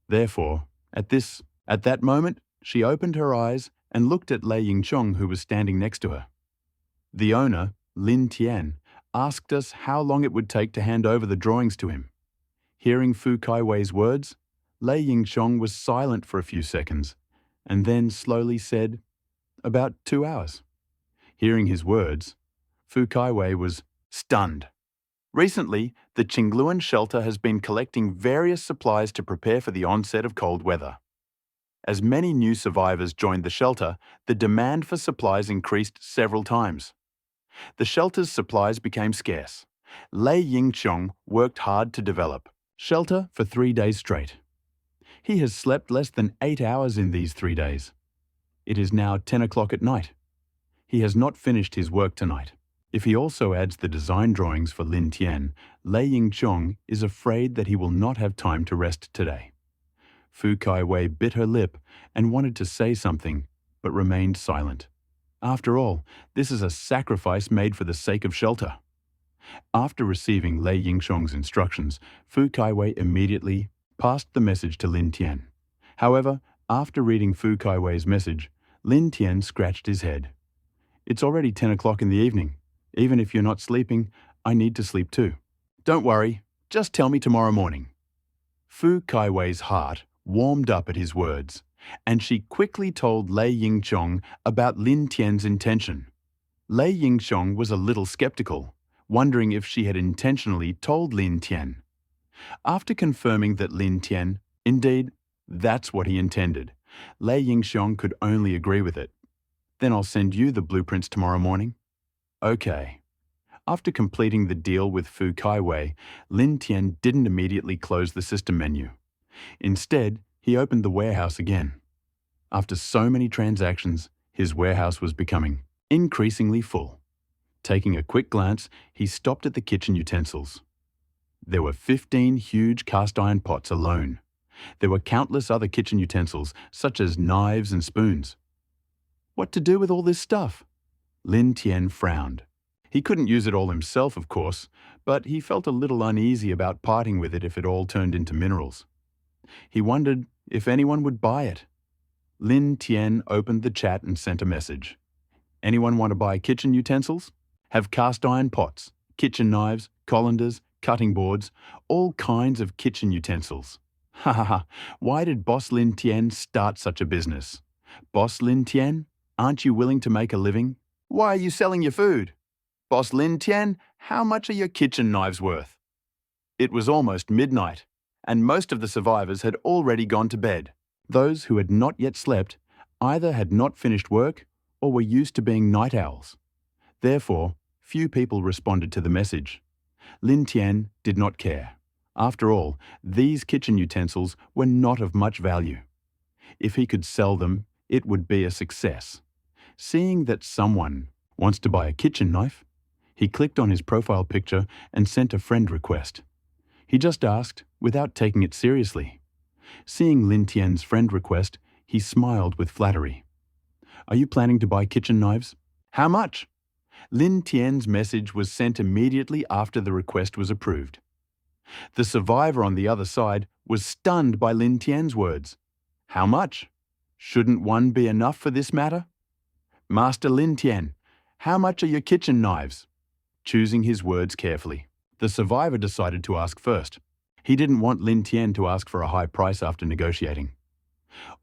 Therefore, at that moment, she opened her eyes and looked at Lei Yingchong, who was standing next to her. The owner, Lin Tian, asked us how long it would take to hand over the drawings to him. Hearing Fu Kaiwei's words, Lei Yingchong was silent for a few seconds, and then slowly said, "About 2 hours." Hearing his words, Fu Kaiwei was stunned. Recently, the Qingluan shelter has been collecting various supplies to prepare for the onset of cold weather. As many new survivors joined the shelter, the demand for supplies increased several times. The shelter's supplies became scarce. Lei Yingchong worked hard to develop shelter for 3 days straight. He has slept less than 8 hours in these 3 days. It is now 10 o'clock at night. He has not finished his work tonight. If he also adds the design drawings for Lin Tian, Lei Yingchong is afraid that he will not have time to rest today. Fu Kaiwei bit her lip and wanted to say something, but remained silent. After all, this is a sacrifice made for the sake of shelter. After receiving Lei Yingchong's instructions, Fu Kaiwei immediately passed the message to Lin Tian. However, after reading Fu Kaiwei's message, Lin Tian scratched his head. "It's already 10 o'clock in the evening. Even if you're not sleeping, I need to sleep too." Don't worry, just tell me tomorrow morning. Fu Kaiwei's heart warmed up at his words, and she quickly told Lei Yingqiong about Lin Tian's intention. Lei Yingqiong was a little skeptical, wondering if she had intentionally told Lin Tian. After confirming that Lin Tian, indeed, that's what he intended, Lei Yingxiong could only agree with it. Then I'll send you the blueprints tomorrow morning. Okay. After completing the deal with Fu Kaiwei, Lin Tian didn't immediately close the system menu. Instead, he opened the warehouse again. After so many transactions, his warehouse was becoming increasingly full. Taking a quick glance, he stopped at the kitchen utensils. There were 15 huge cast iron pots alone. There were countless other kitchen utensils, such as knives and spoons. What to do with all this stuff? Lin Tian frowned. He couldn't use it all himself, of course, but he felt a little uneasy about parting with it if it all turned into minerals. He wondered if anyone would buy it. Lin Tian opened the chat and sent a message. Anyone want to buy kitchen utensils? Have cast iron pots, kitchen knives, colanders, cutting boards, all kinds of kitchen utensils. Ha ha ha, why did Boss Lin Tian start such a business? Boss Lin Tian, aren't you willing to make a living? Why are you selling your food? Boss Lin Tian, how much are your kitchen knives worth? It was almost midnight, and most of the survivors had already gone to bed. Those who had not yet slept either had not finished work or were used to being night owls. Therefore, few people responded to the message. Lin Tian did not care. After all, these kitchen utensils were not of much value. If he could sell them, it would be a success. Seeing that someone wants to buy a kitchen knife, he clicked on his profile picture and sent a friend request. He just asked, without taking it seriously. Seeing Lin Tian's friend request, he smiled with flattery. Are you planning to buy kitchen knives? How much? Lin Tian's message was sent immediately after the request was approved. The survivor on the other side was stunned by Lin Tian's words. How much? Shouldn't one be enough for this matter? Master Lin Tian, how much are your kitchen knives? Choosing his words carefully, the survivor decided to ask first. He didn't want Lin Tian to ask for a high price after negotiating.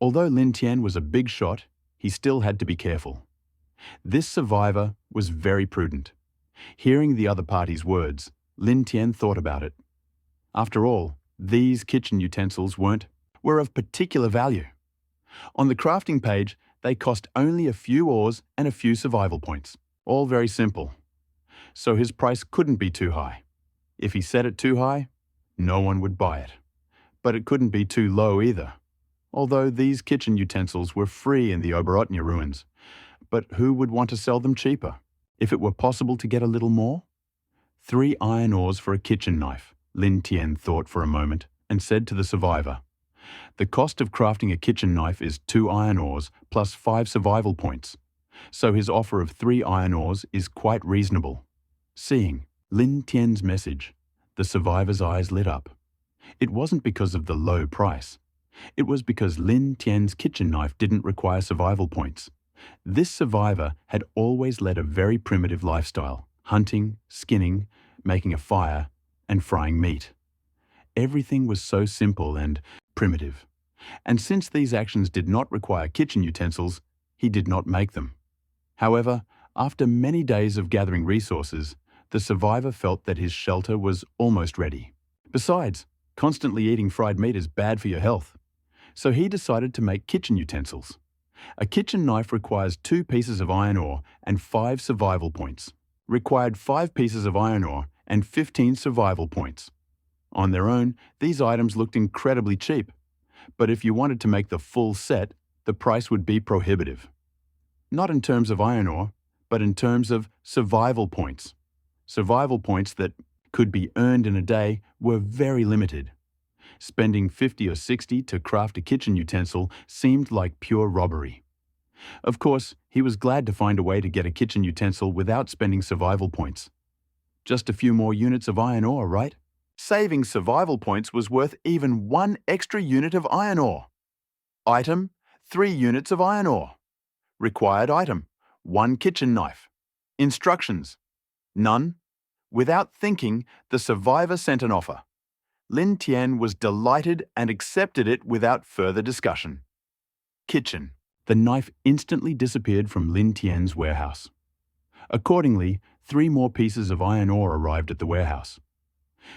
Although Lin Tian was a big shot, he still had to be careful. This survivor was very prudent. Hearing the other party's words, Lin Tian thought about it. After all, these kitchen utensils were of particular value. On the crafting page, they cost only a few ores and a few survival points. All very simple. So his price couldn't be too high. If he set it too high, no one would buy it. But it couldn't be too low either. Although these kitchen utensils were free in the Oberotnia ruins. But who would want to sell them cheaper? If it were possible to get a little more? 3 iron ores for a kitchen knife, Lin Tian thought for a moment and said to the survivor. The cost of crafting a kitchen knife is 2 iron ores plus 5 survival points. So his offer of 3 iron ores is quite reasonable. Seeing Lin Tian's message, the survivor's eyes lit up. It wasn't because of the low price. It was because Lin Tian's kitchen knife didn't require survival points. This survivor had always led a very primitive lifestyle, hunting, skinning, making a fire, and frying meat. Everything was so simple and primitive. And since these actions did not require kitchen utensils, he did not make them. However, after many days of gathering resources, the survivor felt that his shelter was almost ready. Besides, constantly eating fried meat is bad for your health. So he decided to make kitchen utensils. A kitchen knife requires 2 pieces of iron ore and 5 survival points. Required 5 pieces of iron ore and 15 survival points. On their own, these items looked incredibly cheap. But if you wanted to make the full set, the price would be prohibitive. Not in terms of iron ore, but in terms of survival points. Survival points that could be earned in a day were very limited. Spending 50 or 60 to craft a kitchen utensil seemed like pure robbery. Of course, he was glad to find a way to get a kitchen utensil without spending survival points. Just a few more units of iron ore, right? Saving survival points was worth even 1 extra unit of iron ore. Item, 3 units of iron ore. Required item, 1 kitchen knife. Instructions, none. Without thinking, the survivor sent an offer. Lin Tian was delighted and accepted it without further discussion. Kitchen. The knife instantly disappeared from Lin Tian's warehouse. Accordingly, 3 more pieces of iron ore arrived at the warehouse.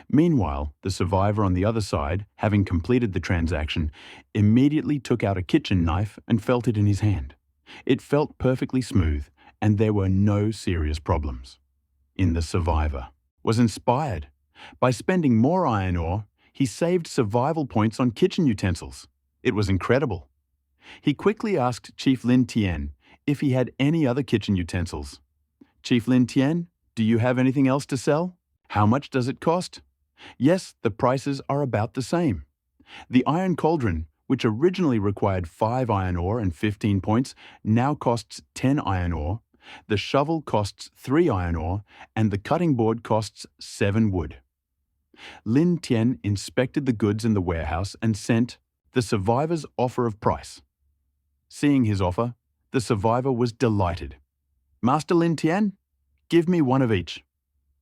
Meanwhile, the survivor on the other side, having completed the transaction, immediately took out a kitchen knife and felt it in his hand. It felt perfectly smooth, and there were no serious problems. The survivor was inspired. By spending more iron ore, he saved survival points on kitchen utensils. It was incredible. He quickly asked Chief Lin Tian if he had any other kitchen utensils. "Chief Lin Tian, do you have anything else to sell? How much does it cost?" "Yes, the prices are about the same. The iron cauldron, which originally required 5 iron ore and 15 points, now costs 10 iron ore. The shovel costs 3 iron ore, and the cutting board costs 7 wood." Lin Tian inspected the goods in the warehouse and sent the survivor's offer of price. Seeing his offer, the survivor was delighted. "Master Lin Tian, give me one of each."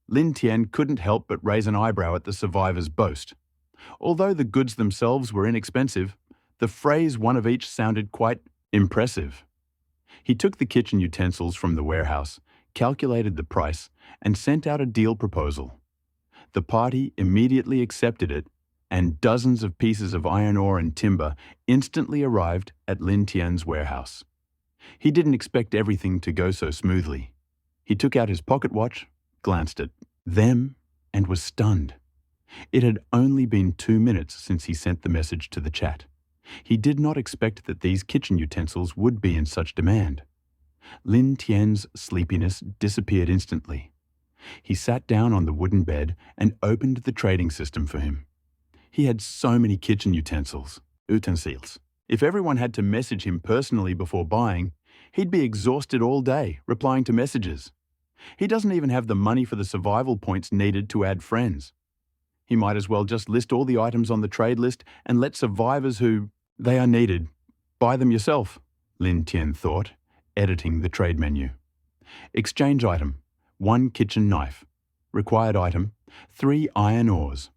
Lin Tian couldn't help but raise an eyebrow at the survivor's boast. Although the goods themselves were inexpensive, the phrase "one of each" sounded quite impressive. He took the kitchen utensils from the warehouse, calculated the price, and sent out a deal proposal. The party immediately accepted it, and dozens of pieces of iron ore and timber instantly arrived at Lin Tian's warehouse. He didn't expect everything to go so smoothly. He took out his pocket watch, glanced at them, and was stunned. It had only been 2 minutes since he sent the message to the chat. He did not expect that these kitchen utensils would be in such demand. Lin Tian's sleepiness disappeared instantly. He sat down on the wooden bed and opened the trading system for him. He had so many kitchen utensils. If everyone had to message him personally before buying, he'd be exhausted all day replying to messages. He doesn't even have the money for the survival points needed to add friends. He might as well just list all the items on the trade list and let survivors who they are needed buy them yourself, Lin Tian thought, editing the trade menu. Exchange item: 1 kitchen knife. Required item: 3 iron ores.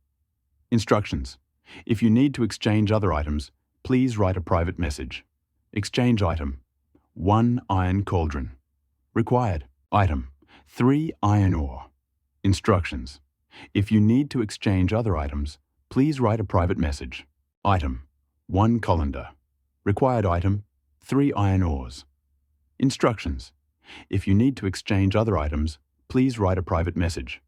Instructions: if you need to exchange other items, please write a private message. Exchange item: 1 iron cauldron. Required item: 3 iron ore. Instructions: if you need to exchange other items, please write a private message. Item: 1 colander. Required item: 3 iron ores. Instructions: if you need to exchange other items, please write a private message.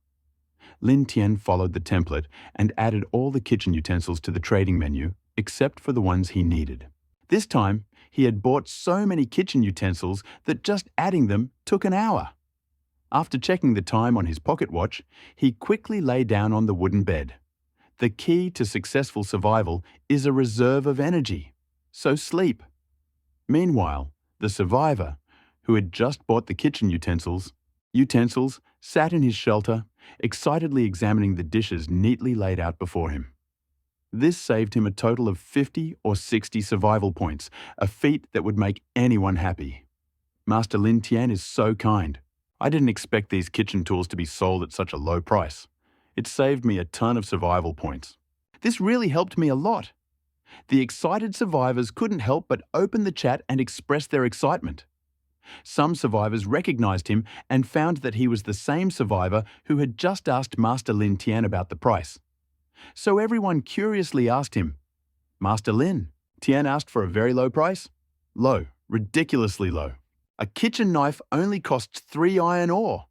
Lin Tian followed the template and added all the kitchen utensils to the trading menu, except for the ones he needed. This time, he had bought so many kitchen utensils that just adding them took an hour. After checking the time on his pocket watch, he quickly lay down on the wooden bed. The key to successful survival is a reserve of energy, so sleep. Meanwhile, the survivor, who had just bought the kitchen utensils, sat in his shelter, excitedly examining the dishes neatly laid out before him. This saved him a total of 50 or 60 survival points, a feat that would make anyone happy. Master Lin Tian is so kind. I didn't expect these kitchen tools to be sold at such a low price. It saved me a ton of survival points. This really helped me a lot. The excited survivors couldn't help but open the chat and express their excitement. Some survivors recognized him and found that he was the same survivor who had just asked Master Lin Tian about the price. So everyone curiously asked him, "Master Lin, Tian asked for a very low price?" "Low, ridiculously low. A kitchen knife only costs 3 iron ore.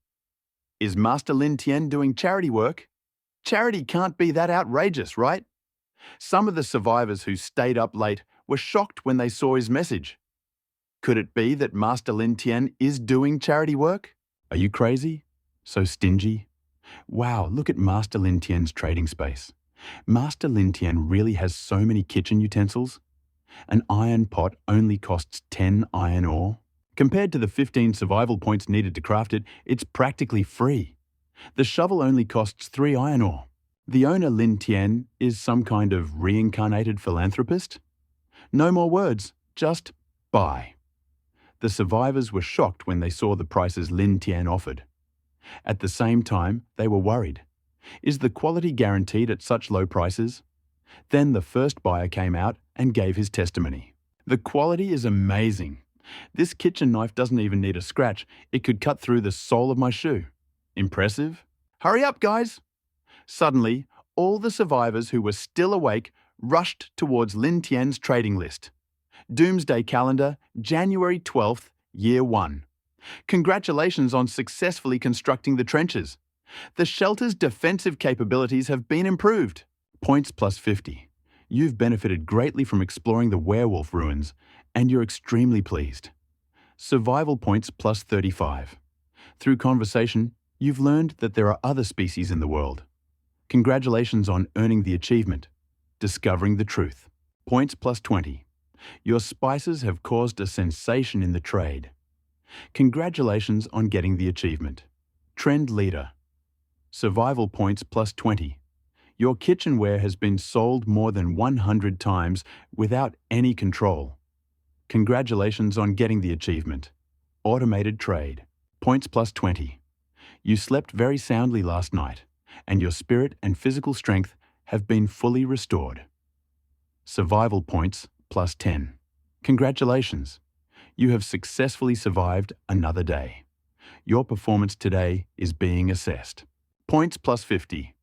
Is Master Lin Tian doing charity work? Charity can't be that outrageous, right?" Some of the survivors who stayed up late were shocked when they saw his message. Could it be that Master Lin Tian is doing charity work? Are you crazy? So stingy? Wow, look at Master Lin Tian's trading space. Master Lin Tian really has so many kitchen utensils. An iron pot only costs 10 iron ore. Compared to the 15 survival points needed to craft it, it's practically free. The shovel only costs 3 iron ore. The owner Lin Tian is some kind of reincarnated philanthropist? No more words, just buy. The survivors were shocked when they saw the prices Lin Tian offered. At the same time, they were worried. Is the quality guaranteed at such low prices? Then the first buyer came out and gave his testimony. The quality is amazing. This kitchen knife doesn't even need a scratch. It could cut through the sole of my shoe. Impressive? Hurry up, guys! Suddenly, all the survivors who were still awake rushed towards Lin Tian's trading list. Doomsday Calendar, January 12th, Year 1. Congratulations on successfully constructing the trenches. The shelter's defensive capabilities have been improved. Points plus 50. You've benefited greatly from exploring the werewolf ruins, and you're extremely pleased. Survival points plus 35. Through conversation, you've learned that there are other species in the world. Congratulations on earning the achievement, discovering the truth. Points plus 20. Your spices have caused a sensation in the trade. Congratulations on getting the achievement. Trend leader. Survival points plus 20. Your kitchenware has been sold more than 100 times without any control. Congratulations on getting the achievement. Automated trade. Points plus 20. You slept very soundly last night, and your spirit and physical strength have been fully restored. Survival points plus 10. Congratulations. You have successfully survived another day. Your performance today is being assessed. Points plus 50.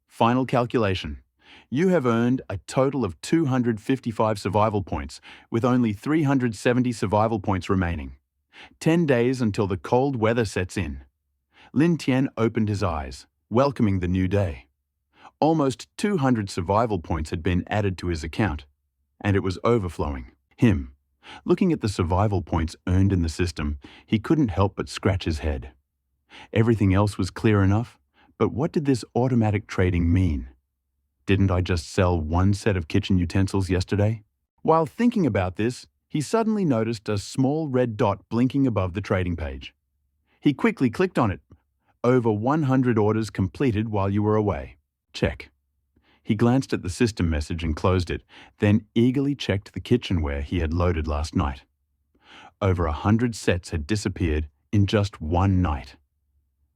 Final calculation. You have earned a total of 255 survival points, with only 370 survival points remaining. 10 days until the cold weather sets in. Lin Tian opened his eyes, welcoming the new day. Almost 200 survival points had been added to his account, and it was overflowing. Looking at the survival points earned in the system, he couldn't help but scratch his head. Everything else was clear enough, but what did this automatic trading mean? Didn't I just sell one set of kitchen utensils yesterday? While thinking about this, he suddenly noticed a small red dot blinking above the trading page. He quickly clicked on it. Over 100 orders completed while you were away. Check. He glanced at the system message and closed it, then eagerly checked the kitchenware he had loaded last night. Over 100 sets had disappeared in just one night.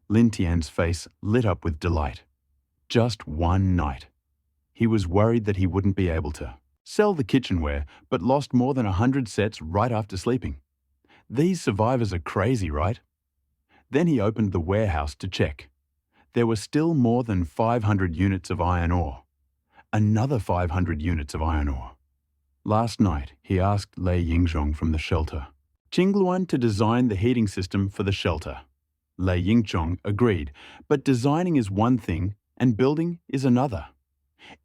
Lin Tian's face lit up with delight. Just one night. He was worried that he wouldn't be able to sell the kitchenware, but lost more than 100 sets right after sleeping. These survivors are crazy, right? Then he opened the warehouse to check. There were still more than 500 units of iron ore. Another 500 units of iron ore. Last night, he asked Lei Yingzhong from the shelter, Qingluan to design the heating system for the shelter. Lei Yingzhong agreed, but designing is one thing and building is another.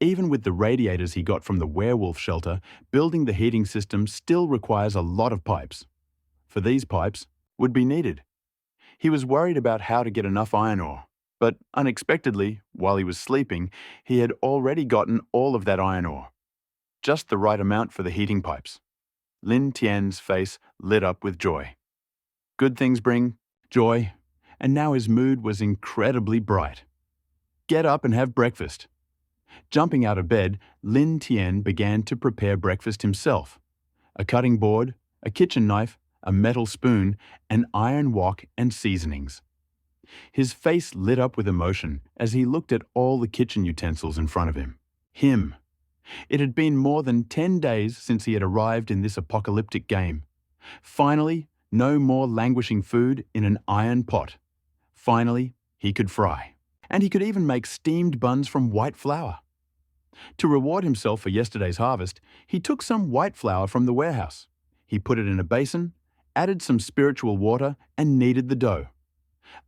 Even with the radiators he got from the werewolf shelter, building the heating system still requires a lot of pipes. For these pipes would be needed. He was worried about how to get enough iron ore, but unexpectedly, while he was sleeping, he had already gotten all of that iron ore. Just the right amount for the heating pipes. Lin Tian's face lit up with joy. Good things bring joy, and now his mood was incredibly bright. Get up and have breakfast. Jumping out of bed, Lin Tian began to prepare breakfast himself. A cutting board, a kitchen knife, a metal spoon, an iron wok, and seasonings. His face lit up with emotion as he looked at all the kitchen utensils in front of him. It had been more than 10 days since he had arrived in this apocalyptic game. Finally, no more languishing food in an iron pot. Finally, he could fry. And he could even make steamed buns from white flour. To reward himself for yesterday's harvest, he took some white flour from the warehouse. He put it in a basin, added some spiritual water, and kneaded the dough.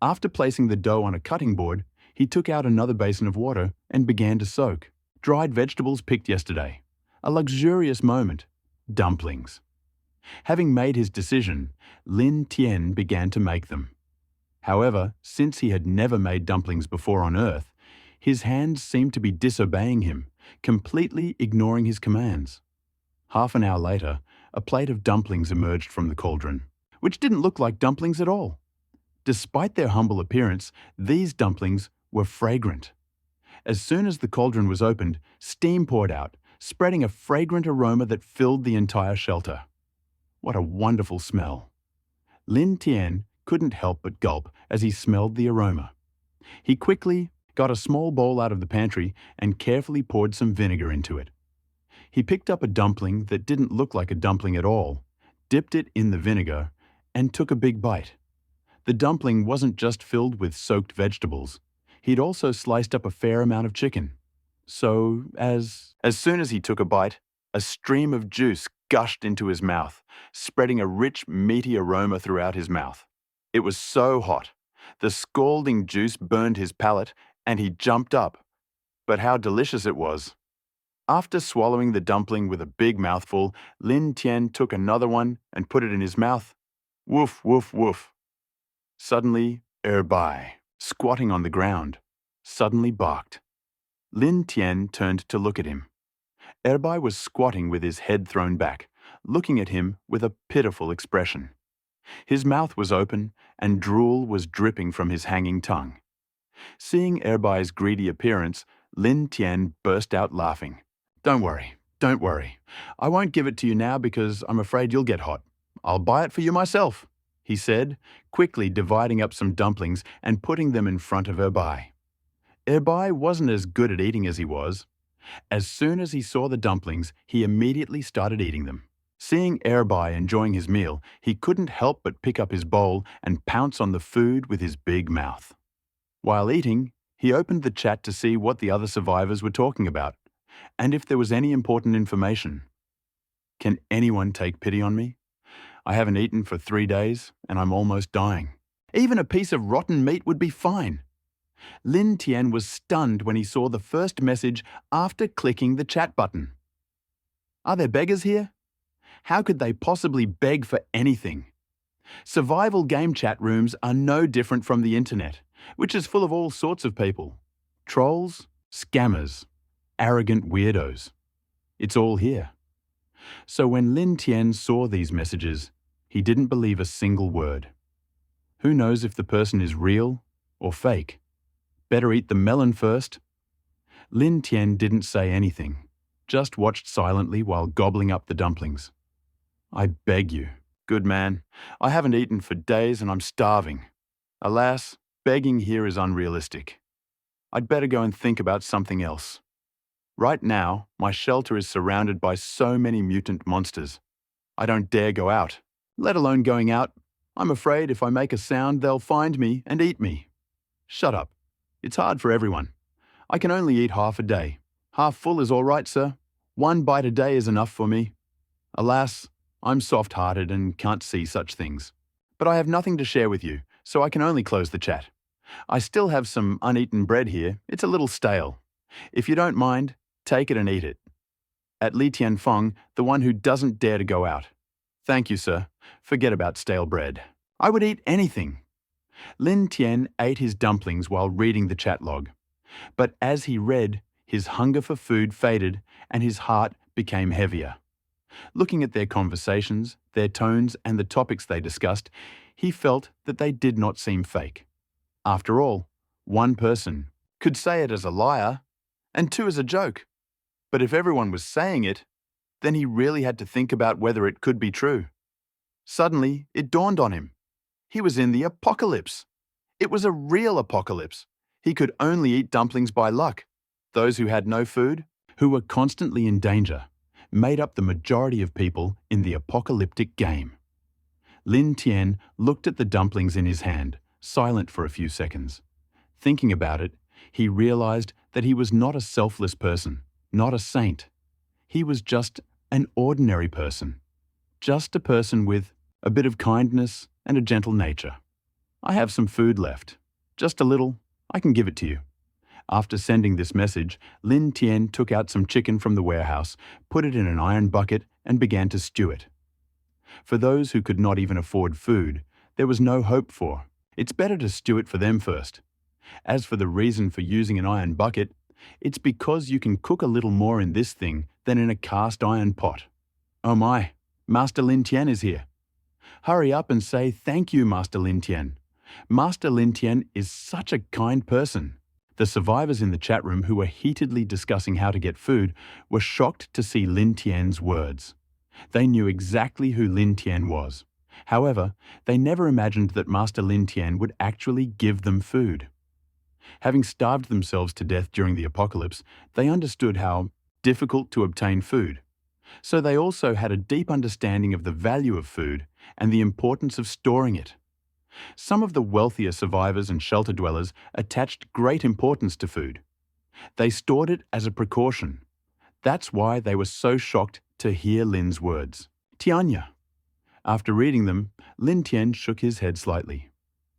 After placing the dough on a cutting board, he took out another basin of water and began to soak. Dried vegetables picked yesterday. A luxurious moment. Dumplings. Having made his decision, Lin Tian began to make them. However, since he had never made dumplings before on Earth, his hands seemed to be disobeying him, completely ignoring his commands. Half an hour later, a plate of dumplings emerged from the cauldron, which didn't look like dumplings at all. Despite their humble appearance, these dumplings were fragrant. As soon as the cauldron was opened, steam poured out, spreading a fragrant aroma that filled the entire shelter. What a wonderful smell. Lin Tian couldn't help but gulp as he smelled the aroma. He quickly got a small bowl out of the pantry and carefully poured some vinegar into it. He picked up a dumpling that didn't look like a dumpling at all, dipped it in the vinegar, and took a big bite. The dumpling wasn't just filled with soaked vegetables. He'd also sliced up a fair amount of chicken. So, as soon as he took a bite, a stream of juice gushed into his mouth, spreading a rich, meaty aroma throughout his mouth. It was so hot. The scalding juice burned his palate, and he jumped up. But how delicious it was! After swallowing the dumpling with a big mouthful, Lin Tian took another one and put it in his mouth. Woof, woof, woof. Suddenly, Erbai, squatting on the ground, suddenly barked. Lin Tian turned to look at him. Erbai was squatting with his head thrown back, looking at him with a pitiful expression. His mouth was open, and drool was dripping from his hanging tongue. Seeing Erbai's greedy appearance, Lin Tian burst out laughing. Don't worry. I won't give it to you now because I'm afraid you'll get hot. I'll buy it for you myself, he said, quickly dividing up some dumplings and putting them in front of Erbai. Erbai wasn't as good at eating as he was. As soon as he saw the dumplings, he immediately started eating them. Seeing Erbai enjoying his meal, he couldn't help but pick up his bowl and pounce on the food with his big mouth. While eating, he opened the chat to see what the other survivors were talking about, and if there was any important information. Can anyone take pity on me? I haven't eaten for 3 days, and I'm almost dying. Even a piece of rotten meat would be fine. Lin Tian was stunned when he saw the first message after clicking the chat button. Are there beggars here? How could they possibly beg for anything? Survival game chat rooms are no different from the internet, which is full of all sorts of people. Trolls, scammers, arrogant weirdos. It's all here. So when Lin Tian saw these messages, he didn't believe a single word. Who knows if the person is real or fake? Better eat the melon first. Lin Tian didn't say anything, just watched silently while gobbling up the dumplings. I beg you, good man, I haven't eaten for days and I'm starving. Alas, begging here is unrealistic. I'd better go and think about something else. Right now, my shelter is surrounded by so many mutant monsters. I don't dare go out, let alone going out. I'm afraid if I make a sound, they'll find me and eat me. Shut up. It's hard for everyone. I can only eat half a day. Half full is all right, sir. 1 bite a day is enough for me. Alas, I'm soft-hearted and can't see such things. But I have nothing to share with you, so I can only close the chat. I still have some uneaten bread here. It's a little stale. If you don't mind, take it and eat it. At Li Tianfeng, the one who doesn't dare to go out. Thank you, sir. Forget about stale bread. I would eat anything. Lin Tian ate his dumplings while reading the chat log. But as he read, his hunger for food faded and his heart became heavier. Looking at their conversations, their tones, and the topics they discussed, he felt that they did not seem fake. After all, one person could say it as a liar, and 2 as a joke. But if everyone was saying it, then he really had to think about whether it could be true. Suddenly, it dawned on him. He was in the apocalypse. It was a real apocalypse. He could only eat dumplings by luck. Those who had no food, who were constantly in danger, made up the majority of people in the apocalyptic game. Lin Tian looked at the dumplings in his hand, silent for a few seconds. Thinking about it, he realized that he was not a selfless person, not a saint. He was just an ordinary person. Just a person with a bit of kindness and a gentle nature. I have some food left. Just a little. I can give it to you. After sending this message, Lin Tian took out some chicken from the warehouse, put it in an iron bucket, and began to stew it. For those who could not even afford food, there was no hope for. It's better to stew it for them first. As for the reason for using an iron bucket, it's because you can cook a little more in this thing than in a cast iron pot. Oh my, Master Lin Tian is here. Hurry up and say thank you, Master Lin Tian. Master Lin Tian is such a kind person. The survivors in the chat room who were heatedly discussing how to get food were shocked to see Lin Tian's words. They knew exactly who Lin Tian was. However, they never imagined that Master Lin Tian would actually give them food. Having starved themselves to death during the apocalypse, they understood how difficult to obtain food. So they also had a deep understanding of the value of food and the importance of storing it. Some of the wealthier survivors and shelter dwellers attached great importance to food. They stored it as a precaution. That's why they were so shocked to hear Lin's words. Tianya. After reading them, Lin Tian shook his head slightly.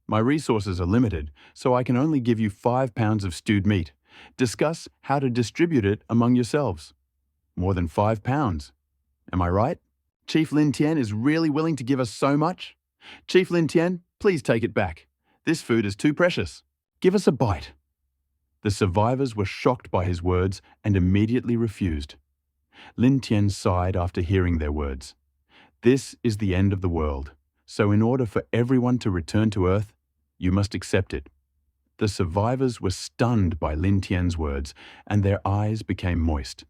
My resources are limited, so I can only give you 5 pounds of stewed meat. Discuss how to distribute it among yourselves. More than 5 pounds. Am I right? Chief Lin Tian is really willing to give us so much? Chief Lin Tian, please take it back. This food is too precious. Give us a bite. The survivors were shocked by his words and immediately refused. Lin Tian sighed after hearing their words. This is the end of the world, so in order for everyone to return to Earth, you must accept it. The survivors were stunned by Lin Tian's words, and their eyes became moist.